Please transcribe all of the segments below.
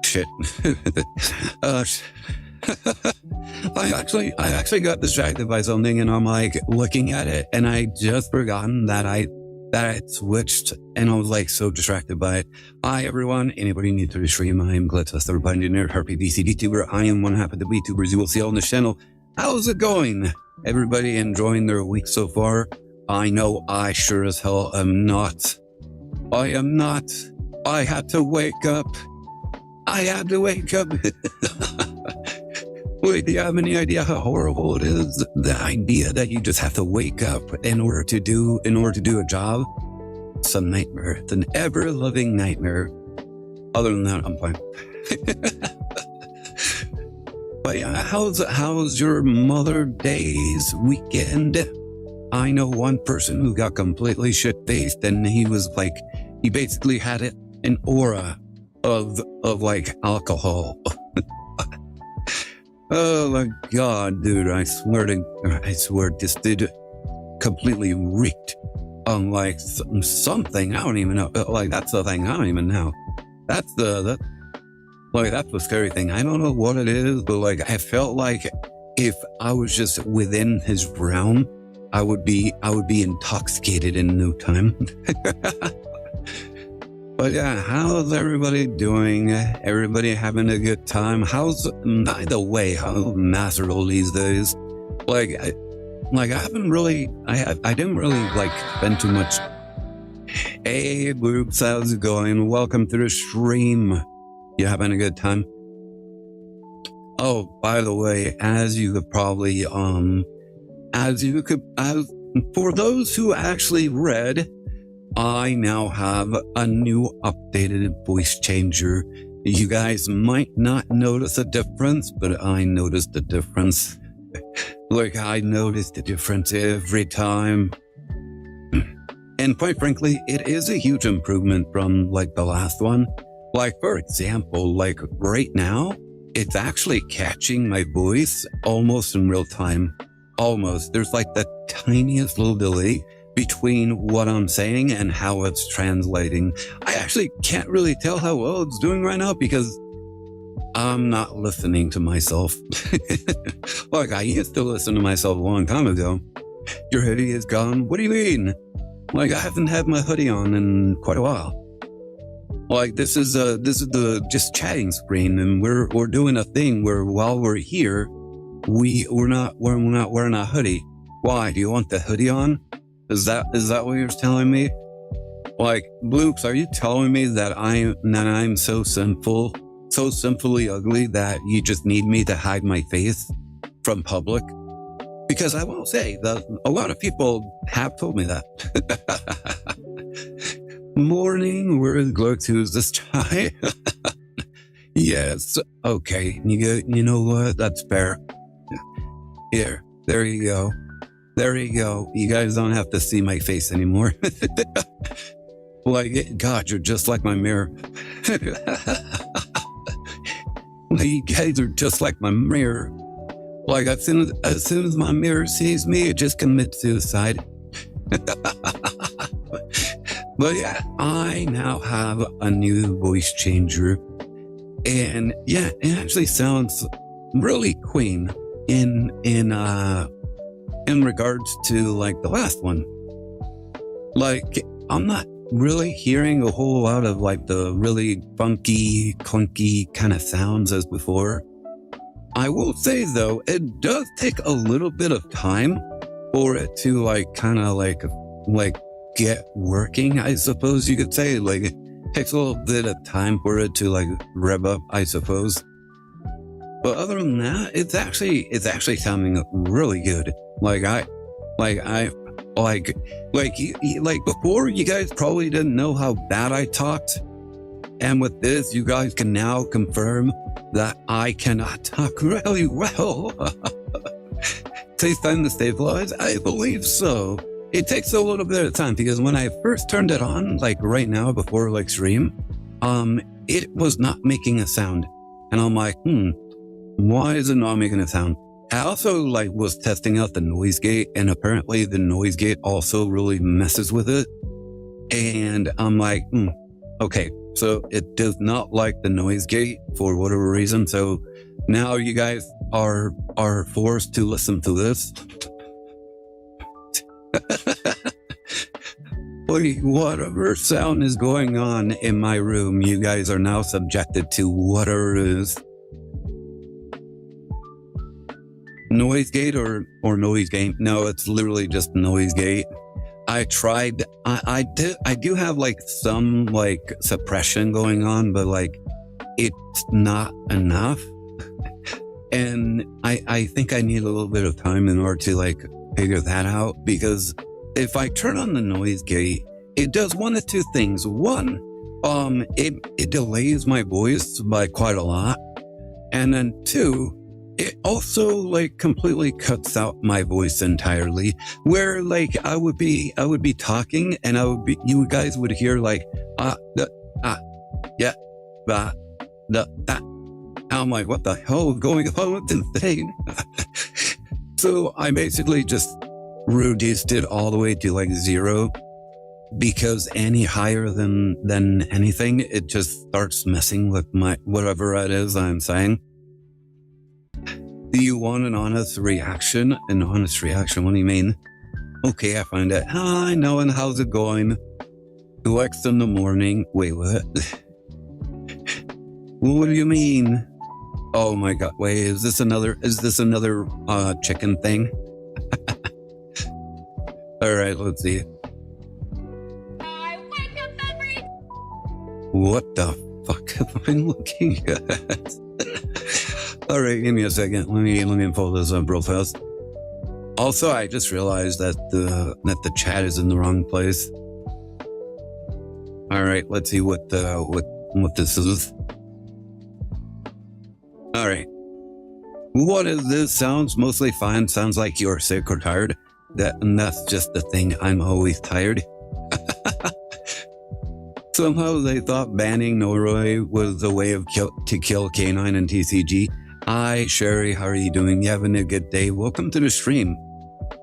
shit. uh, I actually got distracted by something, and I'm like looking at it, and I just forgotten that I switched, and I was like so distracted by it. Hi everyone, anybody new to the stream? I am Glexx, everybody engineer, Harpy VC Vtuber. I am one half of the Vtubers you will see on this channel. How's it going? Everybody enjoying their week so far? I know I sure as hell am not. I am not. I had to wake up. Wait, do you have any idea how horrible it is? The idea that you just have to wake up in order to do a job? It's a nightmare. It's an ever-loving nightmare. Other than that, I'm fine. But yeah, how's your Mother Day's weekend? I know one person who got completely shit-faced, and he basically had an aura of like alcohol. Oh my god, dude, I swear this dude completely reeked on like something. I don't even know. Like, that's the thing. I don't even know. That's the scary thing. I don't know what it is, but like, I felt like if I was just within his realm, I would be intoxicated in no time. But yeah, how's everybody doing? Everybody having a good time? How's, by the way, how's Master these days? I didn't really like spend too much. Hey, Boops, how's it going? Welcome to the stream. You having a good time? Oh, by the way, for those who actually read, I now have a new updated voice changer. You guys might not notice a difference, but I noticed a difference. Like, I noticed the difference every time. And quite frankly, it is a huge improvement from like the last one. Like, for example, like right now, it's actually catching my voice almost in real time. Almost. There's like the tiniest little delay between what I'm saying and how it's translating. I actually can't really tell how well it's doing right now because I'm not listening to myself. Like, I used to listen to myself a long time ago. Your hoodie is gone? What do you mean? Like, I haven't had my hoodie on in quite a while. Like, this is the just chatting screen, and we're doing a thing where while we're here, we're not wearing a hoodie. Why? Do you want the hoodie on? Is that what you're telling me? Like, Bloops, are you telling me that I'm so sinful, so sinfully ugly that you just need me to hide my face from public? Because I will say that a lot of people have told me that. Morning, where is Glexx? Who's this guy? Yes, okay. You know what? That's fair. Here, there you go. There you go. You guys don't have to see my face anymore. Like, God, you're just like my mirror. You guys are just like my mirror. Like, as soon as my mirror sees me, it just commits suicide. But yeah, I now have a new voice changer. And yeah, it actually sounds really clean in regards to like the last one. Like, I'm not really hearing a whole lot of like the really funky, clunky kind of sounds as before. I will say though, it does take a little bit of time for it to like kind of like get working, I suppose you could say. Like, it takes a little bit of time for it to like rev up, I suppose. But other than that, it's actually sounding really good. Like before, you guys probably didn't know how bad I talked. And with this, you guys can now confirm that I cannot talk really well. Takes time to stabilize? I believe so. It takes a little bit of time because when I first turned it on, like right now before like stream, it was not making a sound. And I'm like, why is it not making a sound? I also like was testing out the noise gate, and apparently the noise gate also really messes with it. And I'm like, okay, So it does not like the noise gate for whatever reason. So now you guys are forced to listen to this. Whatever sound is going on in my room, you guys are now subjected to whatever it is. Noise gate or noise gate? No, it's literally just noise gate. I tried, I do have like some like suppression going on, but like it's not enough. And I think I need a little bit of time in order to like figure that out, because if I turn on the noise gate, it does one of two things. One, it delays my voice by quite a lot. And then two, it also like completely cuts out my voice entirely, where like I would be talking and you guys would hear like, yeah, that. I'm like, what the hell is going on with this thing? So I basically just reduced it all the way to like 0, because any higher than anything, it just starts messing with my whatever it is I'm saying. Do you want an honest reaction? An honest reaction? What do you mean? Okay, I find it. Hi, Nolan, how's it going? Glexx in the morning. Wait, what? What do you mean? Oh my god, wait, is this another chicken thing? Alright, let's see. I wake up every... What the fuck am I looking at? Alright, give me a second. Let me pull this up real fast. Also, I just realized that the chat is in the wrong place. Alright, let's see what this is. Alright. What is this? Sounds mostly fine. Sounds like you're sick or tired. That's just the thing. I'm always tired. Somehow they thought banning Noroi was a way to kill K9 and TCG. Hi, Sherry. How are you doing? You having a good day? Welcome to the stream.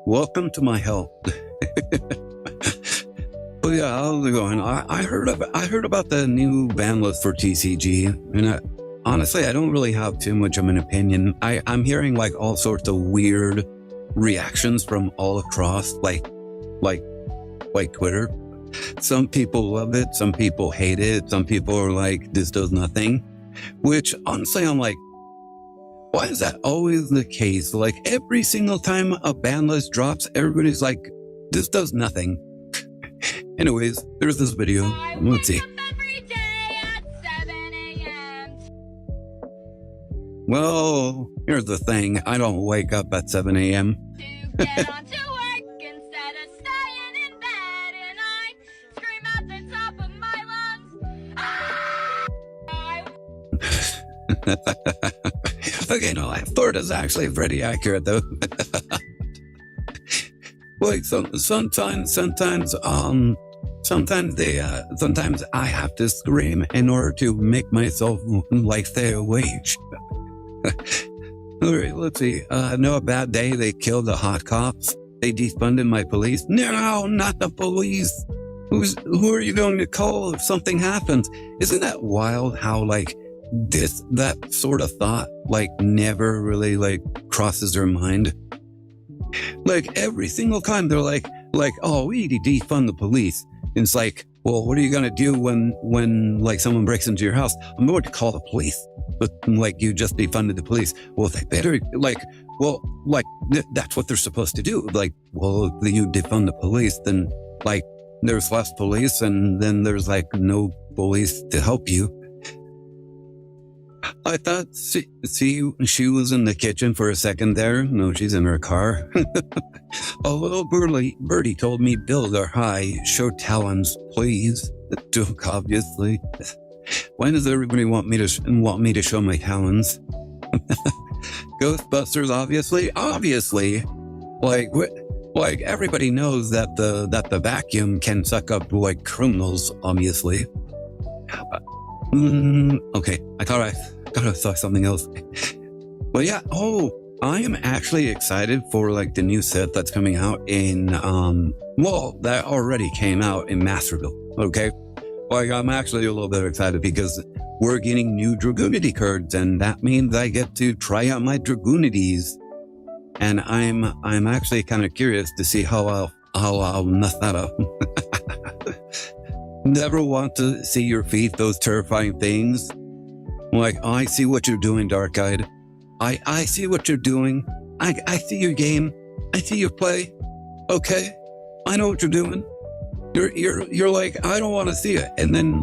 Welcome to my help. Oh yeah, how's it going? I heard about the new ban list for TCG, and honestly, I don't really have too much of an opinion. I'm hearing like all sorts of weird reactions from all across, like Twitter. Some people love it, some people hate it, some people are like, this does nothing. Which honestly, I'm like, why is that always the case? Like every single time a ban list drops, everybody's like, this does nothing. Anyways, there's this video. Let's see. Well, here's the thing. I don't wake up at 7 a.m. To get on to work instead of staying in bed, and I scream at the top of my lungs. Okay, no, that thought is actually pretty accurate, though. Like, sometimes I have to scream in order to make myself, like, stay awake. Alright, let's see. No, a bad day. They killed the hot cops. They defunded my police. No, not the police. Who are you going to call if something happens? Isn't that wild how, like, that sort of thought, like, never really, like, crosses their mind? Like, every single time they're like, oh, we need to defund the police. And it's like, well, what are you going to do when, like, someone breaks into your house? I'm going to call the police. But, like, you just defunded the police. Well, they better, that's what they're supposed to do. Like, well, if you defund the police, then, like, there's less police, and then there's, like, no police to help you. I thought, see, she was in the kitchen for a second there. No, she's in her car. A little birdie told me bills are high. Show talons, please. Joke, obviously. Why does everybody want me to show my talons? Ghostbusters, obviously. Like everybody knows that the vacuum can suck up like criminals, obviously. Okay, I thought I saw something else. But yeah, I am actually excited for like the new set that's coming out in that already came out in Masterville. Okay, Like, I'm actually a little bit excited because we're getting new Dragoonity cards, and that means I get to try out my Dragoonities. And I'm actually kind of curious to see how I'll mess that up. Never want to see your feet, those terrifying things. Like, I see what you're doing, Dark-Eyed. I see what you're doing. I see your game. I see your play. Okay, I know what you're doing. You're like, I don't want to see it. And then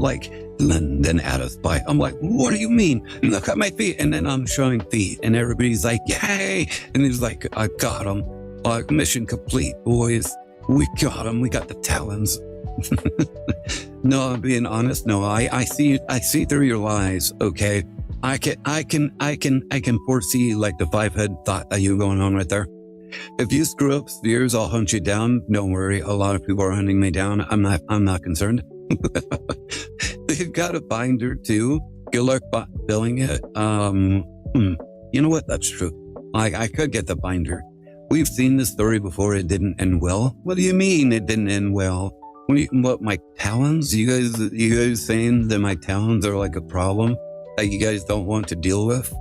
then add a spy. I'm like, what do you mean? Look at my feet. And then I'm showing feet, and everybody's like, yay. And he's like, I got him. Like, mission complete, boys. We got him. We got the talons. No, I'm being honest. No, I see through your lies. Okay, I can foresee like the 5-head thought that you going on right there. If you screw up spheres, I'll hunt you down. Don't worry. A lot of people are hunting me down. I'm not concerned. They've got a binder too. Good luck filling it. You know what? That's true. I could get the binder. We've seen this story before. It didn't end well. What do you mean it didn't end well? What, my talons? You guys saying that my talons are like a problem that you guys don't want to deal with?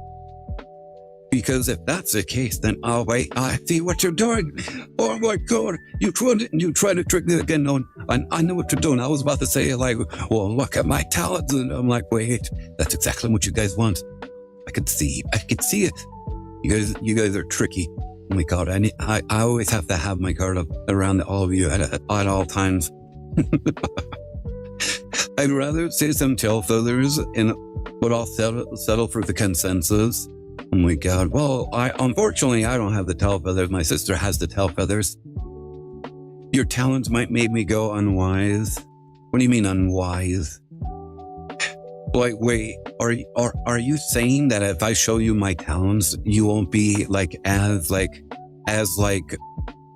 Because if that's the case, then I'll wait. I see what you're doing. Oh my God. You try to trick me again. No, I know what you're doing. I was about to say like, well, look at my talents. And I'm like, wait, that's exactly what you guys want. I could see it. You guys are tricky. Oh my God. I always have to have my guard up around all of you at all times. I'd rather say some tail feathers, but I'll settle for the consensus. Oh my God. Well, unfortunately, I don't have the tail feathers. My sister has the tail feathers. Your talents might make me go unwise. What do you mean unwise? Like, wait, are you saying that if I show you my talents, you won't be as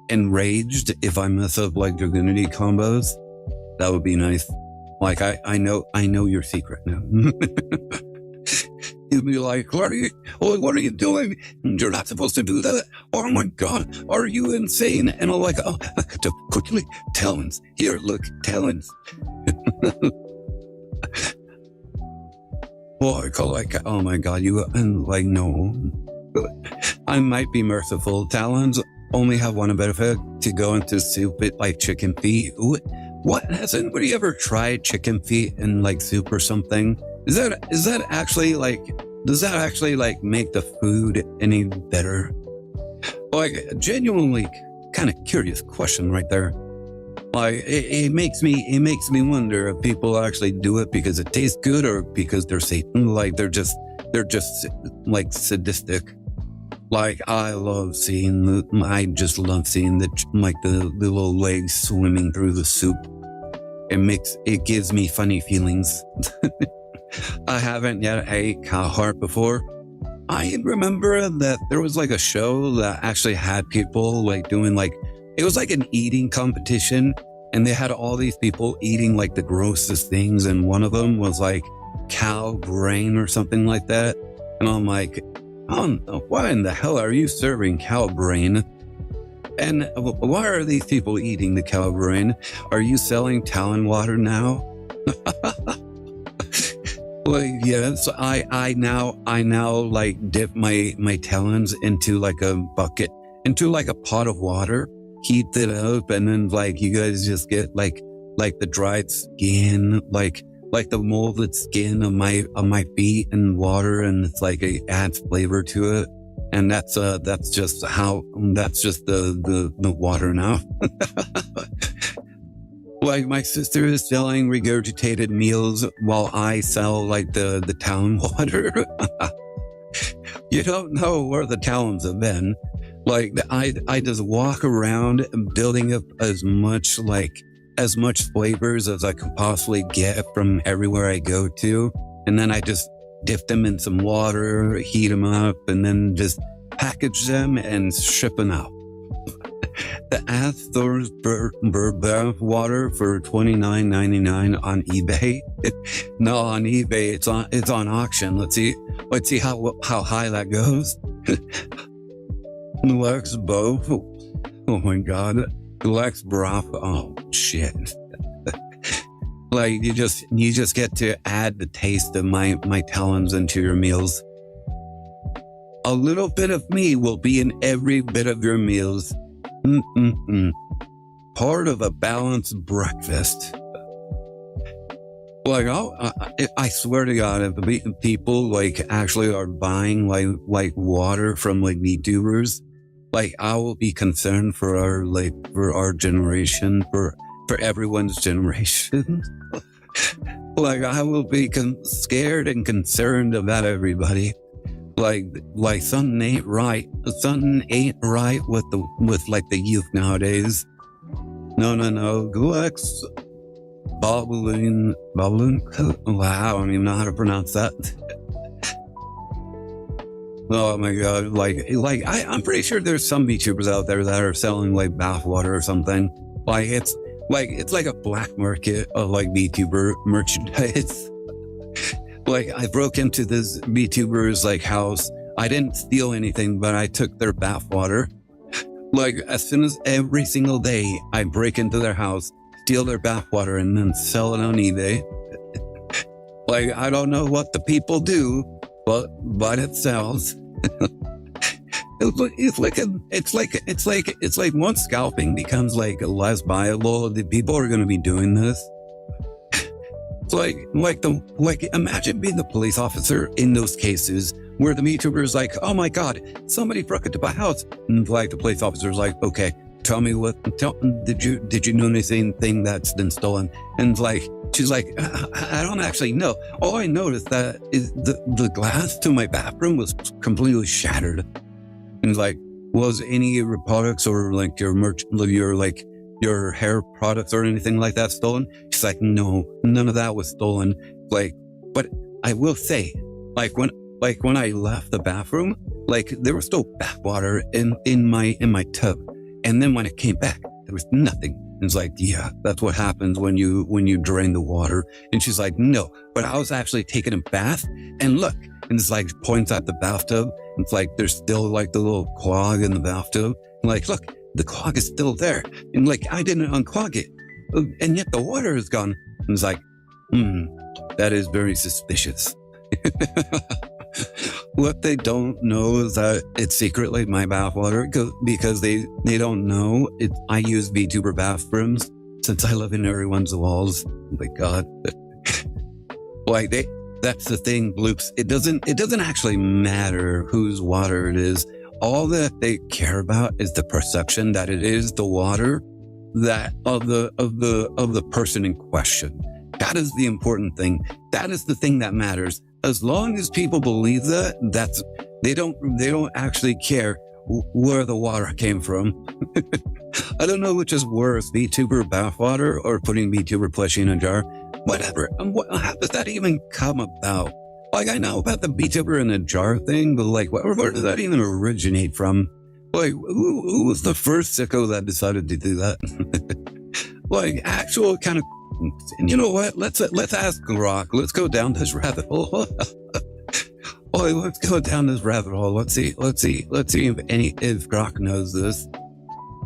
enraged if I mess up like Dragoonity combos? That would be nice. Like, I know your secret now. You'd be like, what are you doing? You're not supposed to do that. Oh my God, are you insane? And I'm like, oh, quickly, talons. Here, look, talons. Well, oh my God, no. I might be merciful. Talons only have one benefit: to go into soup it like chicken feet. What? Has anybody ever tried chicken feet in like soup or something? Is that actually does that actually make the food any better? Like, genuinely kind of curious question right there. Like, it makes me wonder if people actually do it because it tastes good or because they're Satan. Like, they're just like sadistic. Like, I just love seeing the little legs swimming through the soup. It gives me funny feelings. I haven't yet ate cow heart before. I remember that there was like a show that actually had people doing it was like an eating competition, and they had all these people eating like the grossest things, and one of them was like cow brain or something like that. And I'm like, oh, why in the hell are you serving cow brain? And why are these people eating the cow brain? Are you selling talon water now? Yes, I now dip my talons into like a bucket, into like a pot of water, heat it up, and then you guys just get like the dried skin, like the molded skin of my feet and water, and it's it adds flavor to it. And that's just the water now. Like, my sister is selling regurgitated meals while I sell the town water. You don't know where the talons have been. I just walk around building up as much flavors as I could possibly get from everywhere I go to. And then I just dip them in some water, heat them up, and then just package them and ship them out. The Astor's birb water for $29.99 on eBay. No, on eBay it's on auction. Let's see how high that goes. Glexx both. Oh my God, Glexx broth. Oh shit. Like you just get to add the taste of my talents into your meals. A little bit of me will be in every bit of your meals. Part of a balanced breakfast. Like, I swear to God, if people like actually are buying like water from like Vtubers, like I will be concerned for our generation, for everyone's generation. Like I will be scared and concerned about everybody. Like something ain't right. Something ain't right with like the youth nowadays. No. Glexx. Balloon. Wow, I don't even know how to pronounce that. Oh my God. I'm pretty sure there's some VTubers out there that are selling like bathwater or something. It's like a black market of like VTuber merchandise. Like I broke into this VTuber's like house. I didn't steal anything, but I took their bathwater. Like as soon as every single day I break into their house, steal their bathwater, and then sell it on eBay. Like I don't know what the people do, but it sells. It's like once scalping becomes like less viable, the people are going to be doing this. It's like imagine being the police officer in those cases where the VTuber is like, oh my God, somebody broke into my house. And like the police officer is like, okay, tell me did you know anything that's been stolen? And like, she's like, I don't actually know. All I noticed that is the glass to my bathroom was completely shattered. And like, was any of your products or like your your hair products or anything like that stolen? She's like, no, none of that was stolen. Like, but I will say, like when I left the bathroom, like there was still bathwater in my tub. And then when it came back, there was nothing. And it's like, yeah, that's what happens when you drain the water. And she's like, no, but I was actually taking a bath and look, and it's like points at the bathtub. It's like there's still like the little clog in the bathtub. And like, look, the clog is still there. And like, I didn't unclog it. And yet the water is gone. And it's like, that is very suspicious. What they don't know is that it's secretly my bathwater because they don't know it. I use VTuber bathrooms since I live in everyone's walls. Oh my God. Like that's the thing, Bloops. It doesn't actually matter whose water it is. All that they care about is the perception that it is the water that of the person in question. That is the important thing. That is the thing that matters. As long as people believe that, they don't actually care where the water came from. I don't know which is worse, VTuber bathwater or putting VTuber plushie in a jar. Whatever. How does that even come about? Like, I know about the VTuber in a jar thing, but like, where does that even originate from? Like, who was the first sicko that decided to do that? Like, actual kind of. And you know what? Let's ask Grok. Let's go down this rabbit hole. Let's go down this rabbit hole. Let's see if Grok knows this.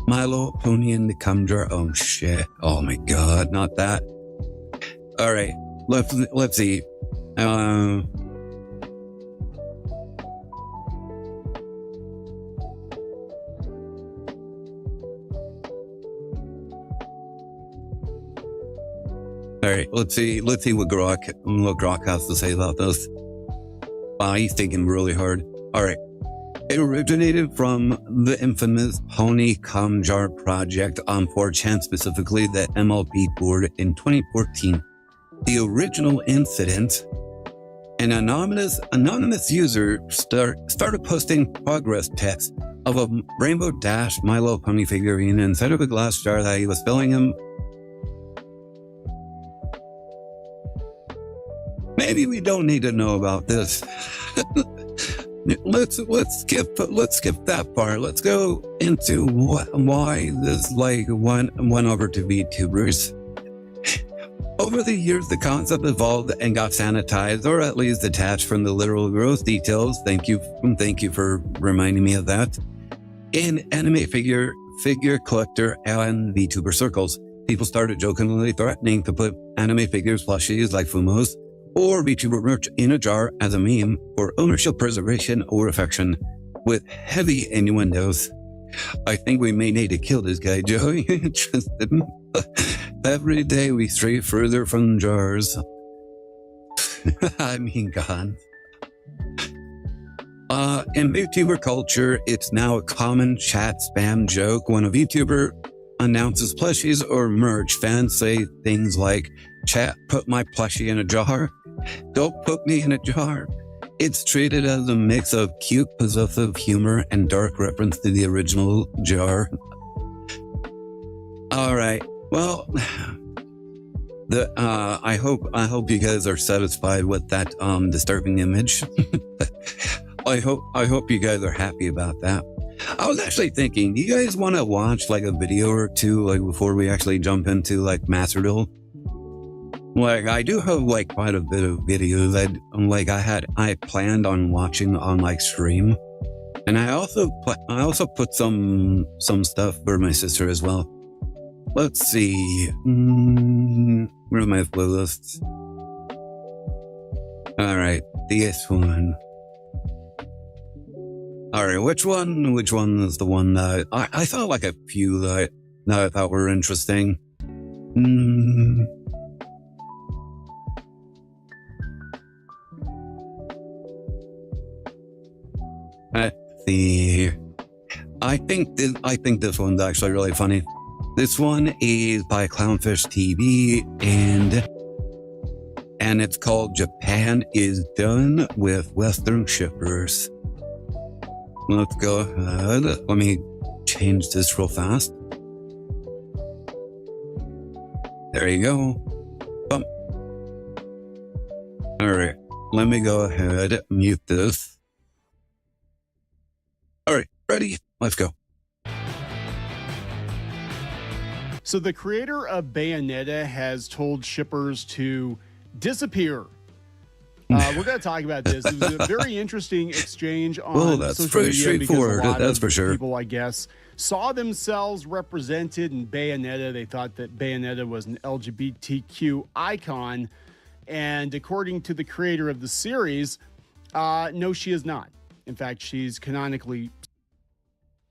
Milo, Pony, and the cum jar. Oh shit! Oh my God! Not that. All right. Let's see. All right, let's see what Grok has to say about this. He's thinking really hard. All right. It originated from the infamous Pony Cum Jar project on 4chan, specifically the MLP board in 2014. The original incident, an anonymous user started posting progress text of a Rainbow Dash Milo Pony figurine inside of a glass jar that he was filling him. Maybe we don't need to know about this. Let's skip that part. Let's go into why this went over to VTubers. Over the years, the concept evolved and got sanitized, or at least detached from the literal gross details. Thank you for reminding me of that. In anime figure collector and VTuber circles, people started jokingly threatening to put anime figures, plushies like Fumos, or VTuber merch in a jar as a meme for ownership preservation or affection, with heavy innuendos. I think we may need to kill this guy, Joey. Every day we stray further from jars. I mean, God. In VTuber culture, it's now a common chat spam joke. When a VTuber announces plushies or merch, fans say things like, "Chat, put my plushie in a jar." "Don't put me in a jar." It's treated as a mix of cute, possessive humor and dark reference to the original jar. All right. Well, I hope you guys are satisfied with that disturbing image. I hope you guys are happy about that. I was actually thinking, do you guys want to watch like a video or two like before we actually jump into like Master Duel? Like, I do have like quite a bit of videos that I planned on watching on like stream, and I also put some stuff for my sister as well. Let's see, where are my playlists? All right, this one. All right, which one is the one that I saw like a few that I thought were interesting. Let's see. I think this one's actually really funny. This one is by Clownfish TV, and it's called "Japan is Done with Western Shippers." Let's go ahead. Let me change this real fast. There you go. Bump. All right. Let me go ahead, mute this. All right, ready? Let's go. So the creator of Bayonetta has told shippers to disappear. We're going to talk about this. It was a very interesting exchange on that's social pretty media because straightforward. a lot That's of for sure. people, I guess, saw themselves represented in Bayonetta. They thought that Bayonetta was an LGBTQ icon. And according to the creator of the series, no, she is not. In fact, she's canonically...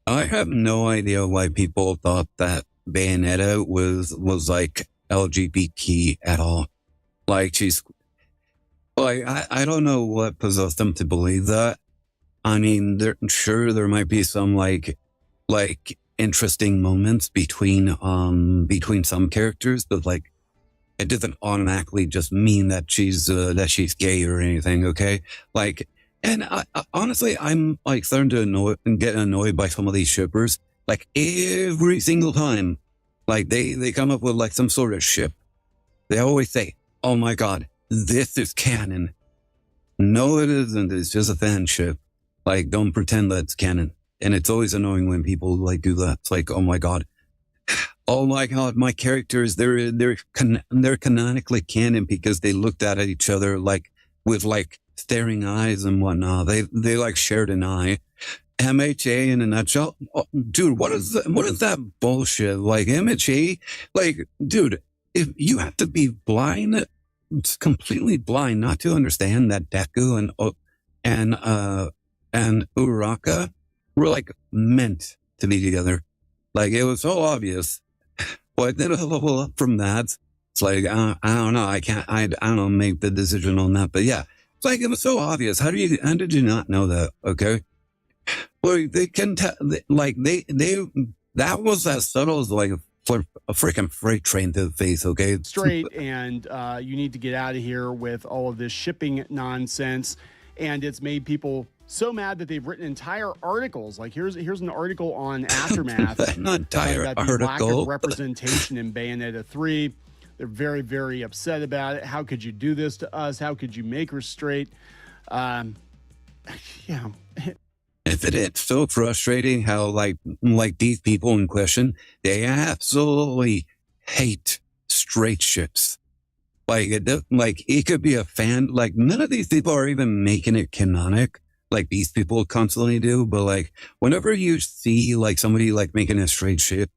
I have no idea why people thought that Bayonetta was like LGBT at all. Like, she's... Like, I don't know what possessed them to believe that. I mean, there might be some like interesting moments between some characters, but like, it doesn't automatically just mean that she's gay or anything. Okay, like, and honestly, I'm like starting to get annoyed by some of these shippers. Like every single time, like they come up with like some sort of ship, they always say, "Oh my God, this is canon." No, it isn't. It's just a fan ship. Like, don't pretend that it's canon. And it's always annoying when people like do that. It's like, oh my God, my characters, they're canonically canon because they looked at each other like with like staring eyes and whatnot. They like shared an eye. MHA in a nutshell. Oh, dude, what is that bullshit? Like MHA, like, dude, if you have to be blind, completely blind, not to understand that Deku and Uraraka were like meant to be together. Like, it was so obvious. But then a level up from that, it's like, I don't know. I don't know, make the decision on that. But yeah, it's like, it was so obvious. How did you not know that? Okay. Well, they can tell, like, that was as subtle as like a freaking freight train to the face, okay? Straight, and you need to get out of here with all of this shipping nonsense. And it's made people so mad that they've written entire articles. Like, here's an article on Aftermath. An entire about the lack article. of representation in Bayonetta 3. They're very, very upset about it. How could you do this to us? How could you make her straight? Yeah. If it's so frustrating how like these people in question, they absolutely hate straight ships. Like it could be a fan. Like, none of these people are even making it canonic, like these people constantly do. But like, whenever you see like somebody like making a straight ship,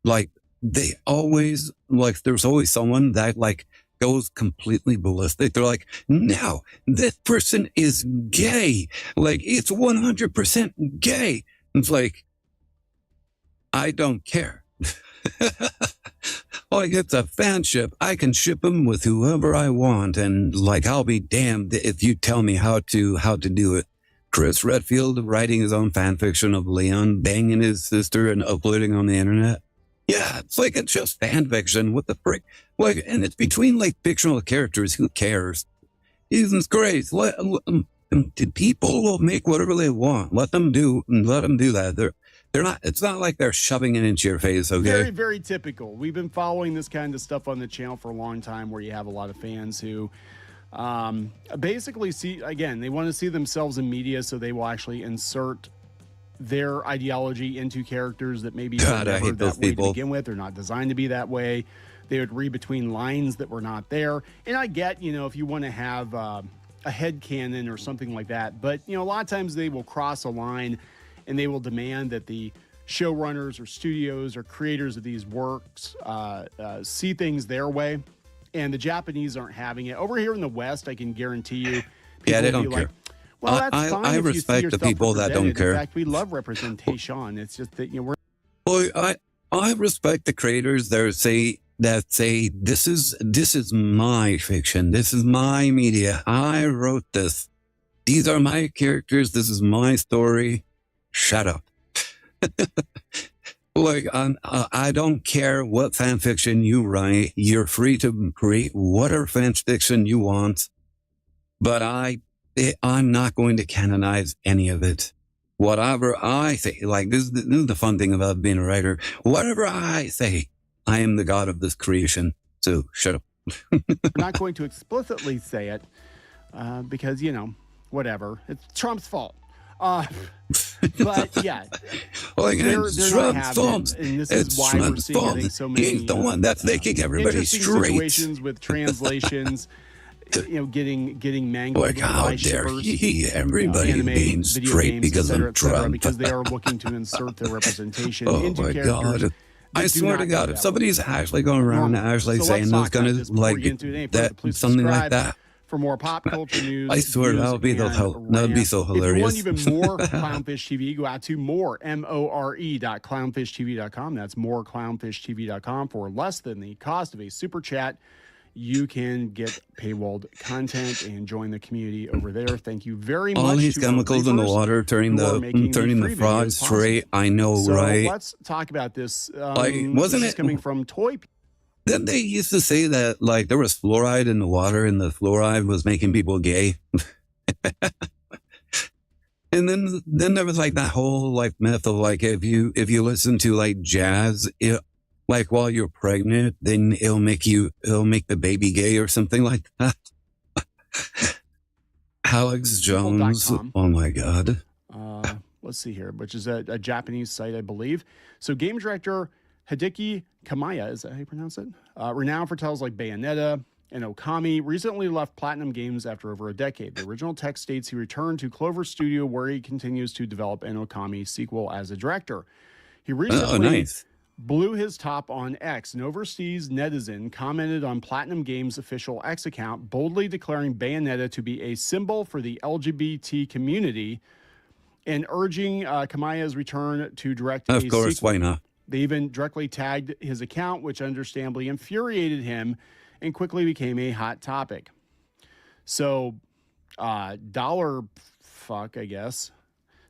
like they always, like, there's always someone that, like, goes completely ballistic. They're like, no, this person is gay. Like, it's 100% gay. It's like, I don't care. Like, it's a fan ship. I can ship them with whoever I want, and like, I'll be damned if you tell me how to do it. Chris Redfield writing his own fan fiction of Leon banging his sister and uploading on the internet. Yeah, it's like, it's just fan fiction. What the frick? Like, and it's between like fictional characters. Who cares? Jesus Christ! People will make whatever they want. Let them do that. They're not. It's not like they're shoving it into your face. Okay. Very, very typical. We've been following this kind of stuff on the channel for a long time, where you have a lot of fans who basically they want to see themselves in media, so they will actually insert their ideology into characters that maybe were never that way to begin with. They're not designed to be that way. They would read between lines that were not there. And I get, if you want to have a headcanon or something like that, but a lot of times they will cross a line and they will demand that the showrunners or studios or creators of these works see things their way. And the Japanese aren't having it. Over here in the West, I can guarantei you, people they don't will be care. like, well, that's fine. I respect the people that don't care. In fact, we love representation. It's just that we're. Well, I respect the creators that say this is my fiction. This is my media. I wrote this. These are my characters. This is my story. Shut up. Like, I don't care what fan fiction you write. You're free to create whatever fan fiction you want, but I'm not going to canonize any of it. Whatever I say, like, this is the fun thing about being a writer. Whatever I say, I am the god of this creation. So shut up. We're not going to explicitly say it because, whatever. It's Trump's fault. But yeah, like, they're not having it, and this is why we're seeing so many. He's the one that's making everybody straight. Situations with translations, getting mangled. Like, how dare everybody being straight because of Trump? Because they are looking to insert their representation into characters. God. I swear to God, if somebody's actually going around actually saying those kind of like that, something like that. For more pop culture news, I swear that would be so hilarious. If you want even more Clownfish TV, go out to more.clownfishtv.com. That's moreclownfishtv.com. For less than the cost of a super chat, you can get paywalled content and join the community over there. Thank you very much. All these chemicals in the water turning the frogs straight. I know, so right? Let's talk about this. Wasn't this is coming from Toy? Then they used to say that like there was fluoride in the water and the fluoride was making people gay. And then there was like that whole like myth of like if you listen to like jazz, like while you're pregnant, then it'll make the baby gay or something like that. Alex Jones. Oh my God. Let's see here, which is a Japanese site, I believe. So game director Hideki Kamiya, is that how you pronounce it? Renowned for titles like Bayonetta and Okami, recently left Platinum Games after over a decade. The original text states he returned to Clover Studio, where he continues to develop an Okami sequel as a director. He recently blew his top on X. An overseas netizen commented on Platinum Games' official X account, boldly declaring Bayonetta to be a symbol for the LGBT community and urging Kamiya's return to direct a sequel. Of course, why not? They even directly tagged his account, which understandably infuriated him and quickly became a hot topic. So, Dollar Fuck, I guess,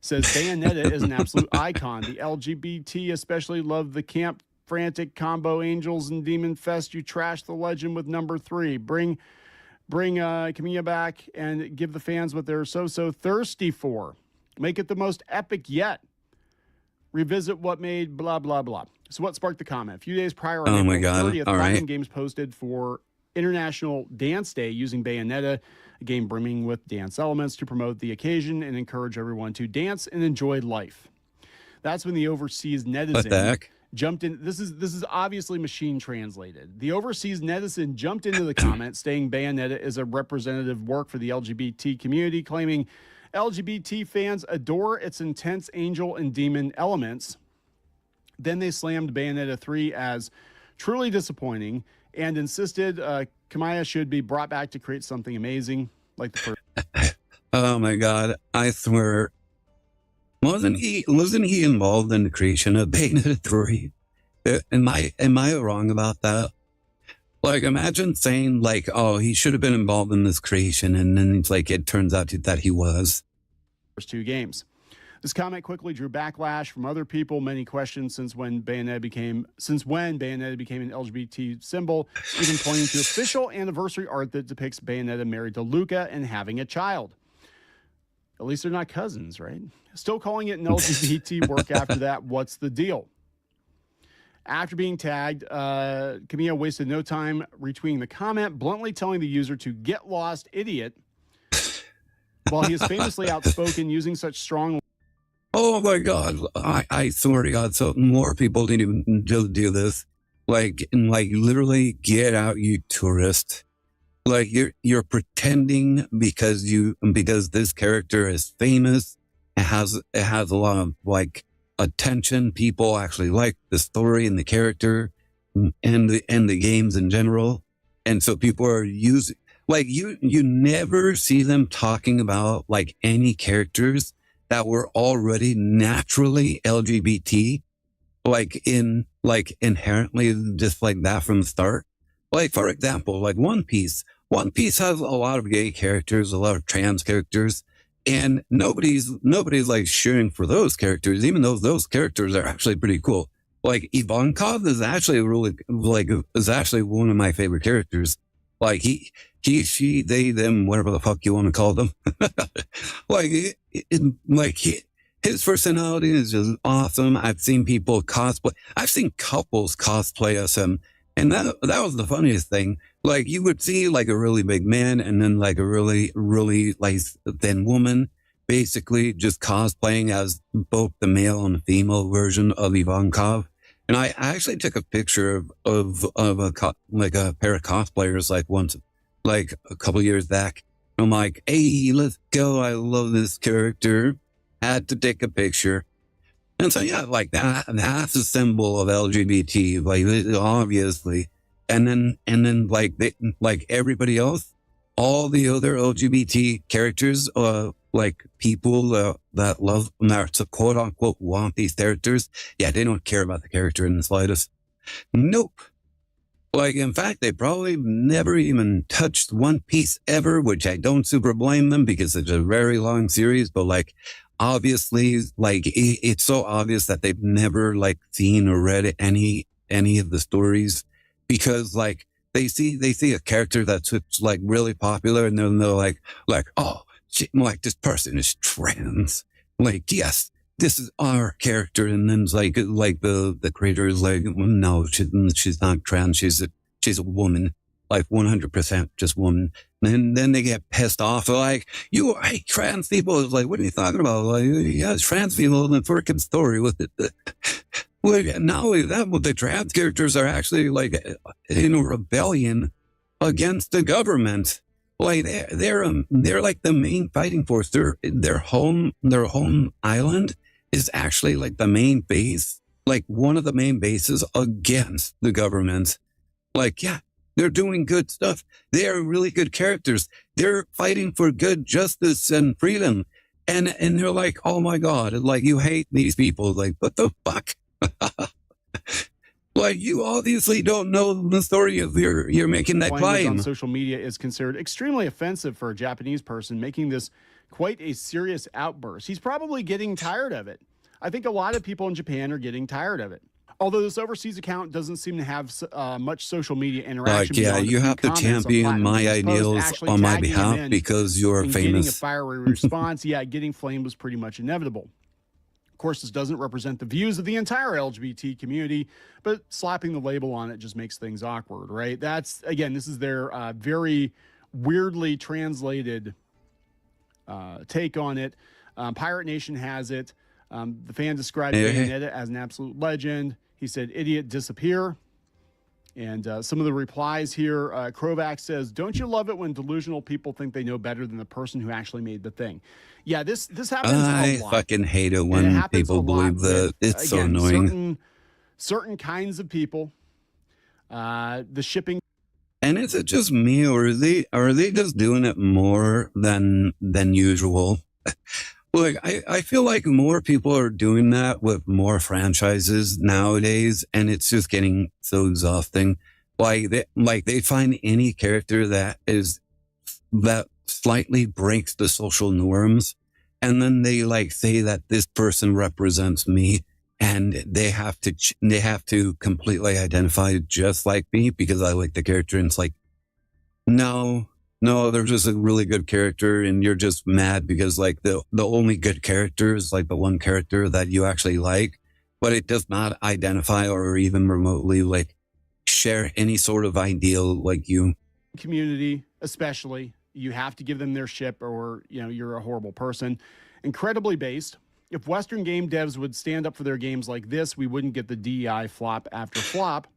says Bayonetta is an absolute icon. The LGBT especially love the camp frantic combo angels and demon fest. You trash the legend with number 3. Bring Kamiya back and give the fans what they're so thirsty for. Make it the most epic yet. Revisit what made blah, blah, blah. So what sparked the comment? A few days prior, on April 30th, Platinum Games posted for International Dance Day using Bayonetta, a game brimming with dance elements, to promote the occasion and encourage everyone to dance and enjoy life. That's when the overseas netizen jumped in. This is obviously machine translated. The overseas netizen jumped into the comment saying Bayonetta is a representative work for the LGBT community, claiming LGBT fans adore its intense angel and demon elements. Then they slammed Bayonetta 3 as truly disappointing and insisted Kamiya should be brought back to create something amazing like the first. Oh my God. I swear. Wasn't he involved in the creation of Bayonetta 3? Am I wrong about that? Like, imagine saying like, oh, he should have been involved in this creation, and then it's like it turns out that he was. First 2 games. This comment quickly drew backlash from other people. Many questions since when Bayonetta became an LGBT symbol, even pointing to official anniversary art that depicts Bayonetta married to Luca and having a child. At least they're not cousins, right? Still calling it an LGBT work after that. What's the deal? After being tagged, Kamiya wasted no time retweeting the comment, bluntly telling the user to get lost, idiot. While he is famously outspoken, using such strong. Oh my God! I swear to God, so more people didn't even do this. Like literally, get out, you tourist! Like you're pretending because this character is famous. It has a lot of like attention. People actually like the story and the character and the games in general. And so people are using, like, you never see them talking about like any characters that were already naturally LGBT, like inherently just like that from the start. Like, for example, like One Piece. One Piece has a lot of gay characters, a lot of trans characters. And nobody's like cheering for those characters, even though those characters are actually pretty cool. Like Ivankov is actually one of my favorite characters. Like he, she, they, them, whatever the fuck you want to call them. His personality is just awesome. I've seen people cosplay. I've seen couples cosplay as him. And that was the funniest thing. Like, you would see like a really big man and then like a really, really like thin woman, basically just cosplaying as both the male and the female version of Ivankov. And I actually took a picture of a pair of cosplayers like once, like a couple years back. I'm like, hey, let's go. I love this character. Had to take a picture. And so, yeah, like that's a symbol of LGBT, like obviously. And then like everybody else, all the other LGBT characters, like people that love, that quote unquote want these characters. Yeah, they don't care about the character in the slightest. Nope. Like, in fact, they probably never even touched One Piece ever, which I don't super blame them because it's a very long series, but like, obviously, like it's so obvious that they've never like seen or read any of the stories, because like they see a character that's like really popular and then they're like, oh shit, like this person is trans. Like, yes, this is our character. And then it's like the creator is like, no, she's not trans. She's a woman. Like 100% just woman. And then they get pissed off. They're like, you hate trans people. It's like, what are you talking about? Like, yeah, it's trans people in the freaking story with it. Well, not only that, but the trans characters are actually like in a rebellion against the government. Like they're like the main fighting force. Their home island is actually like the main base, like one of the main bases against the government. Like, yeah. They're doing good stuff. They are really good characters. They're fighting for good justice and freedom. And they're like, oh my God, like you hate these people. Like, what the fuck? Like, you obviously don't know the story of you're making that claim. On social media is considered extremely offensive for a Japanese person, making this quite a serious outburst. He's probably getting tired of it. I think a lot of people in Japan are getting tired of it. Although this overseas account doesn't seem to have much social media interaction. Like, yeah, you have to champion my ideals on my behalf because you're famous. Getting a fiery response, yeah, getting flamed was pretty much inevitable. Of course, this doesn't represent the views of the entire LGBT community, but slapping the label on it just makes things awkward, right? That's, again, this is their very weirdly translated take on it. Pirate Nation has it. The fan described Bayonetta as an absolute legend. He said, idiot, disappear. And some of the replies here, Krovac says, don't you love it when delusional people think they know better than the person who actually made the thing? Yeah, this happens a lot. I fucking hate it when people believe that. It's so annoying. Certain certain kinds of people, the shipping. And is it just me, or are they just doing it more than usual? Like, I feel like more people are doing that with more franchises nowadays, and it's just getting so exhausting. Like they find any character that slightly breaks the social norms, and then they like say that this person represents me, and they have to completely identify just like me because I like the character. And it's like, no, they're just a really good character, and you're just mad because like the only good character is like the one character that you actually like, but it does not identify or even remotely like share any sort of ideal like you. Community, especially, you have to give them their ship, or you're a horrible person. Incredibly based. If Western game devs would stand up for their games like this, we wouldn't get the DEI flop after flop.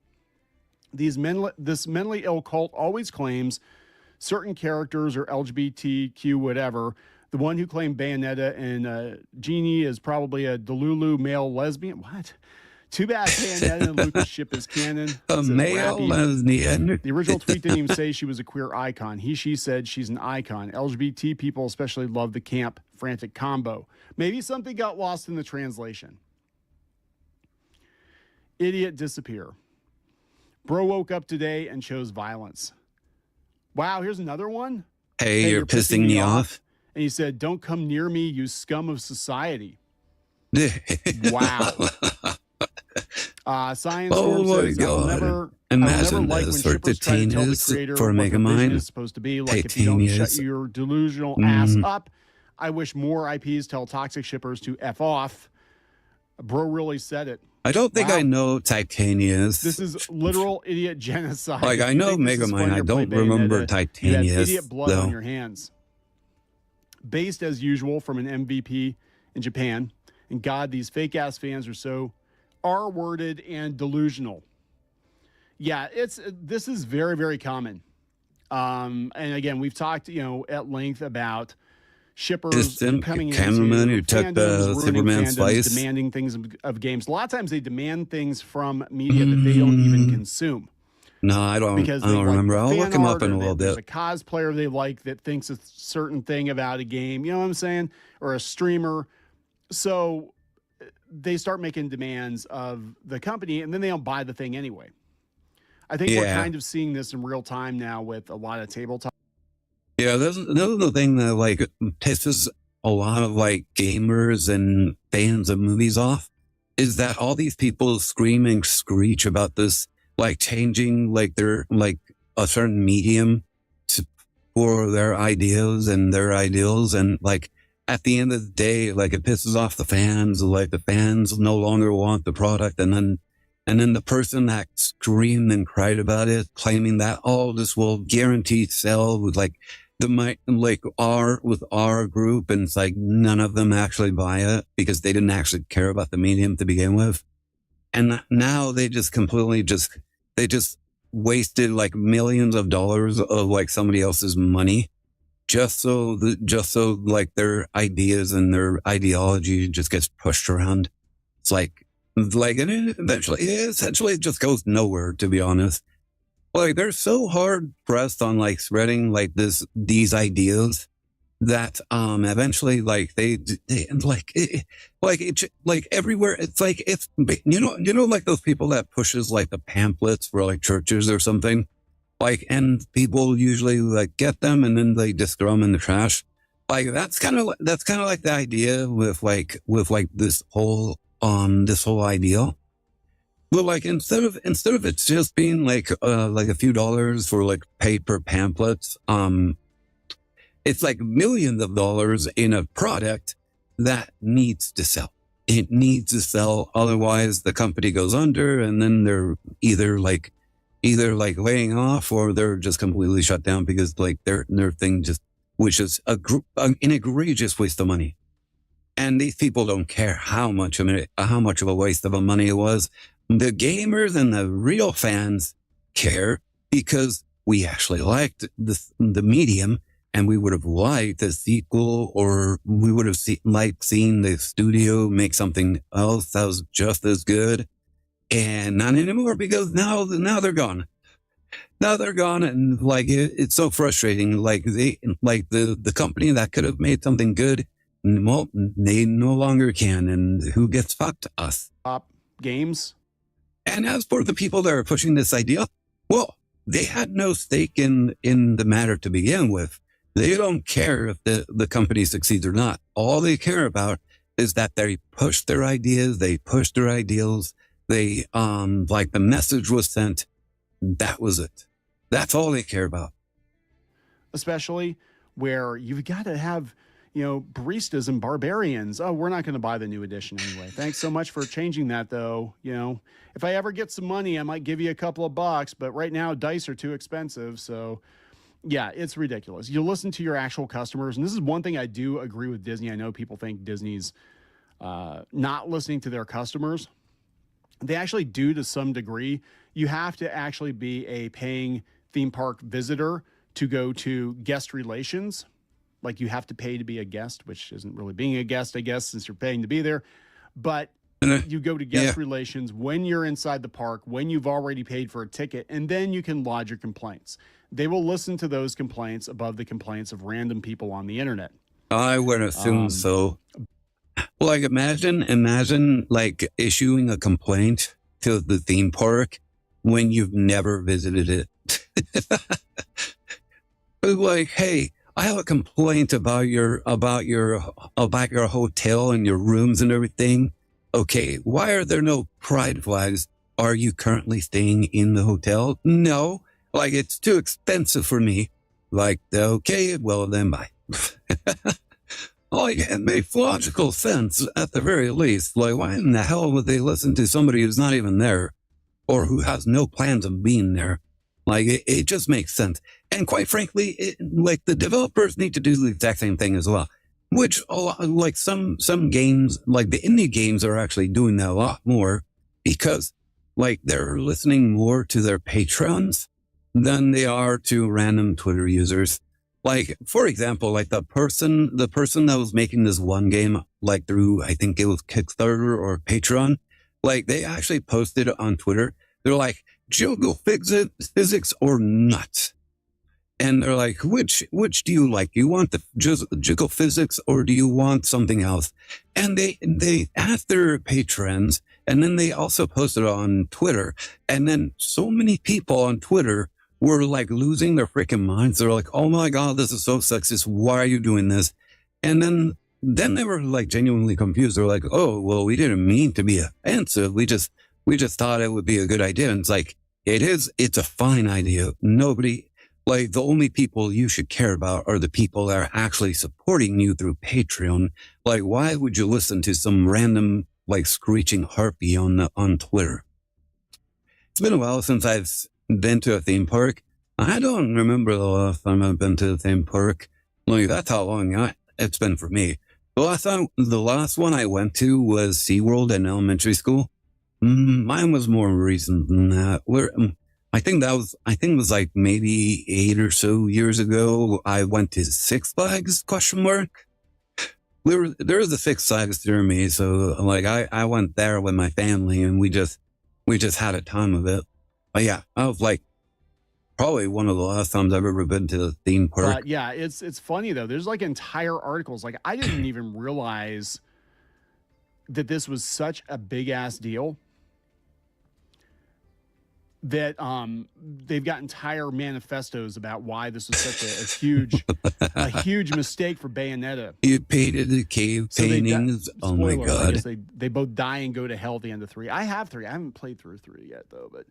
This mentally ill cult always claims certain characters are LGBTQ whatever. The one who claimed Bayonetta and Genie is probably a Delulu male lesbian. What? Too bad Bayonetta and Lucas ship is canon. A male lesbian. The original tweet didn't even say she was a queer icon. She said she's an icon. LGBT people especially love the camp frantic combo. Maybe something got lost in the translation. Idiot disappear. Bro woke up today and chose violence. Wow, here's another one. Hey, you're pissing me off. And he said, don't come near me, you scum of society. Wow. Science says, I'll never like when shippers try to tell the creator what the vision is supposed to be. Like, if you don't shut your delusional ass up, I wish more IPs tell toxic shippers to F off. Bro really said it. I don't think I know Titanius. This is literal idiot genocide. Like, I know Megamind. I don't remember Titanius. You have idiot blood on your hands. Based as usual from an MVP in Japan. And God, these fake ass fans are so R-worded and delusional. Yeah, this is very, very common. And again, we've talked, at length about shippers coming into who took the Superman slice, demanding things of games. A lot of times they demand things from media that they don't even consume. No, I don't remember. I'll look them up in a little bit. There's a cosplayer they like that thinks a certain thing about a game, you know what I'm saying? Or a streamer. So they start making demands of the company, and then they don't buy the thing anyway. I think we're kind of seeing this in real time now with a lot of tabletop. Yeah, this is the thing that like pisses a lot of like gamers and fans of movies off, is that all these people scream and screech about this, like changing like their like a certain medium for their ideas and their ideals, and like at the end of the day, like it pisses off the fans. Like the fans no longer want the product, and then the person that screamed and cried about it, claiming that this will guarantee sell with like our group, and it's like none of them actually buy it because they didn't actually care about the medium to begin with. And now they just completely wasted like millions of dollars of like somebody else's money just so like their ideas and their ideology just gets pushed around. It's like it essentially just goes nowhere, to be honest. Like they're so hard pressed on like spreading like these ideas that eventually like they everywhere. It's like it's like those people that pushes like the pamphlets for like churches or something, like, and people usually like get them and then they just throw them in the trash. Like that's kind of like the idea with this whole ideal. But like instead of it just being like a few dollars for like paper pamphlets, it's like millions of dollars in a product that needs to sell. It needs to sell, otherwise the company goes under, and then they're either laying off or they're just completely shut down because like their thing just, which is an egregious waste of money. And these people don't care how much of a waste of money it was. The gamers and the real fans care because we actually liked the medium, and we would have liked a sequel, or we would have seen the studio make something else that was just as good. And not anymore, because now they're gone. Now they're gone, and like it's so frustrating. Like the company that could have made something good, well, they no longer can, and who gets fucked? Us. Games. And as for the people that are pushing this idea, well, they had no stake in the matter to begin with. They don't care if the company succeeds or not. All they care about is that they push their ideas, they push their ideals. They like the message was sent. That was it. That's all they care about. Especially where you've got to have, baristas and barbarians. Oh, we're not going to buy the new edition anyway. Thanks so much for changing that, though. If I ever get some money, I might give you a couple of bucks, but right now dice are too expensive. So yeah, it's ridiculous. You listen to your actual customers. And this is one thing I do agree with Disney. I know people think Disney's not listening to their customers. They actually do to some degree. You have to actually be a paying theme park visitor to go to guest relations. Like you have to pay to be a guest, which isn't really being a guest, I guess, since you're paying to be there. But you go to guest relations when you're inside the park, when you've already paid for a ticket, and then you can lodge your complaints. They will listen to those complaints above the complaints of random people on the internet. I would assume so. Like imagine like issuing a complaint to the theme park when you've never visited it. Like, hey, I have a complaint about your hotel and your rooms and everything. Okay, why are there no pride flags? Are you currently staying in the hotel? No, like it's too expensive for me. Like, okay, well then bye. Like, it makes logical sense at the very least. Like, why in the hell would they listen to somebody who's not even there or who has no plans of being there? Like, it just makes sense. And quite frankly, like the developers need to do the exact same thing as well, which like some games, like the indie games are actually doing that a lot more because like they're listening more to their patrons than they are to random Twitter users. Like, for example, like the person that was making this one game, like through, I think it was Kickstarter or Patreon, like they actually posted on Twitter. They're like, juggle physics or nuts. And they're like, which do you like? Do you want the jiggle physics or do you want something else? And they asked their patrons, and then they also posted on Twitter. And then so many people on Twitter were like losing their freaking minds. They're like, oh my God, this is so sexist. Why are you doing this? And then they were like genuinely confused. They're like, oh, well, we didn't mean to be offensive. We just thought it would be a good idea. And it's like, it's a fine idea. Nobody, like the only people you should care about are the people that are actually supporting you through Patreon. Like, why would you listen to some random like screeching harpy on Twitter? It's been a while since I've been to a theme park. I don't remember the last time I've been to a theme park. Like, that's how long it's been for me. The last one I went to was SeaWorld in elementary school. Mine was more recent than that. I think it was like maybe 8 or so years ago. I went to Six Flags ? There was a Six Flags near me, so like I went there with my family and we just had a time of it. But yeah, I was like probably one of the last times I've ever been to a theme park. But yeah, it's funny though. There's like entire articles. Like I didn't even realize that this was such a big ass deal. That they've got entire manifestos about why this was such a huge mistake for Bayonetta. You painted the cave paintings. Oh my God! I guess they both die and go to hell at the end of 3. I have 3. I haven't played through 3 yet though. But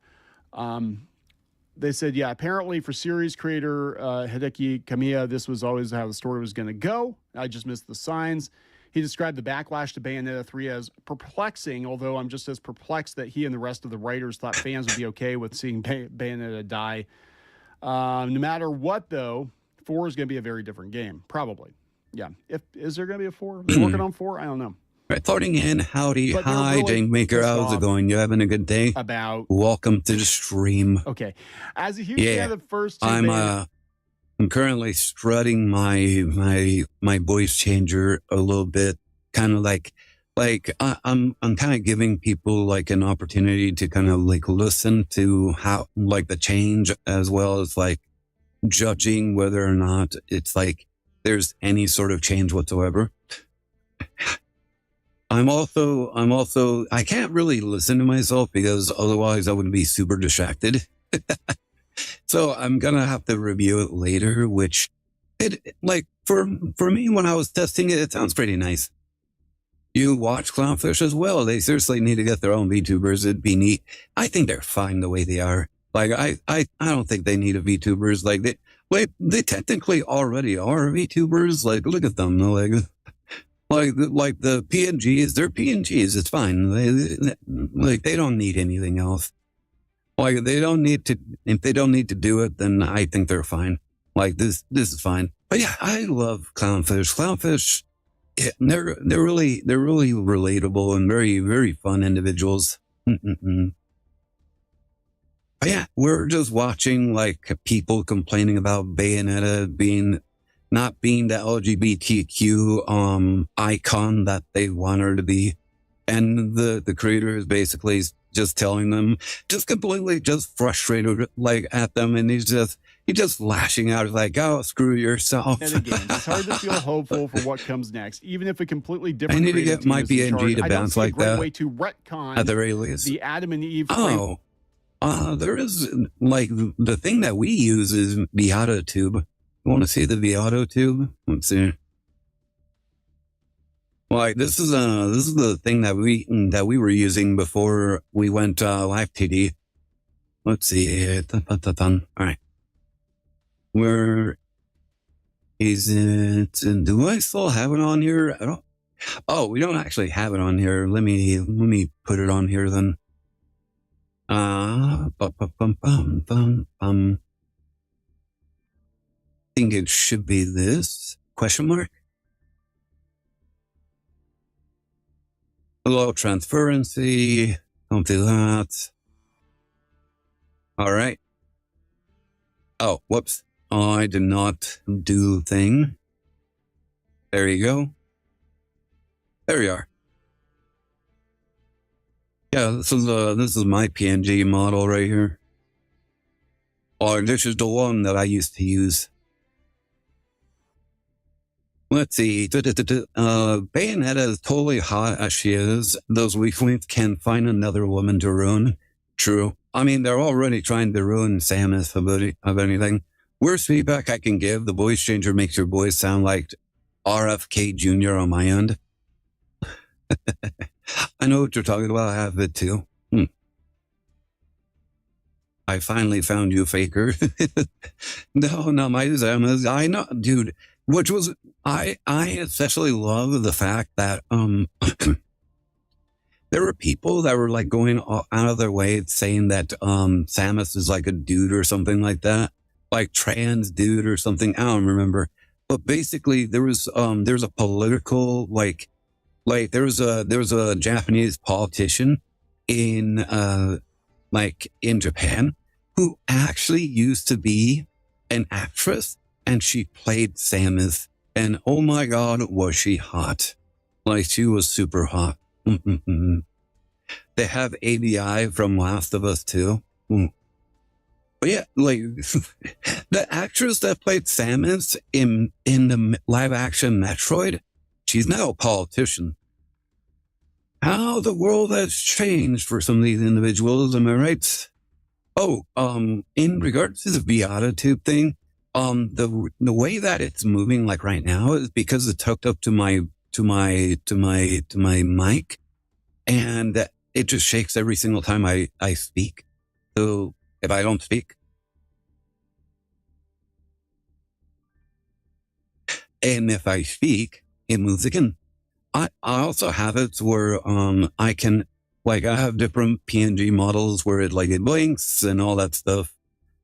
they said, yeah, apparently for series creator Hideki Kamiya, this was always how the story was going to go. I just missed the signs. He described the backlash to Bayonetta 3 as perplexing, although I'm just as perplexed that he and the rest of the writers thought fans would be okay with seeing Bayonetta die. No matter what, though, 4 is going to be a very different game, probably. Yeah. Is there going to be a 4? They're working on 4? I don't know. Reporting in, howdy, hi, Dingmaker, how's it going? You having a good day? Welcome to the stream. Okay. As a huge fan of the first 2, I'm currently strutting my voice changer a little bit, kind of like like I'm kind of giving people like an opportunity to kind of like listen to how like the change, as well as like judging whether or not it's like there's any sort of change whatsoever. I'm also I can't really listen to myself because otherwise I would be super distracted. So I'm gonna have to review it later, which it like for me when I was testing it, it sounds pretty nice. You watch Clownfish as well. They seriously need to get their own VTubers. It'd be neat. I think they're fine the way they are. Like I don't think they need a VTubers. Like they technically already are VTubers. Like look at them. Like the PNGs, they're PNGs. It's fine. They don't need anything else. Like they don't need to. If they don't need to do it, then I think they're fine. Like this is fine. But yeah, I love Clownfish. Clownfish. Yeah, they're really relatable and very, very fun individuals. But yeah, we're just watching like people complaining about Bayonetta not being the LGBTQ icon that they want her to be, and the creator is basically just telling them, just completely just frustrated like at them, and he's just lashing out like, oh, screw yourself. And again, it's hard to feel hopeful for what comes next, even if a completely different. I need to get my PNG to bounce like that. Way to retcon at the very least. The Adam and Eve. Oh, there is like the thing that we use is Vtuber. You want to see the Vtuber? Let's see. Like this is the thing that we were using before we went live TD. Let's see. All right. Where is it? Do I still have it on here? I don't. Oh, we don't actually have it on here. Let me put it on here then. I think it should be this question mark. Low transparency. Don't do that. All right. Oh, whoops. I did not do thing. There you go. There you are. Yeah, this is my PNG model right here. Or this is the one that I used to use. Let's see. Bayonetta is totally hot as she is. Those weaklings can find another woman to ruin. True. I mean, they're already trying to ruin Samus of anything. Worst feedback I can give, the voice changer makes your voice sound like RFK Jr. on my end. I know what you're talking about. I have it too. I finally found you, Faker. No, not my Samus. I know, dude. Which was, I especially love the fact that, there were people that were like going out of their way saying that, Samus is like a dude or something like that. Like trans dude or something. I don't remember. But basically there's a political, there was a Japanese politician in Japan who actually used to be an actress, and she played Samus, and oh my God, was she hot. Like she was super hot. They have ABI from Last of Us too. But yeah, like the actress that played Samus in the live action Metroid, she's now a politician. How the world has changed for some of these individuals, am I right? Oh, in regards to the Vtuber thing, the way that it's moving like right now is because it's hooked up to my mic, and it just shakes every single time I speak. So if I don't speak, and if I speak, it moves again. I also have it where I can, like, I have different PNG models where it blinks and all that stuff,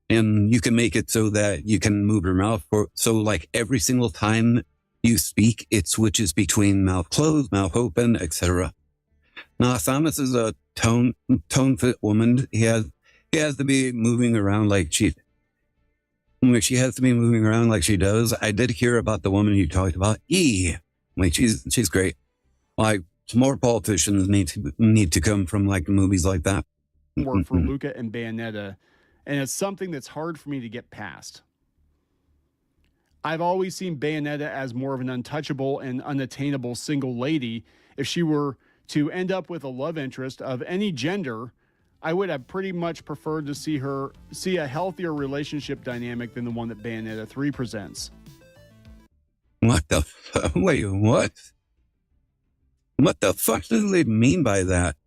and you can make it so that you can move your mouth so like every single time you speak, it switches between mouth closed, mouth open, etc. Now, Samus is a tone fit woman. He has to be moving around like she has to be moving around like she does. I did hear about the woman you talked about. Like she's great. Like more politicians need to come from like movies like that. Work for Luca and Bayonetta, and it's something that's hard for me to get past. I've always seen Bayonetta as more of an untouchable and unattainable single lady. If she were to end up with a love interest of any gender, I would have pretty much preferred to see a healthier relationship dynamic than the one that Bayonetta 3 presents. What the wait, what? What the fuck do they mean by that?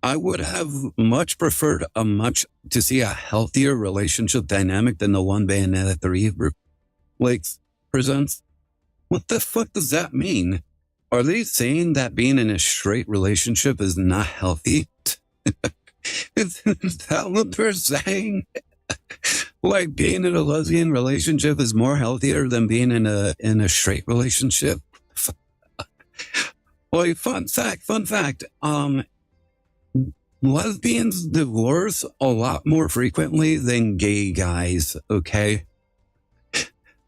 I would have much preferred to see a healthier relationship dynamic than the one Bayonetta 3 presents. What the fuck does that mean? Are they saying that being in a straight relationship is not healthy? Is that what they're saying? Like being in a lesbian relationship is more healthier than being in a straight relationship? Well, fun fact, lesbians divorce a lot more frequently than gay guys, okay?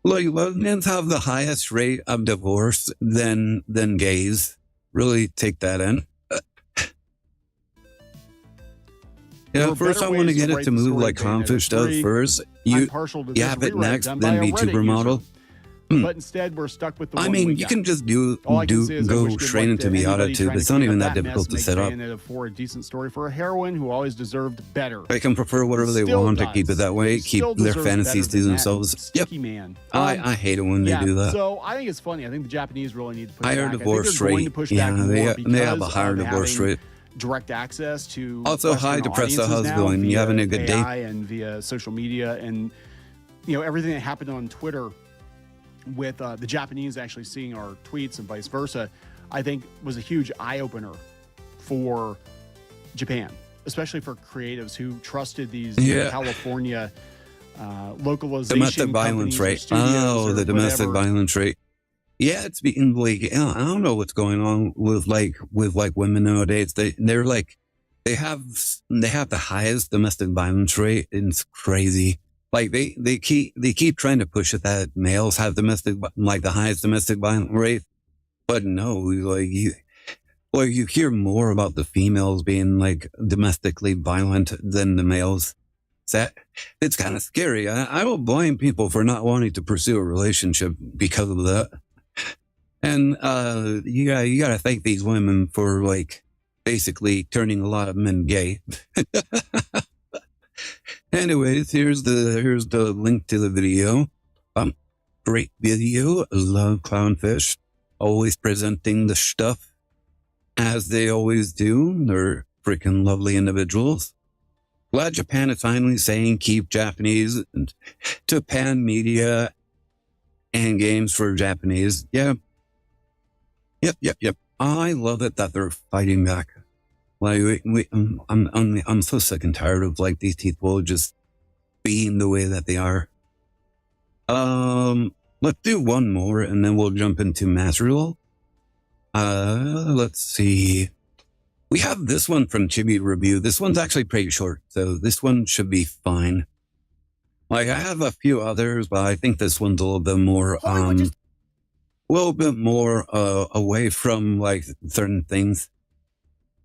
Like, lesbians have the highest rate of divorce than gays. Really take that in. Yeah, first I want to get it to move like Confish does first. You have it next, then Vtuber model. But instead, we're stuck with the one you can just go straight into Vtuber. It's not even that difficult to set up. For a decent story for a heroine who always deserved better. They can prefer whatever they want to keep it that way, keep their fantasies to themselves. Yep. Man. I hate it when they do that. So I think it's funny. I think the Japanese really need to push back. Higher divorce rate. Yeah, they have a higher divorce rate. Direct access to also hi Depressa, how's it going? You having a good AI day? And via social media and everything that happened on Twitter with the Japanese actually seeing our tweets and vice versa, I think was a huge eye-opener for Japan, especially for creatives who trusted these California localization domestic violence rate. Oh, the domestic violence rate. Yeah, it's being like, I don't know what's going on with women nowadays. They have the highest domestic violence rate. It's crazy. Like they keep trying to push it that males have the highest domestic violence rate, but no, you hear more about the females being like domestically violent than the males. It's kind of scary. I don't blame people for not wanting to pursue a relationship because of that. And you gotta thank these women for like basically turning a lot of men gay. Anyways, here's the link to the video. Great video. Love Clownfish. Always presenting the stuff as they always do. They're freaking lovely individuals. Glad Japan is finally saying keep Japanese to pan media and games for Japanese. Yeah. Yep. I love it that they're fighting back. Like I'm so sick and tired of like these people just being the way that they are. Let's do one more and then we'll jump into Masriel. Let's see. We have this one from Chibi Review. This one's actually pretty short, so this one should be fine. Like I have a few others, but I think this one's a little bit more away from like certain things.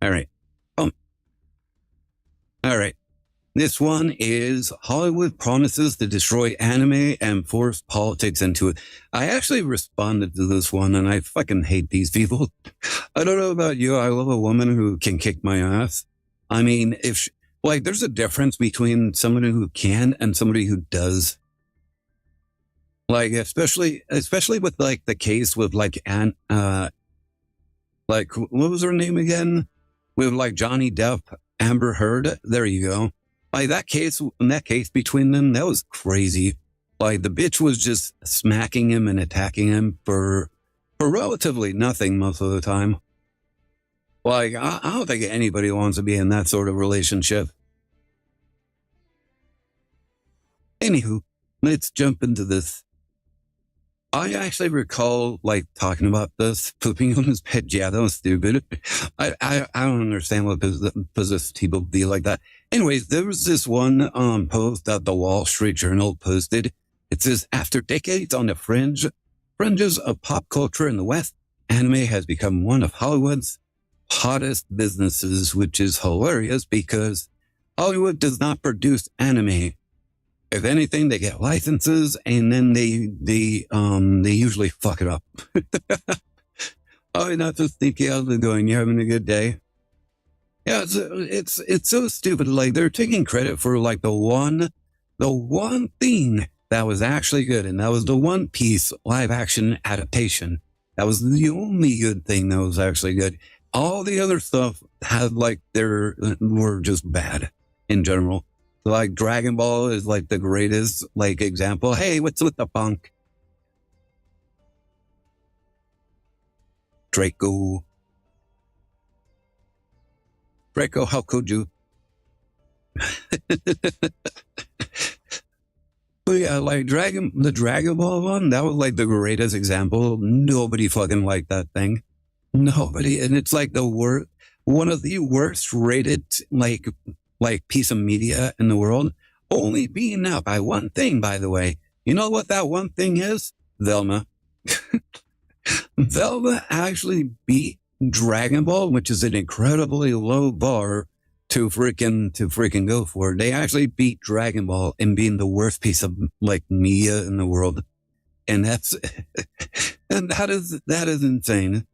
All right. All right. This one is Hollywood promises to destroy anime and force politics into it. I actually responded to this one and I fucking hate these people. I don't know about you. I love a woman who can kick my ass. I mean, there's a difference between somebody who can and somebody who does. Like, especially with like the case with like what was her name again? With like Johnny Depp, Amber Heard. There you go. Like that case between them, that was crazy. Like the bitch was just smacking him and attacking him for relatively nothing most of the time. Like, I don't think anybody wants to be in that sort of relationship. Anywho, let's jump into this. I actually recall like talking about this, pooping on his bed. Yeah, that was stupid. I don't understand what possessed people be like that. Anyways, there was this one post that the Wall Street Journal posted. It says, after decades on the fringes of pop culture in the West, anime has become one of Hollywood's hottest businesses, which is hilarious because Hollywood does not produce anime. If anything, they get licenses and then they usually fuck it up. Oh, not so sneaky. How's it going? You having a good day? Yeah, it's so stupid. Like they're taking credit for like the one thing that was actually good, and that was the One Piece live action adaptation. That was the only good thing that was actually good. All the other stuff had like were just bad in general. So like Dragon Ball is like the greatest like example. Hey, what's with the punk? Draco, how could you? But yeah, like the Dragon Ball one, that was like the greatest example. Nobody fucking liked that thing. Nobody, and it's like one of the worst rated like piece of media in the world. Only beaten out by one thing, by the way. You know what that one thing is? Velma. Velma actually beat Dragon Ball, which is an incredibly low bar to freaking go for. They actually beat Dragon Ball in being the worst piece of like media in the world. And that is insane.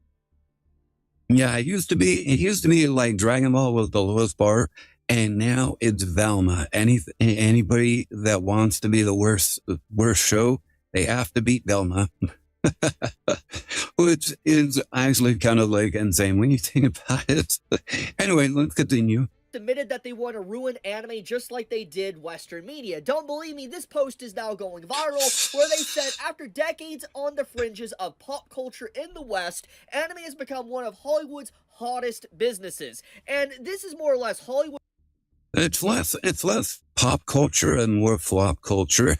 Yeah, it used to be like Dragon Ball was the lowest bar, and now it's Velma. Anybody that wants to be the worst show, they have to beat Velma. Which is actually kind of like insane when you think about it. Anyway, let's continue. Admitted that they want to ruin anime just like they did Western media. Don't believe me, this post is now going viral, where they said after decades on the fringes of pop culture in the West, anime has become one of Hollywood's hottest businesses. And this is more or less Hollywood. It's less pop culture and more flop culture.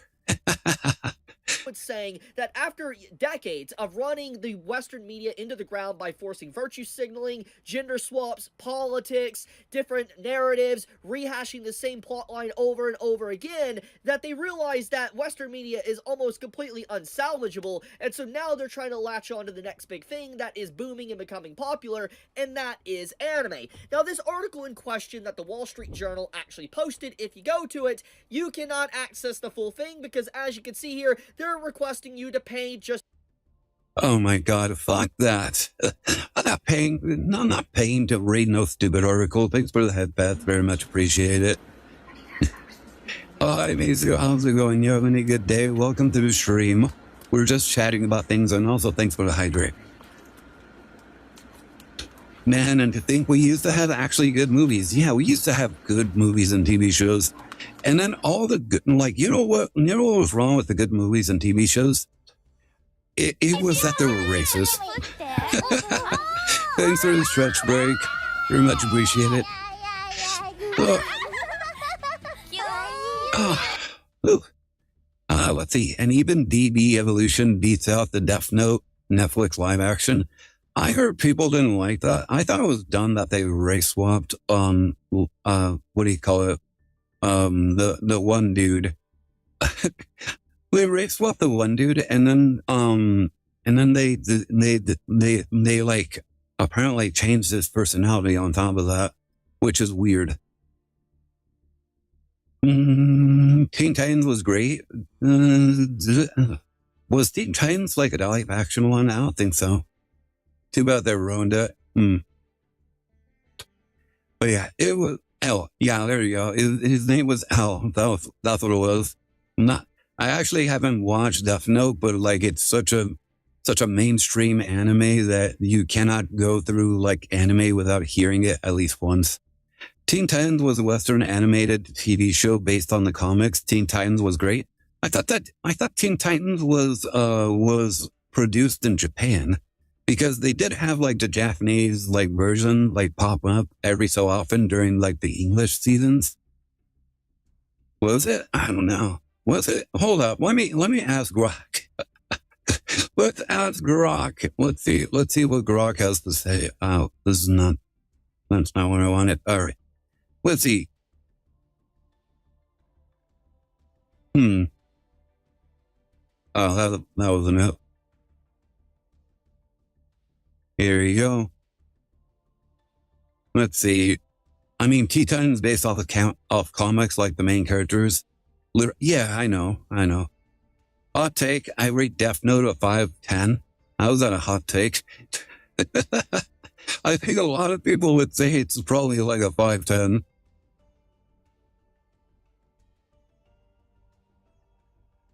Saying that after decades of running the Western media into the ground by forcing virtue signaling, gender swaps, politics, different narratives, rehashing the same plotline over and over again, that they realized that Western media is almost completely unsalvageable, and so now they're trying to latch on to the next big thing that is booming and becoming popular, and that is anime. Now, this article in question that the Wall Street Journal actually posted, if you go to it, you cannot access the full thing because, as you can see here, they're requesting you to pay just... Oh my god, fuck that. I'm not paying to read no stupid article. Thanks for the headbath, very much appreciate it. Hi Macy, how's it going? You having a good day? Welcome to the stream. We're just chatting about things, and also thanks for the hydrate. Man, and to think we used to have actually good movies. Yeah, we used to have good movies and TV shows. And then all the good, like, you know what was wrong with the good movies and TV shows? It was that they were racist. Thanks for the stretch break. Very much appreciate it. Let's see. And even DB Evolution beats out the Death Note Netflix live action. I heard people didn't like that. I thought it was dumb that they race swapped what do you call it? The one dude. They race swapped the one dude, and then they like apparently changed his personality on top of that, which is weird. Teen Titans was great. Was Teen Titans like a live action one? I don't think so. Too bad they ruined it. But yeah, it was L. Yeah, there you go. His name was L. That's what it was. I actually haven't watched Death Note, but like it's such a mainstream anime that you cannot go through like anime without hearing it at least once. Teen Titans was a Western animated TV show based on the comics. Teen Titans was great. I thought Teen Titans was produced in Japan. Because they did have like the Japanese like version like pop up every so often during like the English seasons. Was it? I don't know. Was it? Hold up. Let me ask Grok. Let's ask Grok. Let's see what Grok has to say. Oh, that's not what I wanted. All right. Let's see. Oh, that wasn't it. Here you go. Let's see. I mean, Teen Titans based off of comics, like the main characters. Yeah, I know. Hot take. I rate Death Note a 5/10. How is that a hot take? I think a lot of people would say it's probably like a 5/10.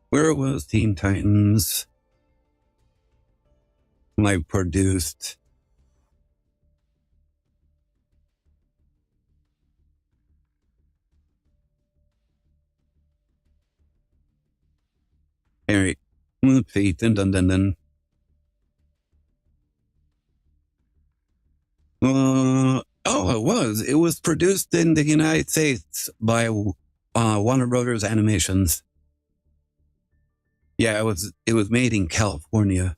Where was Teen Titans? Like produced. Alright. Let's see. Dun. It was. It was produced in the United States by Warner Brothers Animations. Yeah, it was made in California.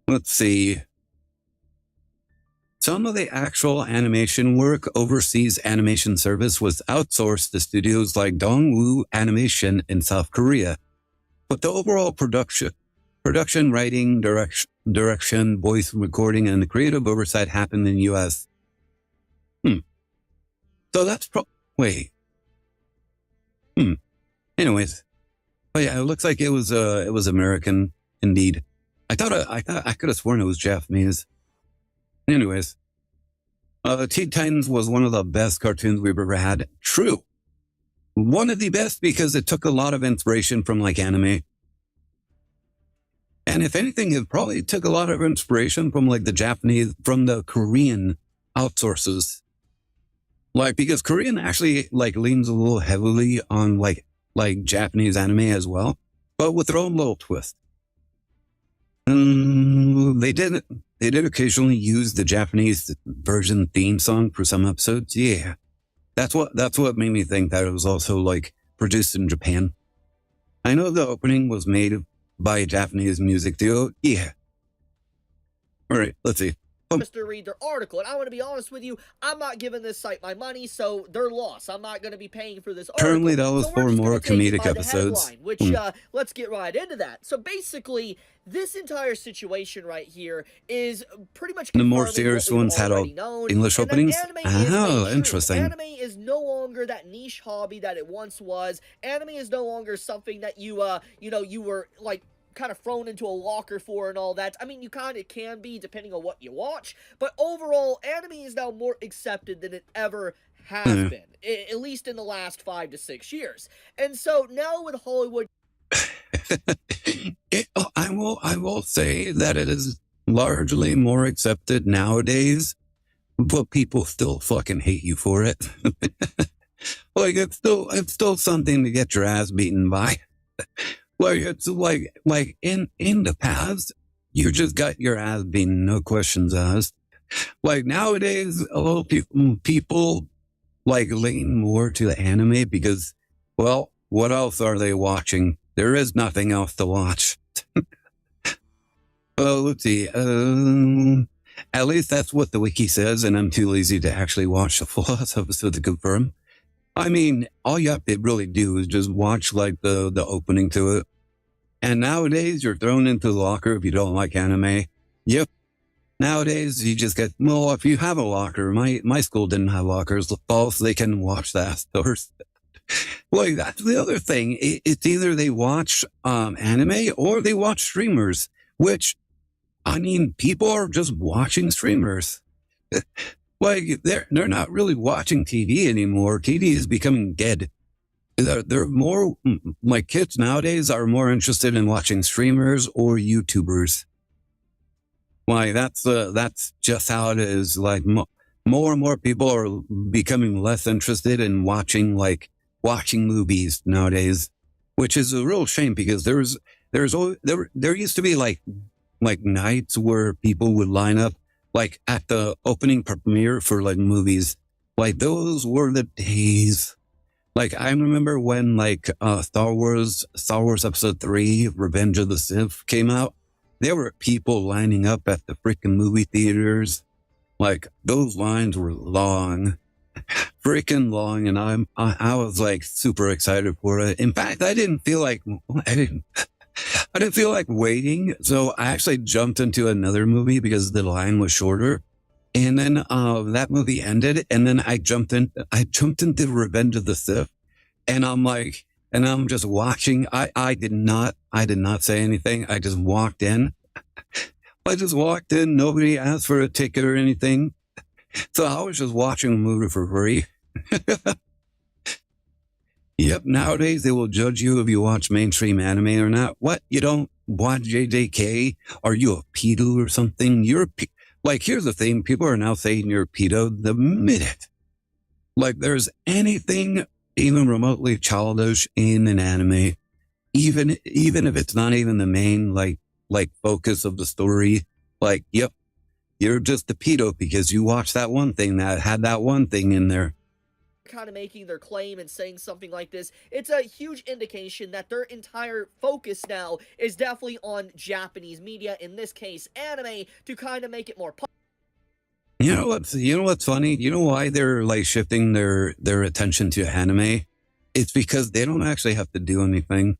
Let's see. Some of the actual animation work overseas animation service was outsourced to studios like Dongwoo Animation in South Korea. But the overall production, writing, direction, voice recording, and the creative oversight happened in the U.S. So that's wait. Anyways. Oh yeah, it looks like it was American indeed. I could have sworn it was Japanese. Anyways. Teen Titans was one of the best cartoons we've ever had. True. One of the best because it took a lot of inspiration from like anime. And if anything, it probably took a lot of inspiration from like from the Korean outsources. Like, because Korean actually like leans a little heavily on like Japanese anime as well, but with their own little twist. They did occasionally use the Japanese version theme song for some episodes. Yeah. That's what made me think that it was also like produced in Japan. I know the opening was made by a Japanese music duo. Yeah. All right, let's see. To read their article, and I want to be honest with you, I'm not giving this site my money, so they're lost. I'm not going to be paying for this article. Currently, that was for more comedic episodes. Headline, which let's get right into that. So basically, this entire situation right here is pretty much the more serious ones had all English openings. Oh, interesting. Anime is no longer that niche hobby that it once was. Anime is no longer something that you were like kind of thrown into a locker for and all that. I mean, you kind of can be depending on what you watch, but overall, anime is now more accepted than it ever has been, at least in the last 5 to 6 years. And so now with Hollywood, I will say that it is largely more accepted nowadays, but people still fucking hate you for it. Like it's still something to get your ass beaten by. Like it's like in the past, you just got your ass beaten, no questions asked. Like nowadays, a lot of people like lean more to the anime because, well, what else are they watching? There is nothing else to watch. Let's see. At least that's what the wiki says, and I'm too lazy to actually watch the full episode to confirm. I mean, all you have to really do is just watch like the opening to it. And nowadays, you're thrown into the locker if you don't like anime. Yep. Nowadays, you just get, well, if you have a locker, my school didn't have lockers, false, they can watch that first. Like, that's the other thing. It's either they watch anime or they watch streamers, which, I mean, people are just watching streamers. Like, they're not really watching TV anymore. TV is becoming dead. They're more, like kids nowadays are more interested in watching streamers or YouTubers. Like, that's just how it is. Like, more and more people are becoming less interested in watching movies nowadays, which is a real shame because there used to be like nights where people would line up like at the opening premiere for like movies. Like those were the days. Like I remember when like Star Wars Episode 3, Revenge of the Sith came out. There were people lining up at the freaking movie theaters. Like those lines were long. Freaking long, and I was like super excited for it. In fact, I didn't I didn't feel like waiting, so I actually jumped into another movie because the line was shorter. And then that movie ended, and then I jumped into Revenge of the Sith, and I'm just watching. I did not say anything. I just walked in. Nobody asked for a ticket or anything. So I was just watching a movie for free. Yep, nowadays they will judge you if you watch mainstream anime or not. What? You don't watch JJK? Are you a pedo or something? Here's the thing. People are now saying you're a pedo the minute. Like, there's anything even remotely childish in an anime, even if it's not even the main, like focus of the story. Like, yep, you're just a pedo because you watched that one thing that had that one thing in there. Kind of making their claim and saying something like this, it's a huge indication that their entire focus now is definitely on Japanese media, in this case anime, to kind of make it more You know what's funny? You know why they're like shifting their attention to anime? It's because they don't actually have to do anything.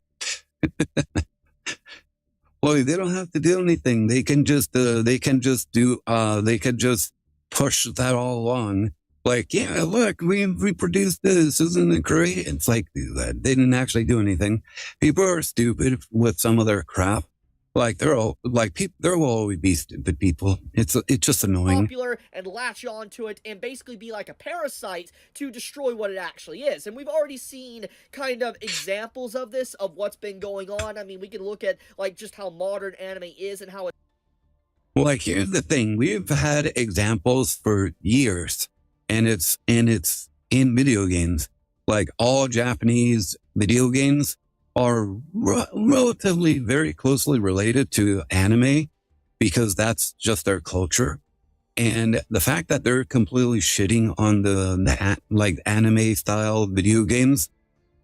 Well, they don't have to do anything. They can just push that all along. Like, yeah, look, we produced this, isn't it great? It's like, they didn't actually do anything. People are stupid with some of their crap. Like, there will always be stupid people. It's just annoying. popular and latch onto it and basically be like a parasite to destroy what it actually is. And we've already seen kind of examples of this, of what's been going on. I mean, we can look at like just how modern anime is and how it. Like, here's the thing. We've had examples for years, and it's in video games. Like, all Japanese video games are relatively very closely related to anime because that's just their culture. And the fact that they're completely shitting on the anime style video games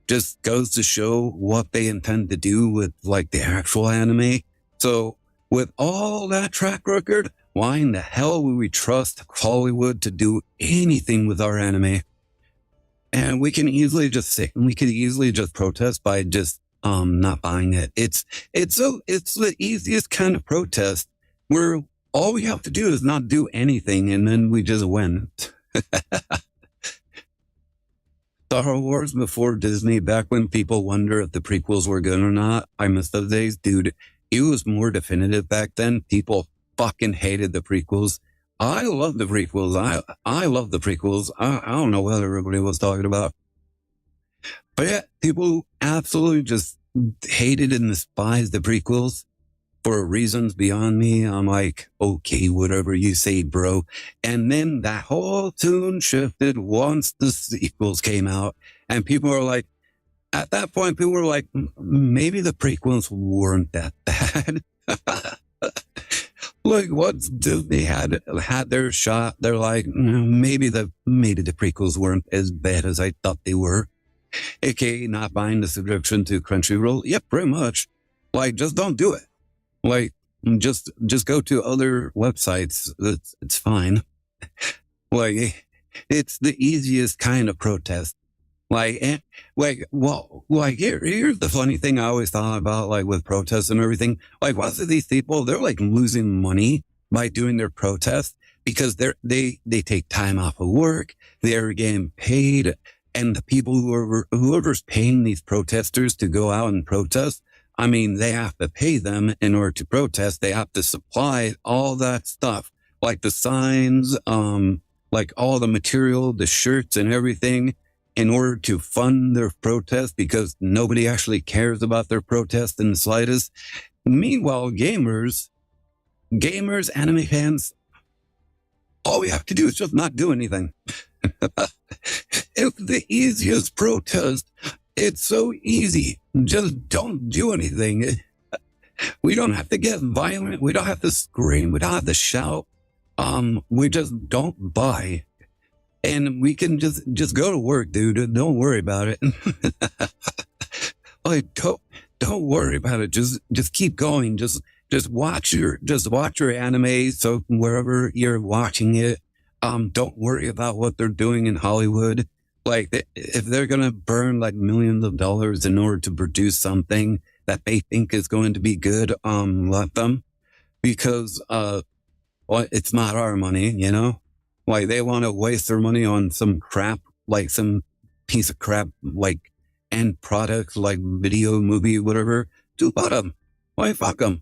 just goes to show what they intend to do with like the actual anime. So with all that track record, why in the hell would we trust Hollywood to do anything with our anime? And we can easily just protest by just not buying it. It's the easiest kind of protest where all we have to do is not do anything and then we just win. Star Wars before Disney, back when people wonder if the prequels were good or not, I miss those days, dude. It was more definitive back then. People fucking hated the prequels. I love the prequels. I love the prequels. I don't know what everybody was talking about. But yeah, people absolutely just hated and despised the prequels for reasons beyond me. I'm like, okay, whatever you say, bro. And then that whole tune shifted once the sequels came out. And people were like, at that point, people were like, maybe the prequels weren't that bad. Like, once Disney had their shot, they're like, maybe the prequels weren't as bad as I thought they were. AKA not buying the subscription to Crunchyroll. Yep, pretty much. Like, just don't do it. Like, just go to other websites. It's fine. Like, it's the easiest kind of protest. Here's the funny thing I always thought about, like, with protests and everything. Like, what's with these people? They're like losing money by doing their protests because they take time off of work. They're getting paid. And the people whoever's paying these protesters to go out and protest, I mean, they have to pay them in order to protest. They have to supply all that stuff, like the signs, like all the material, the shirts and everything, in order to fund their protest because nobody actually cares about their protest in the slightest. Meanwhile, gamers, anime fans, all we have to do is just not do anything. It's the easiest protest. It's so easy. Just don't do anything. We don't have to get violent. We don't have to scream. We don't have to shout. We just don't buy. And we can just go to work, dude. Don't worry about it. Like, don't worry about it. Just keep going. Just watch your anime. So wherever you're watching it, don't worry about what they're doing in Hollywood. Like, if they're going to burn like millions of dollars in order to produce something that they think is going to be good, let them, because, well, it's not our money, you know? Like, they want to waste their money on some crap, like some piece of crap, like end product, like video, movie, whatever. Do let them. Why fuck them?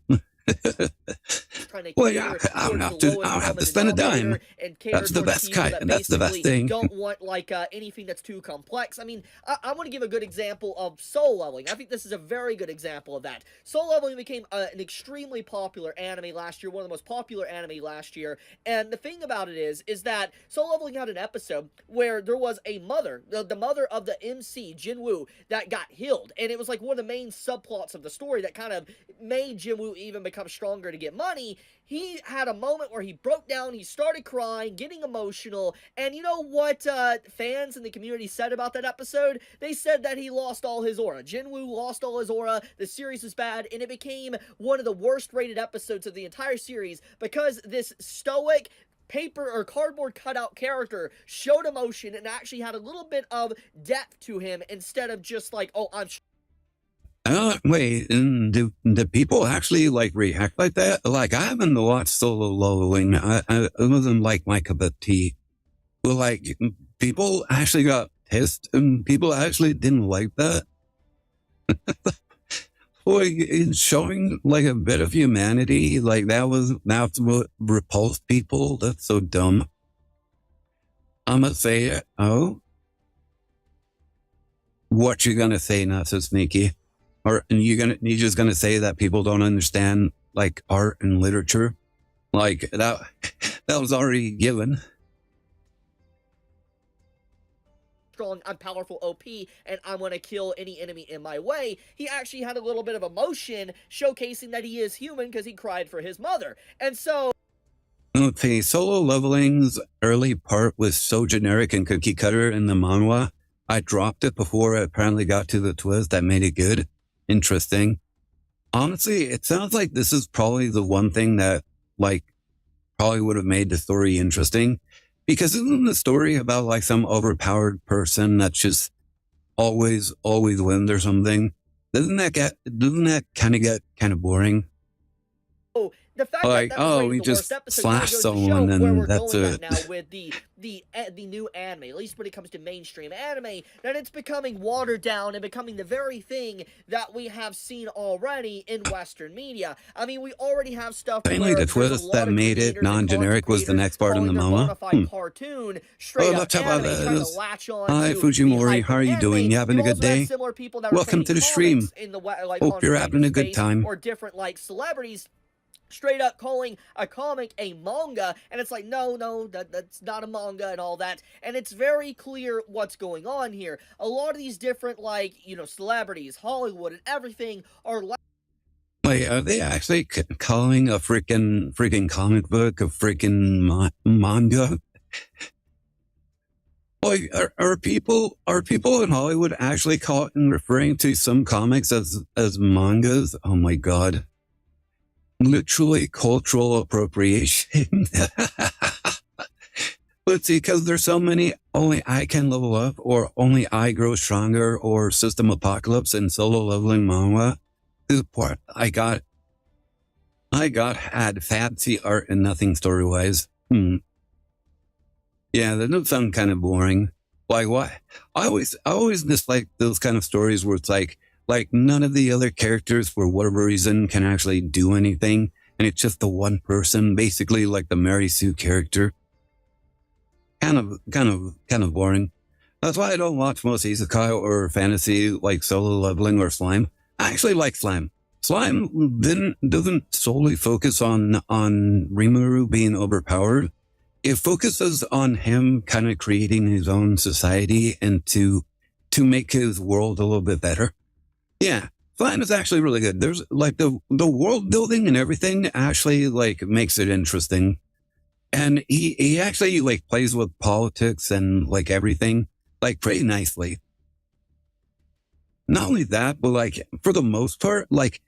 Trying to Well, yeah, cater I don't towards have the to. lowest I don't have common to spend a dime. denominator and cater That's the towards best people guy, that and that's the best basically thing. don't want like anything that's too complex. I mean, I want to give a good example of soul leveling. I think this is a very good example of that. Soul leveling became an extremely popular anime last year, one of the most popular anime last year. And the thing about it is that soul leveling had an episode where there was a mother, the mother of the MC Jinwoo, that got healed, and it was like one of the main subplots of the story that kind of made Jinwoo even become stronger to get money. He had a moment where he broke down, he started crying, getting emotional, and you know what fans in the community said about that episode? They said that he lost all his aura. Jinwoo lost all his aura, the series was bad, and it became one of the worst rated episodes of the entire series because this stoic, paper or cardboard cutout character showed emotion and actually had a little bit of depth to him instead of just like, oh, I'm Wait, and do people actually like react like that? Like, I haven't watched Solo Leveling. It wasn't like my cup of tea. But like, people actually got pissed, and people actually didn't like that. Like, it's showing like a bit of humanity. Like that's what repulsed people. That's so dumb. I'm gonna say it. Oh, what you gonna say, not so sneaky? Or you're just gonna say that people don't understand like art and literature? Like that was already given. strong, I'm powerful OP, and I'm going to kill any enemy in my way. He actually had a little bit of emotion, showcasing that he is human because he cried for his mother. And so... Okay, Solo Leveling's early part was so generic and cookie cutter in the manhwa. I dropped it before it apparently got to the twist that made it good. Interesting. Honestly, it sounds like this is probably the one thing that, like, probably would have made the story interesting. Because isn't the story about, like, some overpowered person that's just always wins or something? Doesn't that kind of get kind of boring? Oh, the fact like, that that was oh, rated we the just worst episode slash really goes to someone show and where we're that's going at it. now with the new anime, at least when it comes to mainstream anime, that it's becoming watered down and becoming the very thing that we have seen already in Western media. I mean, we already have stuff Finally, where the there's a twist lot that of made it creators and content non-generic was the creators next part in the calling their manga. bona fide cartoon straight Oh, up let's talk about anime, trying to this. latch on Hi, to Fujimori. the How are you hype of doing? anime. You having a You good also have day? similar people that are Welcome to creating the stream. comics in the like Hope on you're random having a good space time. or different like celebrities straight up calling a comic a manga, and it's like, no, that's not a manga and all that, and it's very clear what's going on here. A lot of these different, like, you know, celebrities, Hollywood, and everything are Wait, are they actually calling a freaking comic book a freaking manga? Like, are people in Hollywood actually caught in referring to some comics as mangas? Oh my god. Literally cultural appropriation. But see, because there's so many only I can level up, or only I grow stronger, or System Apocalypse and Solo Leveling manhwa. This part I got had fancy art and nothing story wise. Yeah, that does sound kind of boring. Like what? I always dislike those kind of stories where it's like none of the other characters for whatever reason can actually do anything, and it's just the one person, basically like the Mary Sue character. Kind of boring. That's why I don't watch most isekai or fantasy like Solo Leveling or Slime. I actually like Slime. Slime doesn't solely focus on Rimuru being overpowered. It focuses on him kind of creating his own society and to make his world a little bit better. Yeah, Slime is actually really good. There's like the world building and everything actually like makes it interesting. And he actually like plays with politics and like everything like pretty nicely. Not only that, but like for the most part, like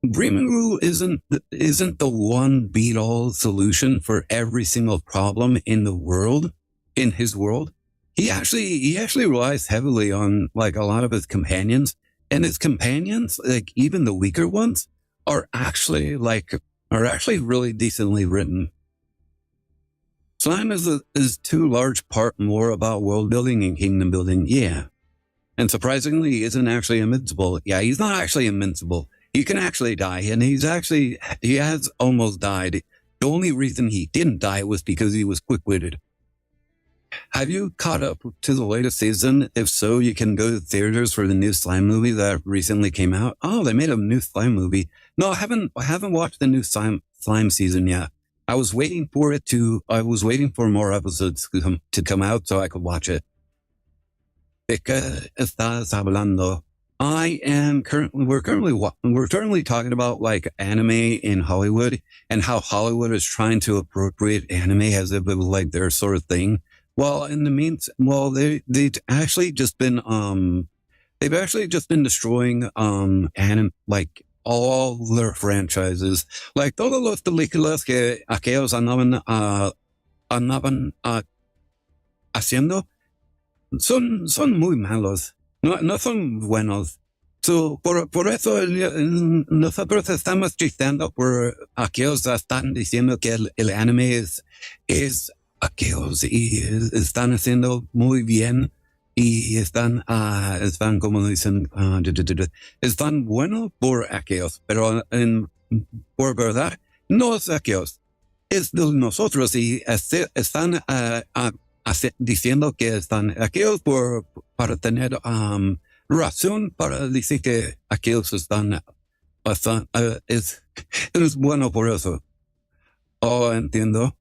Rimuru isn't the one beat all solution for every single problem in the world, in his world. He actually relies heavily on like a lot of his companions And his companions, like even the weaker ones, are actually really decently written. Slime is too large part more about world building and kingdom building, yeah. And surprisingly, he isn't actually invincible. Yeah, he's not actually invincible. He can actually die, and he has almost died. The only reason he didn't die was because he was quick-witted. Have you caught up to the latest season? If so, you can go to theaters for the new Slime movie that recently came out. Oh, they made a new Slime movie. No, I haven't watched the new Slime season yet. I was waiting for more episodes to come out so I could watch it. ¿De qué estás hablando? We're currently talking about like anime in Hollywood and how Hollywood is trying to appropriate anime as if it was like their sort of thing. Well, they've actually just been destroying like all their franchises. Like todos los películas que aquellos andaban haciendo son muy malos. No son buenos. So, por eso nosotros estamos chisteando por aquellos que están diciendo que el anime es aquellos y están haciendo muy bien y están como dicen, están buenos por aquellos, pero por verdad no es aquellos, es de nosotros y están diciendo que están aquellos para tener razón para decir que aquellos están es bueno por eso. Oh, entiendo.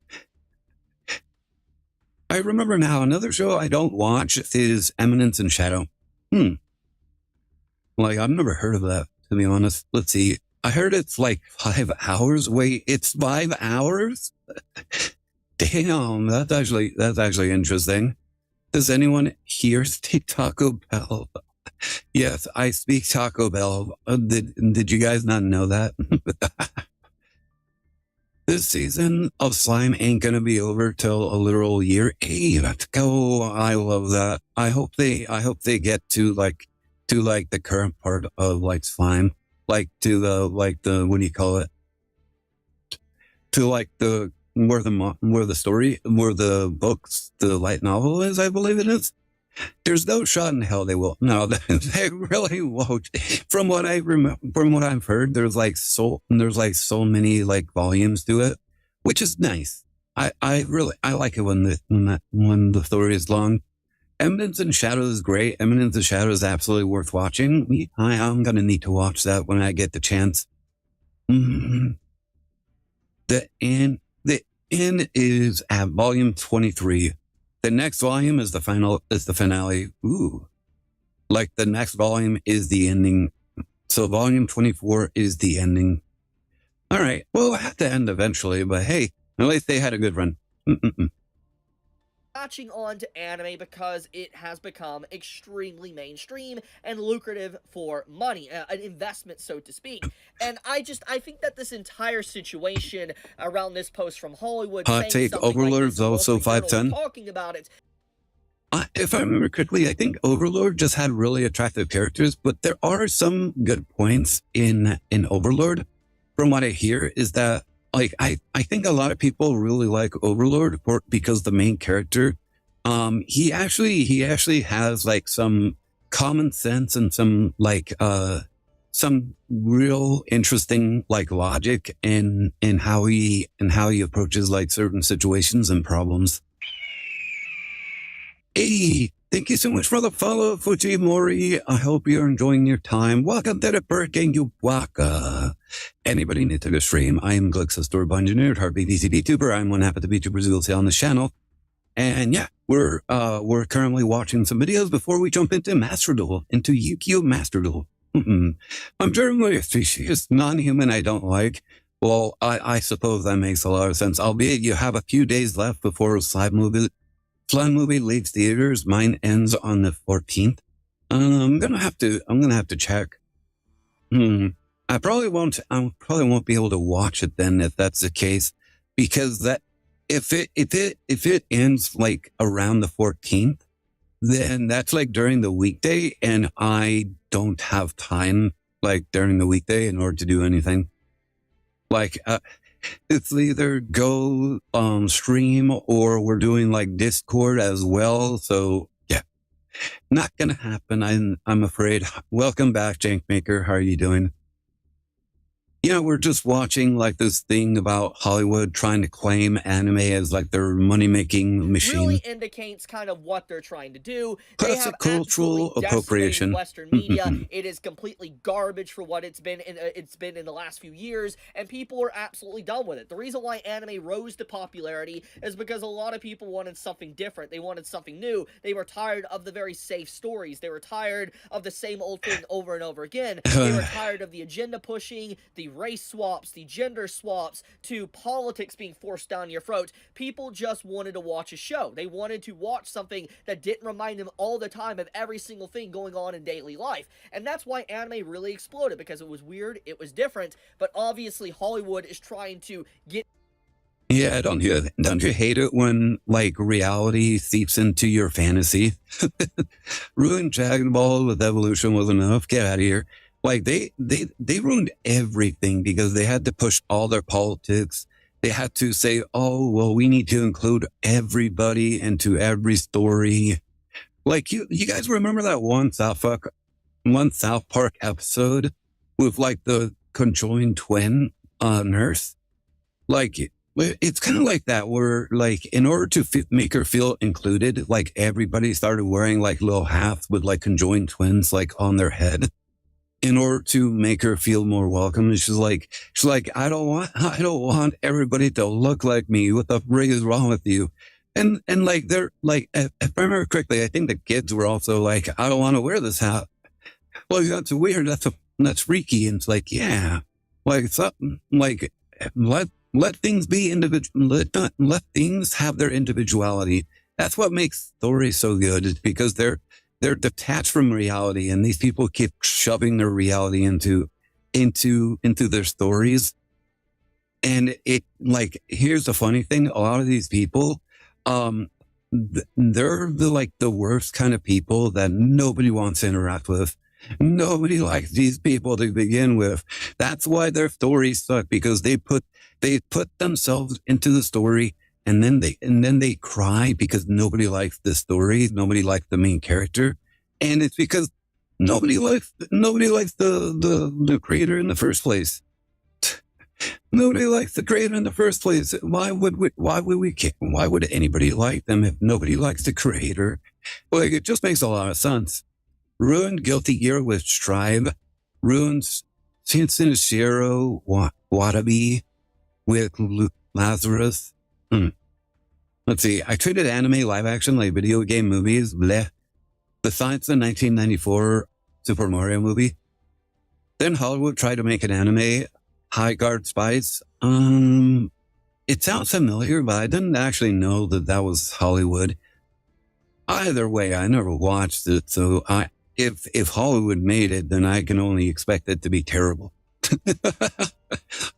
I remember now, another show I don't watch is Eminence in Shadow. Like, I've never heard of that, to be honest. Let's see. I heard it's like 5 hours. Wait, it's 5 hours? Damn, that's actually interesting. Does anyone here speak Taco Bell? Yes, I speak Taco Bell. Did you guys not know that? This season of Slime ain't gonna be over till a literal year. Hey, let's go. I love that. I hope they get to the current part of like Slime. Like to the what do you call it? To like where the books, the light novel is, I believe it is. There's no shot in hell they will. No, they really won't. From what I've heard, there's so many like volumes to it, which is nice. I like it when the story is long. Eminence in Shadow is great. Eminence in Shadow is absolutely worth watching. I'm gonna need to watch that when I get the chance. The end is at volume 23. The next volume is the finale. Ooh. Like the next volume is the ending. So volume 24 is the ending. All right. Well, it had to end eventually, but hey, at least they had a good run. Latching on to anime because it has become extremely mainstream and lucrative for money, an investment, so to speak. And I think that this entire situation around this post from Hollywood, Hot take, Overlord's also 5'10". Talking about it. If I remember correctly, I think Overlord just had really attractive characters, but there are some good points in Overlord. From what I hear is that like I think a lot of people really like Overlord because the main character, he actually has like some common sense and some real interesting like logic in how he approaches like certain situations and problems. Hey, thank you so much for the follow, Fujimori. I hope you're enjoying your time. Welcome to the Birking you waka. Anybody new to the stream? I am Glexx, store engineer at BDC Vtuber. I'm one half of the Vtubers you'll see on this channel. And yeah, we're currently watching some videos before we jump into Master Duel, into Yu-Gi-Oh! Master Duel. I'm generally a species, non-human I don't like. Well, I suppose that makes a lot of sense, albeit you have a few days left before a Slime movie leaves theaters. Mine ends on the 14th. I'm gonna have to check. I probably won't be able to watch it then if that's the case, because that if it ends like around the 14th, then that's like during the weekday, and I don't have time like during the weekday in order to do anything. Like, it's either go stream or we're doing like Discord as well. So yeah, not gonna happen. I'm afraid. Welcome back, Jankmaker. How are you doing? Yeah, we're just watching like this thing about Hollywood trying to claim anime as like their money-making machine. Really indicates kind of what they're trying to do. They have Classic cultural absolutely appropriation. decimated Western media. It is completely garbage for what it's been in the last few years, and people are absolutely done with it. The reason why anime rose to popularity is because a lot of people wanted something different. They wanted something new. They were tired of the very safe stories. They were tired of the same old thing over and over again. They were tired of the agenda pushing, the race swaps, the gender swaps, to politics being forced down your throat. People just wanted to watch a show. They wanted to watch something that didn't remind them all the time of every single thing going on in daily life. And that's why anime really exploded, because it was weird, it was different, but obviously Hollywood is trying to get... Yeah, don't you hate it when like reality seeps into your fantasy? Ruined Dragon Ball with Evolution was enough. Get out of here. Like they ruined everything because they had to push all their politics. They had to say, oh, well, we need to include everybody into every story. Like you guys remember that one South Park episode with like the conjoined twin nurse? Like it's kind of like that, where like in order to make her feel included, like everybody started wearing like little hats with like conjoined twins like on their head, in order to make her feel more welcome. And she's like, I don't want everybody to look like me. What the frig is wrong with you? And like, they're like, if I remember correctly, I think the kids were also like, I don't want to wear this hat. Well, that's weird. That's freaky. And it's like, yeah, like something like, let things be individual. Let things have their individuality. That's what makes stories so good, is because they're detached from reality, and these people keep shoving their reality into their stories. And it, like, here's the funny thing: a lot of these people, they're the worst kind of people that nobody wants to interact with. Nobody likes these people to begin with. That's why their stories suck, because they put themselves into the story. And then they cry because nobody likes the story. Nobody likes the main character. And it's because nobody likes the creator in the first place. Nobody likes the creator in the first place. Why would anybody like them if nobody likes the creator? Like, it just makes a lot of sense. Ruined Guilty Gear with Strive. Ruined Sinishiro Watabe with Lazarus. Let's see. I treated anime live action like video game movies. Bleh. Besides the 1994 Super Mario movie. Then Hollywood tried to make an anime, High Guard Spice. It sounds familiar, but I didn't actually know that was Hollywood. Either way, I never watched it, so if Hollywood made it, then I can only expect it to be terrible.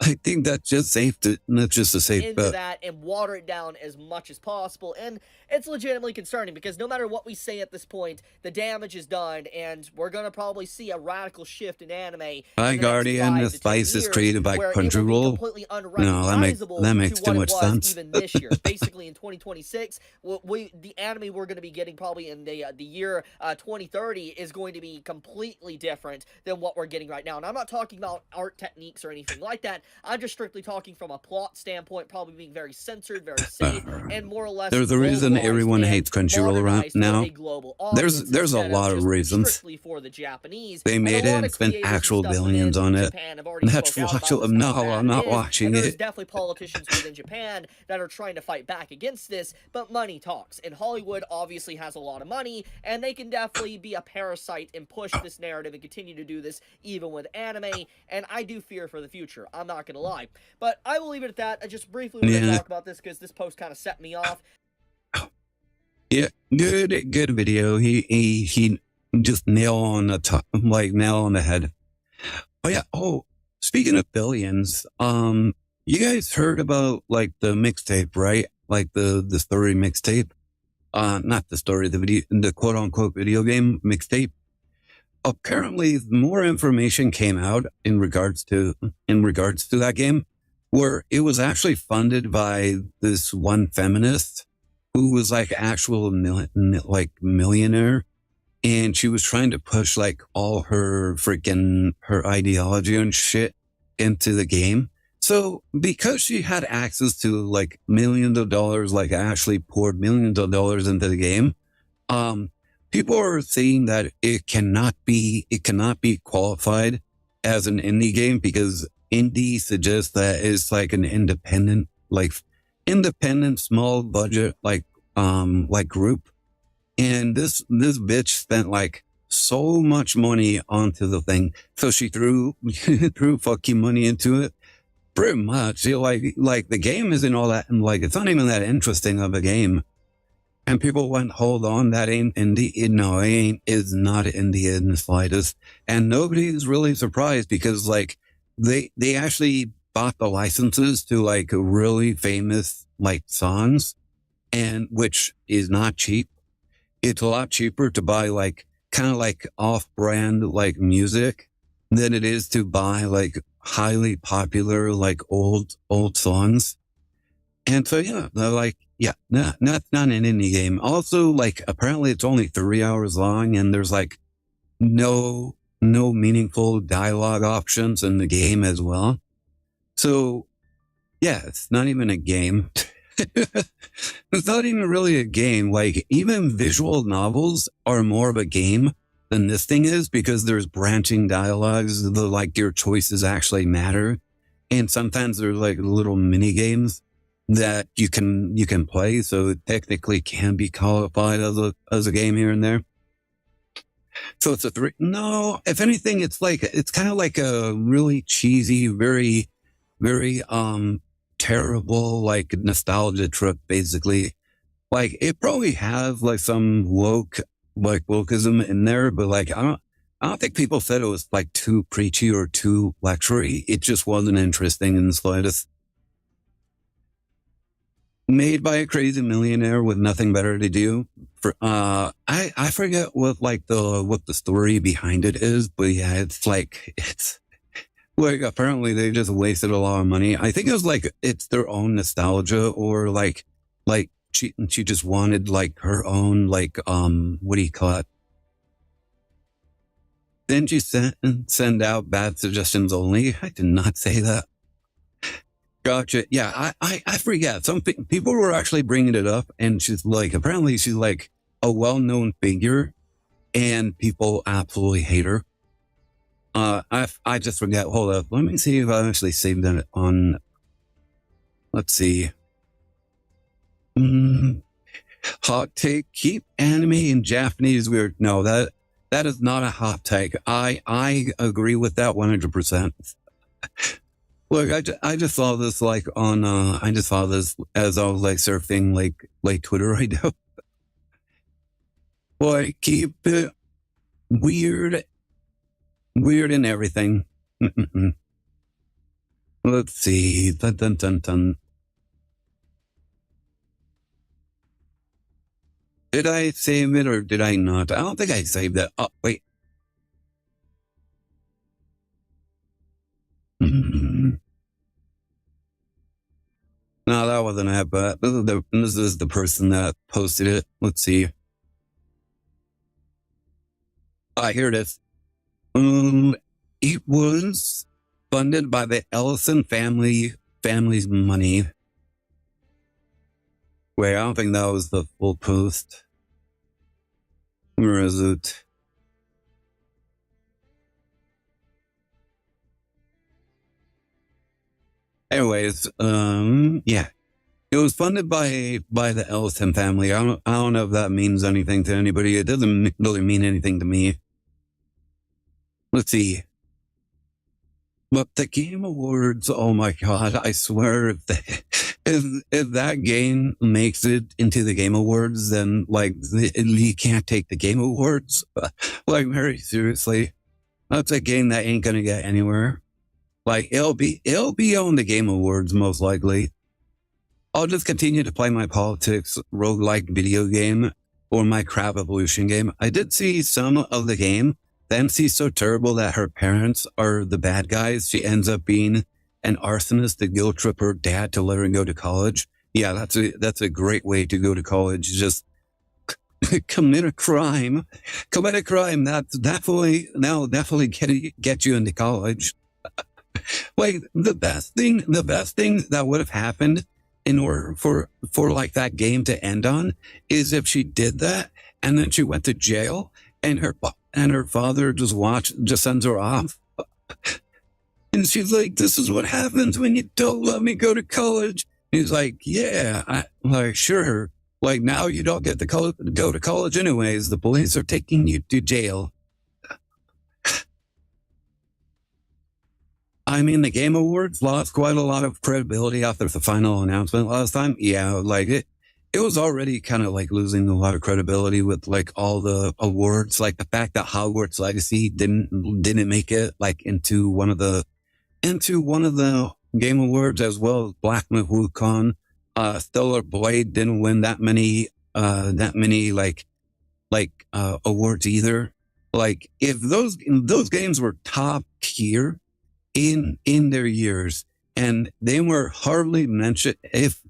I think that's just a safe into bet. that and water it down as much as possible. And it's legitimately concerning, because no matter what we say at this point, the damage is done, and we're going to probably see a radical shift in anime. High Guardian, the Spice is created by Crunchyroll. No, that makes too much sense. Even this year, basically in 2026, the anime we're going to be getting probably in the year 2030 is going to be completely different than what we're getting right now. And I'm not talking about art techniques or anything like that. I'm just strictly talking from a plot standpoint, probably being very censored, very safe, and more or less. There's a reason everyone hates Crunchyroll right now. There's a lot of reasons. Strictly for the Japanese. They made it and spent actual billions on it. Let's watch it. No, I'm not watching it. There's definitely politicians within Japan that are trying to fight back against this, but money talks. And Hollywood obviously has a lot of money, and they can definitely be a parasite and push this narrative and continue to do this even with anime. And I do fear for the future. I'm not going to lie. But I will leave it at that. I just briefly want to talk about this because this post kind of set me off. Yeah, good video. He just nail on the head. Oh yeah. Oh, speaking of billions, you guys heard about like the mixtape, right? Like the story mixtape. not the story, the quote unquote video game mixtape. Apparently more information came out in regards to that game, where it was actually funded by this one feminist who was like actual millionaire, and she was trying to push like all her ideology and shit into the game. So because she had access to like millions of dollars, like actually poured millions of dollars into the game, people are saying that it cannot be qualified as an indie game because indie suggests that it's like an independent small budget like group. And this bitch spent like so much money onto the thing, so she threw fucking money into it. Pretty much, like the game isn't all that, like it's not even that interesting of a game. And people went, hold on, that ain't indie. No, it ain't. It's not indie in the slightest. And nobody's really surprised because like they actually bought the licenses to like really famous like songs, and which is not cheap. It's a lot cheaper to buy like kind of like off-brand like music than it is to buy like highly popular like old songs. And so yeah, they're like, yeah, not an indie game. Also, like apparently it's only 3 hours long, and there's like no meaningful dialogue options in the game as well. So yeah, it's not even a game. It's not even really a game. Like even visual novels are more of a game than this thing is, because there's branching dialogues. Like your choices actually matter. And sometimes there's like little mini games that you can play. So it technically can be qualified as a game here and there. So it's no, if anything, it's kind of like a really cheesy, very, very, terrible, like nostalgia trip, basically. Like it probably has like some wokeism in there, but like, I don't think people said it was like too preachy or too lectury. It just wasn't interesting in the slightest. Made by a crazy millionaire with nothing better to do. I forget what the story behind it is, but yeah, it's like apparently they just wasted a lot of money. I think it was like it's their own nostalgia, or like she just wanted like her own like what do you call it? Then she send out bad suggestions only. I did not say that. Gotcha. Yeah, I forget. Some people were actually bringing it up, and apparently she's like a well-known figure, and people absolutely hate her. I just forget. Hold up. Let me see if I actually saved it on. Let's see. Hot take: keep anime in Japanese weird. No, that is not a hot take. I agree with that 100%. Look, I just saw this like on I just saw this as I was like surfing like Twitter right now. Boy, keep it weird and everything. Let's see. Dun, dun, dun, dun. Did I save it or did I not? I don't think I saved it. Oh, wait. No, that wasn't it, but this is the person that posted it. Let's see. Here it is. It was funded by the Ellison family's money. Wait, I don't think that was the full post. Where is it? Anyways, yeah, it was funded by the Ellison family. I don't know if that means anything to anybody. It doesn't really mean anything to me. Let's see. But the Game Awards, oh my God, I swear if that game makes it into the Game Awards, then like you can't take the Game Awards. Like very seriously, that's a game that ain't gonna get anywhere. Like it'll be on the Game Awards most likely. I'll just continue to play my politics roguelike video game or my crab evolution game. I did see some of the game. The MC's so terrible that her parents are the bad guys. She ends up being an arsonist to guilt trip her dad to let her go to college. Yeah, that's a great way to go to college. Just commit a crime. Commit a crime. That'll definitely get you into college. Like the best thing that would have happened in order for like that game to end on is if she did that and then she went to jail and her father just sends her off. And she's like, this is what happens when you don't let me go to college. He's like, yeah, sure. Like, now you don't get to go to college anyways. The police are taking you to jail. I mean, the Game Awards lost quite a lot of credibility after the final announcement last time. Yeah, like it was already kind of like losing a lot of credibility with like all the awards. Like the fact that Hogwarts Legacy didn't make it like into one of the Game Awards, as well as Black Myth Wukong. Stellar Blade didn't win that many awards either. Like if those games were top tier in their years, and they were hardly mentioned, if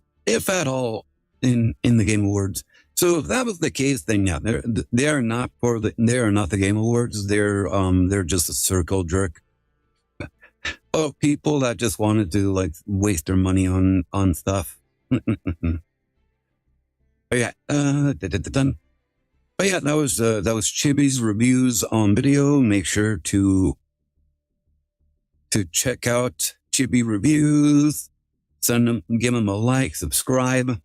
at all, in the Game Awards. So if that was the case, then yeah, they are not the Game Awards. They're just a circle jerk of people that just wanted to like waste their money on stuff. But yeah, But yeah, that was Chibi's reviews on video. Make sure to check out Chibi reviews. Give him a like, subscribe.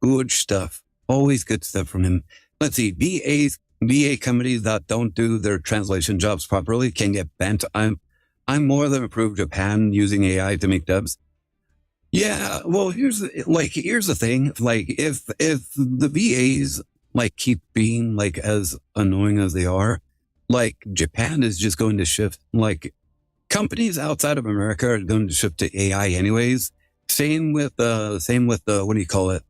Good stuff. Always good stuff from him. Let's see. VA companies that don't do their translation jobs properly can get banned. I'm more than approved Japan using AI to make dubs. Yeah, well, here's the thing. Like, if the VAs like keep being like as annoying as they are, like Japan is just going to shift. Like, companies outside of America are going to shift to AI anyways. Same with what do you call it?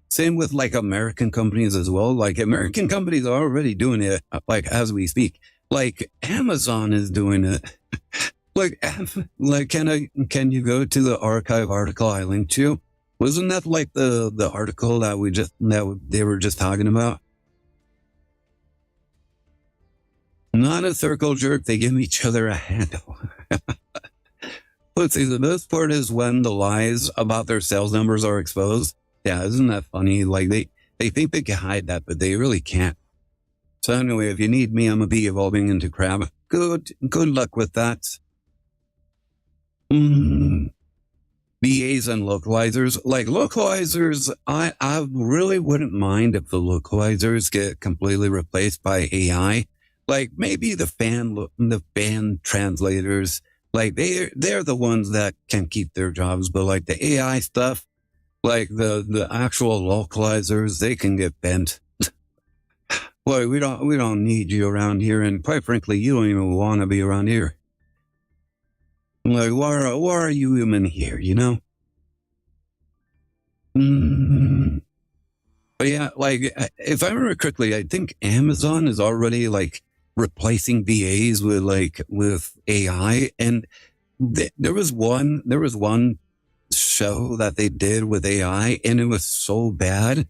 Same with like American companies as well. Like, American companies are already doing it, like, as we speak. Like, Amazon is doing it. Can you go to the archive article I linked to? Wasn't that like the article that they were just talking about? Not a circle jerk. They give each other a handle. Let's see. The best part is when the lies about their sales numbers are exposed. Yeah, isn't that funny? Like, they think they can hide that, but they really can't. So anyway, if you need me, I'm a bee evolving into crab. Good luck with that. VAs and localizers. Like, localizers, I really wouldn't mind if the localizers get completely replaced by AI. Like, maybe the fan translators, like they're the ones that can keep their jobs, but like the AI stuff, like the actual localizers, they can get bent. Boy, we don't need you around here, and quite frankly, you don't even want to be around here. Like, why are you even here, you know? But yeah, like, if I remember correctly, I think Amazon is already like replacing VAs with AI. And there was one show that they did with AI, and it was so bad.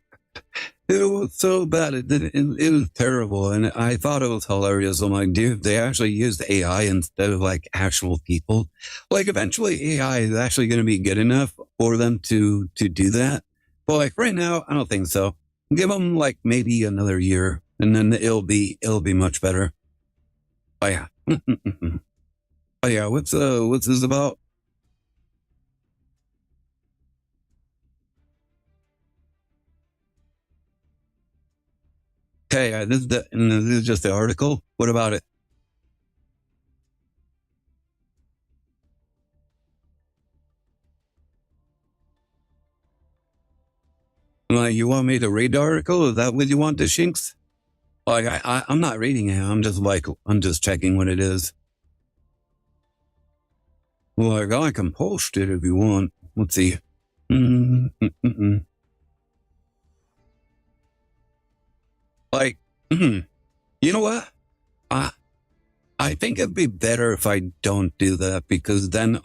It was so bad. It was terrible. And I thought it was hilarious. I'm like, dude, they actually used AI instead of like actual people. Like, eventually AI is actually going to be good enough for them to do that. But like right now, I don't think so. Give them like maybe another year, and then it'll be much better. Oh yeah. Oh yeah. What's this about? Okay, this is just the article. What about it? You want me to read the article? Is that what you want, the Shinx? Like, I'm not reading it. I'm just checking what it is. Like, I can post it if you want. Let's see. Like, you know what? I think it'd be better if I don't do that, because then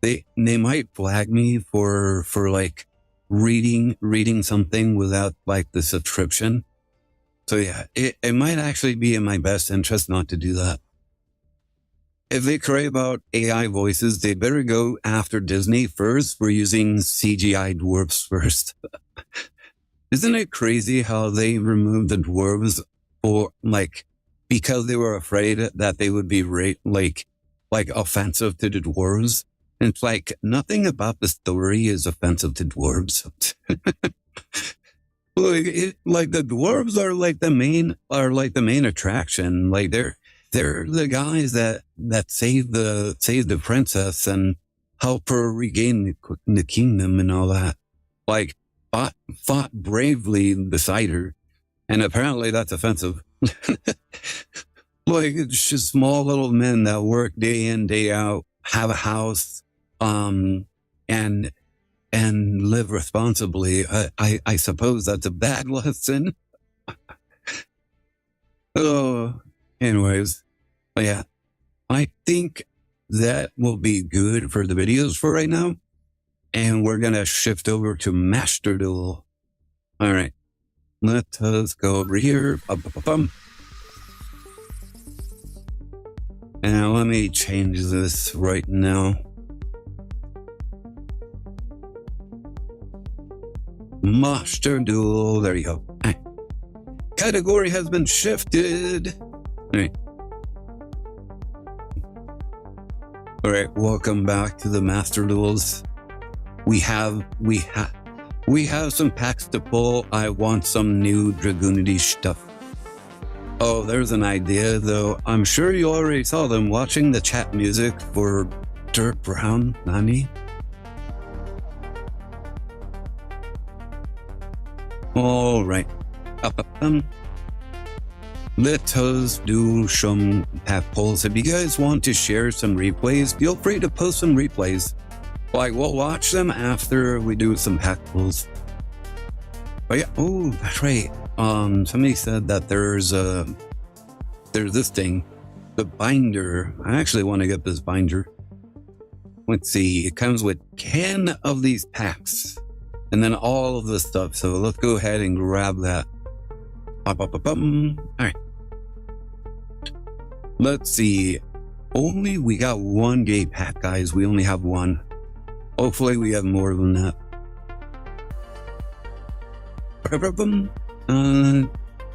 they might flag me for like reading something without like the subscription. So yeah, it might actually be in my best interest not to do that. If they care about AI voices, they better go after Disney first for using CGI dwarves first. Isn't it crazy how they removed the dwarves for like, because they were afraid that they would be like offensive to the dwarves? And it's like, nothing about the story is offensive to dwarves. Like the dwarves are like the main attraction. Like they're the guys that save the princess and help her regain the kingdom and all that. Like fought bravely beside her, and apparently that's offensive. Like it's just small little men that work day in, day out, have a house, and live responsibly. I suppose that's a bad lesson. Oh, anyways, but yeah, I think that will be good for the videos for right now. And we're going to shift over to Master Duel. All right, let us go over here. And let me change this right now. Master Duel. There you go. Right. Category has been shifted. All right, welcome back to the Master Duels. We have some packs to pull. I want some new Dragoonity stuff. Oh, there's an idea though. I'm sure you already saw them watching the chat music for Dirt Brown Nani. All right. Let us do some pack pulls. If you guys want to share some replays, feel free to post some replays. Like, we'll watch them after we do some pack pulls. But yeah, oh, that's right. Somebody said that there's this thing, the binder. I actually want to get this binder. Let's see, it comes with 10 of these packs, and then all of this stuff. So let's go ahead and grab that. All right. Let's see. We got one gay pack, guys. We only have one. Hopefully we have more than that.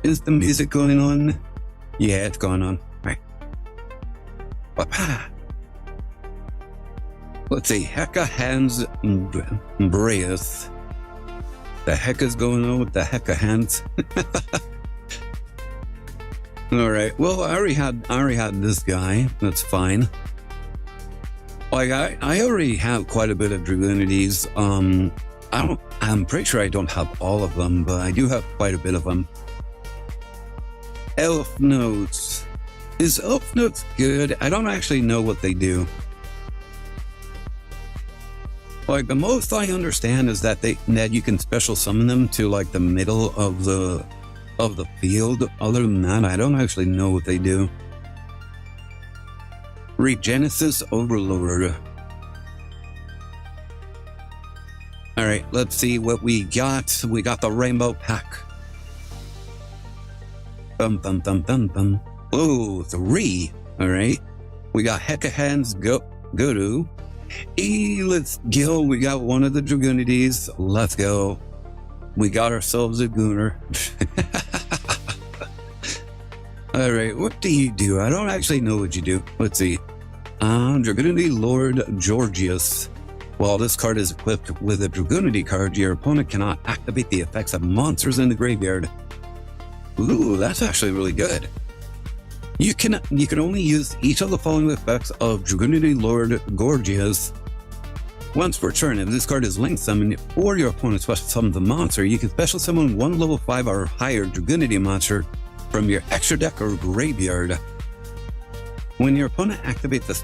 Is the music going on? Yeah, it's going on. All right. Let's see. Hecka Hands Breath. The heck is going on with the Hecka Hands? All right. Well, I already had this guy. That's fine. Like I already have quite a bit of Dragoonities. I'm pretty sure I don't have all of them, but I do have quite a bit of them. Elf Notes. Is Elf Notes good? I don't actually know what they do. Like the most I understand is that you can special summon them to like the middle of the field. Other than that, I don't actually know what they do. Regenesis Overlord. All right, let's see what we got. We got the Rainbow Pack. Oh, 3. All right. We got Hecka Hands Guru. Let's go. We got one of the Dragoonities. Let's go. We got ourselves a Gooner. All right, what do you do? I don't actually know what you do. Let's see. Dragoonity Lord Georgius. While this card is equipped with a Dragoonity card, your opponent cannot activate the effects of monsters in the graveyard. Ooh, that's actually really good. You can only use each of the following effects of Dragoonity Lord Georgius once per turn. If this card is link summoned or your opponent special summons a monster, you can special summon one level 5 or higher Dragoonity monster from your extra deck or graveyard. When your opponent activates the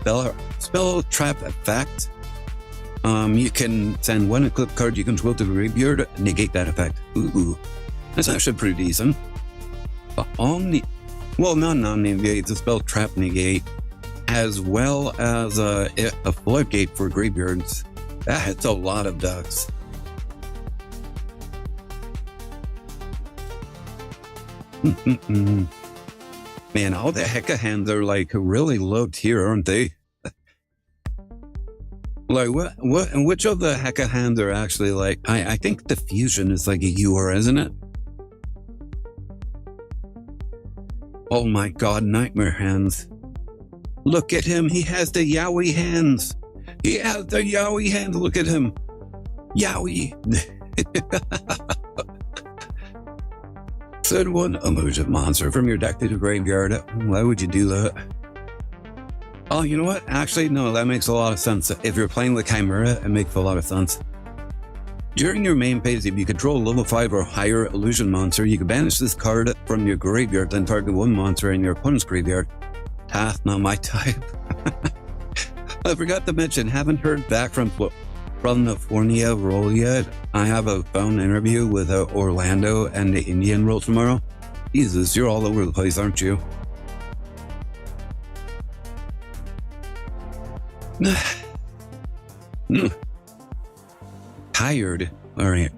spell trap effect, You can send one equipped card you control to the graveyard, negate that effect. Ooh, that's actually pretty decent. Well, not negate, it's a spell trap negate, as well as a floodgate for graveyards. That hits a lot of ducks. Man, all the Hecka hands are like really low tier, aren't they? Like which of the Hecka hands are actually like, I think the fusion is like a UR, isn't it? Oh my god, nightmare hands. Look at him, he has the Yowie hands. He has the Yowie hands, look at him. Yowie. Send one illusion monster from your deck to the graveyard. Why would you do that? Oh, you know what? Actually, no, that makes a lot of sense. If you're playing with Chimera, it makes a lot of sense. During your main phase, if you control a level 5 or higher illusion monster, you can banish this card from your graveyard, then target one monster in your opponent's graveyard. Task, not my type. I forgot to mention, haven't heard back from the Fornia role yet. I have a phone interview with Orlando and the Indian role tomorrow. Jesus, you're all over the place, aren't you? Tired. All right.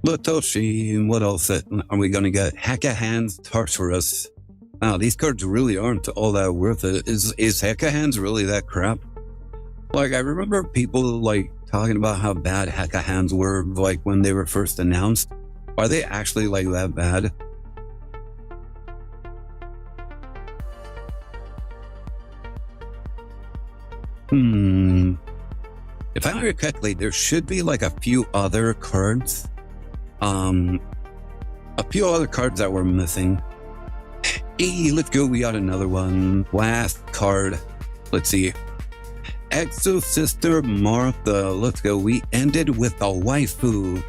Latoshi, what else are we going to get? Hecka Hands, Tartarus. Wow, these cards really aren't all that worth it. Is Hecka Hands really that crap? Like, I remember people like talking about how bad Hecka Hands were like when they were first announced. Are they actually like that bad? If I remember correctly, there should be like a few other cards. A few other cards that were missing. Hey, let's go. We got another one. Last card. Let's see. Exo Sister Martha. Let's go. We ended with a waifu.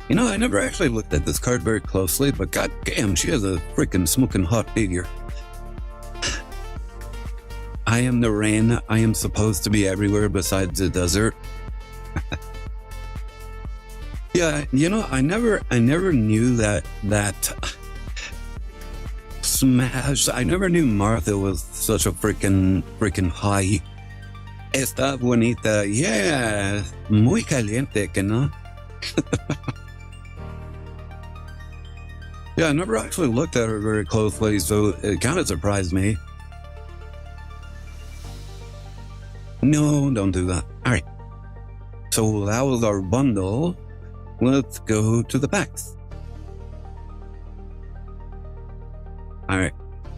You know, I never actually looked at this card very closely, but goddamn, she has a freaking smoking hot figure. I am the rain. I am supposed to be everywhere besides the desert. Yeah, you know, I never knew that Smash. I never knew Martha was such a freaking high. Está bonita. Yeah, muy caliente, que no? Yeah, I never actually looked at her very closely, so it kind of surprised me. No, don't do that. All right. So that was our bundle. Let's go to the packs. All right.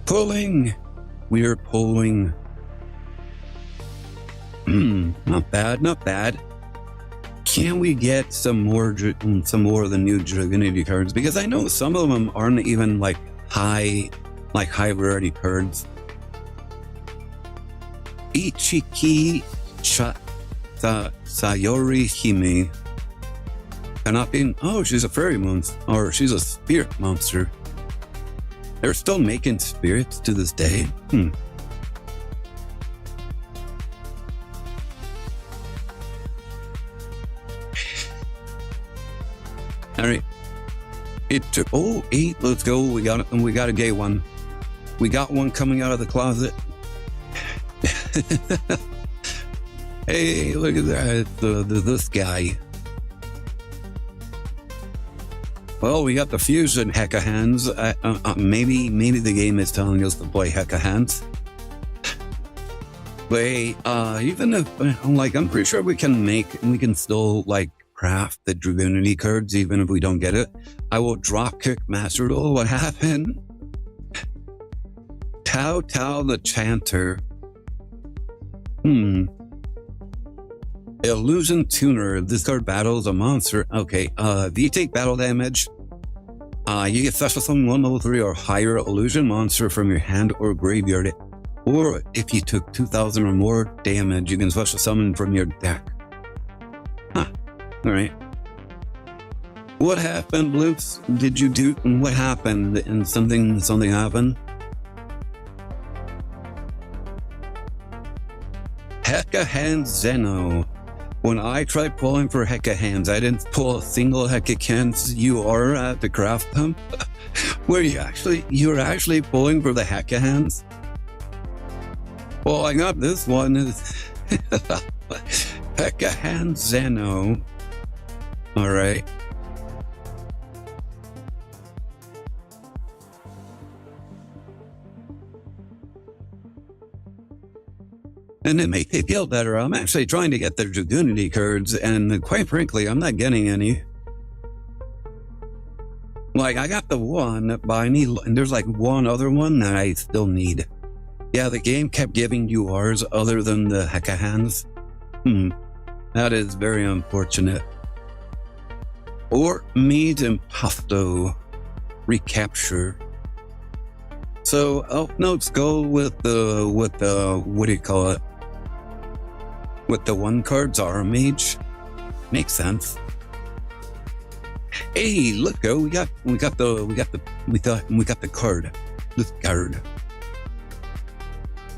Pulling. We're pulling. Not bad, not bad. Can we get some more of the new Divinity cards? Because I know some of them aren't even like high rarity cards. Ichiki Sayori Hime. Cannot be. Oh, she's a fairy monster, or she's a spirit monster. They're still making spirits to this day. All right. It took 8. Let's go. We got a gay one. We got one coming out of the closet. Hey, look at that. This guy. Well, we got the fusion Hecka Hands. Maybe the game is telling us to play Hecka Hands. But hey, even if I'm pretty sure we can still like craft the Divinity cards even if we don't get it. I will drop kick Master Duel. What happened? Tao the Chanter. Illusion Tuner. This card battles a monster. Okay, if you take battle damage, you get special summon 1 level 3 or higher illusion monster from your hand or graveyard. Or if you took 2,000 or more damage, you can special summon from your deck. Huh. Alright. What happened, Bloops? Did you do what happened? And something happened? Hecka Hand Zeno. When I tried pulling for Hecka Hands, I didn't pull a single Hecka Hands UR to craft them. You're actually pulling for the Hecka Hands? Well, I got this one. Hecka Hand Zeno. Alright. And it makes me feel better. I'm actually trying to get the Dragoonity cards, and quite frankly, I'm not getting any. Like, I got the one, but I need, and there's like one other one that I still need. Yeah, the game kept giving URs other than the Hecka Hands. That is very unfortunate. Or Mead and Pafto. Recapture. So, Elf Notes go with the, what do you call it? With the one cards, Zara Mage. Makes sense. Hey, look, go! We got the card. This card.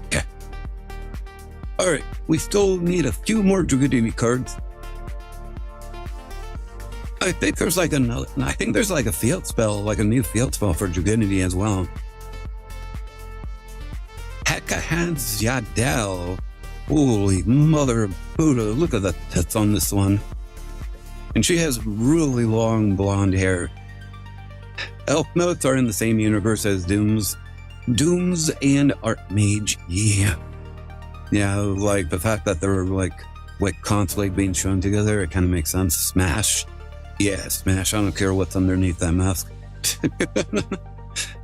Okay. All right, we still need a few more Dragoonity cards. I think there's like another. I think there's like a field spell, like a new field spell for Dragoonity as well. Hecka Hands Yadel. Holy mother of Buddha, look at the tits on this one. And she has really long blonde hair. Elf Notes are in the same universe as Dooms. Dooms and Archmage, yeah. Yeah, like the fact that they're like constantly being shown together, it kind of makes sense. Smash. Yeah, Smash, I don't care what's underneath that mask.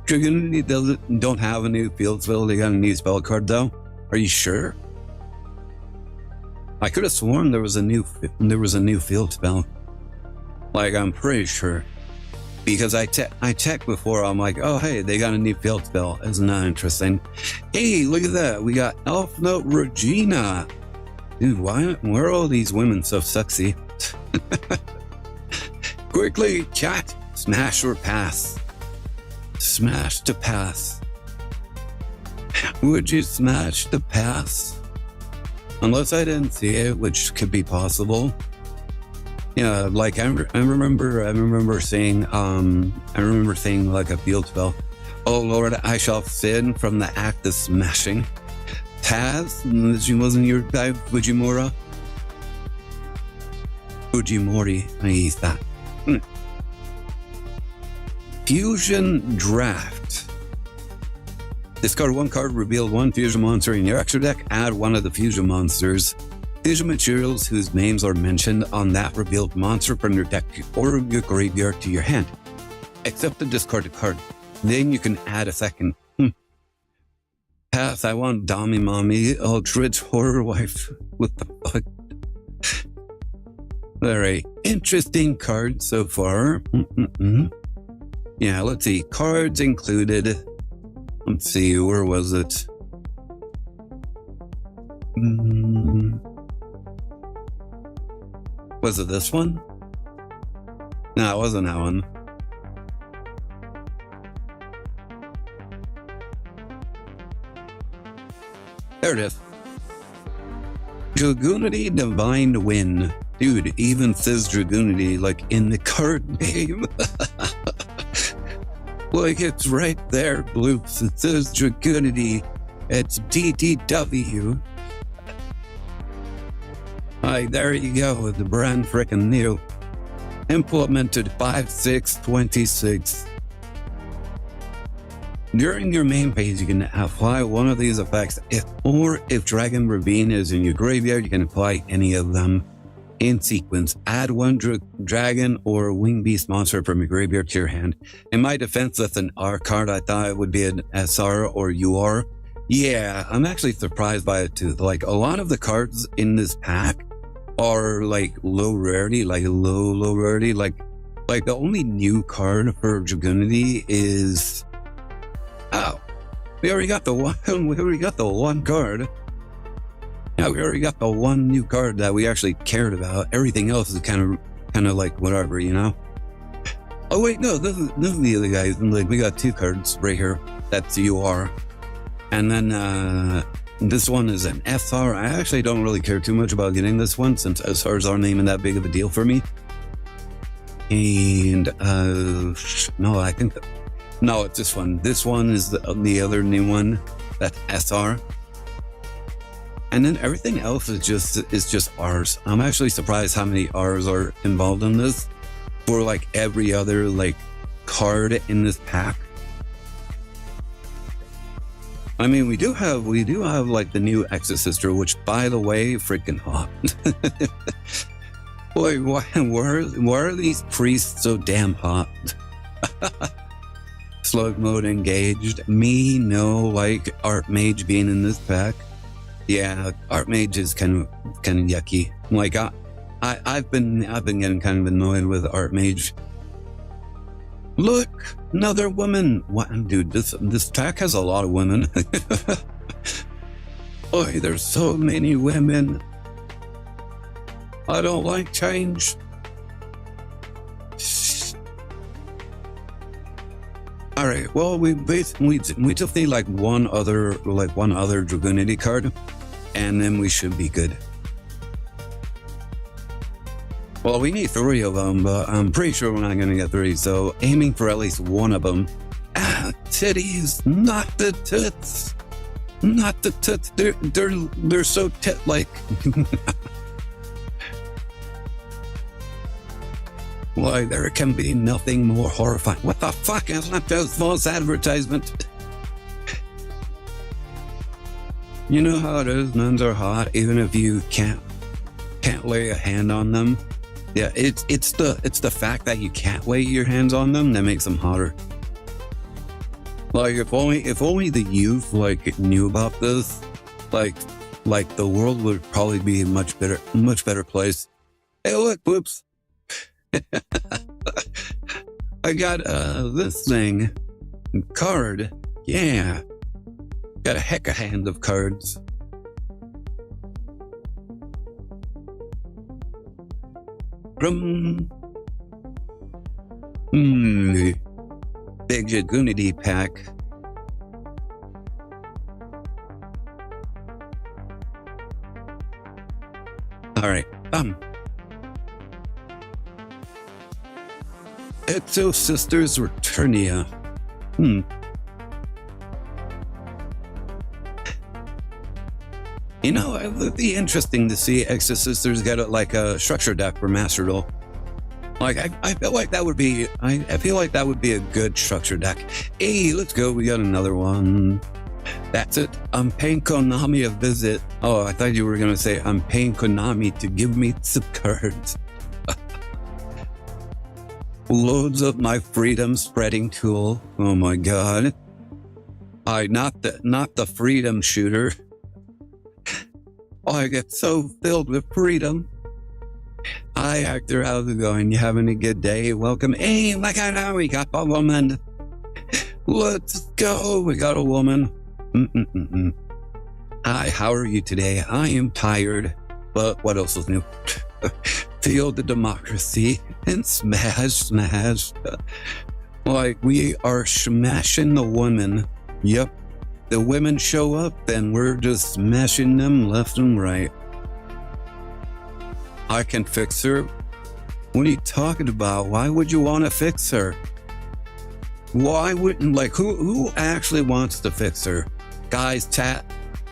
Dragoonity don't have a new field spell, they got a new spell card though. Are you sure? I could have sworn there was a new field spell. Like, I'm pretty sure. Because I checked before, I'm like, oh hey, they got a new field spell. Isn't that interesting? Hey, look at that. We got Elf Note Regina. Dude, why are all these women so sexy? Quickly, chat. Smash or pass? Smash to pass. Would you smash to pass? Unless I didn't see it, which could be possible. Yeah, like I remember saying like a field spell. Oh Lord, I shall sin from the act of smashing. Taz, she wasn't your guy, Fujimura. Fujimori, I use that. Fusion Draft. Discard one card, reveal one fusion monster in your extra deck, add one of the fusion monsters. Fusion materials whose names are mentioned on that revealed monster from your deck or your graveyard to your hand. Except the discarded card. Then you can add a second. Pass, I want Dami Mommy, Eldritch Horror Wife. What the fuck? Alright, interesting card so far. Yeah, let's see. Cards included. Let's see, where was it? Was it this one? No, it wasn't that one. There it is. Dragoonity Divine Win. Dude, even says Dragoonity like in the card name. Like it's right there, Bloops. It says Dragoonity. It's DDW. There you go, the brand frickin' new. Implemented 5/6/26. During your main phase, you can apply one of these effects. If Dragon Ravine is in your graveyard, you can apply any of them in sequence. Add one dragon or wing beast monster from your graveyard to your hand. In my defense, that's an R card. I thought it would be an SR or UR. Yeah, I'm actually surprised by it too. Like, a lot of the cards in this pack are like low rarity, like low rarity. Like the only new card for Dragoonity is... Oh, we already got the one card. Yeah, we already got the one new card that we actually cared about. Everything else is kind of like whatever, you know? Oh wait, no, this is the other guys. Like, we got two cards right here. That's UR. And then This one is an SR. I actually don't really care too much about getting this one since SRs aren't even that big of a deal for me. And no, I think no, it's this one. This one is the other new one. That's SR. And then everything else is just R's. I'm actually surprised how many R's are involved in this for like every other like card in this pack. I mean, we do have like the new Exit Sister, which, by the way, freaking hot. Boy, why are these priests so damn hot? Slug mode engaged. Me, no, like Archmage being in this pack. Yeah, Archmage is kind of yucky. Like I've been getting kind of annoyed with Archmage. Look, another woman. What, dude? This pack has a lot of women. Boy, there's so many women. I don't like change. All right. Well, we just need like one other Dragoonity card, and then we should be good. Well, we need 3 of them, but I'm pretty sure we're not going to get 3, so aiming for at least one of them. Titties, not the tits. Not the tits. They're so tit-like. Why, there can be nothing more horrifying. What the fuck is that false advertisement? You know how it is, nuns are hot, even if you can't lay a hand on them. Yeah, it's the fact that you can't lay your hands on them that makes them hotter. Like if only the youth like knew about this, like the world would probably be a much better place. Hey, look, whoops! I got this thing card. Yeah, got a heck of hand of cards. Big Dragoonity pack. All right. Exo Sisters Returnia. You know, it would be interesting to see Exo Sisters get like a structure deck for Master Duel. Like, I feel like that would be, I feel like that would be a good structure deck. Hey, let's go. We got another one. That's it. I'm paying Konami a visit. Oh, I thought you were going to say, I'm paying Konami to give me some cards. Loads of my freedom spreading tool. Oh my God. Not the freedom shooter. Oh, I get so filled with freedom. Hi, Hector. How's it going? You having a good day? Welcome. Hey, look at that. We got a woman. Let's go. We got a woman. Hi, how are you today? I am tired. But what else is new? Feel the democracy and smash. Like, we are smashing the women. Yep. The women show up and we're just smashing them left and right. I can fix her. What are you talking about? Why would you want to fix her? Why wouldn't, like, who actually wants to fix her? Guys, chat,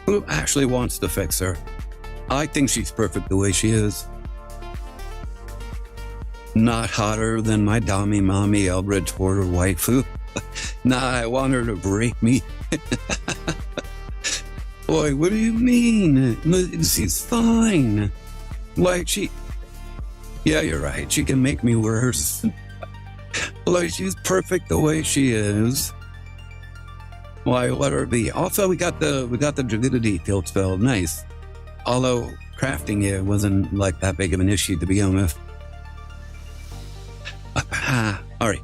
who actually wants to fix her? I think she's perfect the way she is. Not hotter than my Dami Mommy Elbred Porter waifu. Nah, I want her to break me. Boy, what do you mean? She's fine. Like, yeah, you're right. She can make me worse. Like, she's perfect the way she is. Why, let her be. Also, we got the Dragoonity field spell. Nice. Although crafting it wasn't like that big of an issue to begin with. All right.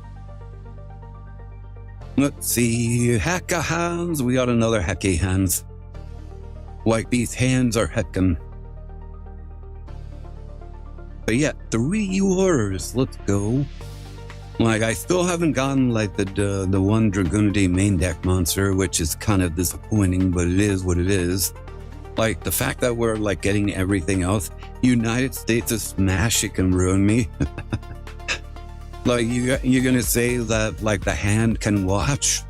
Let's see. Hacka hands. We got another hacky hands. Like, these hands are heckin'. But yeah, 3 wars. Let's go. Like, I still haven't gotten like the one Dragoonity main deck monster, which is kind of disappointing, but it is what it is. Like, the fact that we're, like, getting everything else. United States of Smash, it can ruin me. Like, you're gonna say that, like, the hand can watch?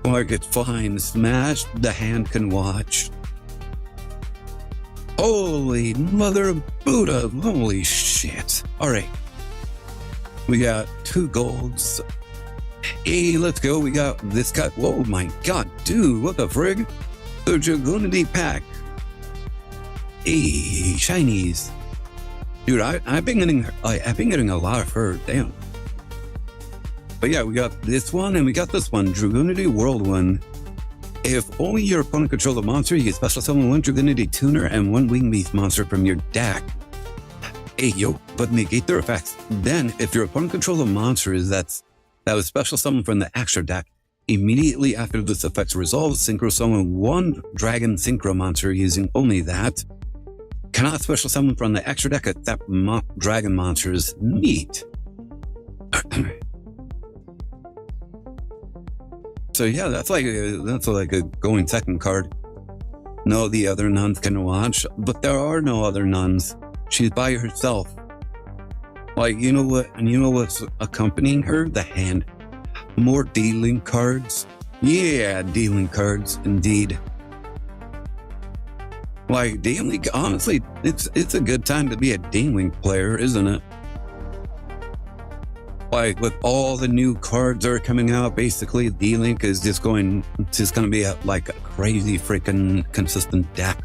Like, it's fine. Smash, the hand can watch. Holy mother of Buddha. Holy shit. All right. We got 2 golds. Hey, let's go. We got this guy. Whoa, my God, dude. What the frig? The Dragonity pack. Hey, shinies. Dude, I've been getting a lot of fur. Damn. But yeah, we got this one and we got this one. Dragonity World one. If only your opponent controls a monster, you can special summon 1 Dragonity Tuner and 1 Wing Beast monster from your deck. Hey, yo, but negate their effects. Then, if your opponent controls a monster that was special summoned from the extra deck, immediately after this effect resolves, synchro summon 1 Dragon Synchro monster using only that. Cannot special summon from the extra deck except dragon monsters. Neat. So yeah, that's like a going second card. No, the other nuns can watch, but there are no other nuns. She's by herself. Like, you know what? And you know what's accompanying her? The hand. More dealing cards. Yeah, dealing cards, indeed. Like, dealing, honestly, it's a good time to be a dealing player, isn't it? Like, with all the new cards that are coming out, basically, D-Link is just going to be like a crazy freaking consistent deck.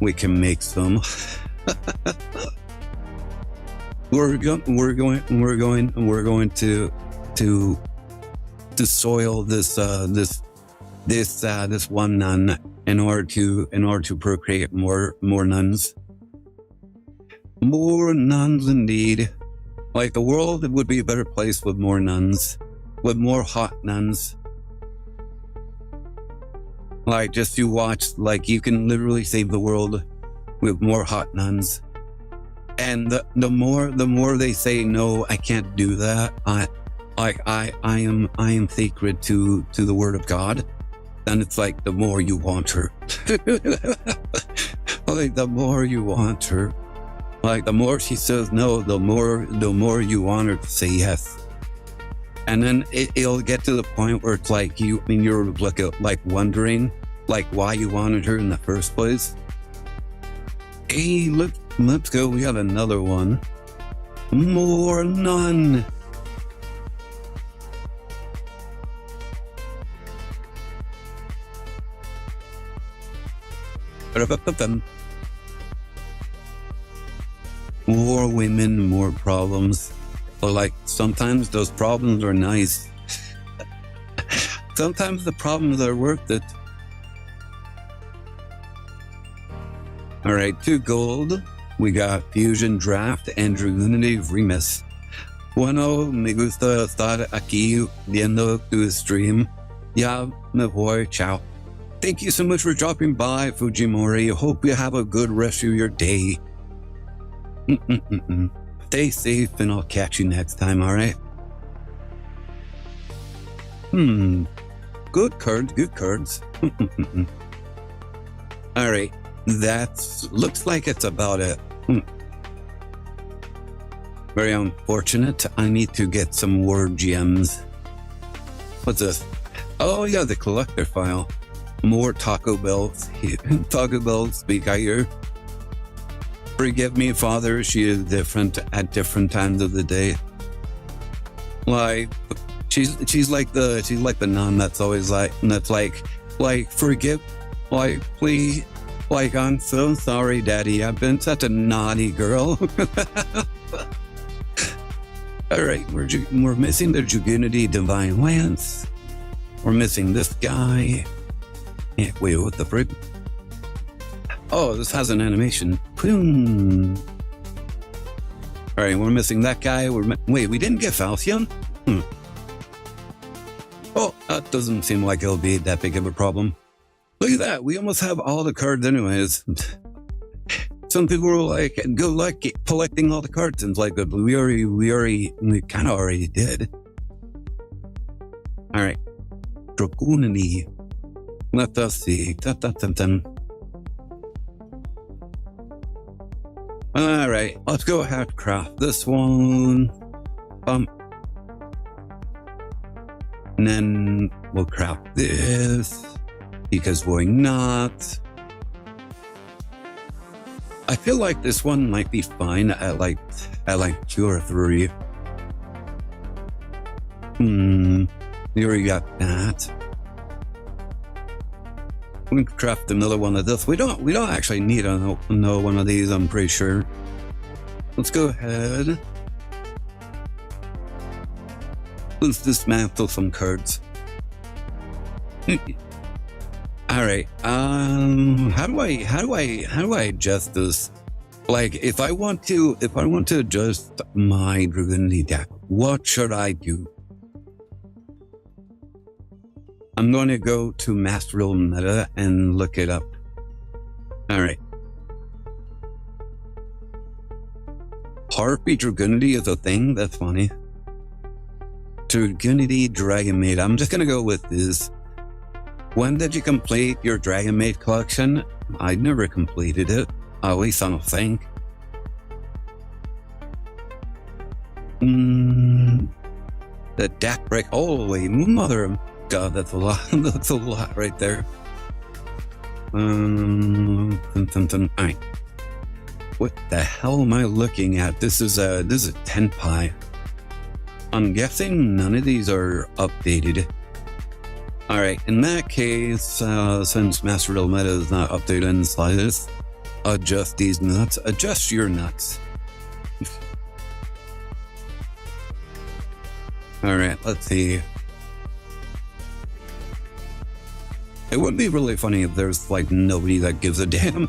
We can make some. We're going to soil this one nun in order to procreate more nuns. More nuns indeed. Like, the world would be a better place with more nuns. With more hot nuns. Like, just you watch, like, you can literally save the world with more hot nuns. And the more they say, no, I can't do that. I am sacred to the word of God. And it's like, the more you want her. Like, the more you want her. Like, the more she says no, the more you want her to say yes. And then it'll get to the point where it's like you're like wondering like why you wanted her in the first place. Hey, let's go. We have another one. More nun. More women, more problems. But like, sometimes those problems are nice. Sometimes the problems are worth it. All right, 2 gold. We got Fusion Draft and Dragonity Remix. Bueno, me gusta estar aquí viendo tu stream. Ya me voy, ciao. Thank you so much for dropping by, Fujimori. Hope you have a good rest of your day. Stay safe and I'll catch you next time, alright? Good cards. Alright, looks like it's about it. Very unfortunate. I need to get some word gems. What's this? Oh yeah, the collector file. More Taco Bells. Taco Bells speak here. Forgive me, Father, she is different at different times of the day. Like, she's like the nun that's always like, forgive, like, please, like, I'm so sorry, Daddy, I've been such a naughty girl. All right, we're missing the Dragonity Divine Lance. We're missing this guy. Yeah, wait, what the frick? Oh, this has an animation. Boom. All right, we're missing that guy. Wait, we didn't get Falcion? Oh, that doesn't seem like it'll be that big of a problem. Look at that. We almost have all the cards anyways. Some people were like, good luck collecting all the cards. And it's like, we kind of already did. All right. Dragoonity. Let us see. Dun, dun, dun, dun. All right, let's go ahead and craft this one. And then we'll craft this because why not? I feel like this one might be fine at like 2 or 3. Here we got that. We can craft another one of this. We don't actually need another one of these, I'm pretty sure. Let's go ahead. Let's dismantle some cards. All right. How do I adjust this? Like, if I want to adjust my Dragoonity deck, what should I do? I'm going to go to Master Rule Meta and look it up. All right. Harpy Dragoonity is a thing? That's funny. Dragoonity Dragon Maid. I'm just going to go with this. When did you complete your Dragon Maid collection? I never completed it. At least I don't think. The deck break. Holy mother of God, that's a lot. That's a lot right there. Alright. What the hell am I looking at? This is a 10 pie. I'm guessing none of these are updated. Alright, in that case, since Master Duel Meta is not updated in the slightest, adjust these nuts. Adjust your nuts. Alright, let's see. It would be really funny if there's like nobody that gives a damn.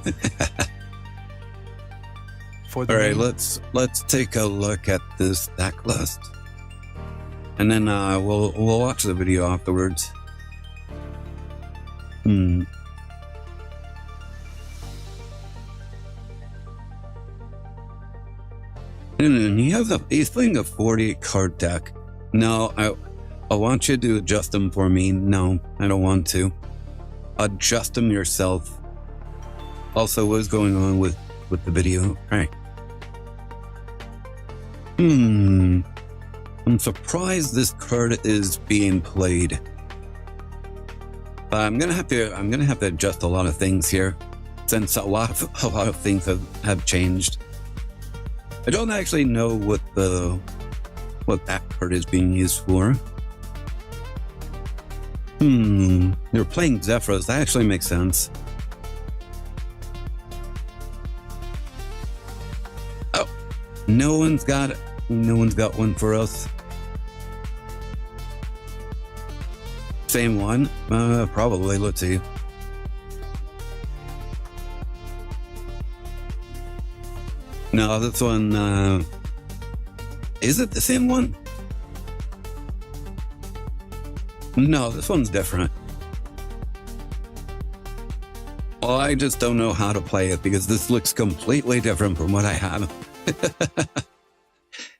Alright, let's take a look at this deck list. And then we'll watch the video afterwards. And he's playing a 40 card deck. No, I want you to adjust them for me. No, I don't want to. Adjust them yourself. Also, what's going on with the video? All right. I'm surprised this card is being played. I'm gonna have to adjust a lot of things here, since a lot of things have changed. I don't actually know what that card is being used for. They're playing Zephyros. That actually makes sense. Oh, no one's got one for us. Same one? Probably. Let's see. No, this one, is it the same one? No, this one's different. Well, I just don't know how to play it because this looks completely different from what I have.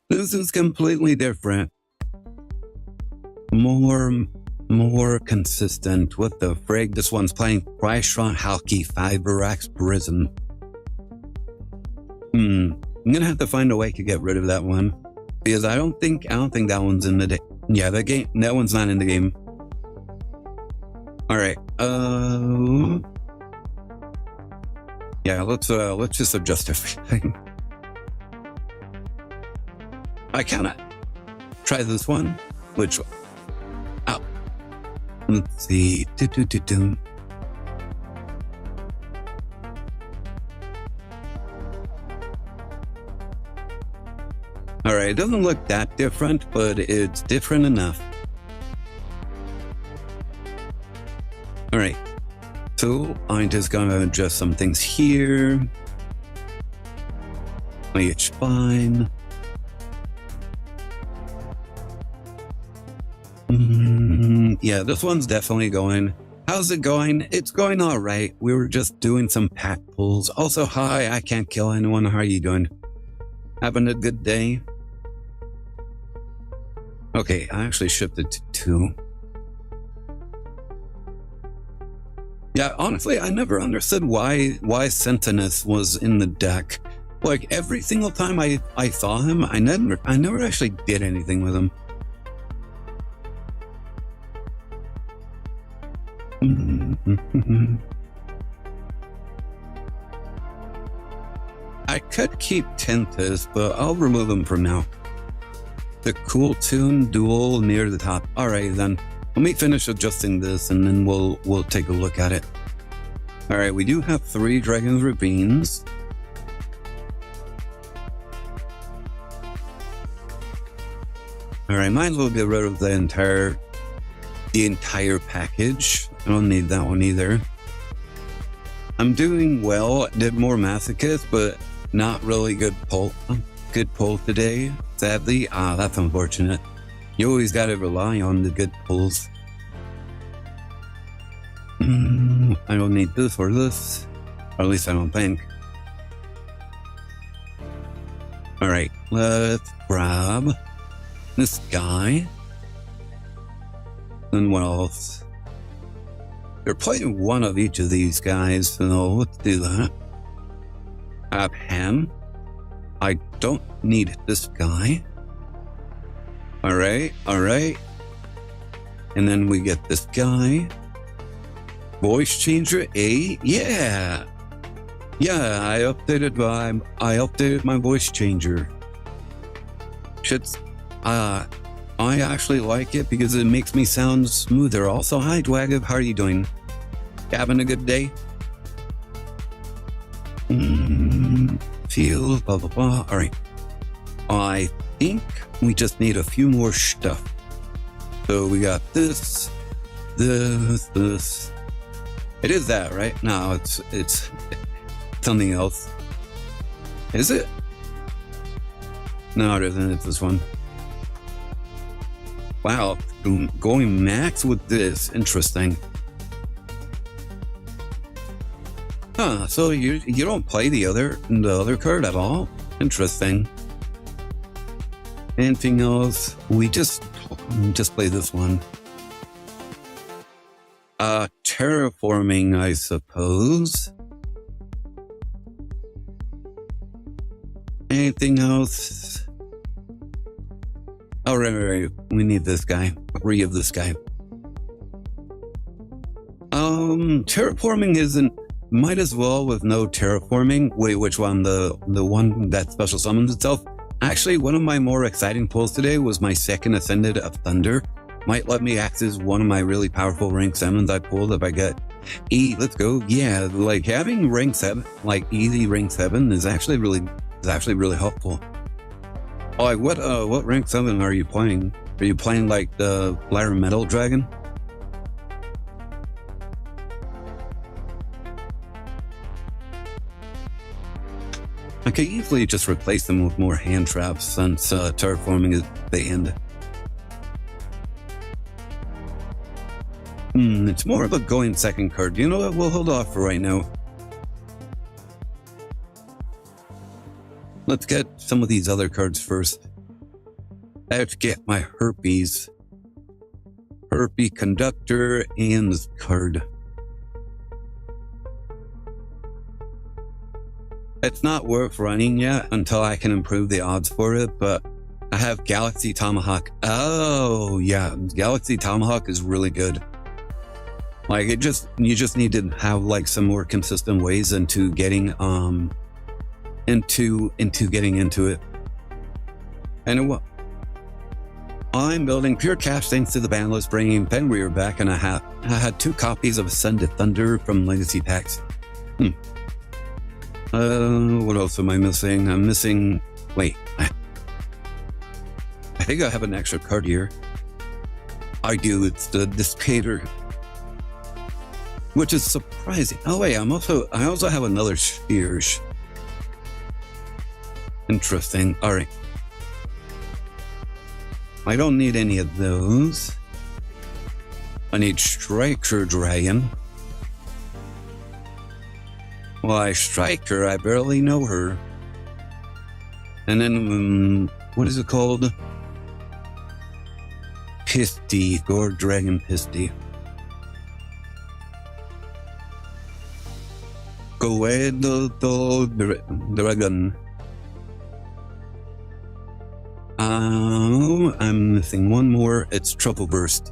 This is completely different. More consistent. What the frig? This one's playing Restaurant Halki Fibrax Prison. I'm gonna have to find a way to get rid of that one because I don't think that one's in the yeah, that one's not in the game. All right. Yeah, let's just adjust everything. I cannot try this one. Which one? Oh. Let's see. All right, it doesn't look that different, but it's different enough. All right, so I'm just gonna adjust some things here. It's fine. Yeah, this one's definitely going. How's it going? It's going all right. We were just doing some pack pulls. Also, hi, I can't kill anyone. How are you doing? Having a good day? Okay, I actually shifted to 2. Yeah, honestly, I never understood why Sentinus was in the deck. Like every single time I saw him, I never actually did anything with him. I could keep Tentis, but I'll remove him for now. The cool tune duel near the top. All right, then let me finish adjusting this, and then we'll take a look at it. All right, we do have 3 Dragon's Ravines. All right, might as well get rid of the entire package. I don't need that one either. I'm doing well. Did more Masochist, but not really good pull today. Sadly, that's unfortunate. You always got to rely on the good pulls. I don't need this or this, or at least I don't think. All right, let's grab this guy. And what else? They're playing one of each of these guys, so let's do that. I have him. I don't need this guy. All right. And then we get this guy. Voice changer 8. Yeah, I updated my voice changer. I actually like it because it makes me sound smoother. Also, hi Dwagov, how are you doing? Having a good day? Feel blah blah blah. All right. I think we just need a few more stuff. So we got this. It is that, right? No, it's something else. Is it? No, it isn't. It's this one. Wow, going max with this. Interesting. Huh, so you don't play the other card at all? Interesting. Anything else? We just play this one. Terraforming, I suppose. Anything else? Oh, right. We need this guy. 3 of this guy. Terraforming isn't... Might as well with no terraforming. Wait, which one? The one that special summons itself? Actually, one of my more exciting pulls today was my second Ascended of Thunder. Might let me access one of my really powerful rank 7s I pulled if I get E. Let's go. Yeah, like having rank 7, like easy rank 7 is actually really helpful. Oh, like what rank 7 are you playing? Are you playing like the Flyer Metal Dragon? I could easily just replace them with more hand traps since terraforming is the end. It's more of a going second card. You know what? We'll hold off for right now. Let's get some of these other cards first. I have to get my Herpes Conductor and this card. It's not worth running yet until I can improve the odds for it, but I have Galaxy Tomahawk. Oh, yeah. Galaxy Tomahawk is really good. Like, you just need to have, like, some more consistent ways into getting, into getting into it. And I'm building pure cash thanks to the ban list bringing Fenrir back, and I had 2 copies of Ascended Thunder from Legacy Packs. What else am I missing? I'm missing... Wait. I think I have an extra card here. I do. It's the Discator. Which is surprising. Oh wait, I also have another Spheres. Interesting. Alright. I don't need any of those. I need Striker Dragon. Why, Striker, I barely know her. And then, what is it called? Pisty, Gore Dragon Pisty. Dragon. I'm missing one more. It's Trouble Burst.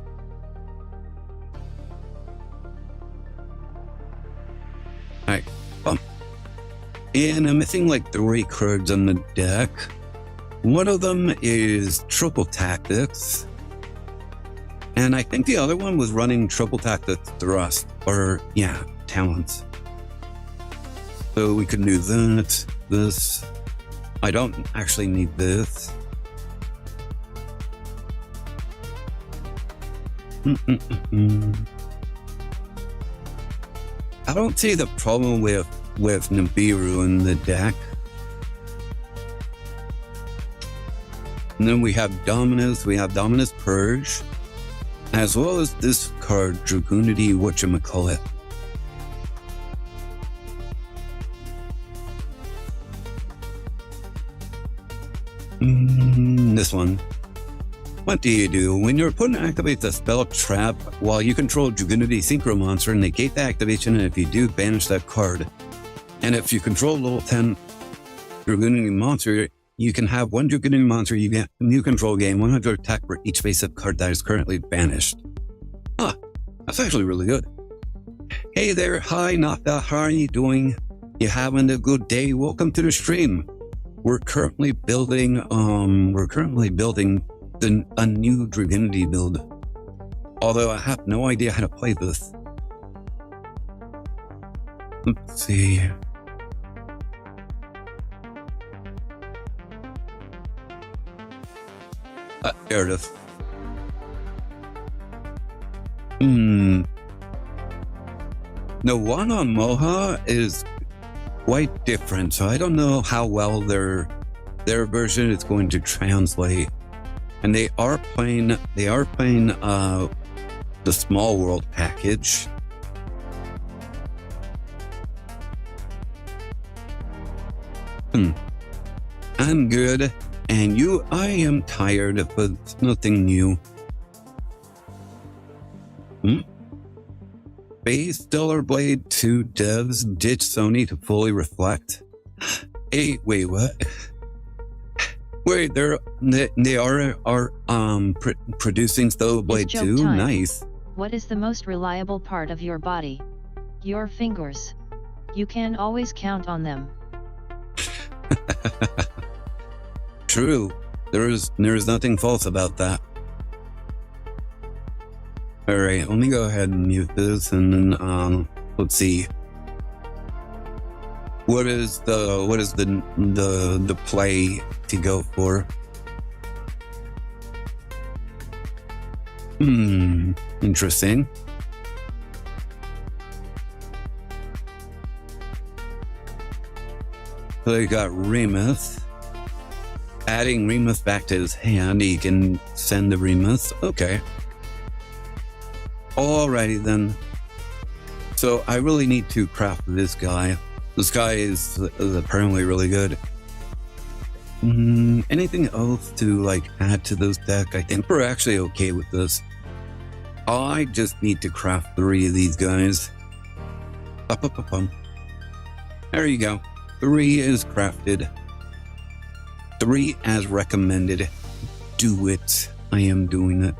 Alright. And I'm missing like 3 cards on the deck. One of them is Triple Tactics. And I think the other one was running Triple Tactics Thrust. Or, yeah, Talents. So we could do that. This. I don't actually need this. I don't see the problem with Nibiru in the deck. And then we have Dominus Purge, as well as this card, Dragoonity whatchamacallit. This one. What do? When your opponent activates a spell trap while you control Dragoonity Synchro Monster, negate the activation, and if you do, banish that card. And if you control level 10 Dragoonity Monster, you can have one Dragoonity Monster you control gain 100 attack for each face-up card that is currently banished. Huh, that's actually really good. Hey there, hi Nafta, how are you doing? You having a good day? Welcome to the stream. We're currently building a new Dragoonity build. Although I have no idea how to play this. Let's see. There it is. The one on Moha is quite different, so I don't know how well their version is going to translate. And they are playing the Small World package. I'm good, and you? I am tired, but it's nothing new. Base Stellar Blade 2 devs ditch Sony to fully reflect. Hey, wait, what? Wait, they are producing Stellar Blade 2? Time. Nice. What is the most reliable part of your body? Your fingers. You can always count on them. True. There's nothing false about that. Alright, let me go ahead and mute this, and then let's see. What is the play to go for? Interesting. So you got Remus. Adding Remus back to his hand, he can send the Remus. Okay. Alrighty then. So I really need to craft this guy. This guy is apparently really good. Anything else to like add to this deck? I think we're actually okay with this. I just need to craft 3 of these guys. There you go. 3 is crafted. 3 as recommended. Do it. I am doing it.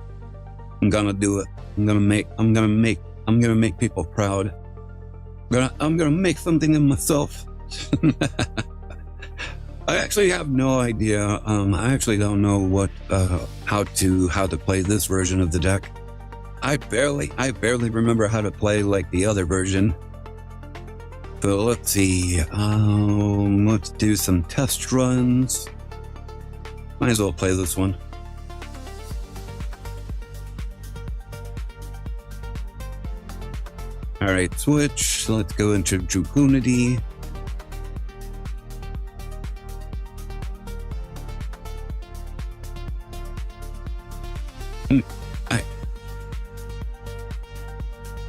I'm gonna do it. I'm gonna make people proud. I'm gonna make something of myself. I actually have no idea. I actually don't know what how to play this version of the deck. I barely remember how to play like the other version. So let's see. Let's do some test runs. Might as well play this one. Alright, switch. Let's go into Dragoonity.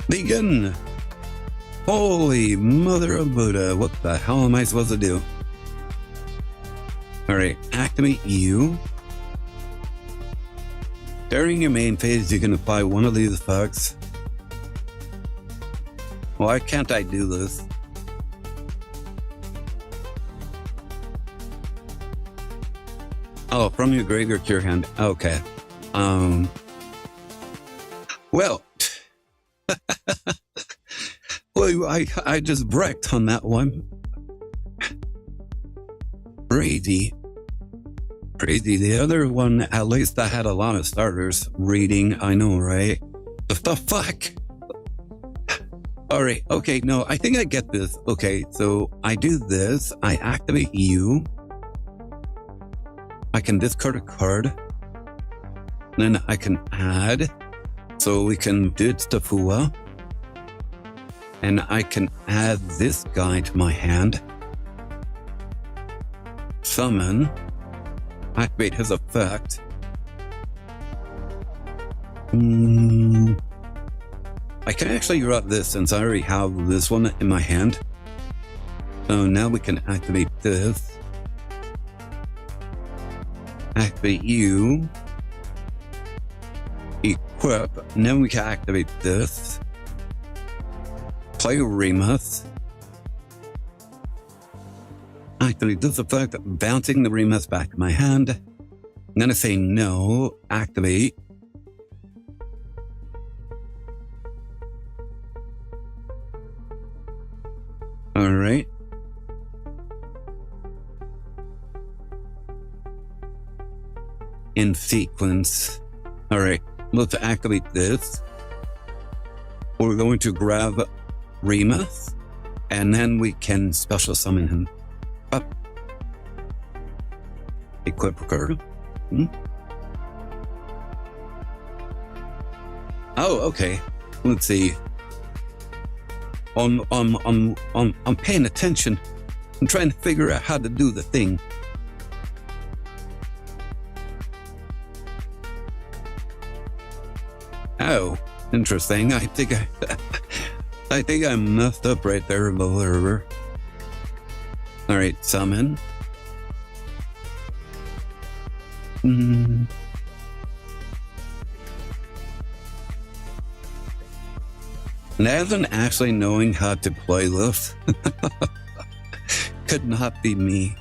Begin! Holy mother of Buddha, what the hell am I supposed to do? Alright, activate you. During your main phase, you can apply one of these effects. Why can't I do this? Oh, from your graveyard to your hand. Okay. Well, well, I just wrecked on that one. Crazy. The other one, at least I had a lot of starters reading. I know, right? The fuck? All right. Okay. No, I think I get this. Okay. So I do this. I activate you. I can discard a card. Then I can add. So we can do it to Fua. And I can add this guy to my hand. Summon. Activate his effect. I can actually rub this since I already have this one in my hand. So now we can activate this. Activate you. Equip. And then we can activate this. Play Remus. Activate this effect, bouncing the Remus back to my hand. I'm gonna say no. Activate. All right. In sequence. All right. Let's activate this. We're going to grab Remus, and then we can special summon him. Up. Equip card. Oh, okay. Let's see. I'm paying attention. I'm trying to figure out how to do the thing. Oh, interesting. I think I messed up right there in the river. All right, summon. Nathan actually knowing how to play this could not be me.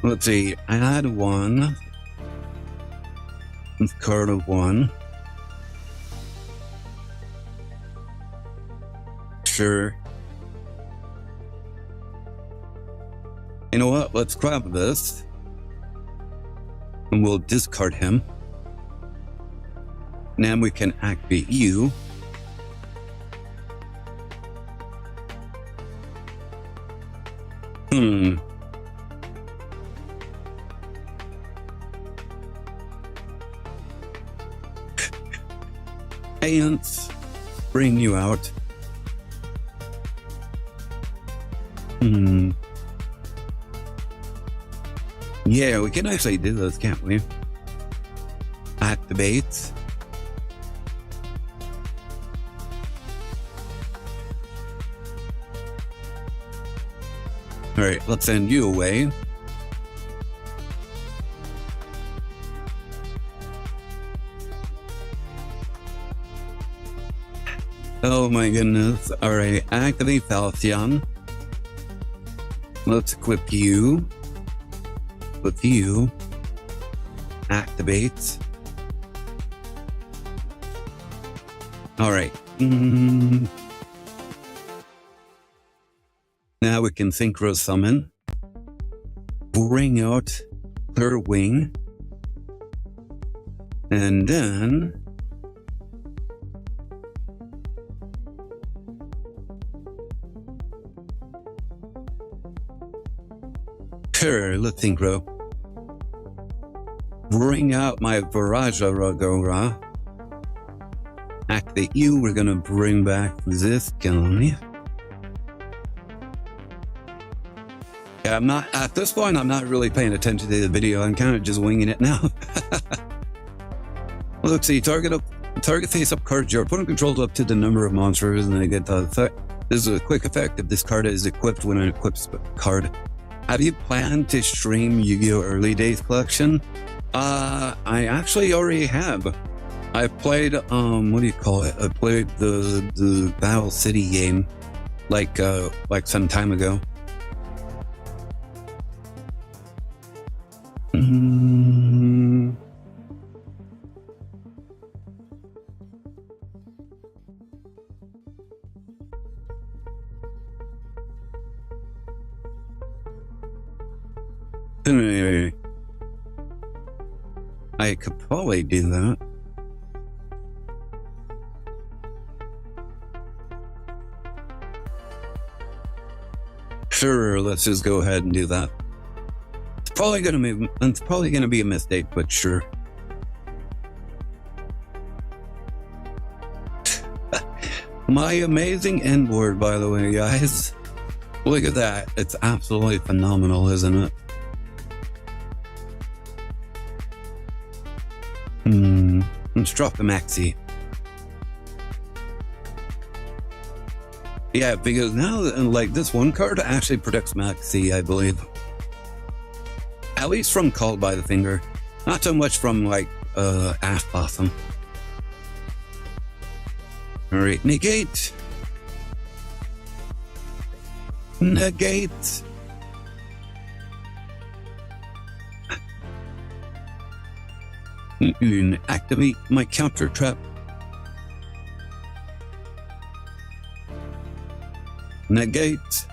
Let's see. I had one. Card of one. Sure. You know what? Let's grab this. And we'll discard him. Now we can activate you. Ants, bring you out. Yeah, we can actually do this, can't we? Activate. All right, let's send you away. Oh my goodness. All right, activate Falcion. Let's equip you. With you. Activate. All right. Now we can synchro summon. Bring out her wing. And then sure, let's synchro. Bring out my Viraja Ragora. Activate you. We're gonna bring back this guy. Yeah, I'm not, at this point, I'm not really paying attention to the video. I'm kind of just winging it now. Let's see, target face-up cards. Your opponent controls up to the number of monsters, and they get the effect. This is a quick effect if this card is equipped when an equipped card. Have you planned to stream Yu-Gi-Oh! Early Days collection? I actually already have. I played, what do you call it? I played the Battle City game, like some time ago. Mm. I could probably do that. Sure, let's just go ahead and do that. It's probably gonna be a mistake, but sure. My amazing end board, by the way, guys. Look at that. It's absolutely phenomenal, isn't it? Let's drop the maxi. Yeah, because now, like, this one card actually predicts maxi, I believe. At least from Called by the Finger. Not so much from, like, Ash Blossom. Alright, negate. Negate. Activate my counter trap. Negate.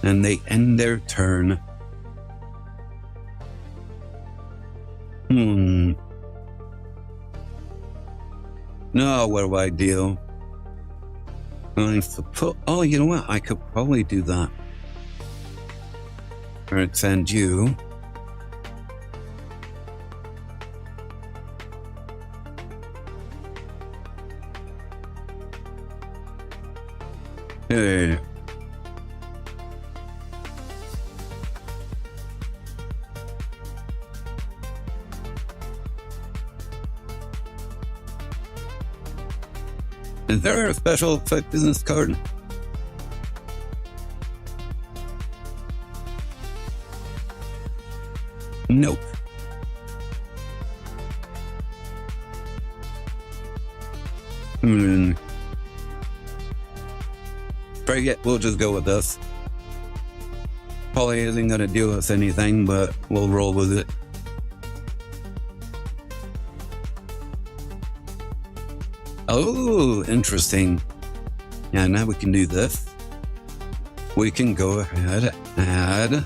And they end their turn. No, what do I do? Oh, you know what? I could probably do that. Alright, send you. Hey. Is there a special effect business card? Nope. Forget, we'll just go with this. Probably isn't gonna do us anything, but we'll roll with it. Oh, interesting. Yeah, now we can do this. We can go ahead, add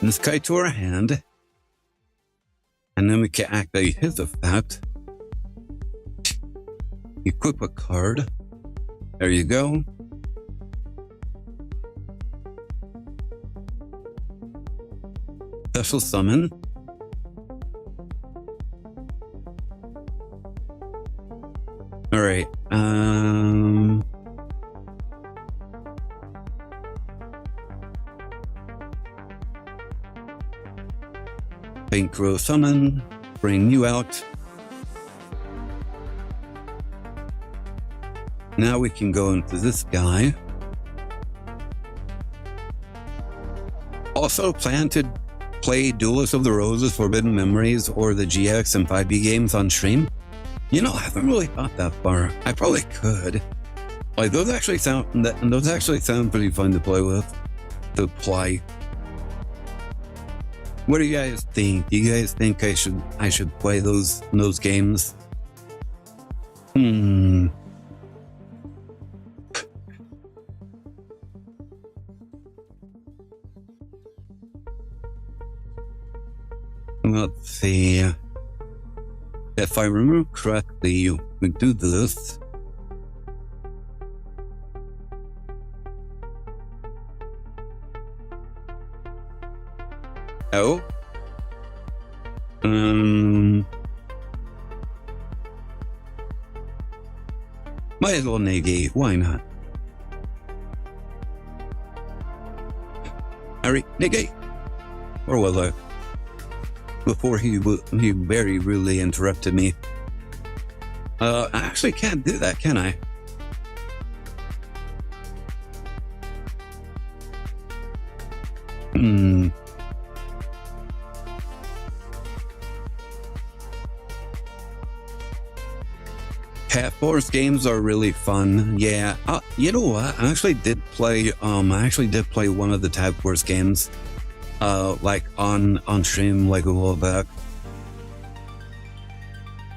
this guy to our hand, and then we can activate his effect. Equip a card. There you go. Special summon. All right. Bankroll summon. Bring you out. Now we can go into this guy. Also plan to play Duelist of the Roses, Forbidden Memories, or the GX and 5B games on stream. You know, I haven't really thought that far. I probably could. Like, those actually sound pretty fun to play with. To play. What do you guys think? Do you guys think I should play those games? Let's see. If I remember correctly, we do this. Oh. Might as well negate. Why not? Alright, negate. Or was I? Before he very rudely interrupted me. I actually can't do that, can I? Cat Force games are really fun. Yeah, you know what? I actually did play one of the Tab Force games. like on stream like a while back.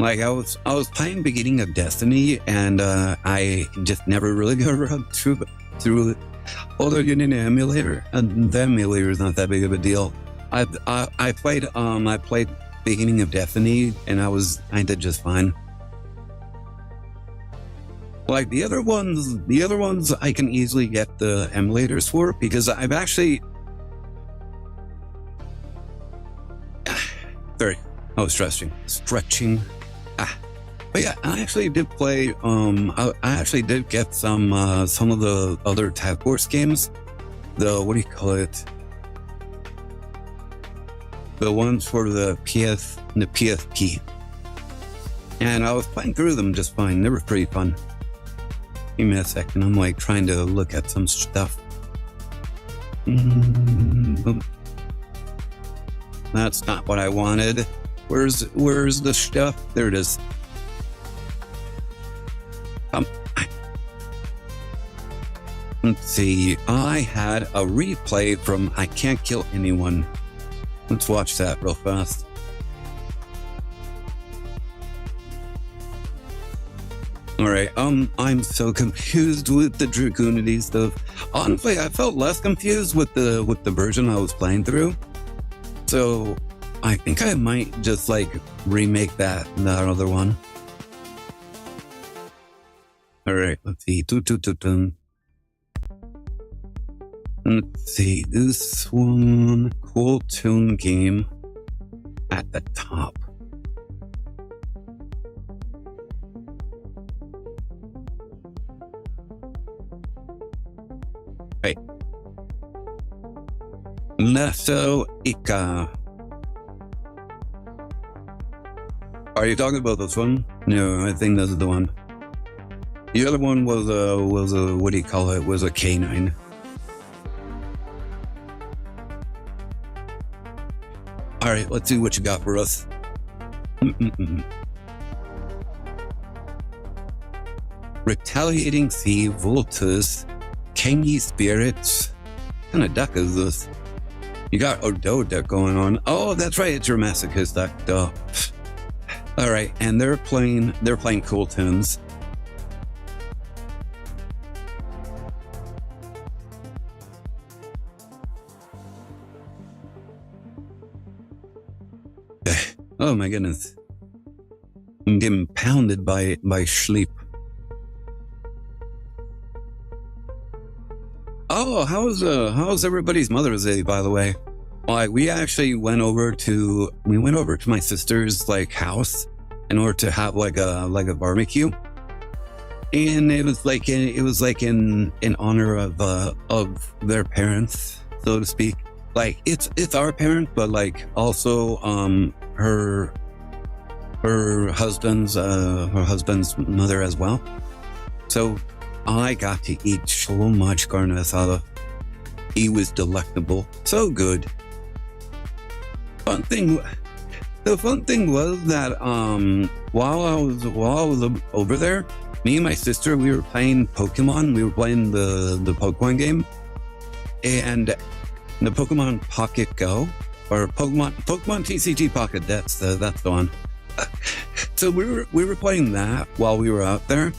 Like I was playing beginning of Destiny, and I just never really got around through it. Although you need an emulator, and the emulator is not that big of a deal. I played beginning of Destiny, and I did just fine. Like the other ones I can easily get the emulators for, because I've actually stretching. But yeah, I actually did play. I actually did get some of the other Tag Force games. The what do you call it? The ones for the PSP. And I was playing through them just fine. They were pretty fun. Give me a second. I'm like trying to look at some stuff. That's not what I wanted. Where's the stuff? There it is. Let's see. I had a replay from I Can't Kill Anyone. Let's watch that real fast. Alright, I'm so confused with the Dragoonity stuff. Honestly, I felt less confused with the version I was playing through. So I think I might just like remake that other one. Alright, let's see. Let's see, this one, cool tune game at the top. Hey. Neso Ika. Are you talking about this one? No, I think this is the one. The other one was a what do you call it? Was a canine. All right, let's see what you got for us. Retaliating Sea, Voltus, Kangi Spirits. What kind of deck is this? You got Odo deck going on. Oh, that's right, it's your Masochist deck. Duh. All right, and they're playing cool tunes. Oh my goodness. I'm getting pounded by sleep. Oh, how's everybody's Mother's Day, by the way? Like we actually went over to my sister's like house in order to have like a barbecue. And it was like in honor of their parents, so to speak. Like it's our parents, but like also her husband's mother as well. So I got to eat so much carne asada. It was delectable, so good. The fun thing was that while I was over there, me and my sister, we were playing Pokemon. We were playing the Pokemon game, and the Pokemon Pocket Go, or Pokemon TCG Pocket. That's the one. So we were playing that while we were out there,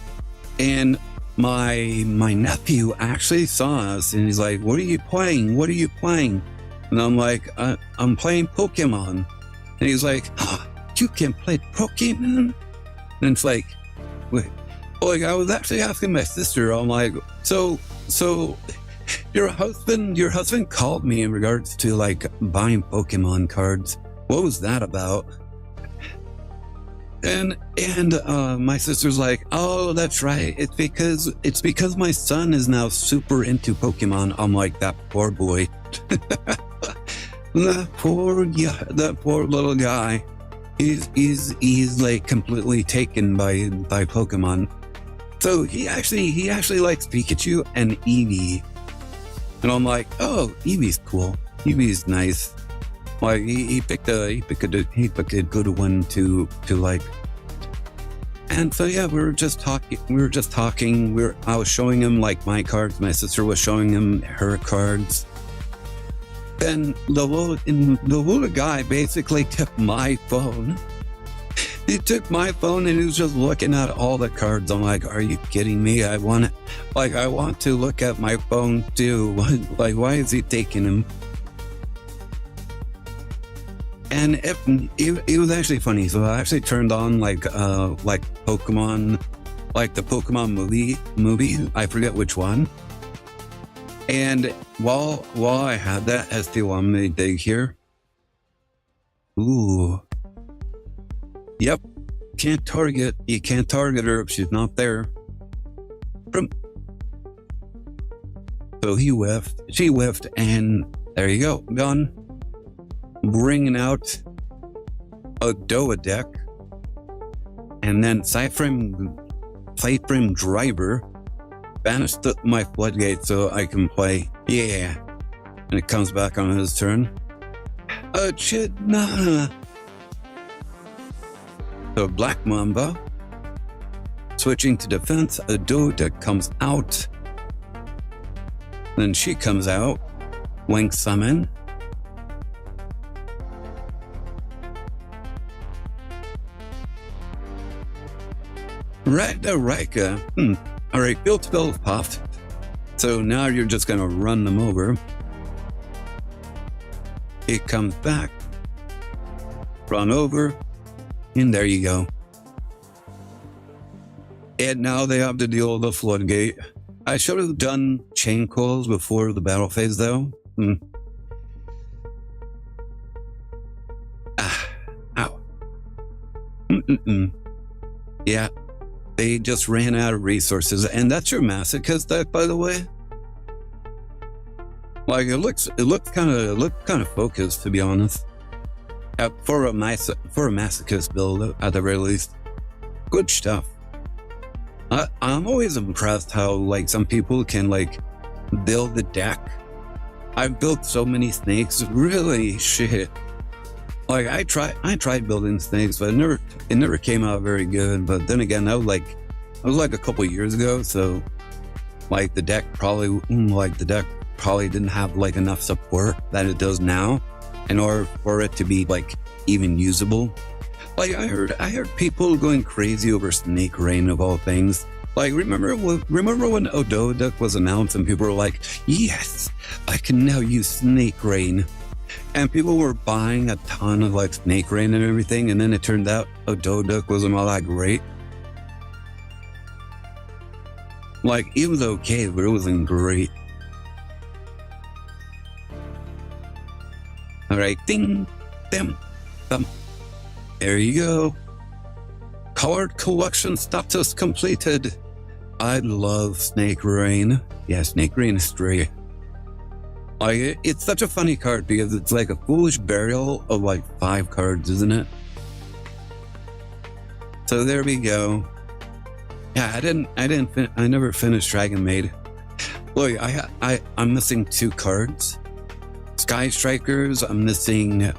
and my nephew actually saw us, and he's like, "What are you playing? What are you playing?" And I'm like, "I'm playing Pokemon." And he's like, "Oh, you can play Pokemon?" And it's like, wait, like I was actually asking my sister. I'm like, so. Your husband called me in regards to like buying Pokemon cards. What was that about? And my sister's like, "Oh, that's right. It's because my son is now super into Pokemon." I'm like, that poor boy. that poor little guy. He's like completely taken by Pokemon. So he actually likes Pikachu and Eevee. And I'm like, oh, Eevee's cool. Eevee's nice. Like he picked a good one to like. And so yeah, we were just talking. I was showing him like my cards. My sister was showing him her cards. then the little guy basically took my phone. He took my phone and he was just looking at all the cards. I'm like, are you kidding me? I want to look at my phone too. Like, why is he taking him? And it was actually funny. So I actually turned on like Pokemon, like the Pokemon movie. I forget which one. And while I had that ST1 dig here, ooh, yep, can't target. You can't target her if she's not there. So he whiffed. She whiffed, and there you go, gone. Bringing out a Doa deck, and then Cyframe Driver banished my floodgate so I can play. Yeah, and it comes back on his turn. Nah. So Black Mamba switching to defense. A Doa deck comes out. Then she comes out. Link Summon. Right, Rika. Alright, field spells popped. So now you're just gonna run them over. It comes back. Run over. And there you go. And now they have to deal with the floodgate. I should have done chain coils before the battle phase though. Ow. Yeah. They just ran out of resources, and that's your masochist deck, by the way. Like it looks kind of focused, to be honest. For a masochist build, at the very least, good stuff. I'm always impressed how like some people can like build the deck. I've built so many snakes, really shit. Like I tried building snakes, but it never came out very good. But then again, that was like a couple years ago, so like the deck probably didn't have like enough support that it does now in order for it to be like even usable. Like I heard people going crazy over Snake Rain of all things. Like remember when Odoa deck was announced and people were like, yes, I can now use Snake Rain. And people were buying a ton of like Snake Rain and everything, and then it turned out Odoa deck wasn't all that great. Like it was okay, but it wasn't great. Alright, ding, bam, bam. There you go. Card collection status completed. I love Snake Rain. Yeah, Snake Rain is great. Like, it's such a funny card because it's like a foolish burial of like 5 cards, isn't it? So there we go. Yeah, I never finished Dragon Maid. Look, I'm missing 2 cards. Sky Strikers, I'm missing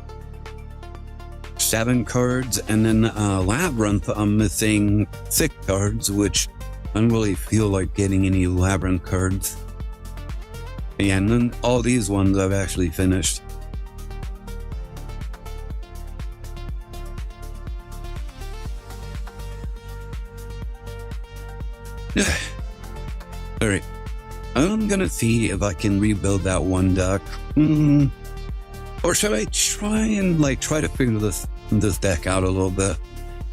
7 cards, and then Labyrinth, I'm missing 6 cards, which I don't really feel like getting any Labyrinth cards. Yeah, and then all these ones I've actually finished. Alright, I'm gonna see if I can rebuild that one deck. Or should I try to figure this deck out a little bit?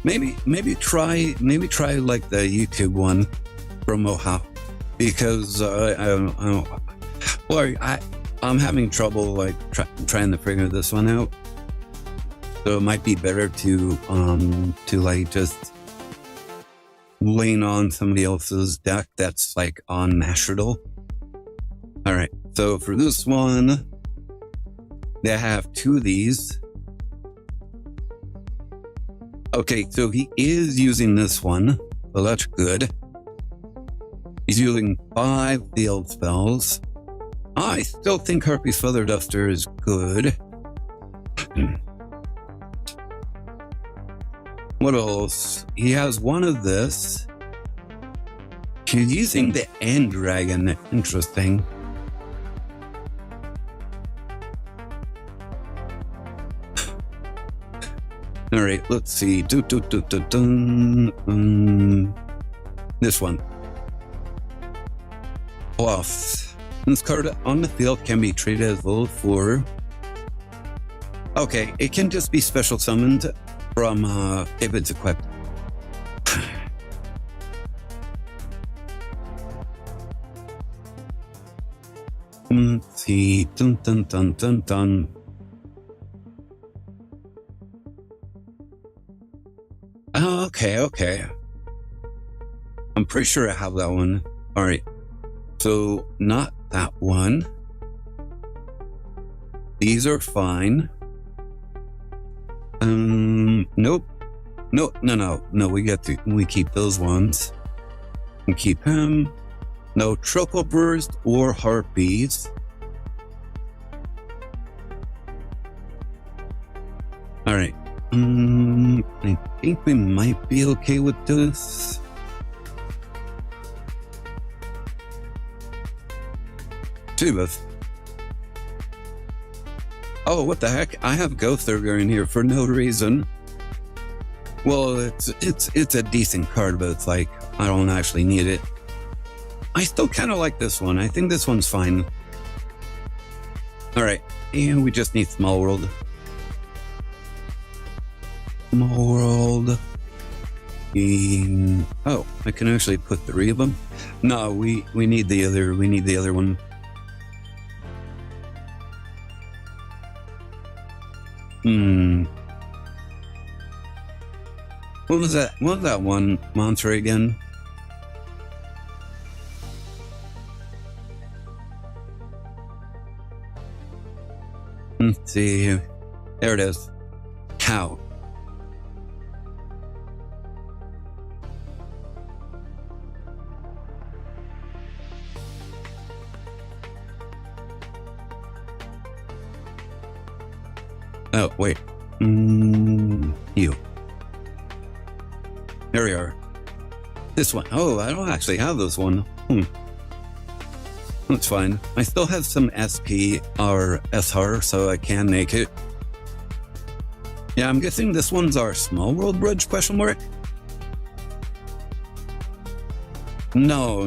Maybe try like the YouTube one from Moha, because I'm having trouble like trying to figure this one out. So it might be better to like just lean on somebody else's deck that's like on Mashable. All right, so for this one, they have 2 of these. Okay, so he is using this one, so that's good. He's using 5 field spells. I still think Harpy's Feather Duster is good. What else? He has 1 of this. He's using the End Dragon. Interesting. All right, let's see. This one. Off. This card on the field can be traded as well for... Okay, it can just be special summoned from if it's equipped. Let's see. Dun, dun, dun, dun, dun. Okay. I'm pretty sure I have that one. All right. So, not that one. These are fine. Nope. No, we keep those ones. We keep him. No Tropical Burst or Harpies. All right. I think we might be okay with this. Tubeth. Oh, what the heck? I have Ghost Ogre in here for no reason. Well, it's a decent card, but it's like I don't actually need it. I still kind of like this one. I think this one's fine. All right, and we just need Small World. Small World. Oh, I can actually put 3 of them. No, we need the other. We need the other one. What was that? What was that one monster again? Let's see. There it is. Cow. Oh, wait. You. There we are. This one. Oh, I don't actually have this one. That's fine. I still have some SP or SR, so I can make it. Yeah, I'm guessing this one's our Small World Bridge, question mark? No.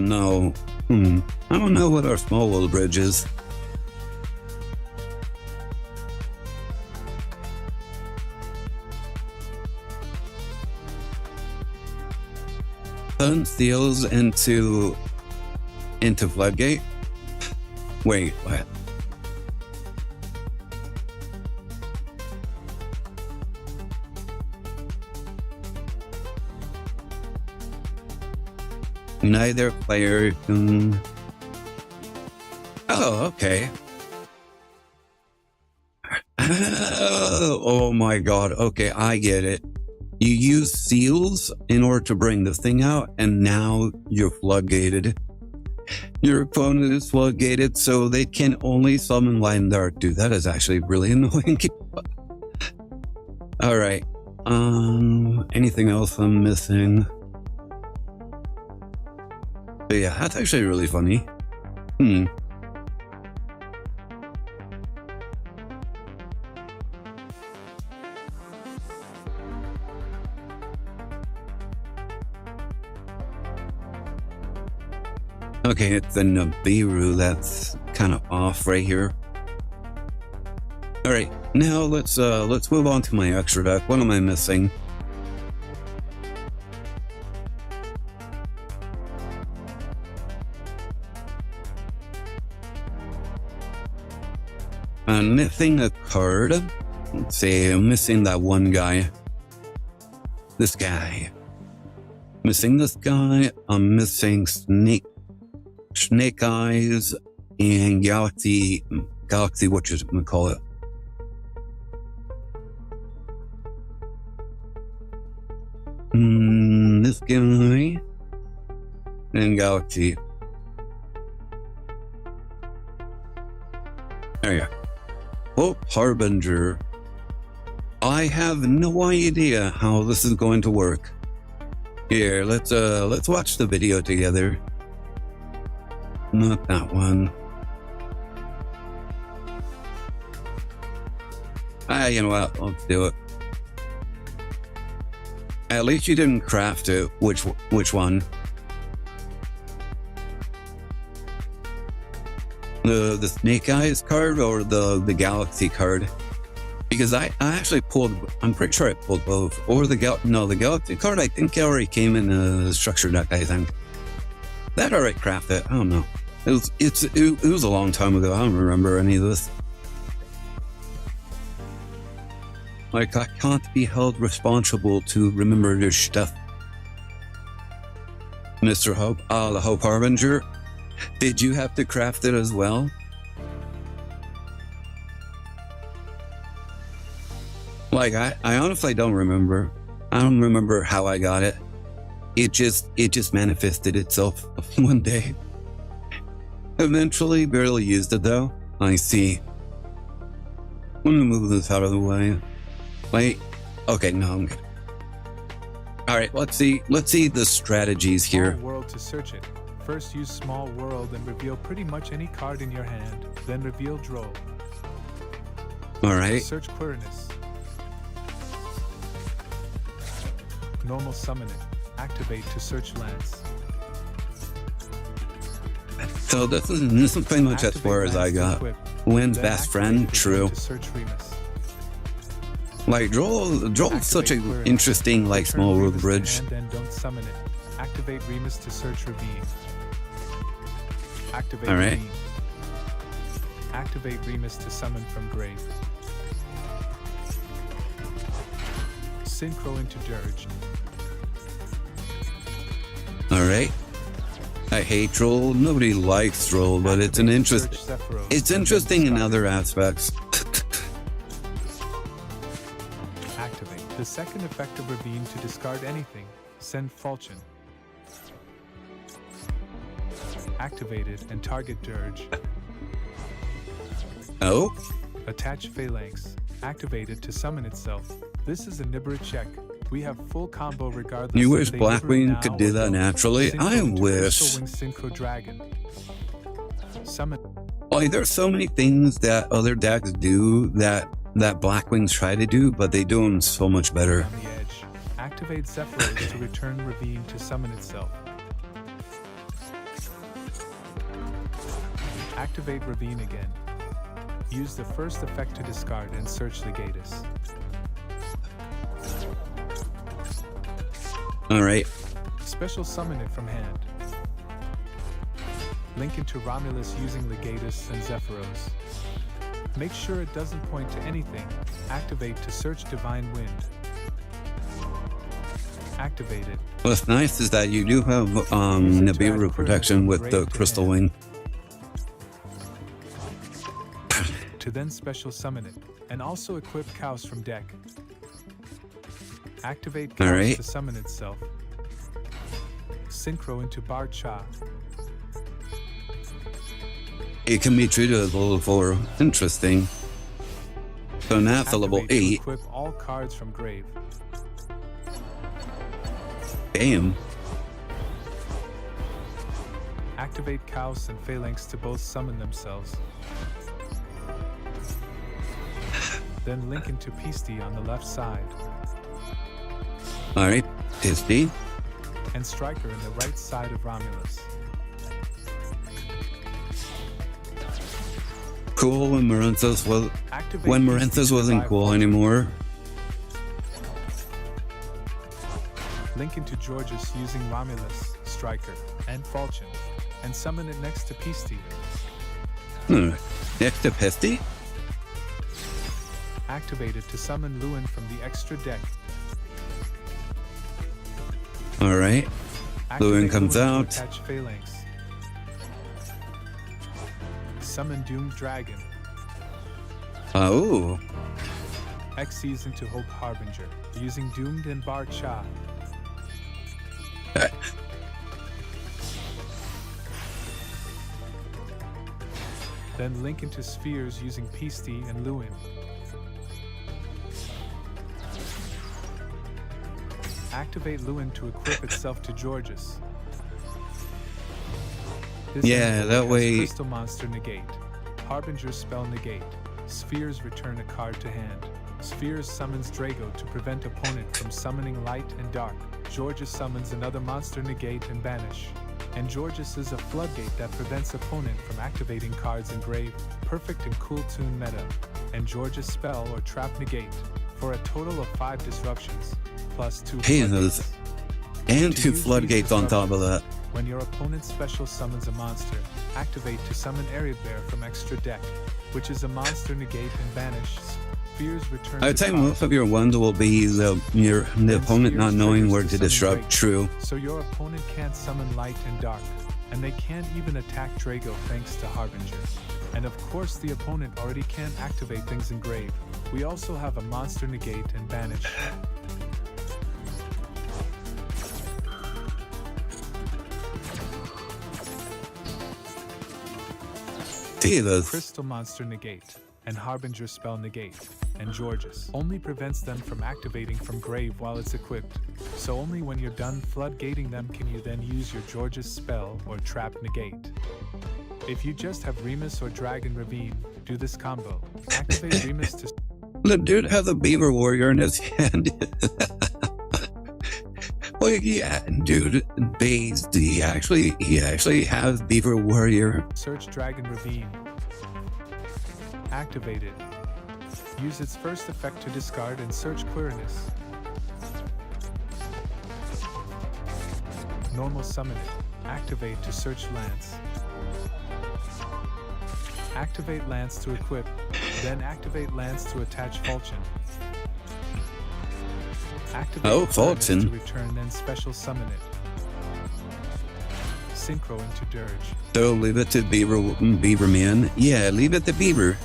I don't know what our Small World Bridge is. Sun steals into Floodgate. Wait, what? Neither player can... Oh, okay. Oh my god. Okay, I get it. You use seals in order to bring the thing out, and now you're floodgated. Your opponent is floodgated, so they can only summon Light and Dark. Dude, that is actually really annoying. Alright. Anything else I'm missing? But yeah, that's actually really funny. Okay, it's the Nibiru that's kind of off right here. All right, now let's move on to my extra deck. What am I missing? I'm missing a card. Let's see, I'm missing that one guy. This guy. Missing this guy. I'm missing Snake Eyes and Galaxy, what you gonna call it? This guy and Galaxy. There you go. Hope Harbinger. I have no idea how this is going to work. Here, let's watch the video together. Not that one. You know what? Let's do it. At least you didn't craft it. Which one? The Snake Eyes card or the Galaxy card? Because I actually pulled, I'm pretty sure I pulled both. Or the Galaxy card I think already came in the structure deck, I think. That already crafted, I don't know. It was a long time ago, I don't remember any of this. Like, I can't be held responsible to remember this stuff. Mr. Hope, the Hope Harbinger. Did you have to craft it as well? Like, I honestly don't remember. I don't remember how I got it. It just manifested itself one day. Eventually, barely used it though. I see. I'm gonna move this out of the way. Wait. Okay, no, I'm good. Alright, let's see the strategies here. Small world to search it. First use small world and reveal pretty much any card in your hand. Then reveal droll. Alright. Search queerness. Normal summon it. Activate to search lance. So this is pretty much as far as I got. Wynn's best friend, true. To search Remus. Like Droll's such an interesting like Return small world Remus to bridge. hand, then don't summon it. Activate Remus to search Ravine. Activate All right. Ravine. Activate Remus to summon from grave. Synchro into Dirge. Alright. I hate Droll. Nobody likes Droll, but it's an interest. It's interesting in other aspects. Activate the second effect of Ravine to discard anything. Send Falchion. Activate it and target Dirge. Oh? Attach Phalanx. Activate it to summon itself. This is a Nibber check. We have full combo regardless. You if wish they Nibber Blackwing now could do or that don't. naturally? Synchro I into wish. Crystal Wing Synchro Dragon. Summon. Like, there's so many things that other decks do that Blackwings try to do, but they do them so much better. On the edge. Activate Zephyros to return Ravine to summon itself. Activate Ravine again. Use the first effect to discard and search Legatus. Alright. Special summon it from hand. Link into Romulus using Legatus and Zephyros. Make sure it doesn't point to anything. Activate to search Divine Wind. Activate it. What's nice is that you do have Nibiru protection with the Crystal Wing. To then special summon it, and also equip Chaos from deck. Activate Chaos Alright. to summon itself. Synchro into Bar Cha. It can be treated as a level 4. Interesting. So now it's a level Activate to 8. equip all cards from grave. Damn. Activate Chaos and Phalanx to both summon themselves. Then link into Peasty on the left side. Alright. Disney. And Striker in the right side of Romulus. Cool when Morenthos was Activate when Peasty Morenthos to wasn't revive cool Falchion. anymore. Link into Georges using Romulus, Striker, and Falchion, and summon it next to Peasty. Next to Pesty? Activate it to summon Lewin from the extra deck. Alright. Lewin Activate comes to out. Attach Phalanx. Summon Doomed Dragon. Oh. Xyz into Hope Harbinger, using Doomed and Bar Cha. Then link into Spheres using Peasty and Lewin. Activate Lewin to equip itself to Georges. This Yeah, envoy that has way- Crystal Monster negate. Harbinger spell negate. Spheres return a card to hand. Spheres summons Drago to prevent opponent from summoning light and dark. Georges summons another monster, negate and banish. And Georges is a floodgate that prevents opponent from activating cards engraved. Perfect and cool tune meta. And Georges spell or trap negate for a total of 5 disruptions, plus 2 Jesus. floodgates. And To 2 use floodgates these on top of that. When your opponent special summons a monster, activate to summon Area Bear from extra deck, which is a monster negate and banish. Spheres return I'd to say top. most of your ones will be the opponent not knowing where to disrupt. True. So your opponent can't summon light and dark, and they can't even attack Drago thanks to Harbinger. And of course the opponent already can't activate things engraved. We also have a monster negate and banish. Jesus. Crystal monster negate and Harbinger spell negate, and Georges only prevents them from activating from grave while it's equipped. So only when you're done floodgating them can you then use your Georges spell or trap negate. If you just have Remus or Dragon Ravine, do this combo. Activate Remus to The dude has a beaver warrior in his hand. Well, yeah, dude, he actually has beaver warrior. search Dragon Ravine. Activate it. Use its first effect to discard and search Quirinus. Normal summon it. Activate to search Lance. Activate Lance to equip, then activate Lance to attach Falchion. Activate Oh, Quirinus Falchion. to return, then special summon it. Synchro into Dirge. So leave it to Beaver Man. Yeah, leave it to Beaver.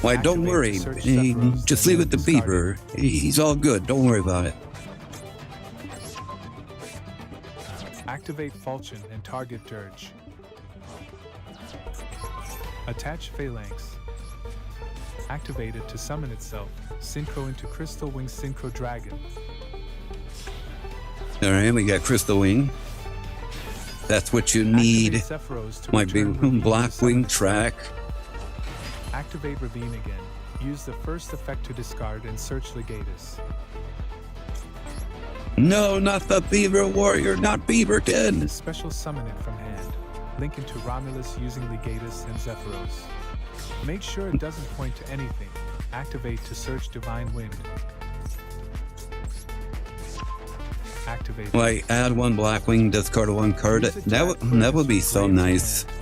Why, don't Activate worry. to search Hey, Sephiroth, just then leave it to discard Beaver. He's all good. Don't worry about it. Activate Falchion and target Dirge. Attach Phalanx. Activate it to summon itself. Synchro into Crystal Wing Synchro Dragon. All right, we got Crystal Wing. That's what you Activate need. Sephiroth to My big return Ravine to Blackwing summon. track. Activate Ravine again. Use the first effect to discard and search Legatus. No, not the Beaver Warrior, not Beaverton. Special summon it from hand. Link into Romulus using Legatus and Zephyros. Make sure it doesn't point to anything. Activate to search Divine Wind. Activate. Like, add 1 Blackwing, discard 1 card. Use it to That would be activate so Graves nice. hand.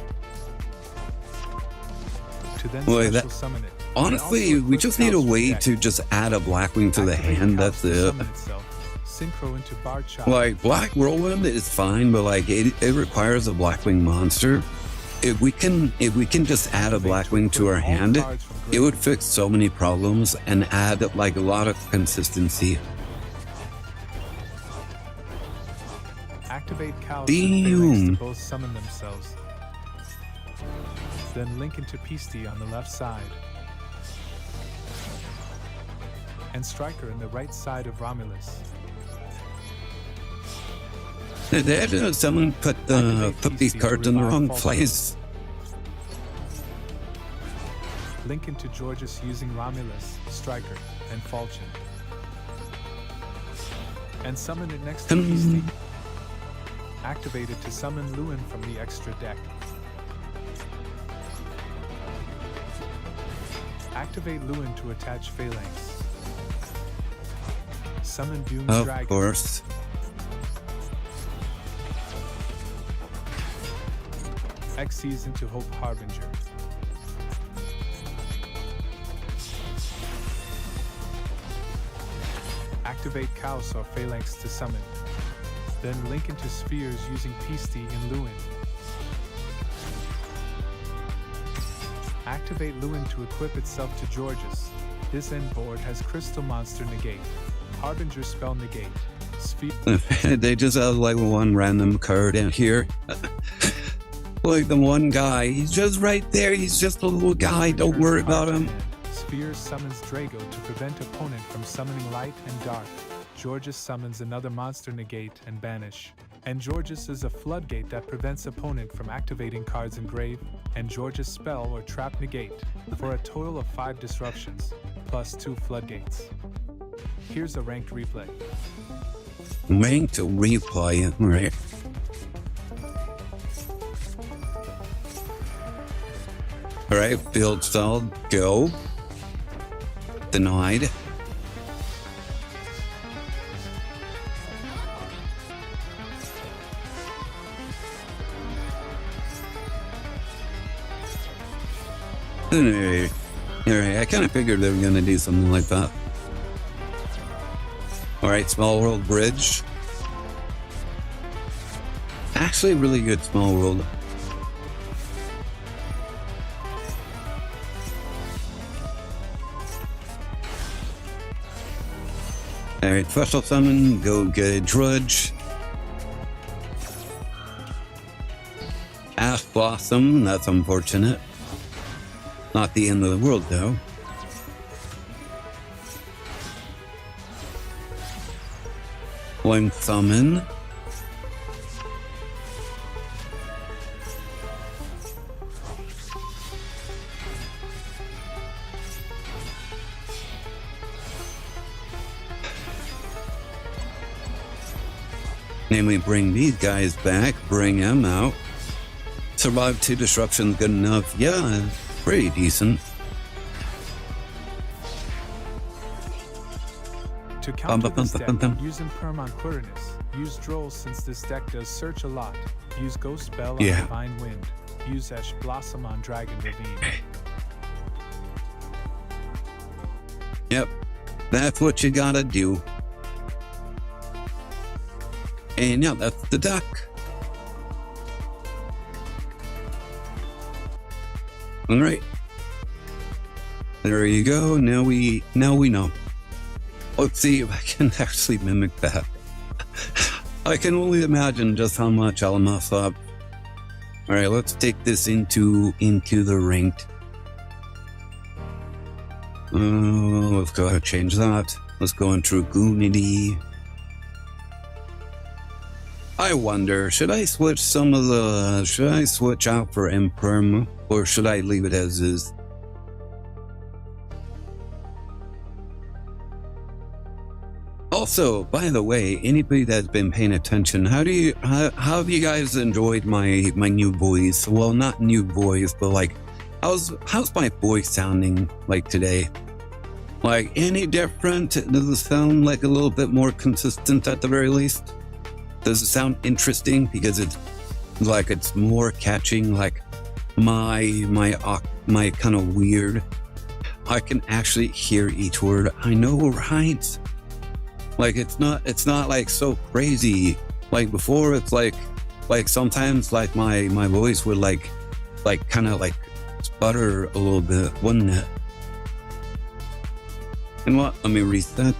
To then Boy, special that- summon it. Honestly, And also we equip just need a Cal's way deck. to just add a Blackwing to the Activate hand. Cal's That's to it. summon itself. Synchro into Bar Chop. Like, Black Whirlwind is fine, but like it requires a Blackwing monster. If we can just add a Blackwing to our hand, it would fix so many problems and add like a lot of consistency. Activate Cal's Damn. to both summon themselves. Then link into Peasty on the left side. And Striker in the right side of Romulus. Someone put these cards in the wrong place. Link into Georges using Romulus, Striker, and Falchion. And summon it next to Peasty. Activate it to summon Lewin from the extra deck. Activate Lewin to attach Phalanx. Summon Doom's Of Dragon. course. Xyz into Hope Harbinger. Activate Chaos or Phalanx to summon. Then link into Spheres using Peasty and Lewin. Activate Lewin to equip itself to Georges. This end board has Crystal Monster Negate, Harbinger Spell Negate, Sphere. They just have like 1 random card in here. Like the one guy, he's just right there. He's just a little guy. Don't worry about him. Spheres summons Drago to prevent opponent from summoning light and dark. Georges summons another monster negate and banish. And Georges is a floodgate that prevents opponent from activating cards engraved. And Georges spell or trap negate for a total of 5 disruptions, plus 2 floodgates. Here's a ranked replay. Ranked replay, right? Alright, field stall, go. Denied. Alright, I kind of figured they were going to do something like that. Alright, Small World Bridge. Actually, really good Small World. Alright, Special Summon, go get a Drudge. Ash Blossom, that's unfortunate. Not the end of the world, though. One Summon. Namely, bring these guys back, bring them out. Survive 2 disruptions, good enough. Yeah, pretty decent. To counter this deck, use Imperm on Quirinus. Use Drolls since this deck does search a lot. Use Ghost Spell on Divine Wind. Use Ash Blossom on Dragon Ravine. Yep, that's what you gotta do. And yeah, that's the deck. All right. There you go. Now we know. Let's see if I can actually mimic that. I can only imagine just how much I'll mess up. All right, let's take this into the ranked. Let's go ahead and change that. Let's go into Unity. I wonder, should I switch out for Imperm, or should I leave it as is? Also, by the way, anybody that's been paying attention, how have you guys enjoyed my new voice? Well, not new voice, but like, how's my voice sounding like today? Like, any different? Does it sound like a little bit more consistent at the very least? Does it sound interesting? Because it's like it's more catching, like my kind of weird. I can actually hear each word. I know, right? Like it's not like so crazy. Like before, it's like sometimes like my voice would like kind of like sputter a little bit, wouldn't it? And what? Let me reset.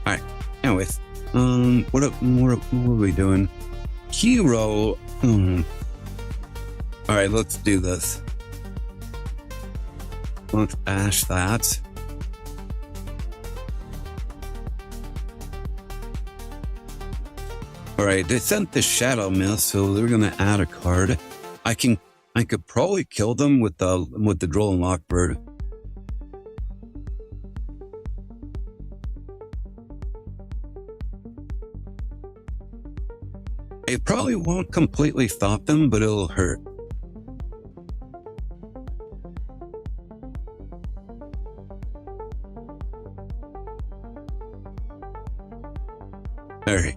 All right. Anyways. What are we doing? Hero. Alright, let's do this. Let's ash that. Alright, they sent the Shadow Mist, so they're gonna add a card. I could probably kill them with the Droll and Lockbird. It probably won't completely stop them, but it'll hurt. Alright.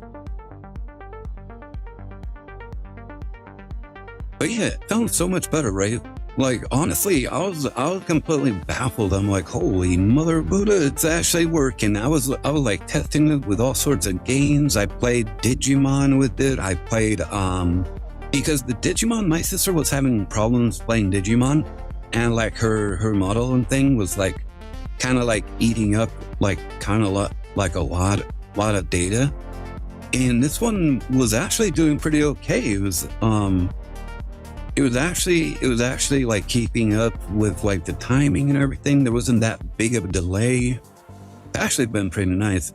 But yeah, it sounds so much better, right? Like, honestly, I was completely baffled. I'm like, holy mother Buddha, it's actually working. I was like testing it with all sorts of games. I played Digimon with it. I played, because the Digimon, my sister was having problems playing Digimon, and like her model and thing was like, kind of like eating up, like kind of like a lot of data. And this one was actually doing pretty okay. It was actually like keeping up with like the timing and everything. There wasn't that big of a delay. It's actually been pretty nice.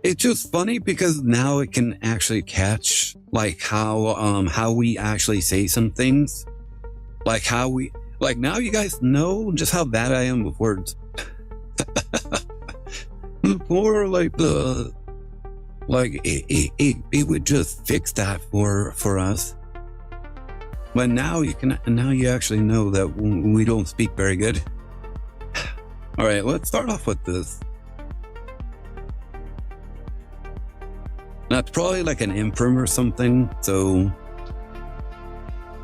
It's just funny because now it can actually catch like how we actually say some things, like how we Like, now you guys know just how bad I am with words. Before, like, it would just fix that for us. But now you actually know that we don't speak very good. All right, let's start off with this. That's probably like an imperm or something, so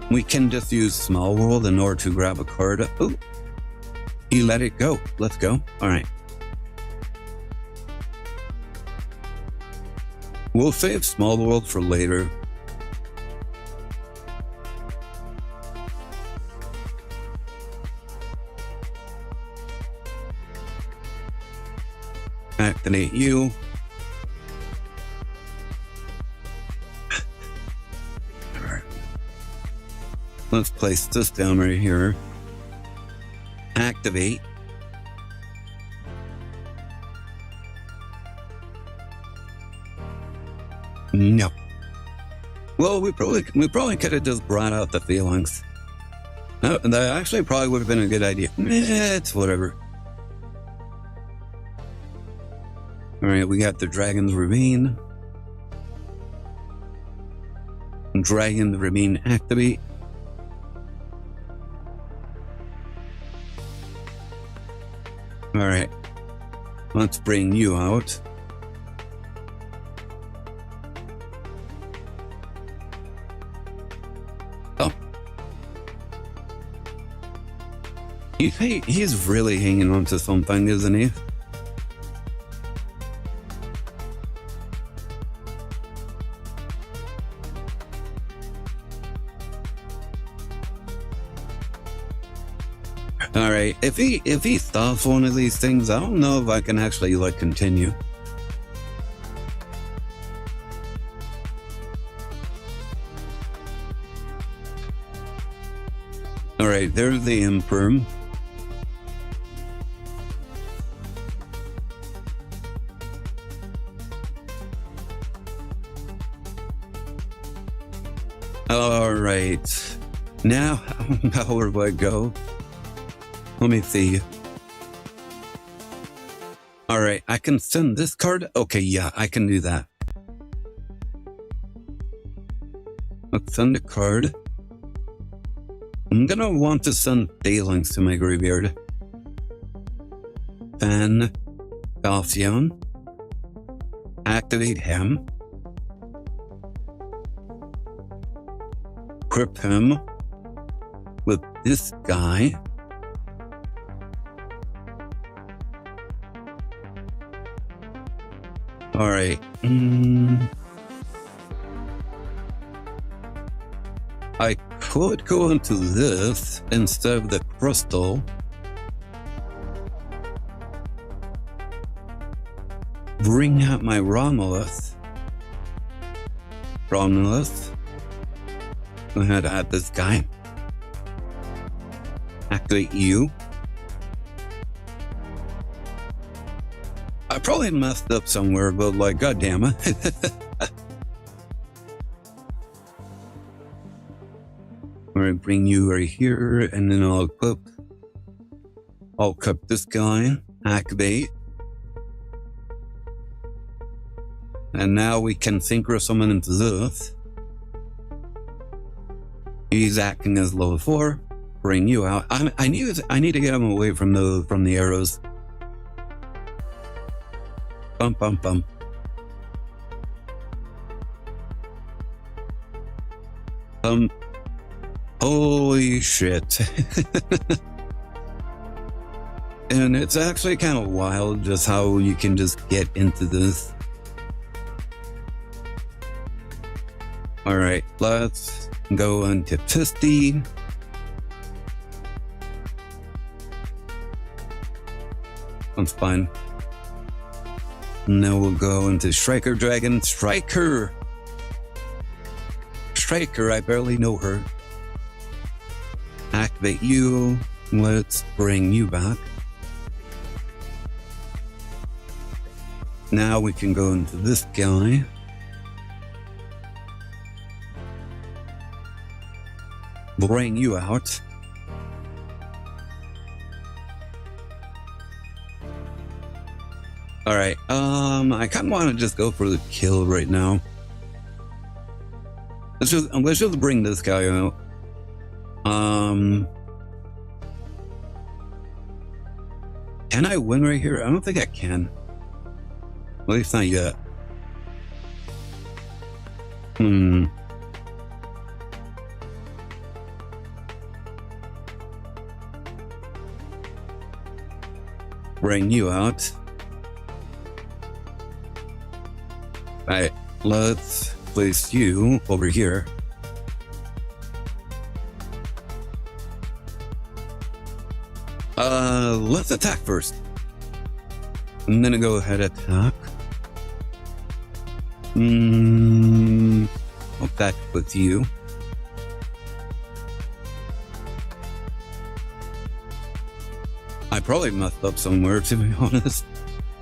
we can just use small world in order to grab a card. Oh, he let it go. Let's go. All right. We'll save small world for later. Activate you. Alright. Let's place this down right here. Activate. No. Well, we probably could have just brought out the feelings. That actually probably would have been a good idea. It's whatever. All right, we got the Dragon's Ravine. Dragon's Ravine activate. All right, let's bring you out. Oh. He's really hanging on to something, isn't he? All right, if he stops one of these things, I don't know if I can actually like continue. All right, there's the imperm. All right, now where do I go? Let me see. All right, I can send this card. Okay, yeah, I can do that. Let's send a card. I'm gonna want to send Phalanx to my graveyard. Fan Falcion. Activate him. Equip him with this guy. All right. I could go into this instead of the crystal. Bring out my Romulus. Go ahead, add this guy. Activate you. I probably messed up somewhere, but like, goddamn it. All right, bring you right here, and then I'll equip this guy. Activate. And now we can synchro summon into this. He's acting as level 4. Bring you out. I need to get him away from the arrows. Bump, bump, bump. Holy shit. And it's actually kind of wild just how you can just get into this. All right, let's go into Pisty. That's fine. Now we'll go into Striker Dragon. Striker, I barely know her. Activate you. Let's bring you back. Now we can go into this guy. Bring you out. All right. I kind of want to just go for the kill right now. Let's just bring this guy out. Can I win right here? I don't think I can. At least not yet. Bring you out. Alright, let's place you over here. Let's attack first. I'm gonna go ahead and attack. I'll back with you. I probably messed up somewhere, to be honest.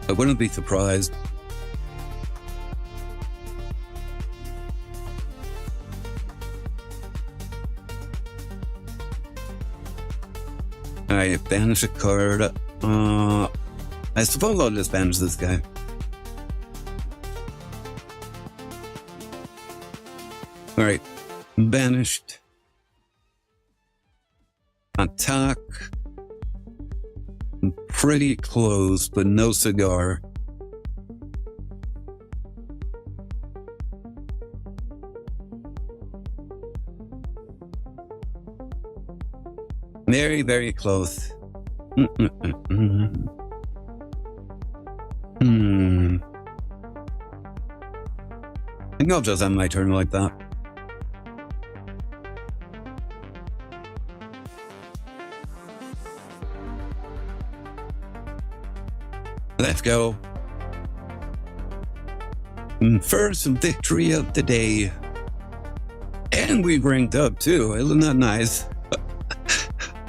I wouldn't be surprised. I banish a card. I suppose I'll just banish this guy. Alright, banished. Attack. Pretty close, but no cigar. Very, very close. I think I'll just end my turn like that. Let's go. First victory of the day. And we ranked up too. Isn't that nice?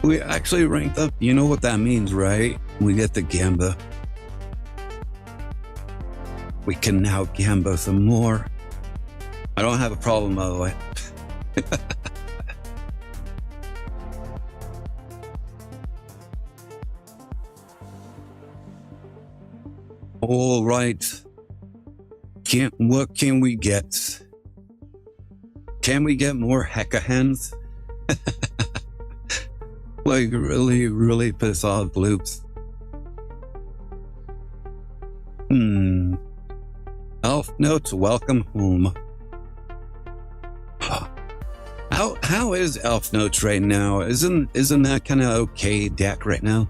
We actually ranked up. You know what that means, right? We get the Gamba. We can now Gamba some more. I don't have a problem, by the way. All right. What can we get? Can we get more Hecka hands? Like really, really piss off bloops. Elf notes, welcome home. How is Elf notes right now? Isn't that kind of okay deck right now?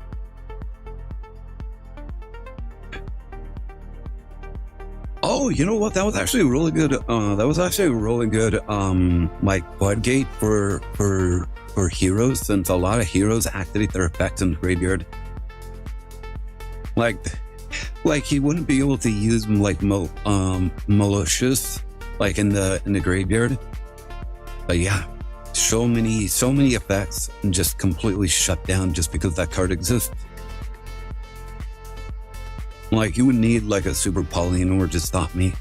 Oh, you know what? That was actually really good. That was actually a really good like floodgate for heroes, since a lot of heroes activate their effects in the graveyard. Like he wouldn't be able to use them like malicious like in the graveyard. But yeah, so many effects and just completely shut down just because that card exists. Like, you would need like a super poly in order to stop me.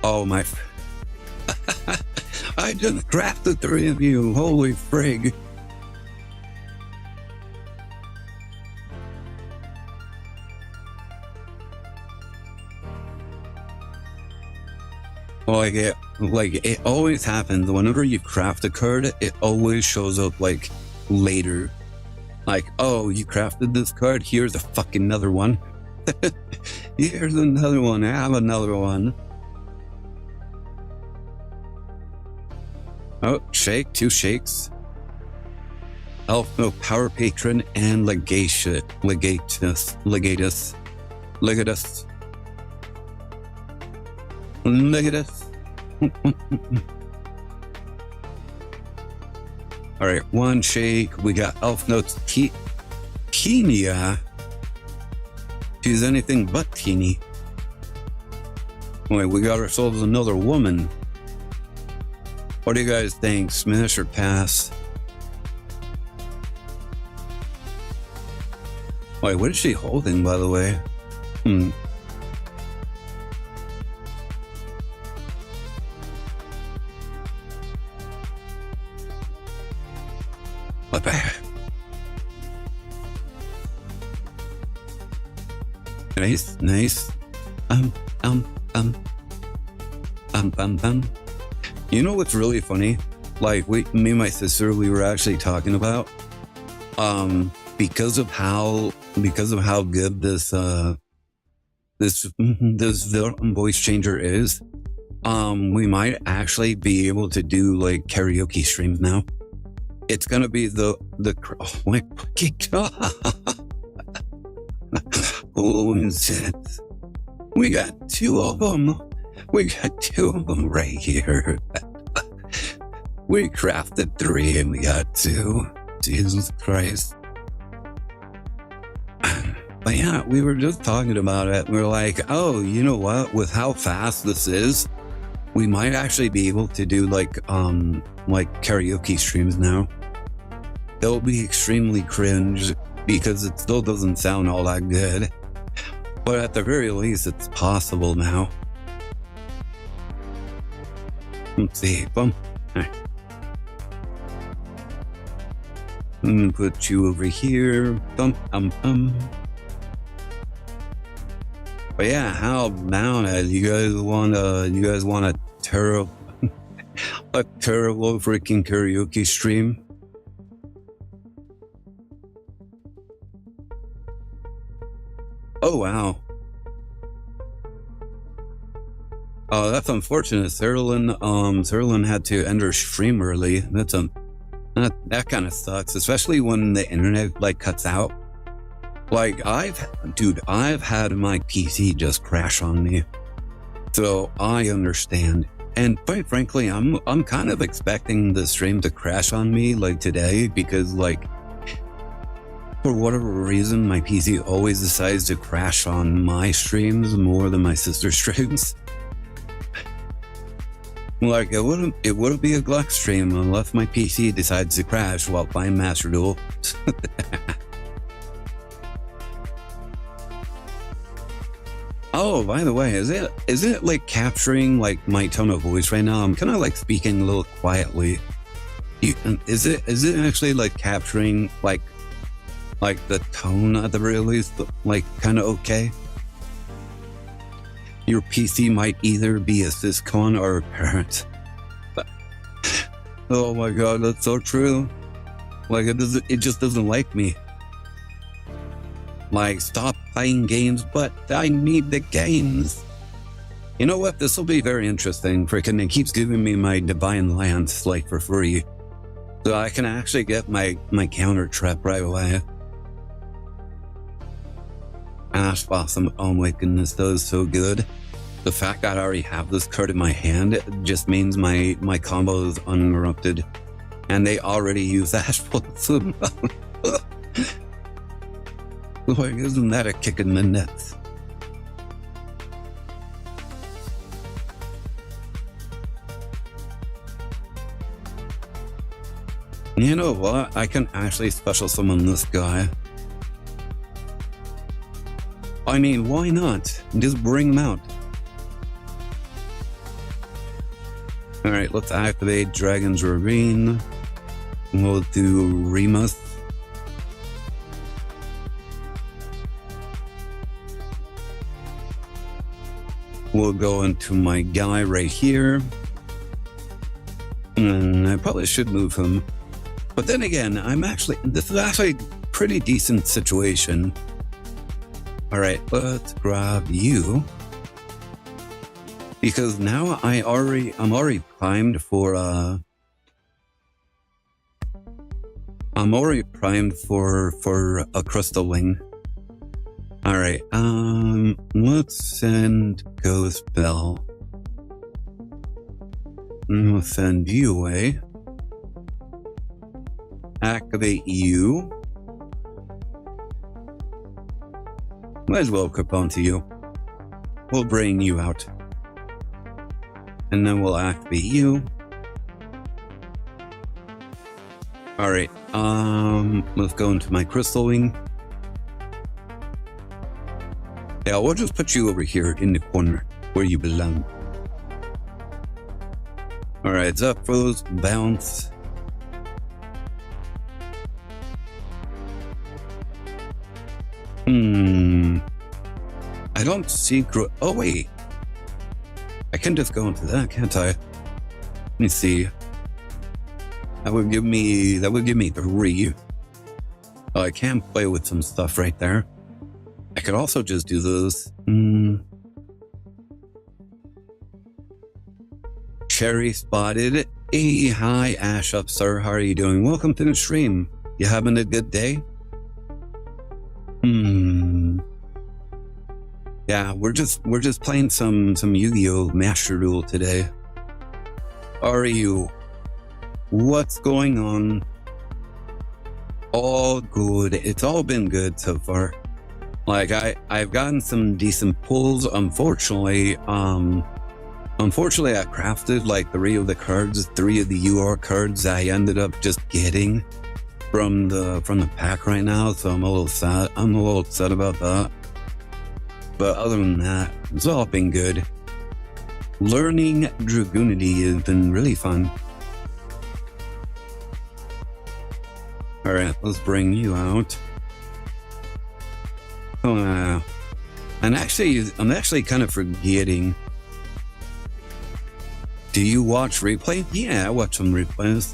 Oh my. I just crafted 3 of you. Holy frig. Like it always happens. Whenever you craft a card, it always shows up like later. Like, oh, you crafted this card? Here's a fucking another one. Here's another one. I have another one. Oh, shake. 2 shakes. Elf no power patron and legatus. All right, 1 shake. We got Elf Notes Kenia. She's anything but teeny. Wait, we got ourselves another woman. What do you guys think? Smash or pass? Wait, what is she holding, by the way? Nice, nice. Um. You know what's really funny? Like, me and my sister, we were actually talking about, because of how good this voice changer is, we might actually be able to do like karaoke streams now. It's gonna be oh my fucking god. Oh, shit. We got two of them. We got two of them right here. We crafted 3 and we got 2. Jesus Christ. But yeah, we were just talking about it. We were like, oh, you know what? With how fast this is, we might actually be able to do like karaoke streams now. They'll be extremely cringe because it still doesn't sound all that good. But at the very least, it's possible now. Let's see. Boom. Right. Put you over here. But yeah, how about it? You guys want a terrible freaking karaoke stream? Oh wow. Oh, that's unfortunate. Serlin had to end her stream early. That kind of sucks, especially when the internet like cuts out. Like I've had my PC just crash on me, so I understand. And quite frankly, I'm kind of expecting the stream to crash on me like today because like for whatever reason my PC always decides to crash on my streams more than my sister's streams. Like it wouldn't be a Glexx stream unless my PC decides to crash while playing Master Duel. Oh, by the way, is it like capturing like my tone of voice right now? I'm kind of like speaking a little quietly. Is it actually like capturing like the tone at the very least, like kind of okay? Your PC might either be a syscon or a parent. Oh my god, that's so true. Like it just doesn't like me. Like, stop playing games, but I need the games. You know what? This will be very interesting. Freaking, it keeps giving me my divine lance like for free, so I can actually get my counter trap right away. Ash Blossom, oh my goodness, that is so good. The fact that I already have this card in my hand just means my combo is uninterrupted. And they already use Ash Blossom. Like, isn't that a kick in the nuts? You know what? I can actually special summon this guy. I mean, why not? Just bring him out. Alright, let's activate Dragon's Ravine. We'll do Remus. We'll go into my guy right here. And I probably should move him. But then again, this is actually a pretty decent situation. Alright, let's grab you. Because now I'm already primed for a crystal wing. Alright, let's send Ghost Bell. We'll send you away. Activate you. Might as well equip onto you. We'll bring you out. And then we'll activate you. Alright, let's go into my crystal wing. Yeah, we'll just put you over here in the corner where you belong. Alright, Zephyros, bounce. I don't see... Oh, wait. I can just go into that, can't I? Let me see. That would give me 3. Oh, I can play with some stuff right there. I could also just do this. Cherry spotted. Hey, hi, Ash up, sir. How are you doing? Welcome to the stream. You having a good day? Yeah, we're just playing some Yu-Gi-Oh! Master Duel today. How are you? What's going on? All good. It's all been good so far. Like I've gotten some decent pulls. Unfortunately, I crafted like 3 of the cards, 3 of the UR cards I ended up just getting from the pack right now, so I'm a little sad. I'm a little upset about that. But other than that, it's all been good. Learning Dragoonity has been really fun. Alright, let's bring you out. Oh, I'm actually kind of forgetting. Do you watch replay? Yeah, I watch some replays.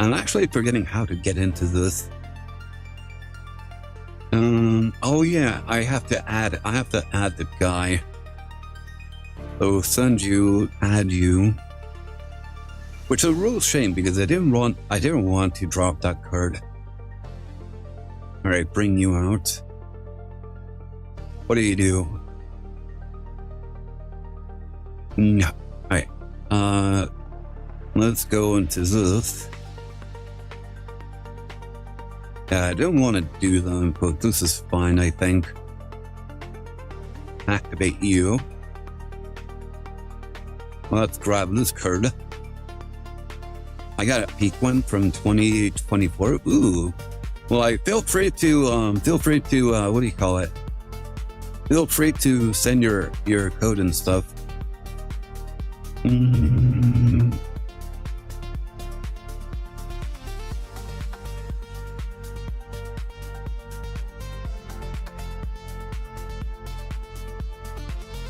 I'm actually forgetting how to get into this. Oh yeah, I have to add the guy. So add you. Which is a real shame because I didn't want to drop that card. Alright, bring you out. What do you do? No. Alright. Let's go into this. Yeah, I didn't want to do that, but this is fine, I think. Activate you. Let's grab this card. I got a peak one from 2024. Ooh. Well, feel free to, what do you call it? Feel free to send your code and stuff.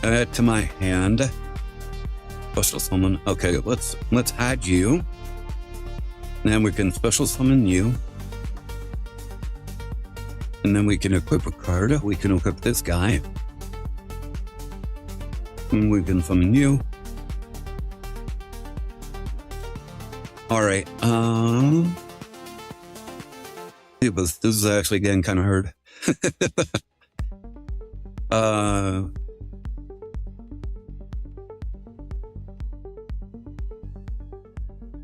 Add to my hand. Special summon. Okay, let's add you. Then we can special summon you. And then we can equip a card. We can equip this guy. And we can summon you. Alright, this is actually getting kind of hard.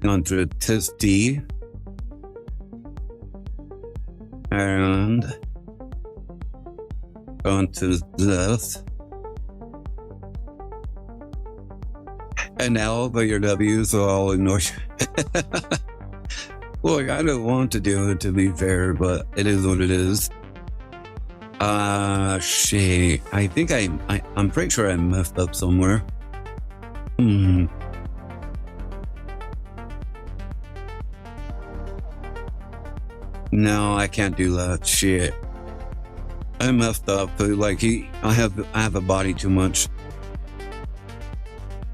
Onto test D. And onto this. And now all your W's, so I'll ignore you. Look, I don't want to do it, to be fair, but it is what it is. Shit. I think I'm pretty sure I messed up somewhere. No, I can't do that. Shit. I messed up. Like I have a body too much.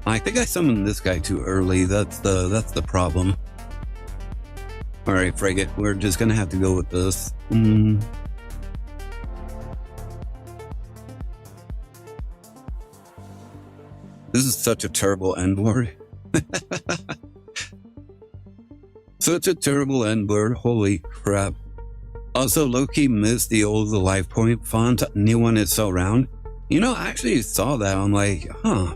I think I summoned this guy too early. That's the problem. All right, Frigate. We're just gonna have to go with this. This is such a terrible end word. Such a terrible end word. Holy crap. Also, low-key missed the old Life Point font. New one is so round. You know, I actually saw that. I'm like, huh.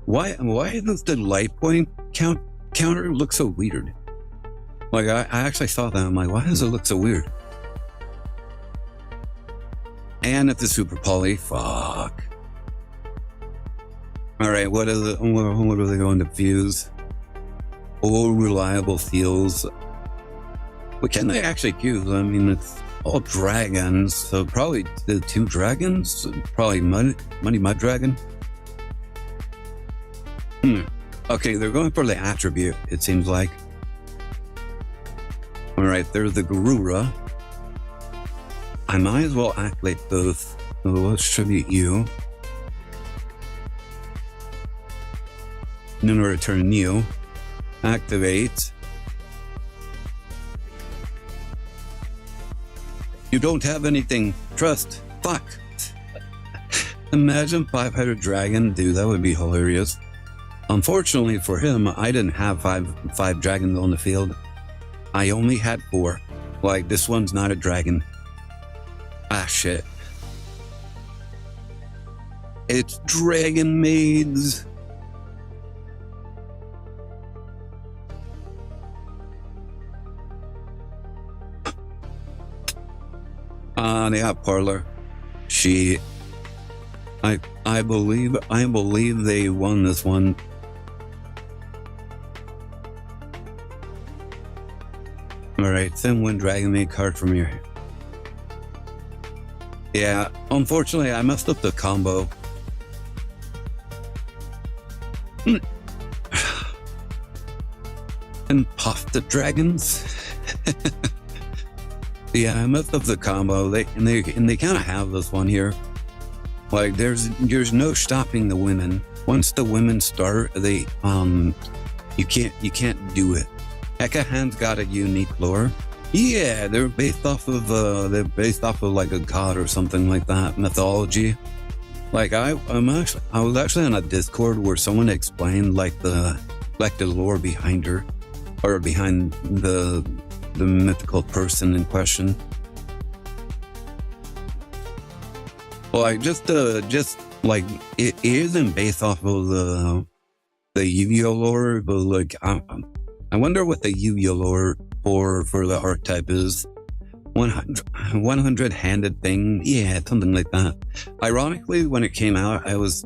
Why does the Life Point counter look so weird? Like, I actually saw that. I'm like, why does it look so weird? And it's a super poly. Fuck. Alright, what are they going to fuse? All reliable seals. What can they actually use? I mean, it's all dragons, so probably the 2 dragons? Probably Muddy Mud Dragon? Okay, they're going for the attribute, it seems like. Alright, there's the Garura. I might as well activate both. So let's tribute you. And then return you. Activate. You don't have anything. Trust. Fuck. Imagine 500 dragon. Dude, that would be hilarious. Unfortunately for him, I didn't have five dragons on the field. I only had 4. Like, this one's not a dragon. Ah, shit. It's dragon maids. They have parlor. I believe they won this one. Alright, send one dragon maid card from your... Yeah, unfortunately I messed up the combo. And puff the dragons. Yeah, I messed up the combo. They kind of have this one here. Like there's no stopping the women. Once the women start, they you can't do it. Hekahan's got a unique lore. Yeah, they're based off of like a god or something like that, mythology. Like I was actually on a Discord where someone explained like the lore behind her, or behind the mythical person in question. Like just like it isn't based off of the Yu-Gi-Oh lore, but like I wonder what the Yu-Gi-Oh lore for the archetype is. 100 handed thing, yeah, something like that. Ironically, when it came out, I was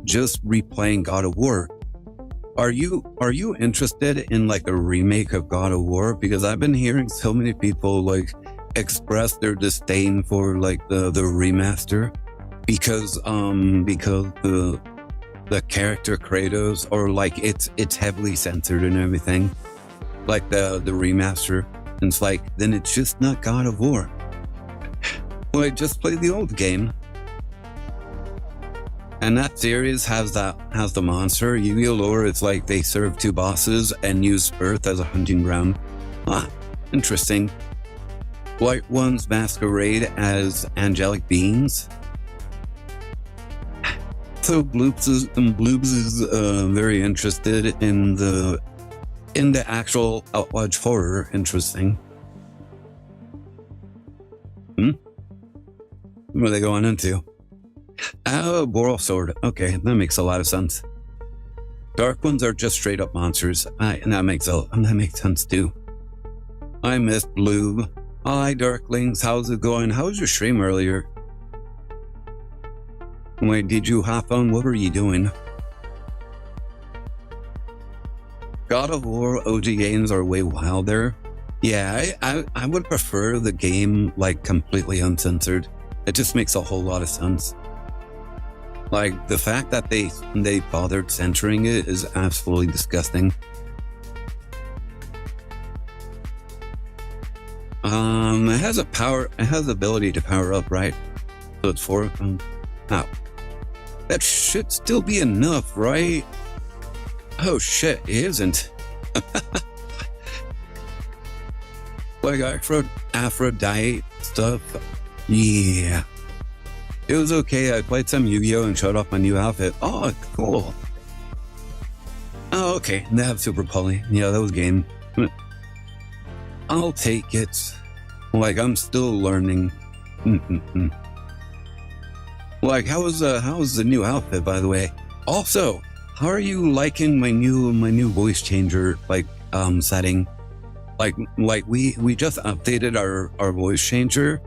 just replaying God of War. Are you interested in like a remake of God of War? Because I've been hearing so many people like express their disdain for like the remaster because the character Kratos, or like it's heavily censored and everything, like the remaster. And it's like, then it's just not God of War. Well, just play the old game. And that series has the monster. Yu-Gi-Oh lore, it's like they serve 2 bosses and use Earth as a hunting ground. Ah, interesting. White ones masquerade as angelic beings. So Bloops is very interested in the actual Outwatch horror. Interesting. What are they going into? Oh, Boral Sword. Okay, that makes a lot of sense. Dark ones are just straight up monsters. And that makes sense too. I missed Blue. Hi, Darklings. How's it going? How was your stream earlier? Wait, did you hop on? What were you doing? God of War OG games are way wilder. Yeah, I would prefer the game like completely uncensored. It just makes a whole lot of sense. Like the fact that they bothered censoring it is absolutely disgusting. It has the ability to power up, right? So it's 4. Ow. That should still be enough, right? Oh shit, it isn't. Like Aphrodite stuff. Yeah. It was okay. I played some Yu-Gi-Oh! And showed off my new outfit. Oh, cool. Oh, okay. They have Super Poly. Yeah, that was game. I'll take it. Like, I'm still learning. Like, how was the new outfit, by the way? Also, how are you liking my new voice changer, like, setting? Like we just updated our voice changer,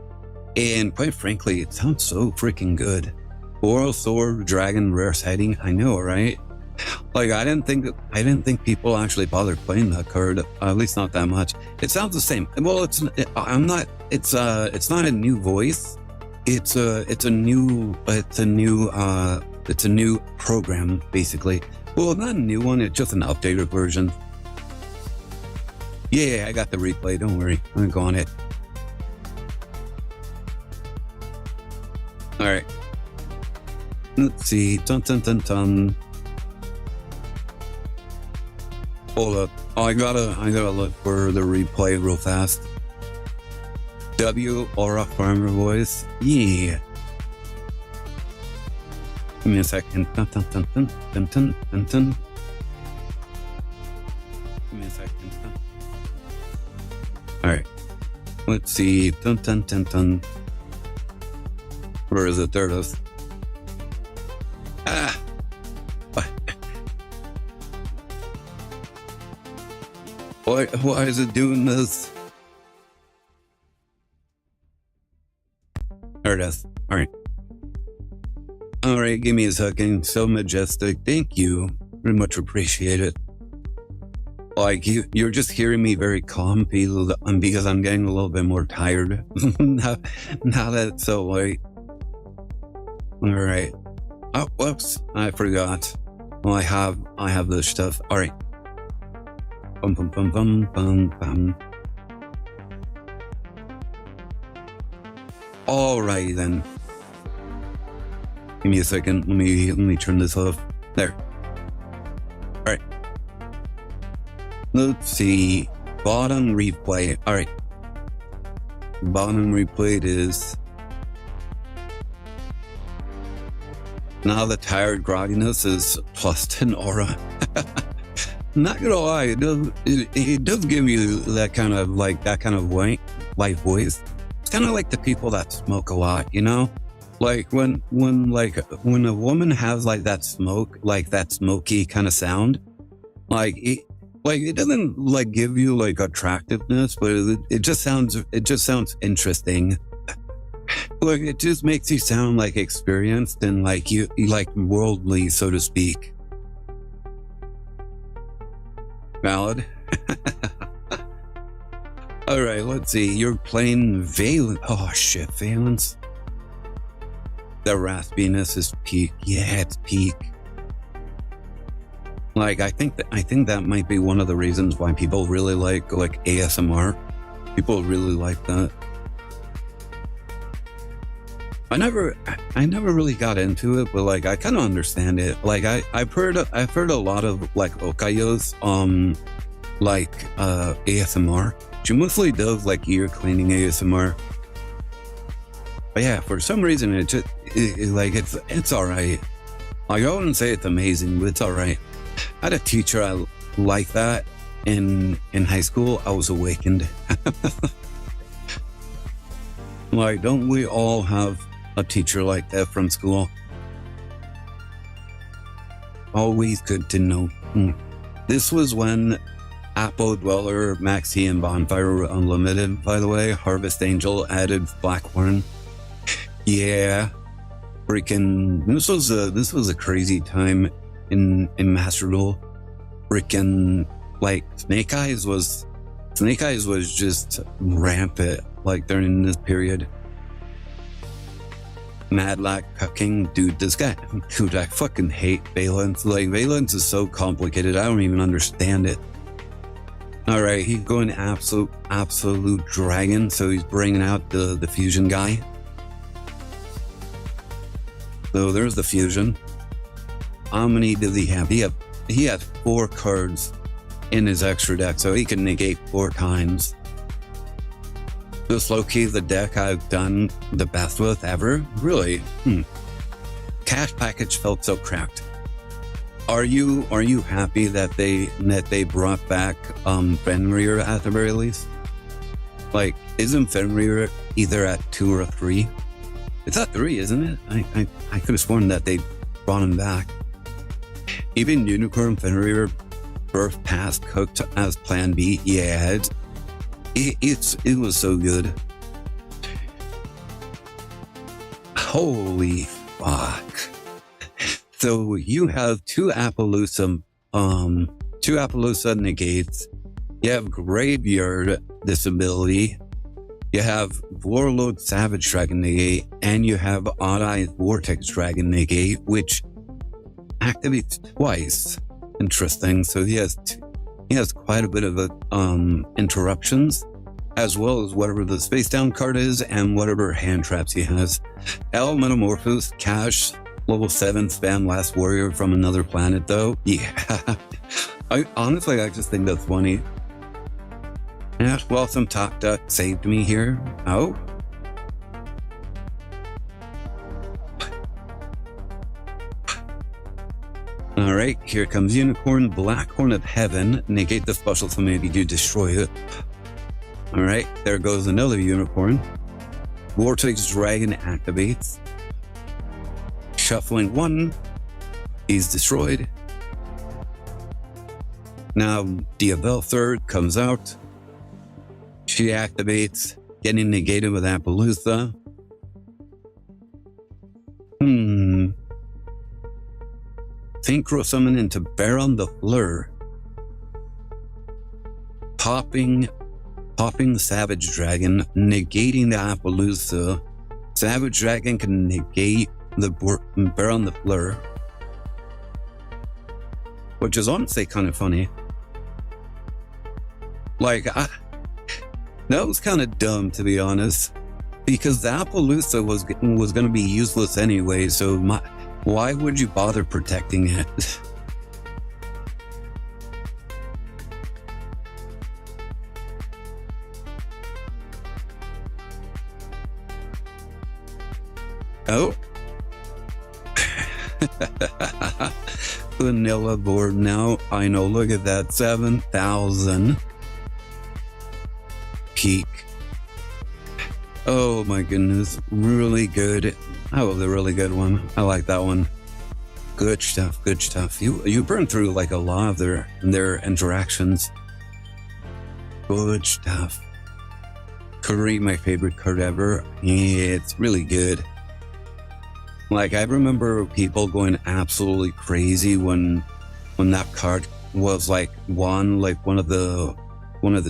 and quite frankly, it sounds so freaking good. Boral Sword Dragon rare sighting. I know, right? Like I didn't think people actually bothered playing that card. At least not that much. It sounds the same. Well, it's not a new voice. It's a new program basically. Well, not a new one. It's just an updated version. Yeah, I got the replay. Don't worry. I'm gonna go on it. All right. Let's see. Dun dun dun dun. Hold up. Oh, I gotta look for the replay real fast. W Aura Farmer voice. Yeah. Give me a second. Dun dun dun dun dun dun dun dun. Give me a second. All right. Let's see. Dun dun dun dun. Where is it? There it is. Ah. Why is it doing this? There it is. All right. All right, give me a second. So majestic. Thank you. Very much appreciate it. Like, you're just hearing me very calm because I'm getting a little bit more tired now that it's so late. All right. Oh, whoops. I forgot. Well, I have this stuff. All right. Bum, bum, bum, bum, bum, bum. All right, then. Give me a second. Let me turn this off. There. All right. Let's see. Bottom replay. All right. Bottom replay is now the tired grogginess is plus 10 aura. Not gonna lie, it does give you that kind of white voice. It's kind of like the people that smoke a lot, you know? Like when a woman has like that smoky kind of sound, it doesn't like give you like attractiveness, but it just sounds interesting. Like it just makes you sound like experienced and like you like worldly, so to speak. Valid. All right, let's see. You're playing Valence. Oh shit, Valence. The raspiness is peak. Yeah, it's peak. Like I think that might be one of the reasons why people really like ASMR. People really like that. I never really got into it, but like I kind of understand it. Like I've heard a lot of like Okayo's ASMR. She mostly does like ear cleaning ASMR. But yeah, for some reason it's all right. Like I wouldn't say it's amazing, but it's all right. I had a teacher I like that in high school. I was awakened. Like, don't we all have a teacher like that from school? Always good to know. This was when Apple Dweller, Maxi, and Bonfire were unlimited, by the way. Harvest Angel added Blackhorn. Yeah. Freaking this was a crazy time in Master Duel. Freaking like Snake Eyes was just rampant like during this period. Madlock cucking, dude, I fucking hate Valence. Like, Valence is so complicated, I don't even understand it. Alright, he's going absolute dragon, so he's bringing out the fusion guy. So there's the fusion. How many does he have? He has 4 cards in his extra deck, so he can negate 4 times. This low-key the deck I've done the best with ever. Really? Cash package felt so cracked. Are you happy that they brought back Fenrir at the very least? Like, isn't Fenrir either at 2 or 3? It's at 3, isn't it? I could have sworn that they brought him back. Even Unicorn Fenrir birth past cooked as Plan B. Yeah, it was so good. Holy fuck. So you have 2 Appaloosa negates. You have Graveyard Disability. You have Warlord Savage Dragon negate, and you have Odd Eye Vortex Dragon negate, which activates twice. Interesting. So he has quite a bit of interruptions. as well as whatever the Space Down card is and whatever hand traps he has. L Metamorphosis, Cash, level 7, spam Last Warrior from another planet though. Yeah. Honestly, I just think that's funny. Yeah, well, some Top Duck saved me here. Oh. Alright, here comes Unicorn, Black Horn of Heaven. Negate the special so maybe you destroy it. Alright, there goes another Unicorn. Vortex Dragon activates. Shuffling 1. He's destroyed. Now, Diavel Third comes out. She activates, getting negated with Appaloosa. Synchro Summon into Baron the Fleur. Popping the Savage Dragon, negating the Appaloosa. Savage Dragon can negate the Baron the Fleur. Which is honestly kind of funny. Like, that was kind of dumb, to be honest. Because the Appaloosa was going to be useless anyway, so why would you bother protecting it? Oh. Vanilla board now. I know, look at that. 7,000. Peak. Oh my goodness. Really good. That was a really good one. I like that one. Good stuff. Good stuff. You burned through like a lot of their interactions. Good stuff. Curry, my favorite card ever. Yeah, it's really good. Like, I remember people going absolutely crazy when that card was like won like one of the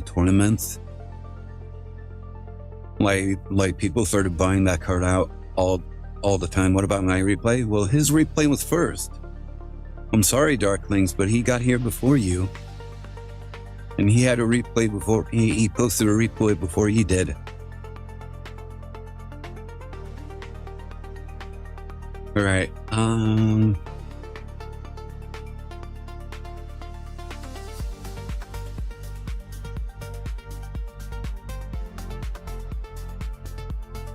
tournaments. Like people started buying that card out all the time. What about my replay? Well, his replay was first. I'm sorry, Darklings, but he got here before you. And he had a replay before he posted a replay before you did. All right.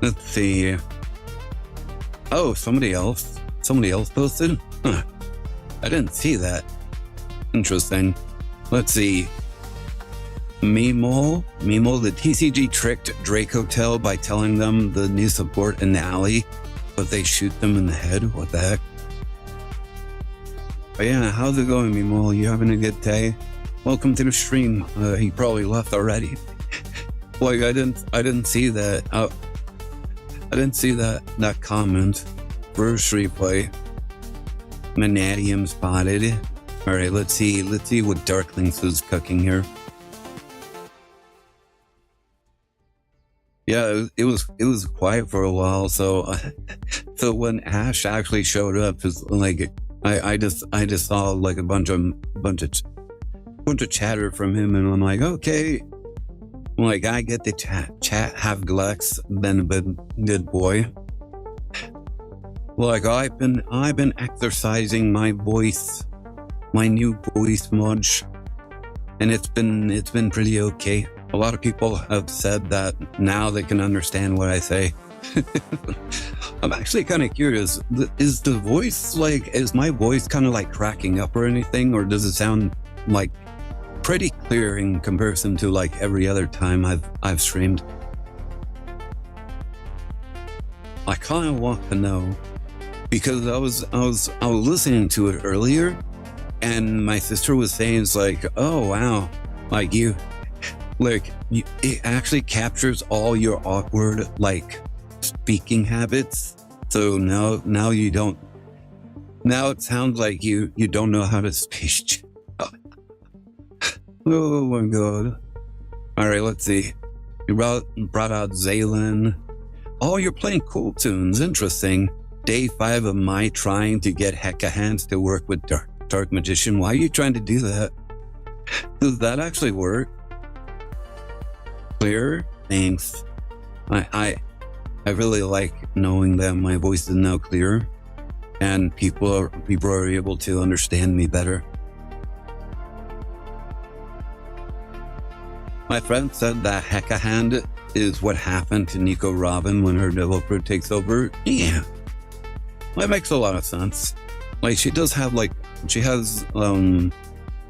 Let's see. Oh, somebody else posted? Huh. I didn't see that. Interesting. Let's see. Mimo, the TCG tricked Drake Hotel by telling them the new support in the alley, but they shoot them in the head. What the heck? But yeah, how's it going, Mimo? You having a good day? Welcome to the stream. He probably left already. Like I didn't see that. I didn't see that comment. First replay. Manadium spotted. All right, let's see what Darklings is cooking here. Yeah, it was quiet for a while. So when Ash actually showed up, it's like I just saw like a bunch of chatter from him, and I'm like, okay. Like, I get the chat, have Glexx, then a good boy. Like, I've been exercising my voice, my new voice much, and it's been pretty okay. A lot of people have said that now they can understand what I say. I'm actually kind of curious. Is my voice kind of like cracking up or anything, or does it sound like pretty clear in comparison to like every other time I've streamed? I kind of want to know, because I was listening to it earlier, and my sister was saying, it's like, oh wow, like it actually captures all your awkward like speaking habits. So now you don't. Now it sounds like you don't know how to speak. Oh my god. All right, let's see. You brought out Zaylin. Oh, you're playing cool tunes. Interesting. Day 5 of my trying to get Hecka Hands to work with Dark Magician. Why are you trying to do that? Does that actually work? Clear? Thanks. I really like knowing that my voice is now clear and people are able to understand me better. My friend said that Hecka Hand is what happened to Nico Robin when her devil fruit takes over. Yeah. That makes a lot of sense. Like she does have she has an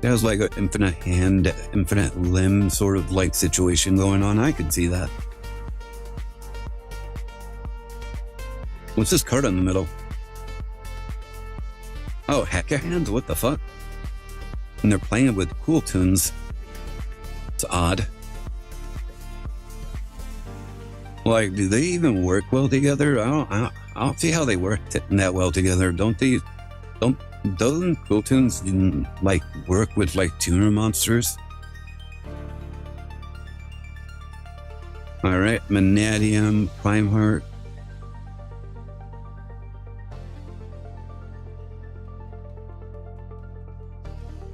infinite hand, infinite limb sort of like situation going on. I could see that. What's this card in the middle? Oh, Hecka Hands, what the fuck? And they're playing it with cool tunes. It's odd. Like, do they even work well together? I don't see how they work that well together. Doesn't cool tunes like work with like tuner monsters? All right, Manadium, Prime Heart.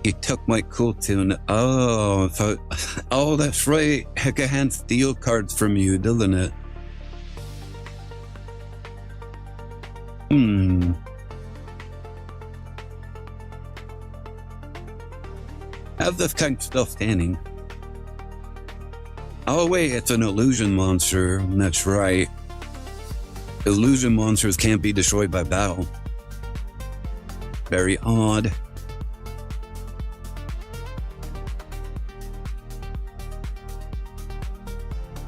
He took my cool tune. Oh, that's right. Hecka Hand steal cards from you, doesn't it? How's this kind of stuff standing? Oh wait, it's an illusion monster. That's right. Illusion monsters can't be destroyed by battle. Very odd.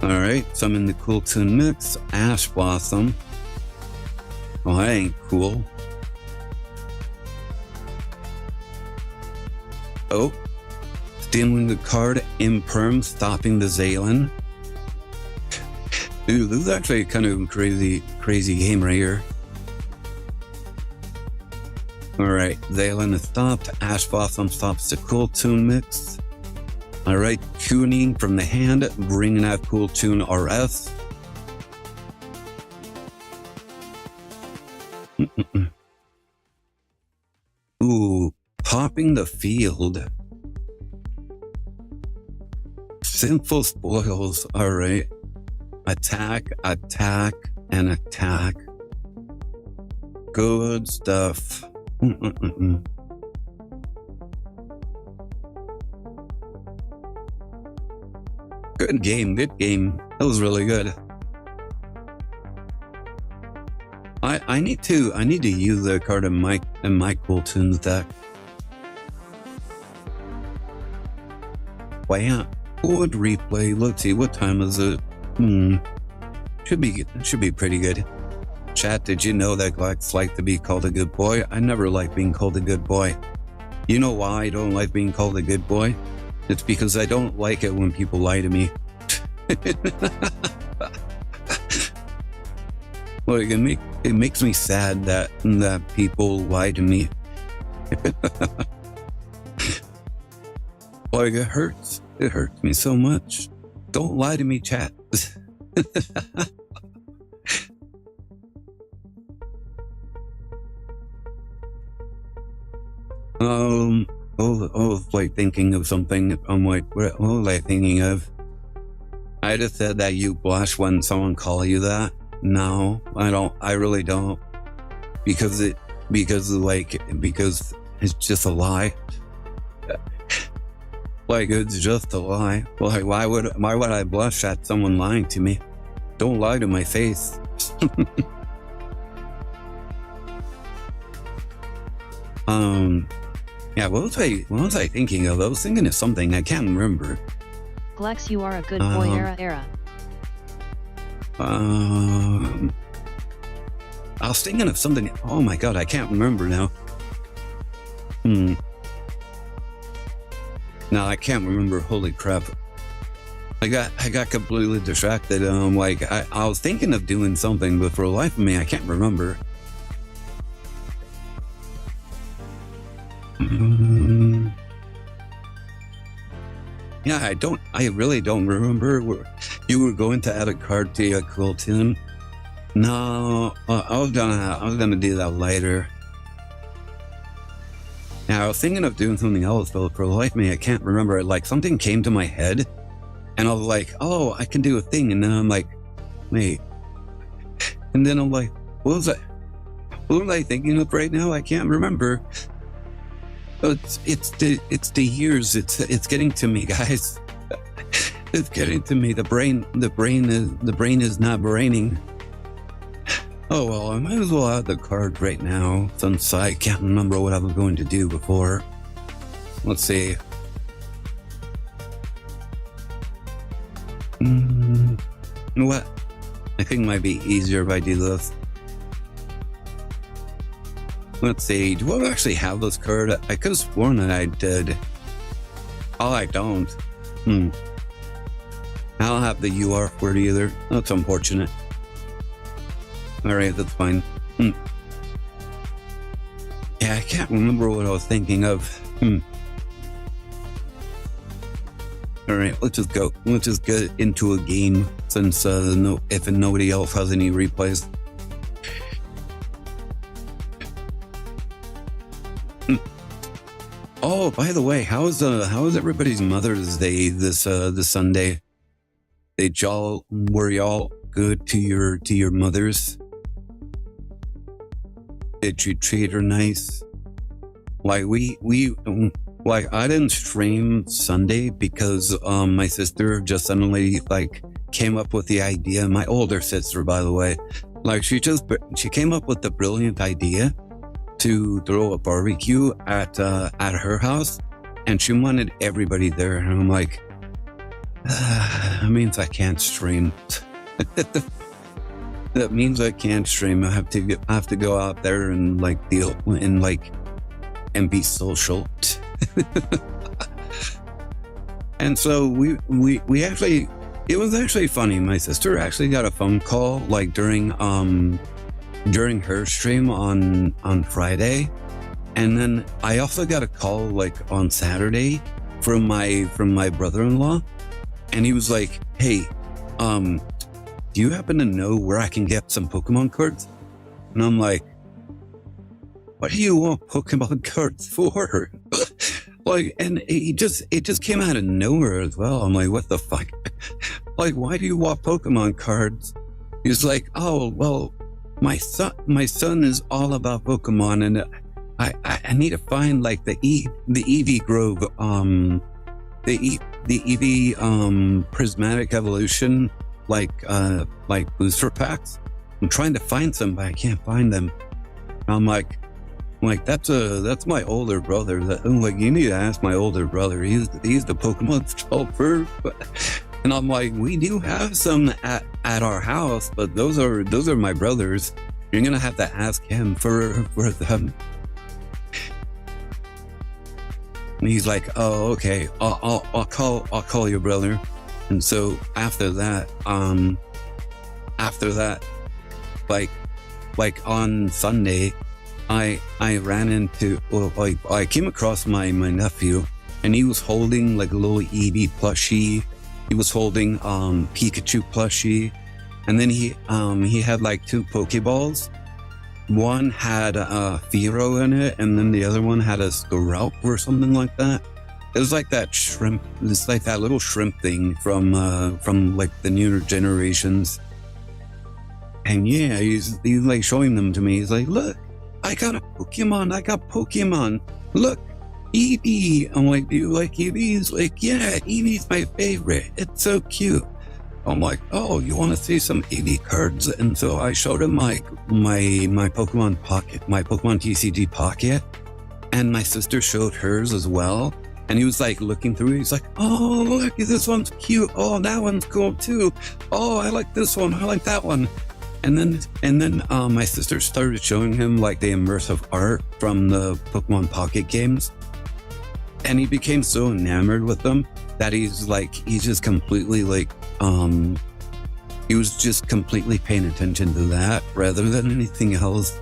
Alright, summon the cool tune mix. Ash Blossom. Oh, that ain't cool. Oh. Stealing the card. Imperm. Stopping the Zaylin. Dude, this is actually kind of a crazy game right here. Alright, Zaylin is stopped. Ash Blossom stops the cool tune mix. Alright, tuning from the hand, bringing out cool tune RS. Ooh, popping the field. Sinful spoils. Alright. Attack, attack, and attack. Good stuff. Good game, good game. That was really good. I need to use the card in my cool tunes deck. Wow, good replay. Let's see, what time is it? Should be pretty good. Chat, did you know that Glexx liked to be called a good boy? I never liked being called a good boy. You know why I don't like being called a good boy? It's because I don't like it when people lie to me. Well, it makes me sad that people lie to me. Like, it hurts. It hurts me so much. Don't lie to me, chat. Like thinking of something. I'm like, what was I thinking of? I just said that you blush when someone calls you that. No, I don't. I really don't. Because it's just a lie. Like, it's just a lie. Like, why would I blush at someone lying to me? Don't lie to my face. Yeah, what was I thinking of? I was thinking of something, I can't remember. Glexx, you are a good boy. Era. I was thinking of something. Oh my god, I can't remember now. No, I can't remember. Holy crap. I got completely distracted. Like, I was thinking of doing something, but for the life of me, I can't remember. Yeah, I really don't remember. You were going to add a card to your cool tune. No, I was gonna do that later. Yeah, I was thinking of doing something else, but for the life of me, I can't remember it. Like, something came to my head, And I was like, oh, I can do a thing. And then I'm like, wait. And then I'm like, what was I thinking of right now? I can't remember. It's the years. It's getting to me, guys. It's getting to me. The brain is not braining. Oh well, I might as well add the card right now since I can't remember what I was going to do before. Let's see. You know what? I think it might be easier if I do this. Let's see. Do I actually have this card? I could have sworn that I did. Oh, I don't. I don't have the UR for it either. That's unfortunate. Alright, that's fine. Yeah, I can't remember what I was thinking of. Alright, let's just go. Let's just get into a game since if nobody else has any replays. Oh, by the way, how is everybody's Mother's Day this Sunday? Were y'all good to your mothers? Did you treat her nice? Like I didn't stream Sunday because my sister just suddenly came up with the idea. My older sister, by the way, she came up with the brilliant idea to throw a barbecue at her house, and she wanted everybody there. And I'm like, that means I can't stream. That means I can't stream. I have to go out there and deal and be social. And so we actually, it was actually funny. My sister actually got a phone call during her stream on Friday, and then I also got a call on Saturday from my brother-in-law, and he was like, hey, do you happen to know where I can get some Pokemon cards? And I'm like, what do you want Pokemon cards for? And it just came out of nowhere as well. I'm like, what the fuck? Why do you want Pokemon cards? He's like, oh, well, my son is all about Pokemon, and I need to find the Eevee Grove, the Eevee prismatic evolution booster packs. I'm trying to find some, but I can't find them. I'm like that's my older brother. You need to ask my older brother. He's the Pokemon stalker. And I'm like, we do have some at our house, but those are my brothers. You're gonna have to ask him for them. And he's like, oh, okay, I'll call your brother. And so after that, on Sunday, I ran into, I came across my nephew, and he was holding a little Eevee plushie. He was holding Pikachu plushie, and then he had 2 Pokeballs. One had a Fearow in it, and then the other one had a Scourge or something like that. It was like that shrimp. It's like that little shrimp thing from the newer generations. And yeah, he's showing them to me. He's like, look, I got a Pokemon. I got Pokemon. Look, Eevee. I'm like, do you like Eevee? He's like, yeah, Eevee's my favorite. It's so cute. I'm like, oh, you want to see some Eevee cards? And so I showed him my Pokemon Pocket, my Pokemon TCG Pocket, and my sister showed hers as well. And he was looking through it. He's like, oh, look, this one's cute. Oh, that one's cool too. Oh, I like this one. I like that one. And then my sister started showing him the immersive art from the Pokemon Pocket games. And he became so enamored with them that he's just completely he was just completely paying attention to that rather than anything else.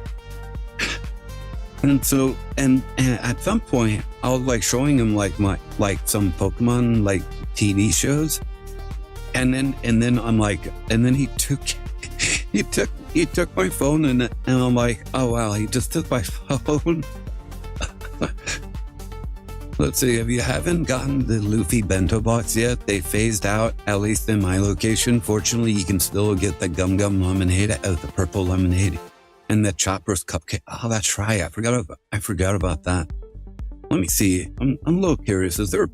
And so, and at some point, I was showing him some Pokemon TV shows, and then I'm and then he took my phone, and I'm like, oh wow, he just took my phone. Let's see, if you haven't gotten the Luffy bento box yet, they phased out, at least in my location. Fortunately, you can still get the Gum Gum lemonade, the purple lemonade, and the Chopper's cupcake. Oh, that's right. I forgot about that. Let me see. I'm a little curious. Isn't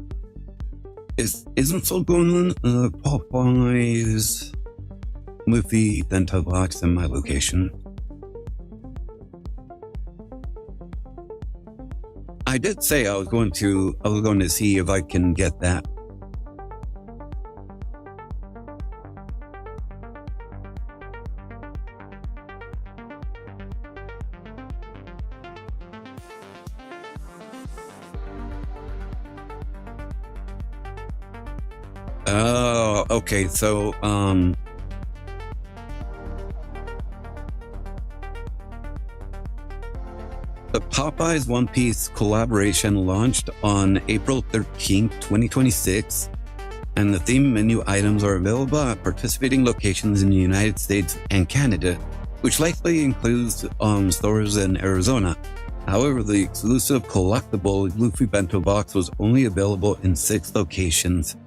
still going on Popeye's Luffy bento box in my location? I did say I was going to see if I can get that. Oh, okay. So, the Popeyes One Piece collaboration launched on April 13th, 2026, and the theme menu items are available at participating locations in the United States and Canada, which likely includes stores in Arizona. However, the exclusive collectible Luffy bento box was only available in 6 locations,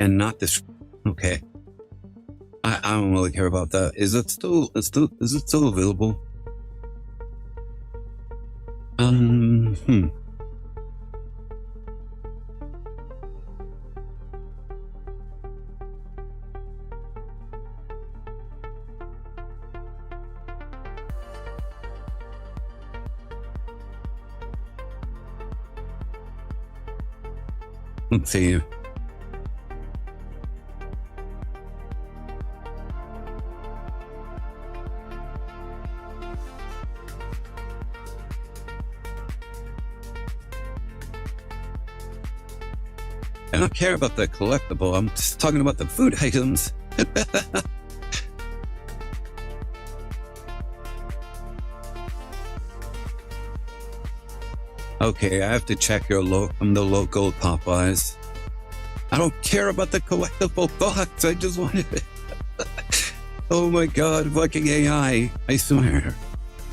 and not this. Okay, I don't really care about that. Is it still available? Let's see. I don't care about the collectible. I'm just talking about the food items. Okay, I have to check the local Popeyes. I don't care about the collectible box. I just wanted it. Oh my god, fucking AI. I swear.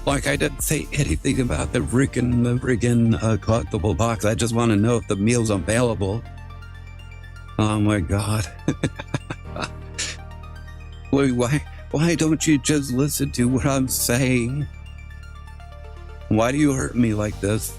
Like, I didn't say anything about the freaking collectible box. I just want to know if the meal's available. Oh my god. Wait, why don't you just listen to what I'm saying? Why do you hurt me like this?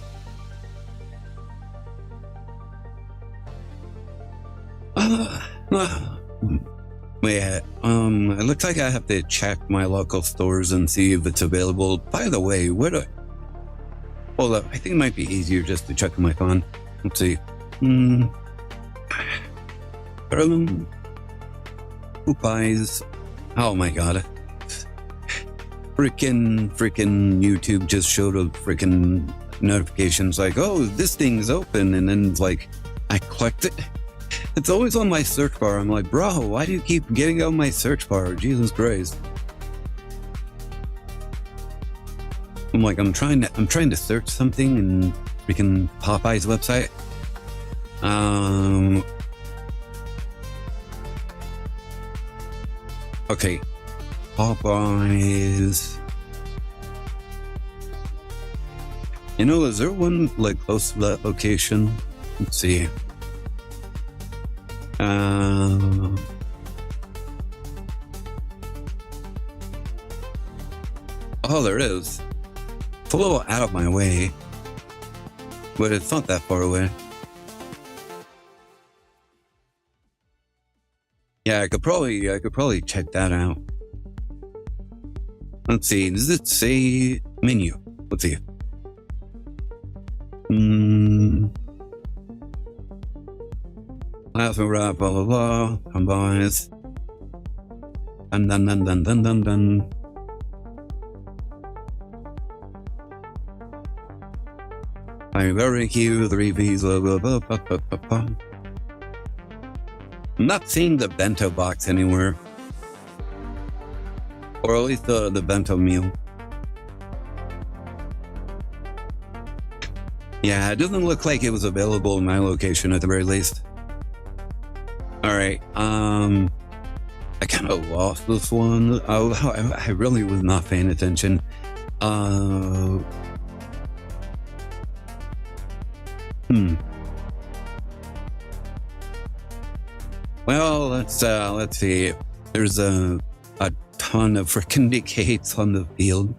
Yeah, it looks like I have to check my local stores and see if it's available. By the way, hold up, I think it might be easier just to check on my phone. Let's see. Popeyes. Oh my god. Freaking YouTube just showed a freaking notifications like, oh, this thing's open, and then it's like, I clicked it. It's always on my search bar. I'm like, bro, why do you keep getting on my search bar? Jesus Christ. I'm like, I'm trying to search something in freaking Popeye's website. Okay. Popeyes. You know, is there one like close to that location? Let's see. Oh, there is. It's a little out of my way, but it's not that far away. Yeah, I could probably check that out. Let's see. Does it say menu? Let's see. Last wrap, blah blah blah. Combines. Dun. I'm very cute. 3 V's. Blah, blah, blah, blah, blah, blah. I'm not seeing the bento box anywhere, or at least the bento meal. Yeah, it doesn't look like it was available in my location at the very least. All right, I kind of lost this one. I really was not paying attention. Well, let's see. There's a ton of freaking negates on the field.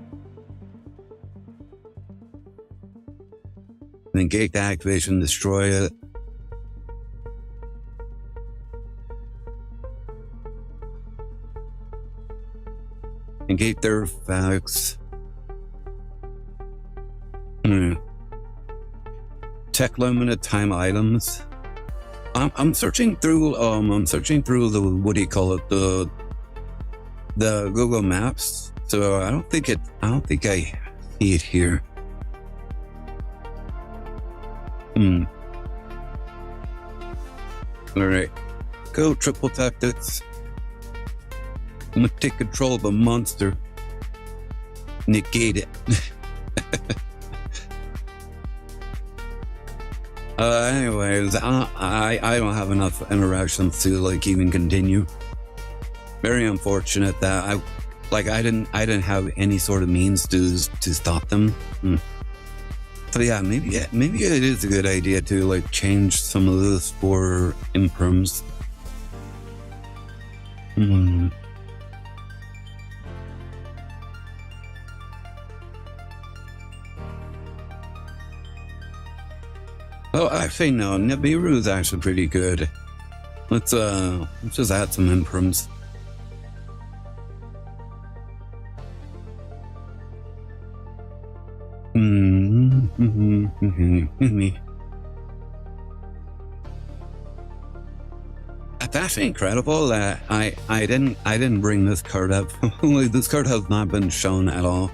Negate activation, destroy it. Negate their effects. Tech limited time items. I'm searching through the, what do you call it, the Google Maps. So I don't think I see it here. All right, go triple tactics. I'm gonna take control of a monster. Negate it. Anyways, I don't have enough interactions to like even continue. Very unfortunate that I didn't have any sort of means to stop them. So yeah, maybe it is a good idea to like change some of this for imperms. Oh, actually no, Nibiru is actually pretty good. Let's just add some imperms. That's actually incredible that I didn't bring this card up. Like, this card has not been shown at all.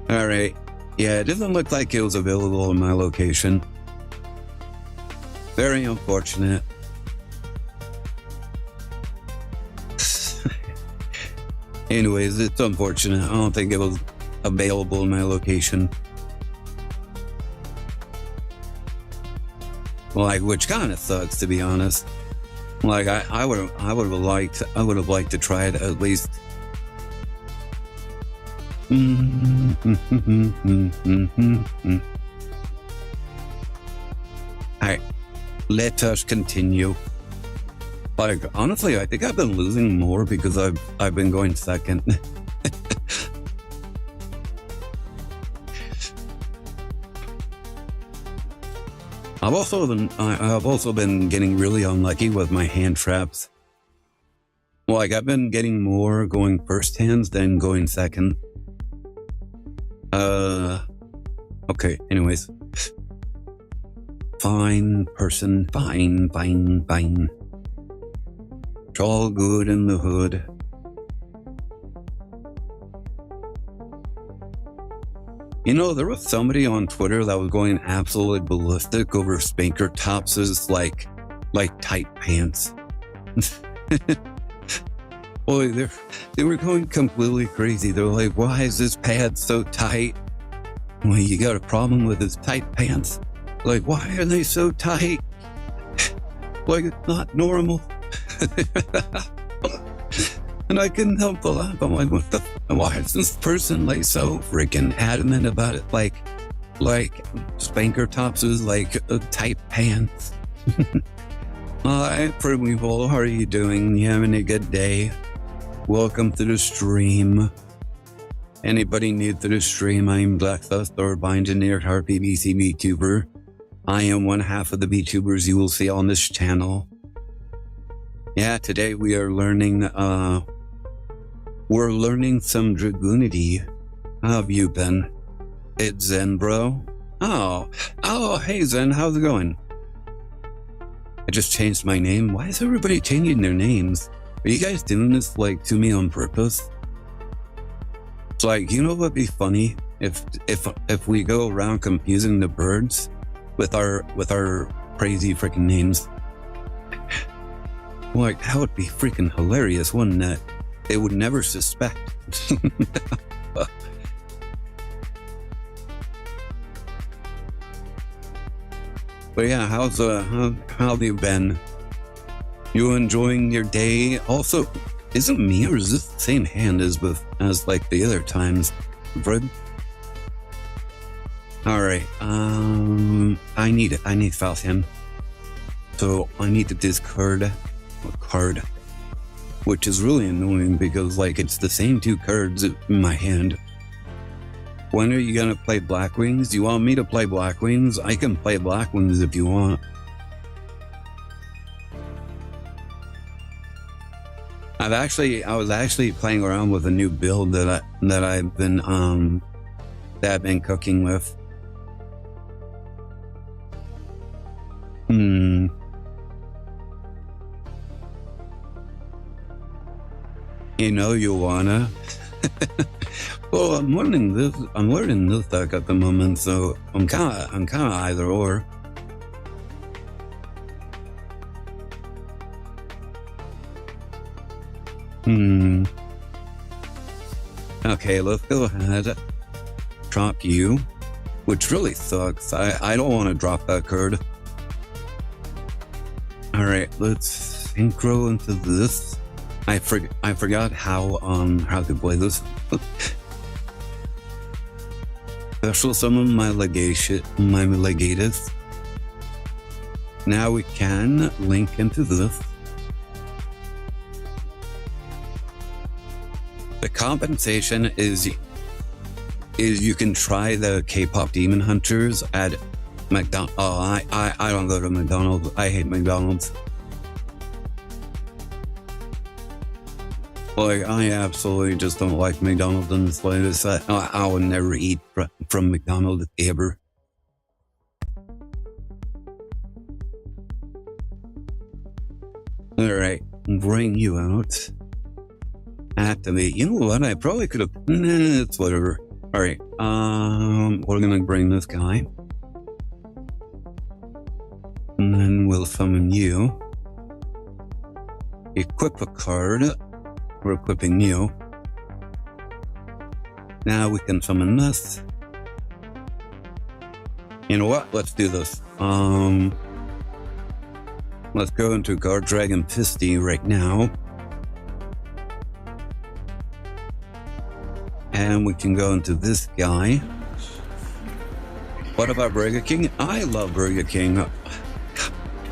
Alright. Yeah, it doesn't look like it was available in my location. Very unfortunate. Anyways, it's unfortunate. I don't think it was available in my location. Like, which kind of sucks, to be honest. Like, I would have liked to try it at least. Alright, let us continue. Like, honestly, I think I've been losing more because I've been going second. I've also been getting really unlucky with my hand traps. Like, I've been getting more going first hands than going second. Okay, anyways. Fine person, fine. It's all good in the hood. You know, there was somebody on Twitter that was going absolutely ballistic over Spanker Tops's like tight pants. Boy, they were going completely crazy. They were like, why is this pad so tight? Well, you got a problem with his tight pants? Like, why are they so tight? Like, it's not normal. And I couldn't help but laugh. I'm like, why is this person like so freaking adamant about it? Like Spanker Tops's like tight pants. Hi, pretty people. How are you doing? You having a good day? Welcome to the stream. Anybody new to the stream? I'm Glexx, Third Engineer, Harpy BC Vtuber. I am one half of the Vtubers you will see on this channel. Yeah, today we are learning some Dragoonity. How have you been? It's Zen, bro. Oh, hey Zen, how's it going? I just changed my name. Why is everybody changing their names? Are you guys doing this like to me on purpose? It's like, you know what'd be funny if we go around confusing the birds with our crazy freaking names. Like, that would be freaking hilarious, wouldn't it? They would never suspect. But yeah, how have you been? You enjoying your day? Also, isn't me or is this the same hand as like the other times? Fred? All right. I need Falcon. So I need to discard a card, which is really annoying because like it's the same two cards in my hand. When are you gonna play Black Wings? Do you want me to play Black Wings? I can play Black Wings if you want. I was actually playing around with a new build that I've been cooking with. You know you wanna. Well, I'm learning this deck at the moment, so I'm kinda either or. Okay, let's go ahead. Drop you, which really sucks. I don't want to drop that card. All right, let's synchro into this. I forgot how to play this. Special summon my legatus. Now we can link into this. The compensation is you can try the K-pop Demon Hunters at McDonald's. Oh, I don't go to McDonald's. I hate McDonald's. Like, I absolutely just don't like McDonald's in the slightest. I would never eat from McDonald's ever. Alright, bring you out. Activate. You know what? I probably could have. It's whatever. Alright, we're gonna bring this guy. And then we'll summon you. Equip a card. We're equipping you. Now we can summon this. You know what? Let's do this. Let's go into Guard Dragon Pisty right now. And we can go into this guy. What about Burger King? I love Burger King.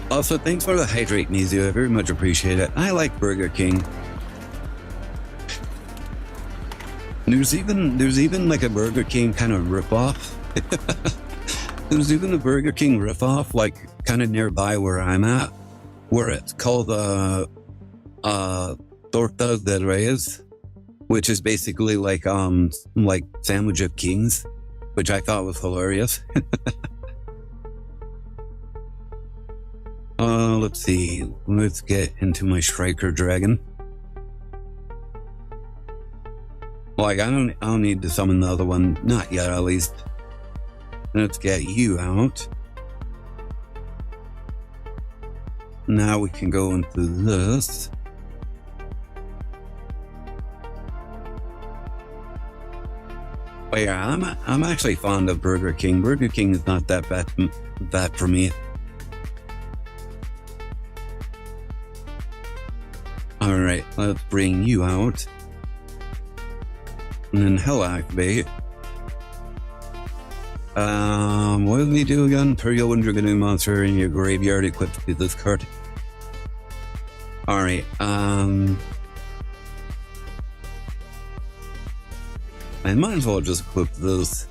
Also, thanks for the hydrate, Nizu. I very much appreciate it. I like Burger King. There's even like a Burger King kind of ripoff. There's even a Burger King ripoff, like kind of nearby where I'm at, where it's called Tortas de Reyes, which is basically like Sandwich of Kings, which I thought was hilarious. Let's see. Let's get into my Striker Dragon. Like, I don't need to summon the other one. Not yet, at least. Let's get you out. Now we can go into this. Oh yeah, I'm actually fond of Burger King. Burger King is not that bad for me. Alright, let's bring you out. And then Hell activate. What did we do again? Imperial Wind Dragon monster in your graveyard equipped with this card. Alright, I might as well just equip this.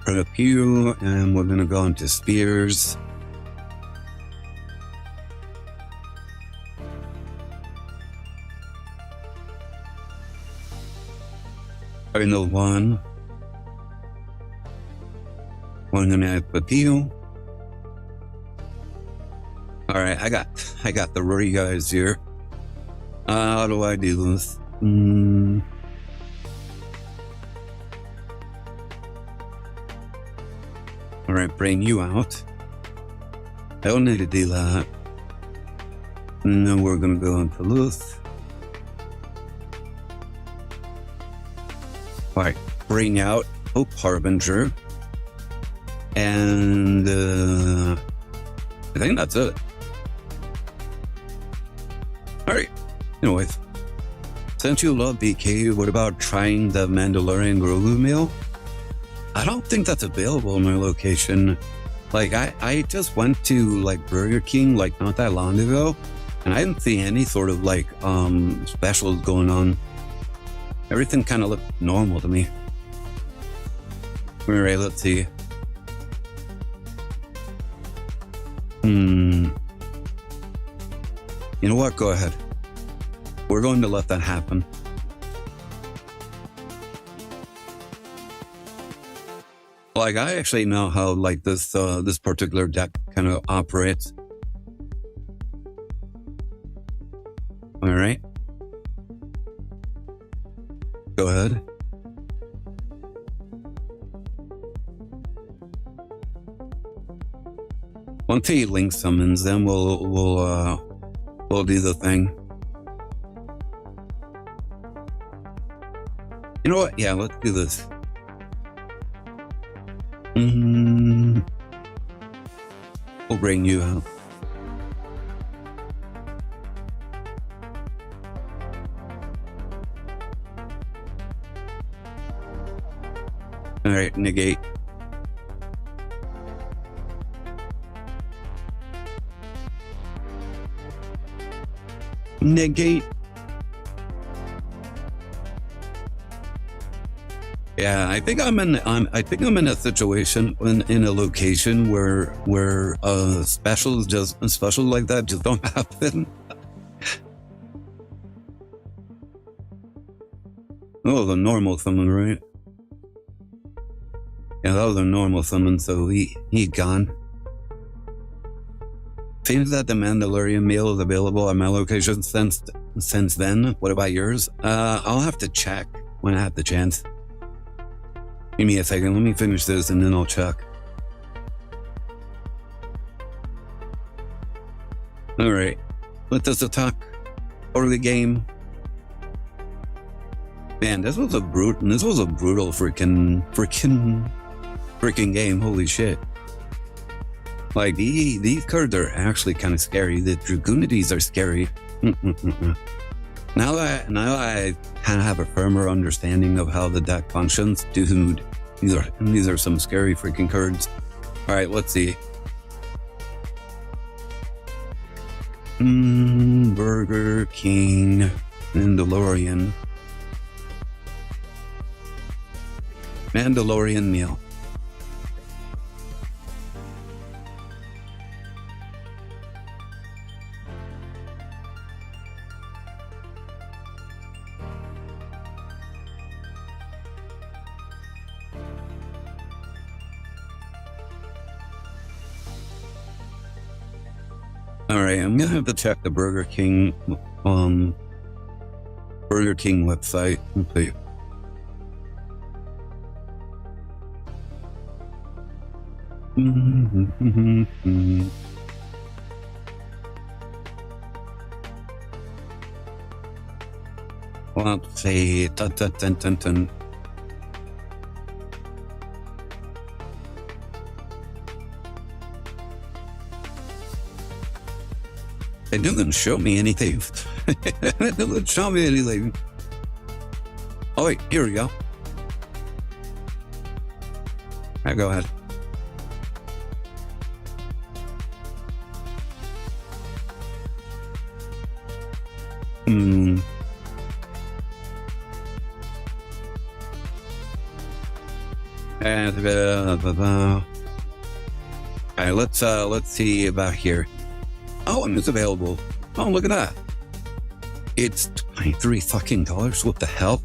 Put up you, and we're gonna go into spears. Final one. One gonna equip you. Alright, I got the Rory guys here. How do I do this? Alright, bring you out. I don't need to do that. And then we're gonna go into this. Alright, bring out Hope Harbinger. And I think that's it. Alright, anyways. Since you love BK, what about trying the Mandalorian Grogu meal? I don't think that's available in my location. Like, I just went to, like, Burger King, like, not that long ago, and I didn't see any sort of, like, specials going on. Everything kind of looked normal to me. All right, let's see. You know what? Go ahead. We're going to let that happen. Like, I actually know how, like, this particular deck kind of operates. All right. Go ahead. Once he link summons, then we'll do the thing. You know what? Yeah, let's do this. We'll bring you out. All right, negate. Negate. Yeah, I think I'm in a situation in a location where specials like that just don't happen. Oh, the normal summon, right? Yeah, that was a normal summon, so he gone. Seems that the Mandalorian meal is available at my location since then. What about yours? I'll have to check when I have the chance. Give me a second. Let me finish this and then I'll check. All right. Let us talk over the game. Man, this was a brutal freaking game. Holy shit. Like, these cards are actually kind of scary. The Dragunities are scary. Now that I kind of have a firmer understanding of how the deck functions, dude, these are some scary freaking cards. All right, let's see. Burger King, Mandalorian meal. All right, I'm gonna have to check the Burger King website. Let's see. Let's see. Dun, dun, dun, dun, dun. It doesn't show me anything. It doesn't show me anything. Oh wait, here we go. All right, go ahead. Alright, let's see about here. Oh, and it's available. Oh, look at that. It's $23 fucking dollars. What the hell?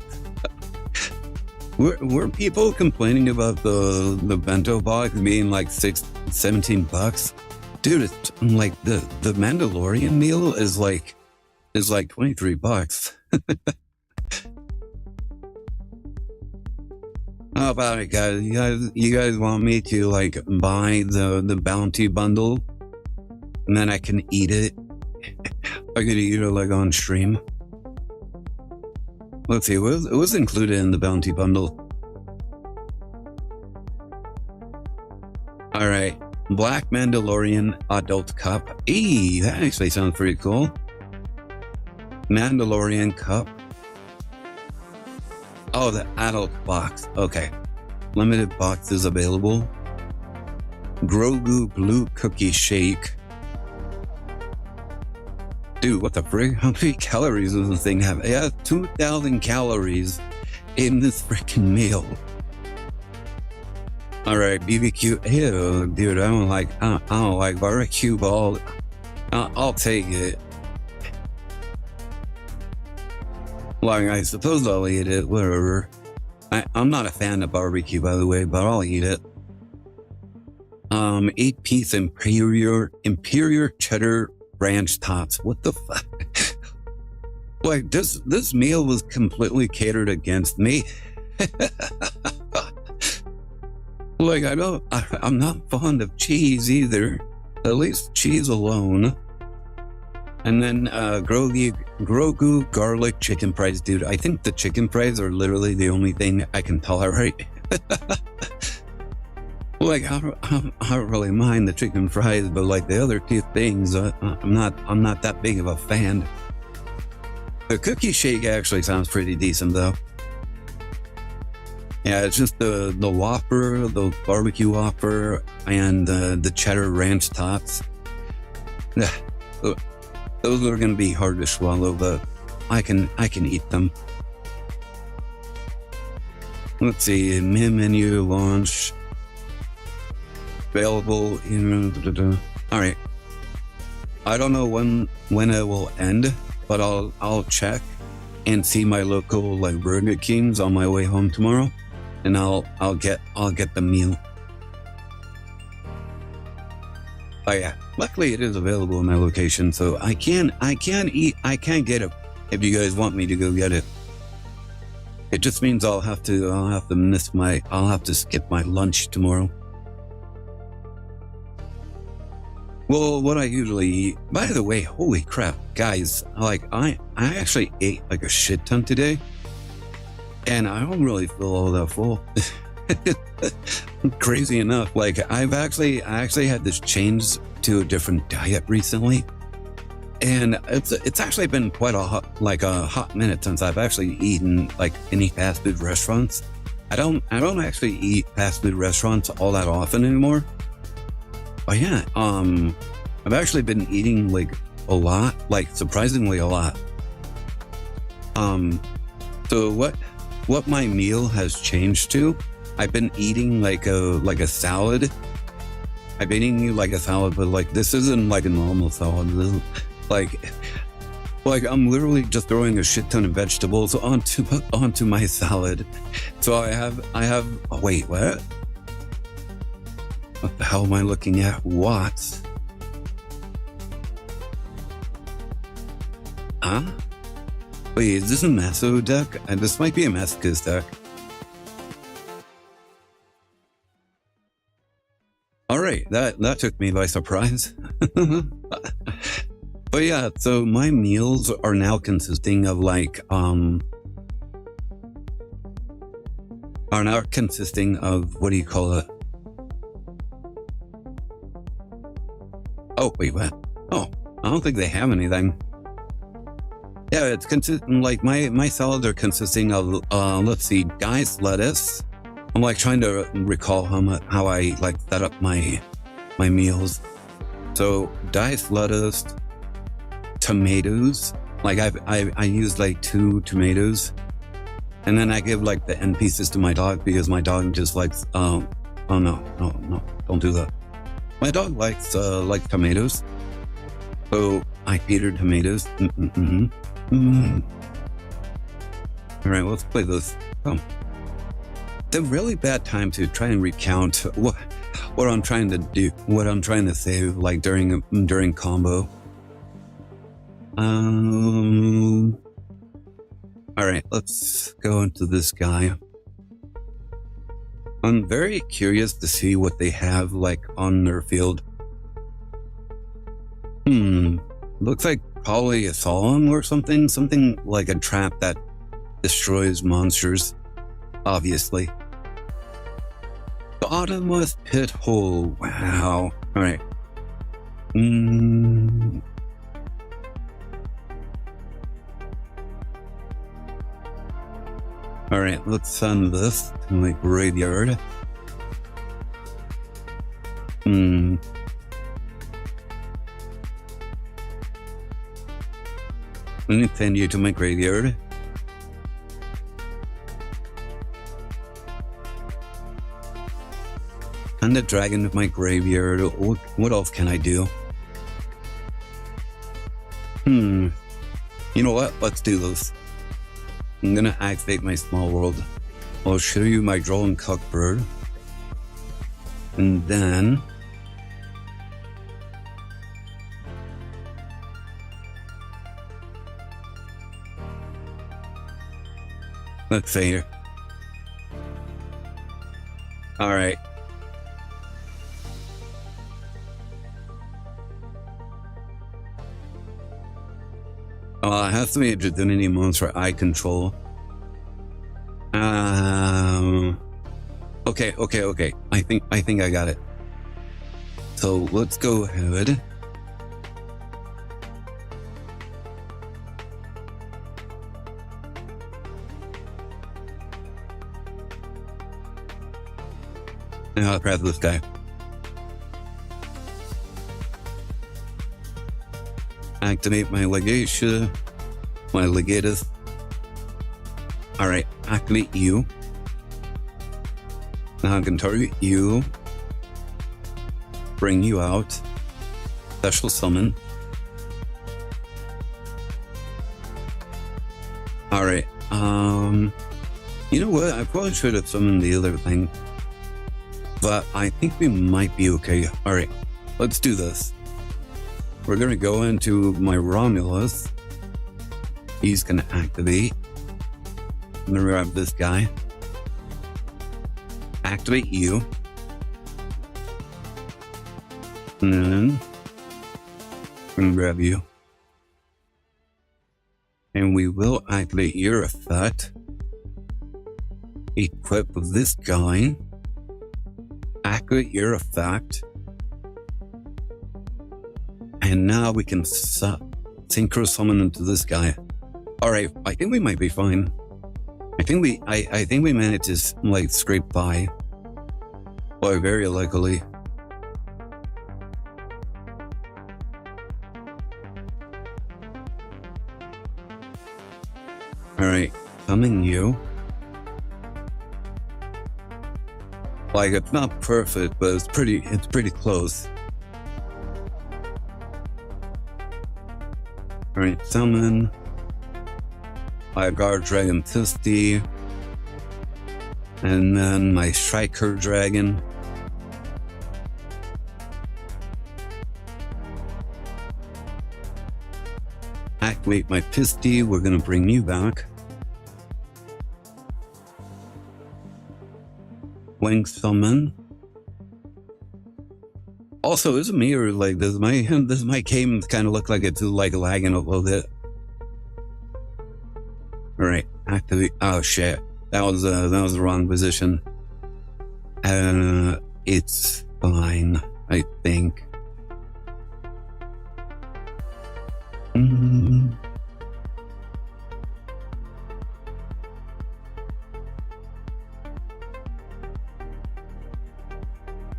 Were people complaining about the bento box being like $17? Dude, it's like the Mandalorian meal is like $23. How about it, guys? You guys want me to like buy the bounty bundle, and then I can eat it? I could eat it like on stream. Let's see, it was included in the bounty bundle. All right, Black Mandalorian Adult Cup. That actually sounds pretty cool. Mandalorian Cup. Oh, the adult box. Okay. Limited boxes available. Grogu Blue Cookie Shake. Dude, what the frick? How many calories does this thing have? It has 2,000 calories in this freaking meal. Alright, BBQ. Ew, dude, I don't like barbecue ball. I'll take it. Like, I suppose I'll eat it, whatever. I'm not a fan of barbecue, by the way, but I'll eat it. 8-piece Imperial Cheddar Ranch Tots. What the fuck? Like, this meal was completely catered against me. Like, I'm not fond of cheese either. At least cheese alone. And then Grogu garlic chicken fries, dude. I think the chicken fries are literally the only thing I can tolerate. Like, I don't really mind the chicken fries, but like the other two things, I'm not that big of a fan. The cookie shake actually sounds pretty decent though. Yeah, it's just the Whopper, the barbecue Whopper, and the cheddar ranch tots. Those are gonna be hard to swallow, but I can eat them. Let's see, menu launch. Available in. All right. I don't know when it will end, but I'll check and see my local like Burger Kings on my way home tomorrow, and I'll get the meal. Oh yeah. Luckily, it is available in my location, so I can get it if you guys want me to go get it. It just means I'll have to skip my lunch tomorrow. Well, what I usually eat. By the way, holy crap, guys! Like I actually ate like a shit ton today, and I don't really feel all that full. Crazy enough, like I actually had this change to a different diet recently, and it's actually been quite a hot minute since I've actually eaten like any fast food restaurants. I don't actually eat fast food restaurants all that often anymore. But yeah, I've actually been eating like a lot, like surprisingly a lot. So what my meal has changed to? I've been eating like a salad. I've been eating like a salad, but like this isn't like a normal salad. This is like I'm literally just throwing a shit ton of vegetables onto my salad. So I have. Oh, wait, what? What the hell am I looking at? What? Huh? Wait, is this a Maso deck? This might be a Masochist deck. Alright, that took me by surprise. But yeah, so my meals are now consisting of like, what do you call it? Oh, wait, what? Oh, I don't think they have anything. Yeah, it's consistent, like my salads are consisting of, let's see, diced lettuce. I'm like trying to recall how I like set up my meals. So diced lettuce, tomatoes. Like I use like 2 tomatoes, and then I give like the end pieces to my dog because my dog just likes. Oh no, don't do that. My dog likes tomatoes, so I feed her tomatoes. All right, let's play this. Oh. It's a really bad time to try and recount what I'm trying to do, what I'm trying to say, like during combo. All right, let's go into this guy. I'm very curious to see what they have like on their field. Looks like probably a song or something like a trap that destroys monsters, obviously. Bottomless pit hole. Wow. All right. Alright, let's send this to my graveyard. Let me send you to my graveyard. And the dragon of my graveyard. What else can I do? You know what? Let's do this. I'm gonna activate my small world. I'll show you my drone cockbird. And then let's see here. Alright. It has to be a divinity monster I control. Okay. I think I got it. So let's go ahead. And I'll grab this guy. Activate my legation. My legatus. Alright, activate you. Now I can target you. Bring you out. Special summon. Alright, you know what? I probably should have summoned the other thing. But I think we might be okay. Alright, let's do this. We're gonna go into my Romulus. He's gonna activate. I'm gonna grab this guy. Activate you. And then I'm gonna grab you. And we will activate your effect. Equip with this guy. Activate your effect. And now we can synchro summon into this guy. Alright, I think we might be fine. I think we managed to like scrape by. Or very likely. Alright, summon you. Like, it's not perfect, but it's pretty close. Alright, summon. My guard dragon 50. And then my striker dragon. Activate my Pisty, we're gonna bring you back. Wing summon. Also, is it me or like does my game kind of look like it's like lagging a little bit? Alright, activate. Oh shit, that was the wrong position. It's fine, I think.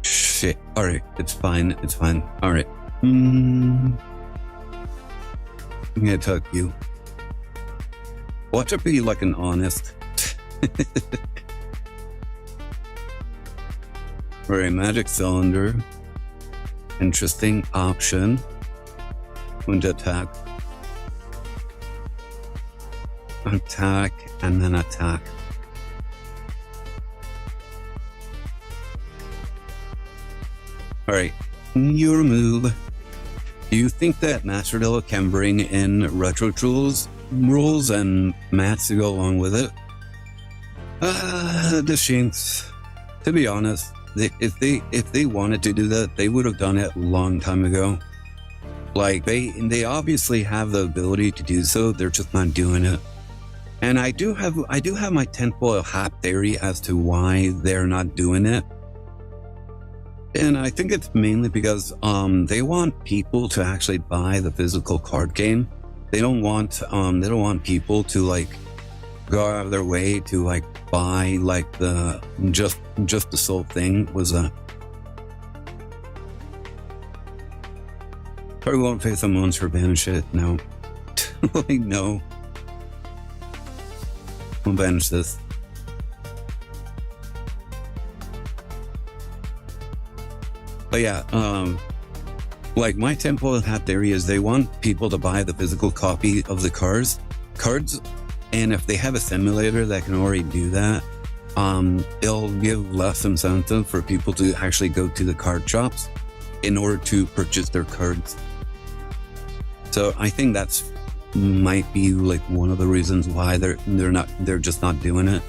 Shit. Alright, it's fine. Alright. I'm gonna talk to you. Watch it be like an honest. Alright, magic cylinder. Interesting option. Going to attack. Attack and then attack. Alright, your move. Do you think that Master Dealer can bring in retro rules and mats to go along with it? The Shinx. To be honest, if they wanted to do that, they would have done it a long time ago. Like they obviously have the ability to do so, they're just not doing it. And I do have my tinfoil hat theory as to why they're not doing it. And I think it's mainly because they want people to actually buy the physical card game. They don't want people to like go out of their way to like buy like the just the sole thing was a. Probably won't face a monster banish it. No, like no. We'll banish this. But yeah, like my tempo in that theory is they want people to buy the physical copy of the cards, and if they have a simulator that can already do that, it'll give less incentive for people to actually go to the card shops in order to purchase their cards. So I think that's might be like one of the reasons why they're just not doing it.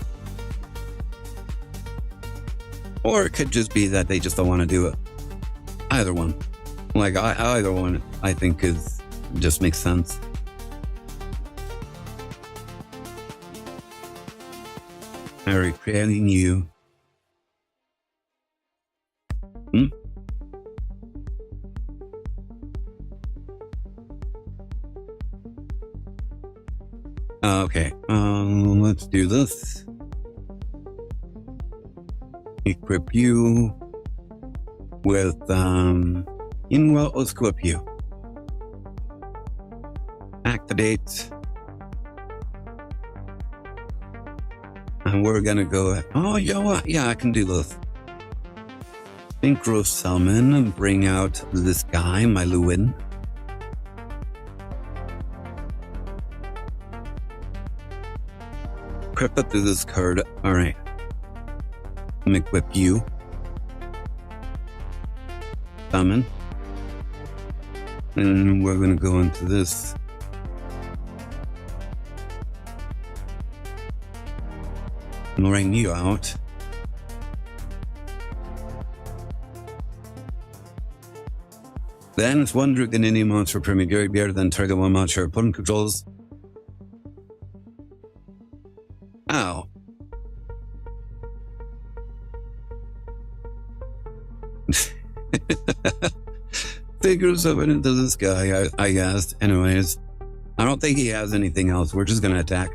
Or it could just be that they just don't want to do it. Either one. Like either one I think just makes sense. Alright, creating you. Okay, let's do this. Equip you with, let's equip you. Activate. And we're gonna go, oh, you know what? Yeah, I can do this. Synchro summon and bring out this guy, my Lewin. Equip it to this card. Alright. Let me equip you. Summon. And we're gonna go into this. And bring you out. Then it's one drug in any monster primary better than target one monster opponent controls. Ow. Figure something into this guy, I guess. Anyways, I don't think he has anything else. We're just gonna attack.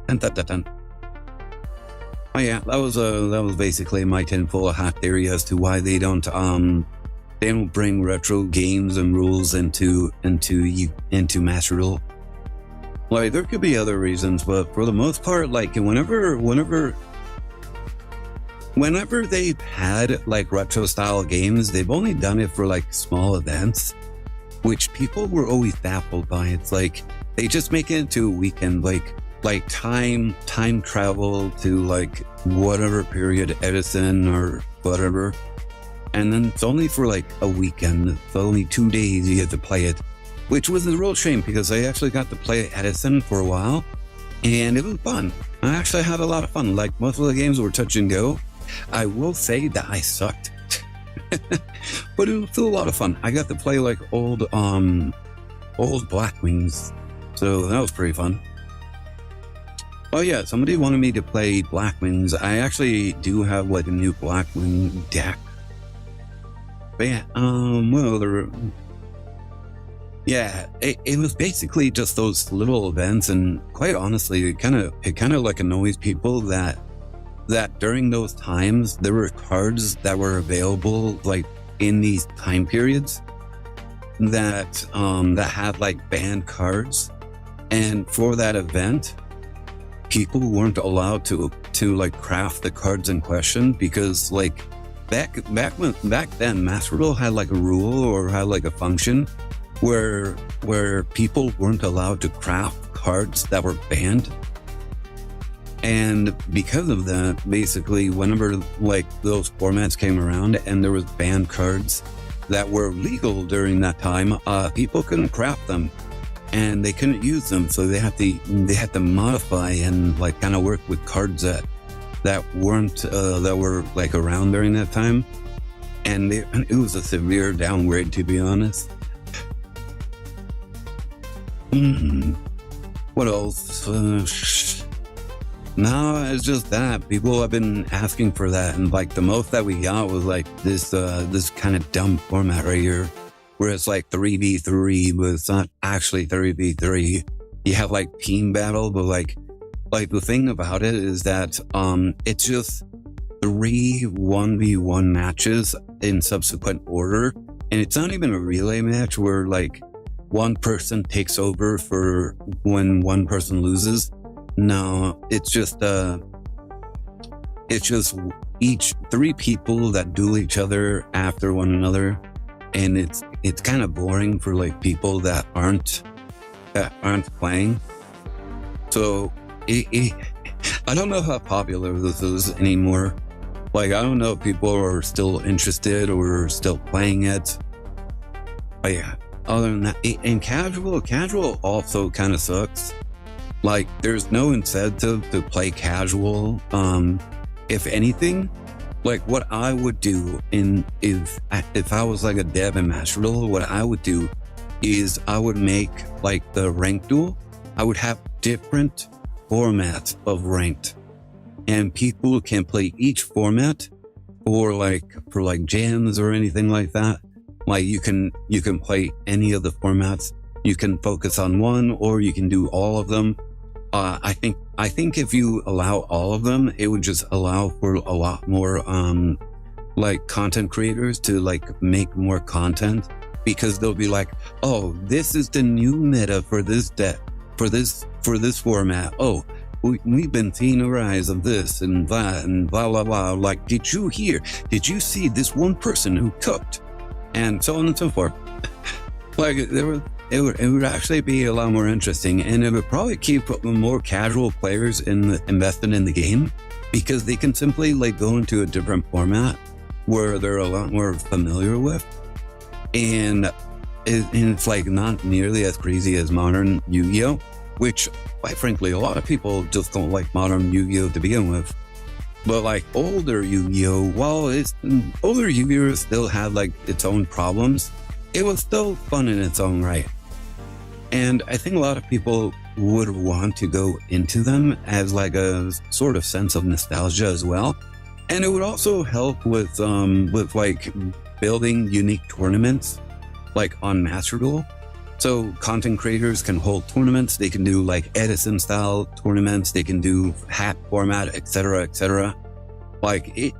Dun, dun, dun, dun. Oh yeah, that was basically my tinfoil hat theory as to why they don't bring retro games and rules into Master Duel. Like there could be other reasons, but for the most part, like whenever they've had like retro style games, they've only done it for like small events, which people were always baffled by. It's like they just make it into a weekend, like time travel to like whatever period, Edison or whatever, and then it's only for like a weekend. It's only 2 days you get to play it, which was a real shame because I actually got to play Edison for a while and it was fun. I actually had a lot of fun. Like most of the games were touch and go. I will say that I sucked, but it was still a lot of fun. I got to play like old Blackwings, so that was pretty fun. Oh yeah, somebody wanted me to play Blackwings. I actually do have like a new Blackwing deck. But yeah, it was basically just those little events, and quite honestly, it kind of like annoys people that during those times there were cards that were available like in these time periods that had like banned cards, and for that event people weren't allowed to like craft the cards in question because like back then Master Duel had like a rule or had like a function where people weren't allowed to craft cards that were banned. And because of that, basically, whenever like those formats came around and there was banned cards that were legal during that time, people couldn't craft them and they couldn't use them. So they had to modify and like kind of work with cards that weren't that were like around during that time. And it was a severe downgrade, to be honest. What else? No, it's just that people have been asking for that, and like the most that we got was like this kind of dumb format right here, where it's like 3v3, but it's not actually 3v3. You have like team battle, but like like the thing about it is that it's just 3 1v1 matches in subsequent order, and it's not even a relay match where like one person takes over for when one person loses. No, it's just each 3 people that duel each other after one another, and it's kind of boring for like people that aren't playing. So I don't know how popular this is anymore. Like, I don't know if people are still interested or still playing it. But yeah, other than that, and casual also kind of sucks. Like, there's no incentive to play casual. If anything, like what I would do if I was like a dev in Master Duel, what I would do is I would make like the ranked duel. I would have different formats of ranked, and people can play each format for like jams or anything like that. Like you can play any of the formats. You can focus on one, or you can do all of them. I think if you allow all of them, it would just allow for a lot more like content creators to like make more content, because they'll be like, oh, this is the new meta for this deck, for this format. Oh, we've been seeing a rise of this and that and blah blah blah. Like, did you see this one person who cooked, and so on and so forth. Like it would actually be a lot more interesting, and it would probably keep more casual players invested in the game, because they can simply like go into a different format where they're a lot more familiar with, and it's like not nearly as crazy as modern Yu-Gi-Oh, which quite frankly a lot of people just don't like modern Yu-Gi-Oh to begin with. But like older Yu-Gi-Oh, while older Yu-Gi-Oh still had like its own problems, it was still fun in its own right. And I think a lot of people would want to go into them as like a sort of sense of nostalgia as well. And it would also help with like building unique tournaments like on Master Duel. So content creators can hold tournaments. They can do like Edison style tournaments. They can do hat format, etc., etc. Like it,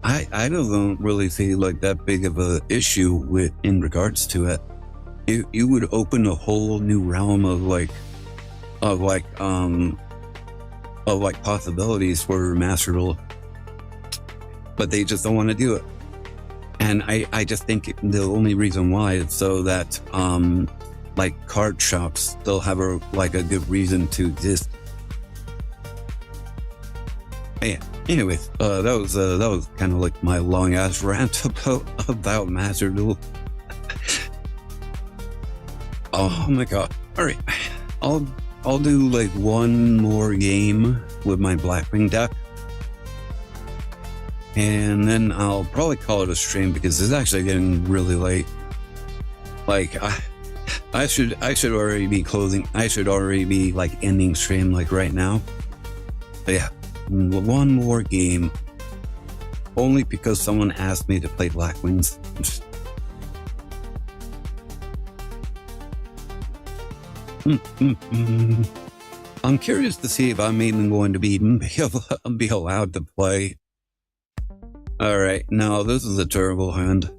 I don't really see like that big of a issue in regards to it. You would open a whole new realm of possibilities for Master Duel, but they just don't want to do it. And I just think the only reason why is so that like card shops still have a good reason to exist. Yeah. Anyways, that was kind of like my long ass rant about Master Duel. Oh my god! All right, I'll do like one more game with my Blackwing deck, and then I'll probably call it a stream, because it's actually getting really late. Like I should already be closing. I should already be like ending stream like right now. But yeah, one more game, only because someone asked me to play Blackwings. I'm curious to see if I'm even going to be allowed to play. Alright, no, this is a terrible hand.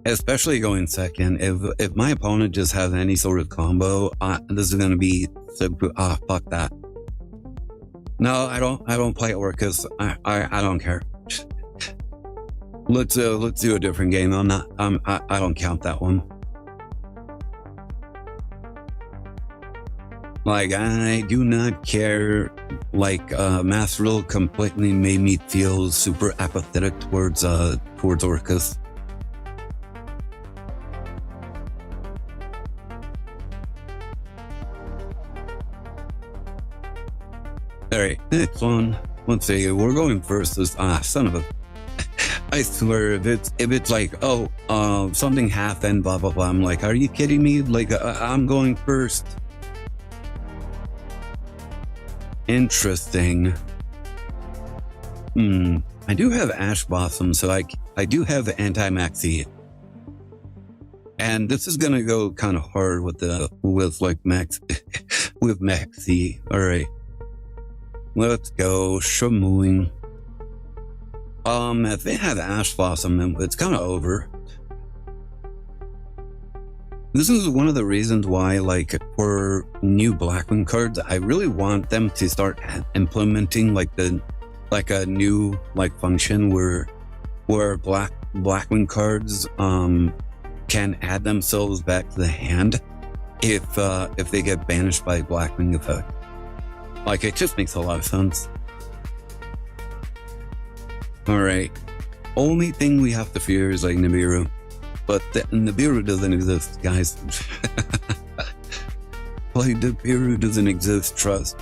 Especially going second. If my opponent just has any sort of combo, this is going to be super, fuck that. No, I don't play Orcus. I don't care. Let's do a different game. I don't count that one. Like, I do not care. Like, Master Duel completely made me feel super apathetic towards Orcus. Alright, next one. Let's see, we're going first. Son of a... I swear, if it's like, oh, something happened, blah, blah, blah. I'm like, are you kidding me? Like, I'm going first. Interesting. I do have Ash Blossom, so I do have the anti-maxi. And this is gonna go kind of hard with like max with Maxi. Alright. Let's go. Shamuing. If they had Ash Blossom, it's kind of over. This is one of the reasons why, like, for new Blackwing cards, I really want them to start implementing like a new function where Blackwing cards can add themselves back to the hand if they get banished by Blackwing effect. Like, it just makes a lot of sense. All right, only thing we have to fear is like Nibiru. But the Nibiru doesn't exist, guys. Like, Nibiru doesn't exist, trust.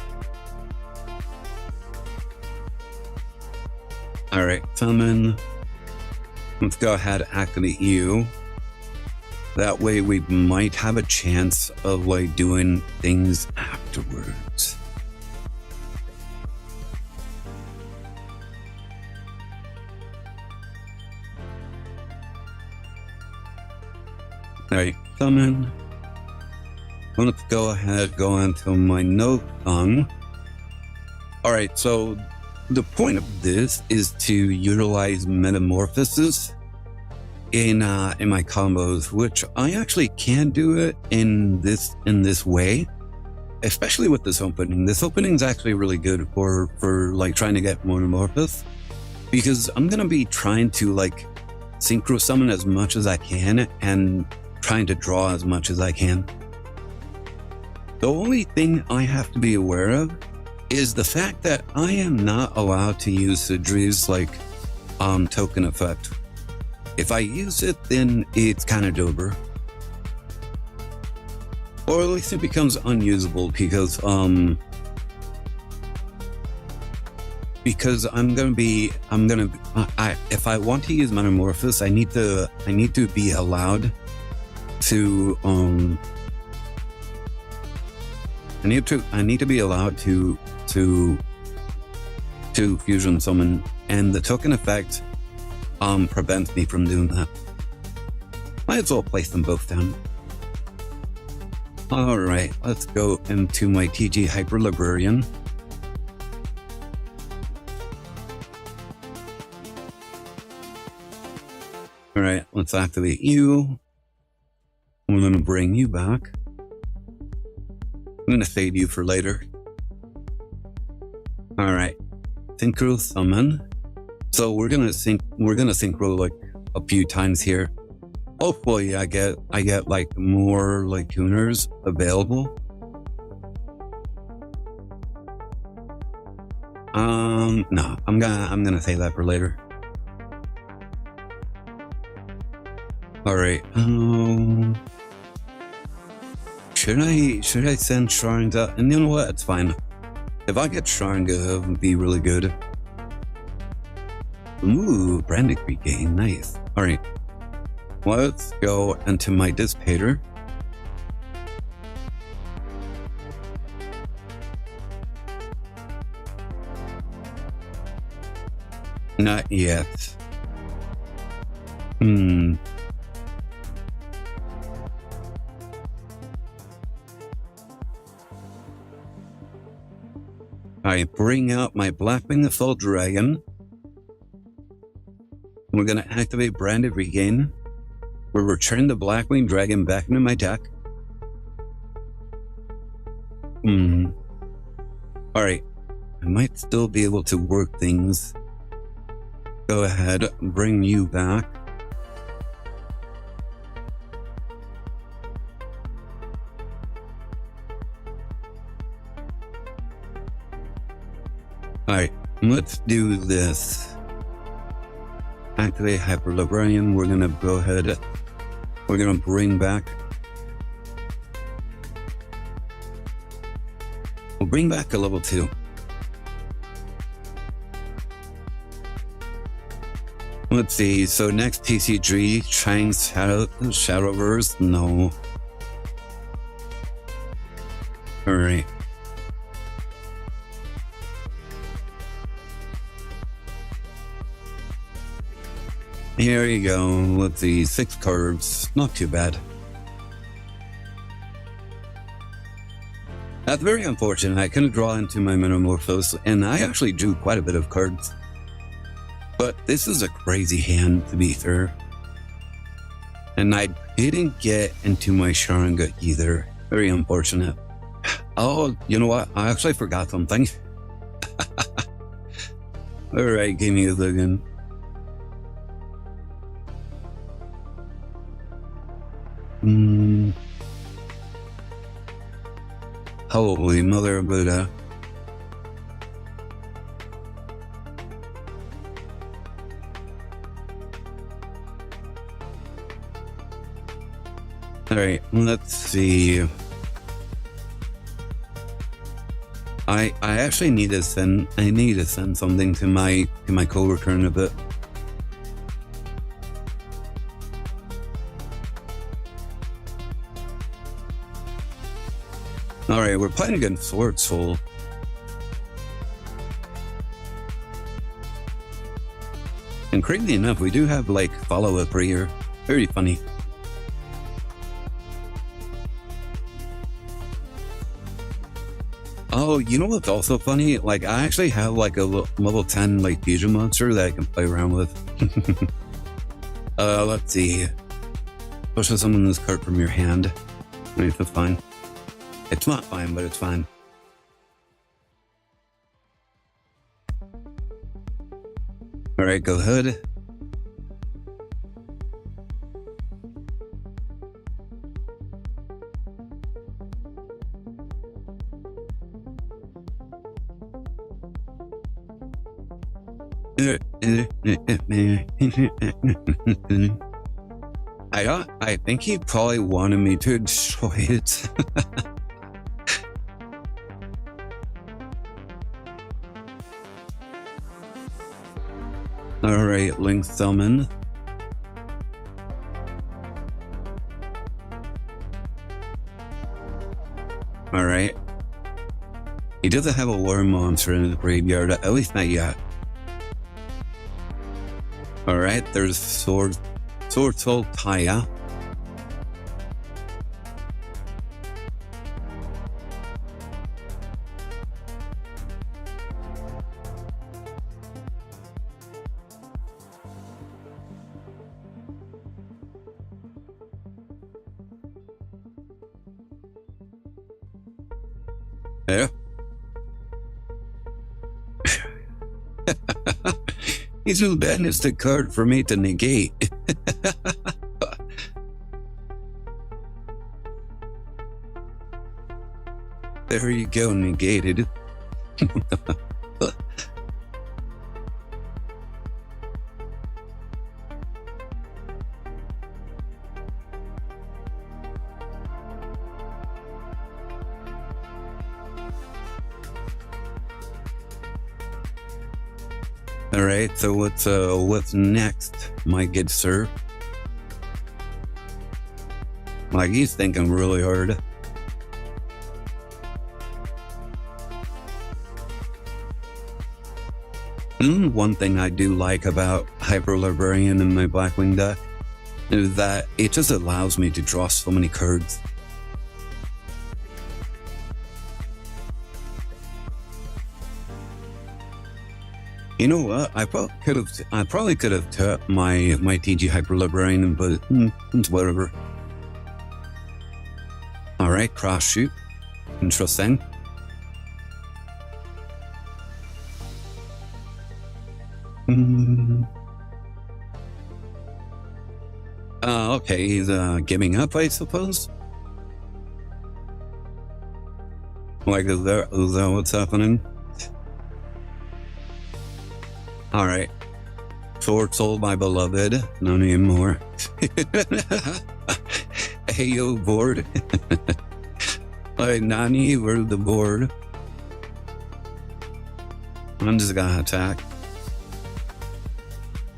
Alright, summon. Let's go ahead and activate you. That way we might have a chance of, like, doing things afterwards. Alright, summon. Let's go ahead, go into my note thong. Alright, so the point of this is to utilize metamorphosis in my combos, which I actually can do it in this way, especially with this opening. This opening is actually really good for like trying to get metamorphosis, because I'm gonna be trying to like synchro summon as much as I can and trying to draw as much as I can. The only thing I have to be aware of is the fact that I am not allowed to use Sidri's like token effect. If I use it, then it's kind of dober, or at least it becomes unusable because if I want to use Metamorphosis, I need to be allowed to I need to be allowed to fusion summon, and the token effect prevents me from doing that. Might as well place them both down. Alright, let's go into my TG Hyper Librarian. Alright, let's activate you. I'm gonna bring you back. I'm gonna save you for later. Alright. Synchro summon. So we're gonna synchro like a few times here. Hopefully I get like more like tuners available. No, I'm gonna save that for later. Alright, should I send Sharinga? And you know what? It's fine. If I get Sharinga, it would be really good. Ooh, Branding Regain, nice. Alright, let's go into my Dissipator. Not yet. I bring out my Blackwing Assault Dragon. We're going to activate Branded Regain. We'll return the Blackwing Dragon back into my deck. Alright. I might still be able to work things. Go ahead, bring you back. Alright, let's do this. Activate Hyper Librarian. We're gonna go ahead. We're gonna bring back. We'll bring back a level 2. Let's see. So next TCG, Chang's Shadowverse. No. Alright. Here you go. Let's see. 6 cards. Not too bad. That's very unfortunate. I couldn't draw into my Metamorphose, and I actually drew quite a bit of cards. But this is a crazy hand, to be fair. And I didn't get into my Sharinga either. Very unfortunate. Oh, you know what? I actually forgot something. Alright, give me a second. Holy Mother of Buddha. Alright, let's see. I actually need to send something to my coworker in a bit. Alright, we're playing against Sword Soul. And crazy enough, we do have like follow-up right here. Very funny. Oh, you know what's also funny? Like, I actually have like a level 10 like fusion monster that I can play around with. Let's see. Push someone this card from your hand. I mean, that's fine. It's not fine, but it's fine. Alright, go ahead. I think he probably wanted me to destroy it. Alright, Link Summon. Alright. He doesn't have a war monster in the graveyard, at least not yet. Alright, there's Sword Soul Taya. Yeah. He's just banished the card for me to negate. There you go, negated. Alright, so what's next, my good sir? Like, he's thinking really hard. One thing I do like about Hyper Librarian in my Blackwing deck is that it just allows me to draw so many cards. You know what? I probably could have tapped my TG Hyper Librarian, but it's whatever. All right, cross shoot. Interesting. Okay, he's giving up, I suppose. Like, is that what's happening? Alright. Sword Soul, my beloved. No anymore. Hey, yo, board. Like, Nani, where's the board? I'm just gonna attack.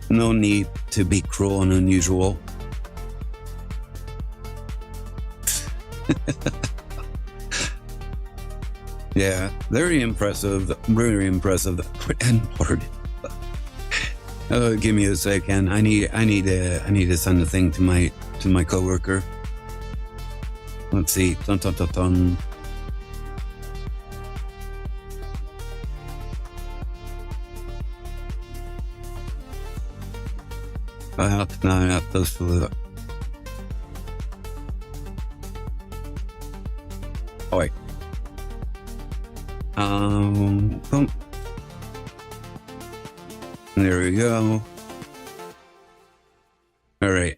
No need to be cruel and unusual. Yeah, very impressive. Very impressive. End board. Give me a second. I need to send a thing to my coworker. Let's see. Dun, dun, dun, dun. Not this. Oh wait. Boom. There we go. All right.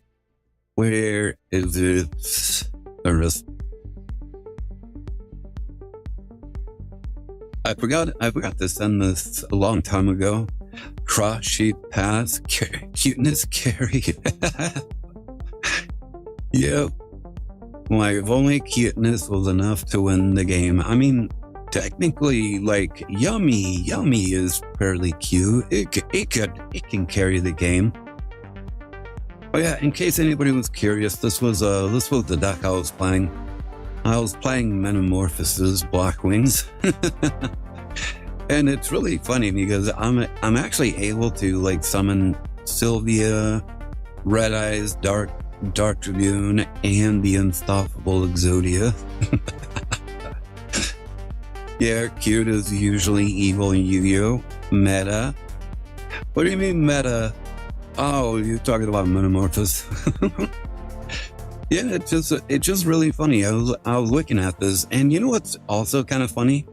Where is it? Service. I forgot to send this a long time ago. Cross sheet pass, cuteness carry. Yep. Like, if only cuteness was enough to win the game. I mean, technically, like, Yummy is fairly cute. It can carry the game. Oh yeah, in case anybody was curious, this was the deck I was playing. I was playing Metamorphosis Black Wings. And it's really funny because I'm actually able to like summon Sylvia, Red Eyes, Dark Dragoon, and the Unstoppable Exodia. Yeah, cute as usually evil Yu-Gi-Oh! Meta. What do you mean meta? Oh, you're talking about Metamorphosis. Yeah, it's just really funny. I was looking at this, and you know what's also kind of funny?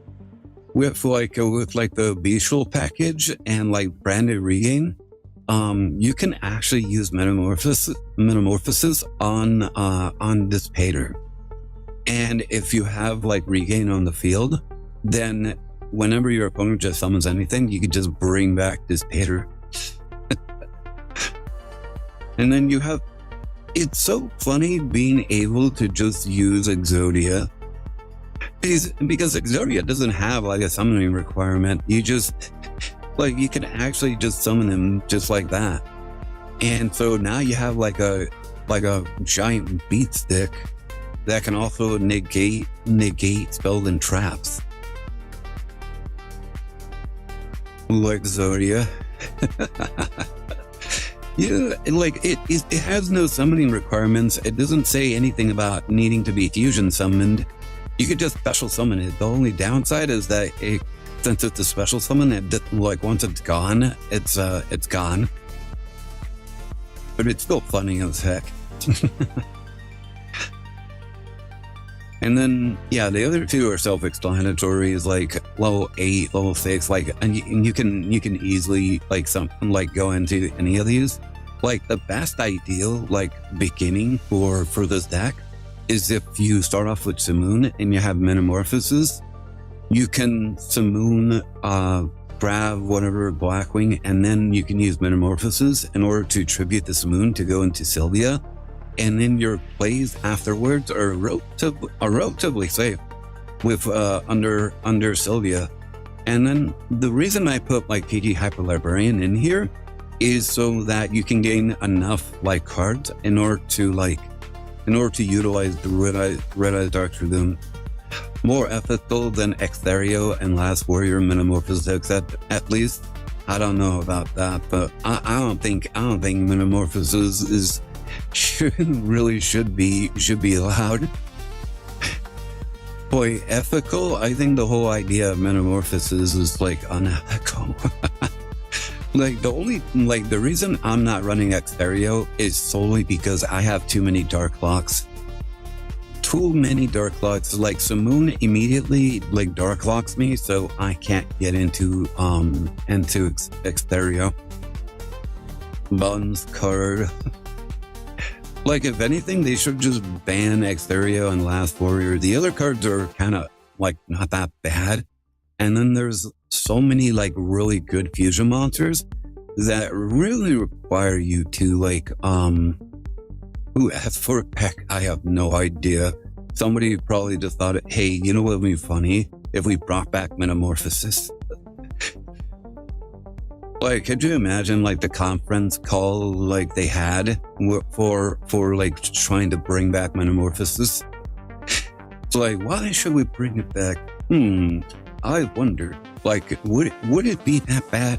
With the Bestial package and like branded regain, you can actually use Metamorphosis on this Pater. And if you have like regain on the field, then whenever your opponent just summons anything, you can just bring back this Pater. And then you have, it's so funny being able to just use Exodia. Because Exodia doesn't have like a summoning requirement. You just, like, you can actually just summon him just like that. And so now you have like a giant beat stick that can also negate spells and traps. Like Exodia. Yeah, like it has no summoning requirements. It doesn't say anything about needing to be fusion summoned. You could just special summon it. The only downside is that since it's a special summon, like once it's gone, it's gone. But it's still funny as heck. And then, yeah, the other two are self-explanatory. Is like level 8, level 6, like, and you can easily like go into any of these. Like the best ideal like beginning for this deck is if you start off with Simoon and you have Metamorphosis, you can Simoon, grab whatever Blackwing, and then you can use Metamorphosis in order to tribute the Simoon to go into Sylvia. And then your plays afterwards are relatively safe with under Sylvia. And then the reason I put like PG Hyper Librarian in here is so that you can gain enough like cards in order to utilize the Red Eyes Dark Dragoon. More ethical than Exterio and Last Warrior Metamorphosis, at least. I don't know about that, but I don't think Metamorphosis should be allowed. Boy, ethical? I think the whole idea of Metamorphosis is like unethical. Like the reason I'm not running Exterio is solely because I have too many Dark Locks. Too many Dark Locks. Like Simoon immediately like Dark Locks me, so I can't get into Exterio. Buns card. Like, if anything, they should just ban Exterio and Last Warrior. The other cards are kind of, like, not that bad. And then there's so many, like, really good fusion monsters that really require you to, like, who asked for a pack? I have no idea. Somebody probably just thought, hey, you know what would be funny? If we brought back Metamorphosis. Like, could you imagine, like, the conference call, like, they had for like, trying to bring back Metamorphosis? It's like, why should we bring it back? I wonder, like, would it be that bad?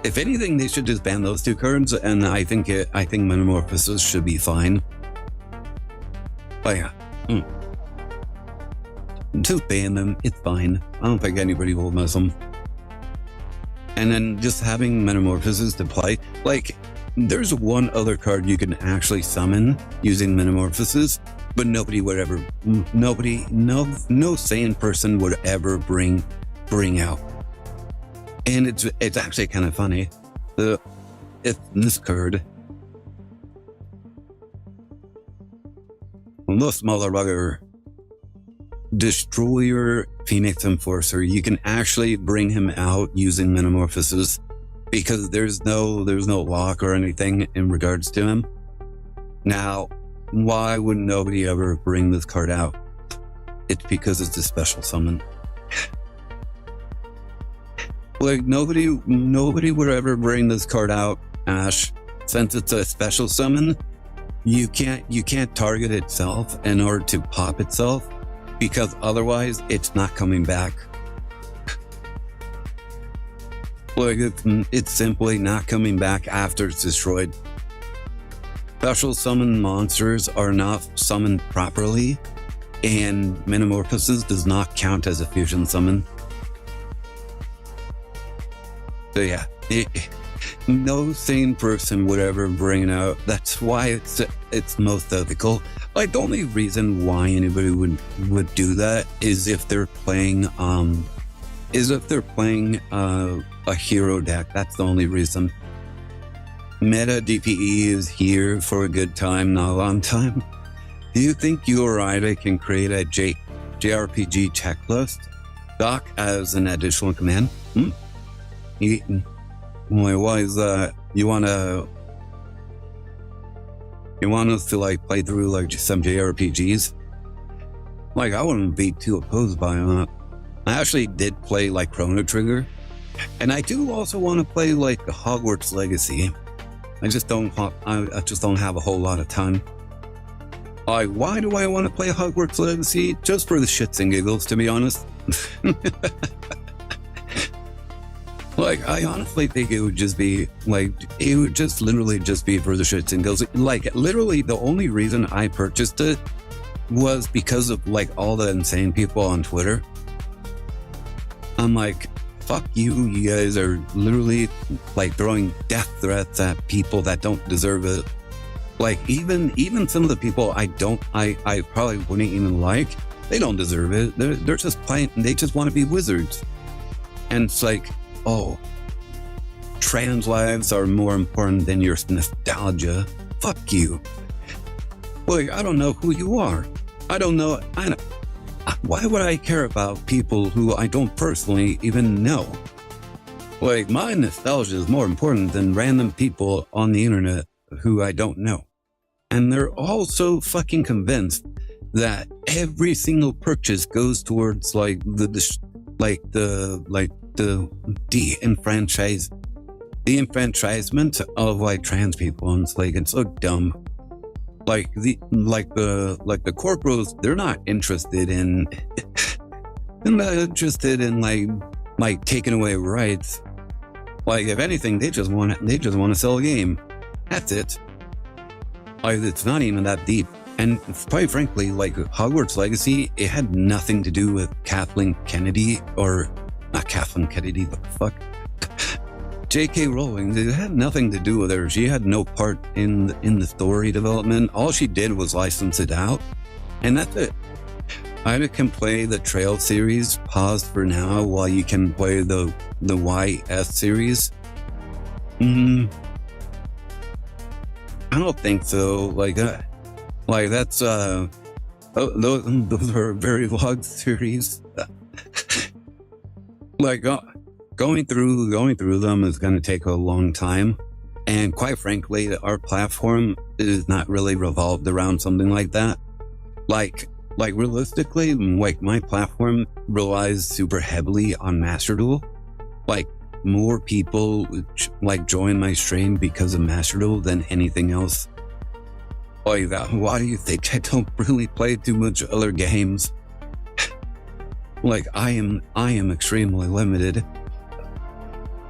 If anything, they should just ban those two cards, and I think Metamorphosis should be fine. But yeah. Just ban them, it's fine. I don't think anybody will mess them. And then just having Metamorphosis to play, like, there's one other card you can actually summon using metamorphosis, but nobody would ever, no sane person would ever bring out. And it's actually kind of funny. If this card, the smaller bugger, Destroyer Phoenix Enforcer, you can actually bring him out using metamorphosis because there's no lock or anything in regards to him. Now, why would nobody ever bring this card out? It's because it's a special summon. Like nobody would ever bring this card out, Ash. Since it's a special summon, you can't target itself in order to pop itself, because otherwise it's not coming back. Like it's simply not coming back after it's destroyed. Special summon monsters are not summoned properly, and metamorphosis does not count as a fusion summon. So yeah, no sane person would ever bring it out. That's why it's most ethical. Like the only reason why anybody would do that is if they're playing a hero deck. That's the only reason. Meta DPE is here for a good time, not a long time. Do you think you or I can create a JRPG checklist doc as an additional command? Why is that? You want us to like play through like some JRPGs? Like I wouldn't be too opposed by that. I actually did play like Chrono Trigger, and I do also want to play like Hogwarts Legacy. I just don't have a whole lot of time. Like, why do I want to play Hogwarts Legacy? Just for the shits and giggles, to be honest. Like, I honestly think it would just be like, it would just literally just be for the shits and giggles. Like, literally, the only reason I purchased it was because of like all the insane people on Twitter. I'm like, fuck you, you guys are literally like throwing death threats at people that don't deserve it. Like even some of the people I probably wouldn't even like, they don't deserve it. They're just playing, they just want to be wizards. And it's like, oh, trans lives are more important than your nostalgia. Fuck you. Like, I don't know who you are. Why would I care about people who I don't personally even know? Like, my nostalgia is more important than random people on the internet who I don't know. And they're all so fucking convinced that every single purchase goes towards the enfranchisement of like trans people. And it's like, it's so dumb. Like the corporals, they're not interested in like taking away rights. Like, if anything, they just want to sell a game. That's it. Like, it's not even that deep. And quite frankly, like Hogwarts Legacy, it had nothing to do with Kathleen Kennedy, or not Kathleen Kennedy, what the fuck? J.K. Rowling. It had nothing to do with her. She had no part in the story development. All she did was license it out, and that's it. I can play the Trail series, paused for now, while you can play the YS series. I don't think so. Like that's those are very long series. Like going through them is going to take a long time, and quite frankly, our platform is not really revolved around something like that. Like realistically, like my platform relies super heavily on Master Duel. Like, more people like join my stream because of Master Duel than anything else. Like, why do you think I don't really play too much other games? Like, I am extremely limited.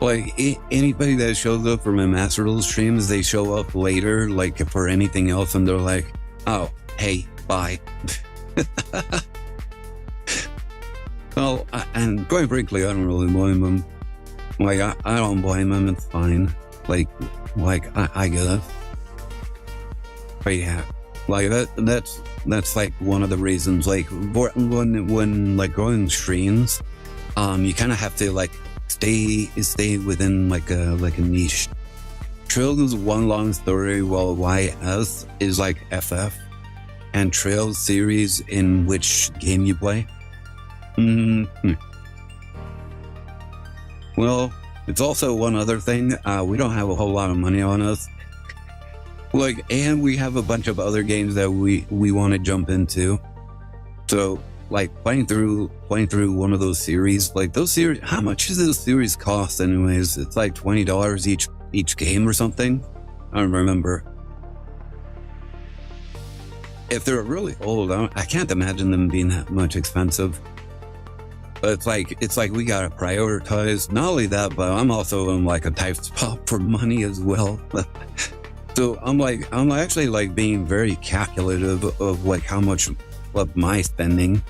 Like, anybody that shows up for my Master Duel streams, they show up later, like, for anything else, and they're like, oh, hey, bye. Well, and quite frankly, I don't really blame them. Like, I don't blame them, it's fine. Like, Like, I guess. But yeah, like that's like one of the reasons, like when like growing streams, you kind of have to like stay within like a niche. Trails one long story, while YS is like FF, and Trails series in which game you play. Well, it's also one other thing. We don't have a whole lot of money on us. Like, and we have a bunch of other games that we want to jump into. So, like, playing through one of those series, like those series, how much does those series cost anyways? It's like $20 each game or something. I don't remember. If they're really old, I can't imagine them being that much expensive. But it's like we gotta prioritize. Not only that, but I'm also in like a tight spot for money as well. So I'm actually like being very calculative of like how much of my spending.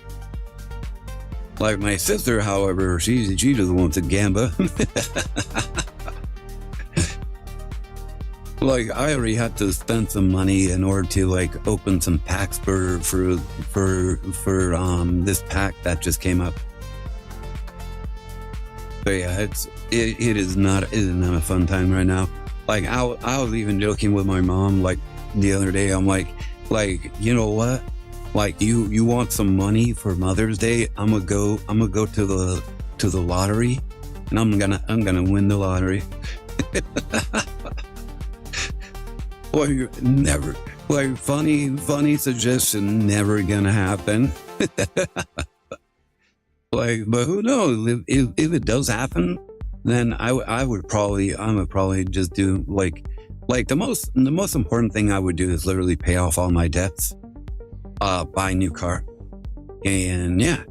Like my sister, however, she just wants a gamba. Like I already had to spend some money in order to like open some packs for this pack that just came up. But yeah, it is not a fun time right now. Like I was even joking with my mom like the other day. I'm like you know what? Like you want some money for Mother's Day? I'm gonna go to the lottery, and I'm gonna win the lottery. Or never. Like funny suggestion. Never gonna happen. Like, but who knows? If it does happen, then I would probably just do like the most important thing I would do is literally pay off all my debts, buy a new car, and yeah,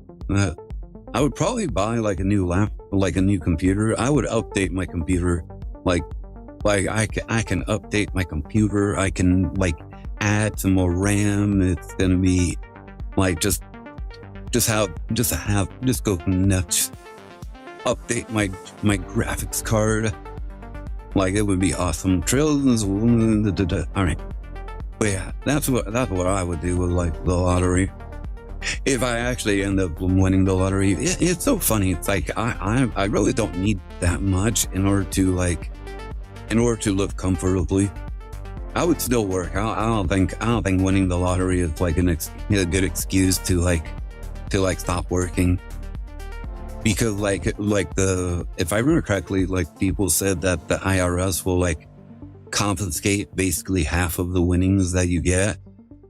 I would probably buy like a new like a new computer. I would update my computer, like I can update my computer. I can like add some more RAM. It's gonna be like just go nuts. Update my graphics card. Like it would be awesome. Trillions. All right, but yeah, that's what I would do with like the lottery. If I actually end up winning the lottery, it's so funny. It's like I really don't need that much in order to live comfortably. I would still work. I don't think winning the lottery is like a good excuse to stop working. Because if I remember correctly, like people said that the IRS will like confiscate basically half of the winnings that you get.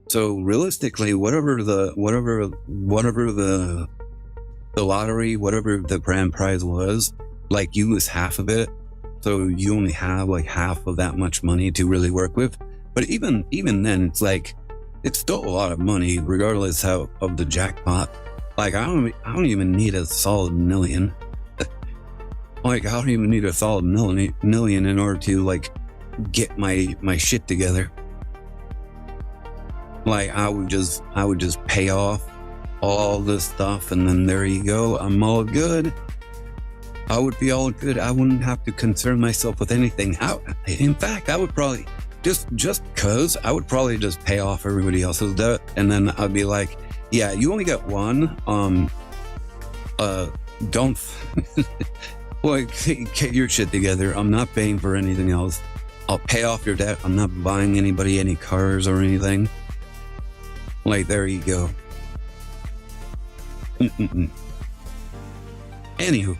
So realistically, whatever the lottery, whatever the grand prize was, like you lose half of it. So you only have like half of that much money to really work with. But even then, it's like it's still a lot of money, regardless of the jackpot. Like I don't even need a solid million. Like I don't even need a solid million in order to like get my shit together. Like I would just pay off all this stuff, and then there you go. I'm all good. I would be all good. I wouldn't have to concern myself with anything. In fact, I would probably just cause I would probably just pay off everybody else's debt, and then I'd be like, yeah, you only get one. Don't like get your shit together. I'm not paying for anything else. I'll pay off your debt. I'm not buying anybody any cars or anything. Like there you go. Anywho,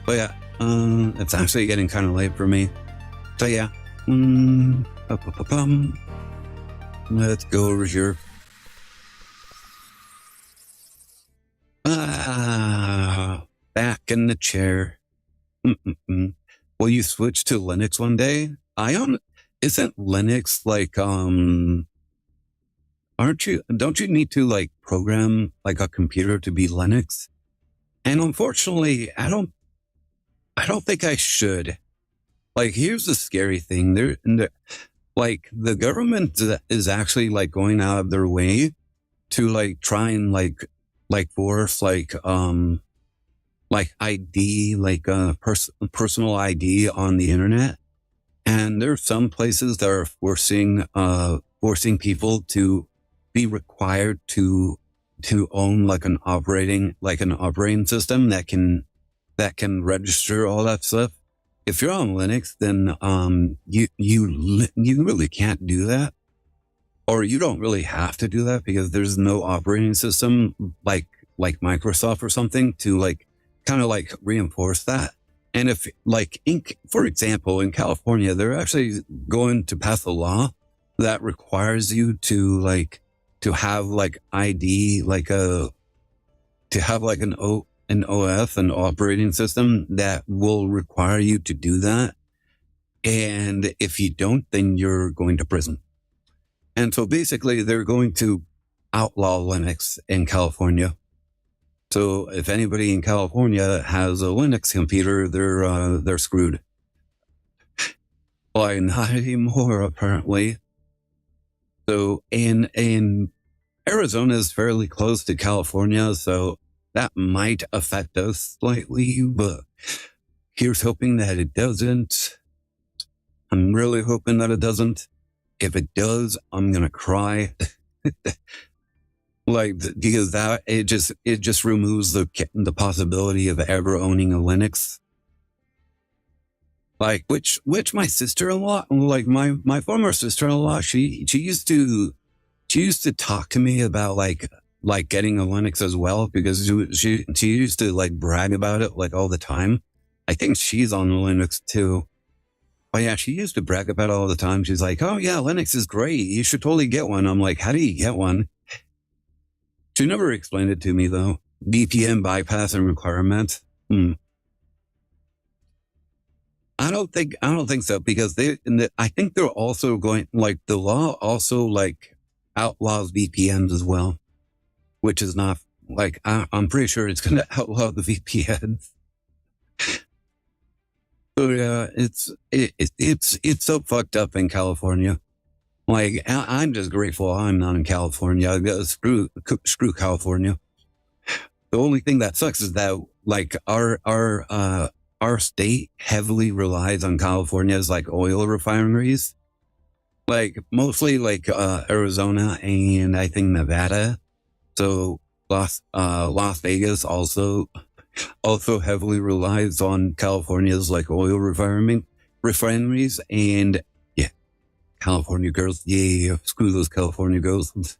but yeah, it's actually getting kind of late for me. So yeah, let's go over here. Back in the chair. Will you switch to Linux one day? Isn't Linux like don't you need to like program like a computer to be Linux? And unfortunately, I don't think I should. Like here's the scary thing. Like the government is actually like going out of their way to like try and like force like ID, like personal ID on the internet. And there are some places that are forcing people to be required to own like an operating system that can register all that stuff. If you're on Linux, then you really can't do that, or you don't really have to do that because there's no operating system like Microsoft or something to like kind of like reinforce that. And if like for example, in California, they're actually going to pass a law that requires you to have like ID, to have like an OS, an operating system that will require you to do that. And if you don't, then you're going to prison. And so basically they're going to outlaw Linux in California. So if anybody in California has a Linux computer, they're screwed. Why not anymore, apparently. So in Arizona is fairly close to California, so that might affect us slightly, but here's hoping that it doesn't. I'm really hoping that it doesn't. If it does, I'm gonna cry. Because that it just removes the possibility of ever owning a Linux. Which my sister-in-law, my former sister-in-law, she used to talk to me about like getting a Linux as well, because she used to like brag about it like all the time. I think she's on Linux too. But yeah, she used to brag about it all the time. She's like, "Oh yeah, Linux is great. You should totally get one." I'm like, "How do you get one?" She never explained it to me though. VPN bypass and requirements. I don't think so, because I think they're also going, like, the law also like outlaws VPNs as well, which is not like, I'm pretty sure it's going to outlaw the VPNs. So yeah, it's so fucked up in California. Like, I'm just grateful I'm not in California. Screw California. The only thing that sucks is that like our state heavily relies on California's like oil refineries, like mostly like Arizona and I think Nevada. So Las Vegas also heavily relies on California's like oil refineries. And yeah, California girls, yeah, screw those California girls.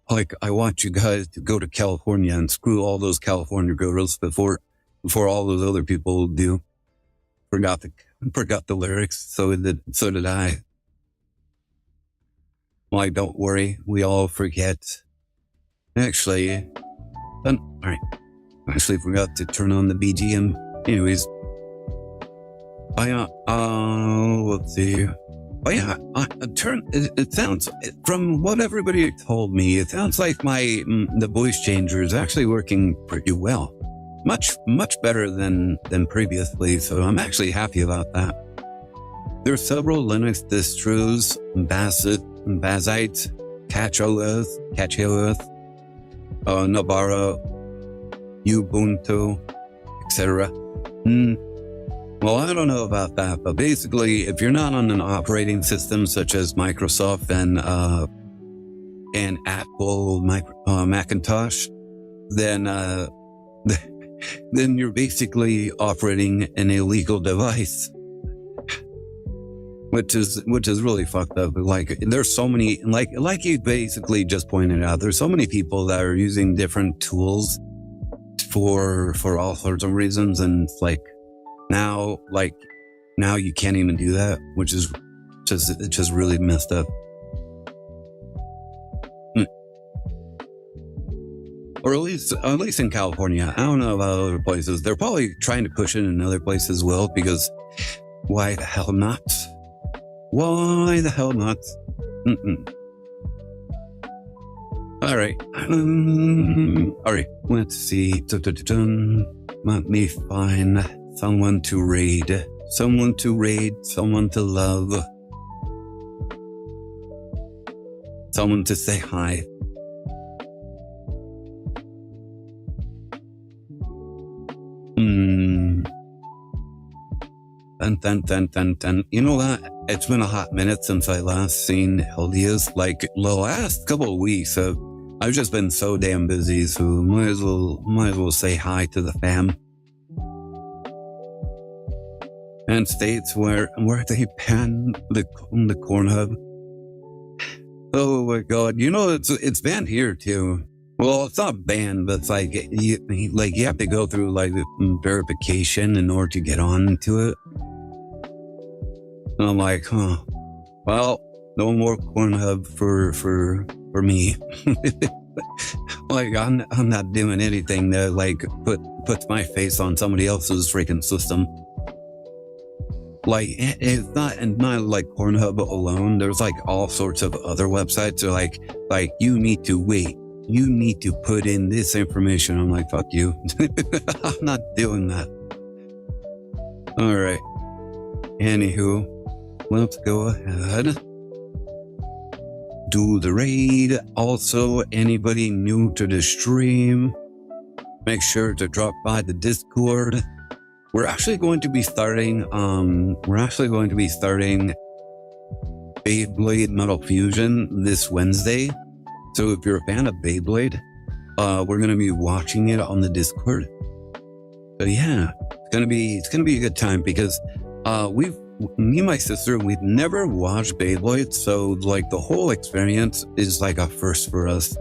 Like, I want you guys to go to California and screw all those California girls before all those other people do. Forgot the lyrics. So did I. Like, don't worry, we all forget. Actually, alright. Actually forgot to turn on the BGM. Anyways. Let's see. Oh yeah, it sounds, from what everybody told me, it sounds like the voice changer is actually working pretty well. Much better than previously, so I'm actually happy about that. There are several Linux distros, Bazite, CatchOS, Navarro, Ubuntu, etc. Well, I don't know about that, but basically, if you're not on an operating system such as Microsoft and Apple Macintosh, then you're basically operating an illegal device, which is really fucked up. Like, there's so many, like you basically just pointed out, there's so many people that are using different tools for all sorts of reasons, and it's like, now you can't even do that, which is just really messed up. Or at least in California. I don't know about other places. They're probably trying to push it in other places as well, because why the hell not? Why the hell not? All right. All right. Let's see. Let me find someone to raid, someone to love, someone to say hi. You know what? It's been a hot minute since I last seen Eldia's. Like, the last couple of weeks, I've just been so damn busy, so might as well say hi to the fam. And states where they ban the corn hub. Oh my god! You know it's banned here too. Well, it's not banned, but it's like you have to go through like verification in order to get on to it. And I'm like, huh? Well, no more corn hub for me. Like I'm not doing anything that like puts my face on somebody else's freaking system. Like it's not like Pornhub alone. There's like all sorts of other websites. They're like you need to wait. You need to put in this information. I'm like, fuck you. I'm not doing that. All right. Anywho, let's go ahead. Do the raid. Also, anybody new to the stream, make sure to drop by the Discord. We're actually going to be starting Beyblade Metal Fusion this Wednesday. So if you're a fan of Beyblade, we're gonna be watching it on the Discord. So yeah, it's gonna be a good time because me and my sister, we've never watched Beyblade, so like the whole experience is like a first for us,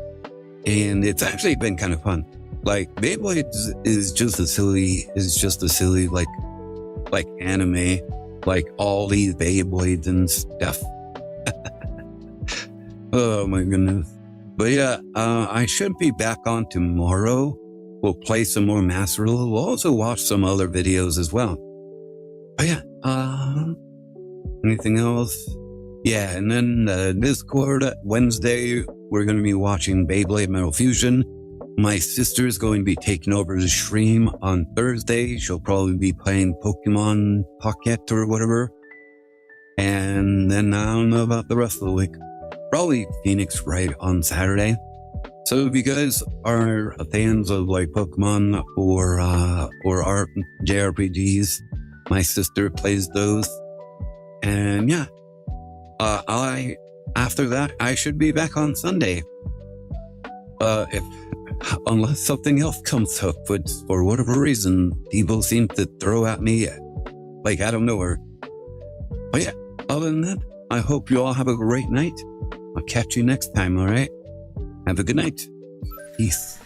and it's actually been kind of fun. Like Beyblade is just a silly like anime, like all these Beyblades and stuff. Oh my goodness. But yeah, I should be back on tomorrow. We'll play some more Master Rule. We'll also watch some other videos as well. But yeah, anything else? Yeah, and then Discord Wednesday, we're going to be watching Beyblade Metal Fusion. My sister's going to be taking over the stream on Thursday. She'll probably be playing Pokemon Pocket or whatever. And then I don't know about the rest of the week. Probably Phoenix Wright on Saturday. So if you guys are fans of like Pokemon or JRPGs, my sister plays those. And yeah, after that, I should be back on Sunday. Unless something else comes up, but for whatever reason, people seem to throw at me like out of nowhere. But yeah, other than that, I hope you all have a great night. I'll catch you next time, alright? Have a good night. Peace.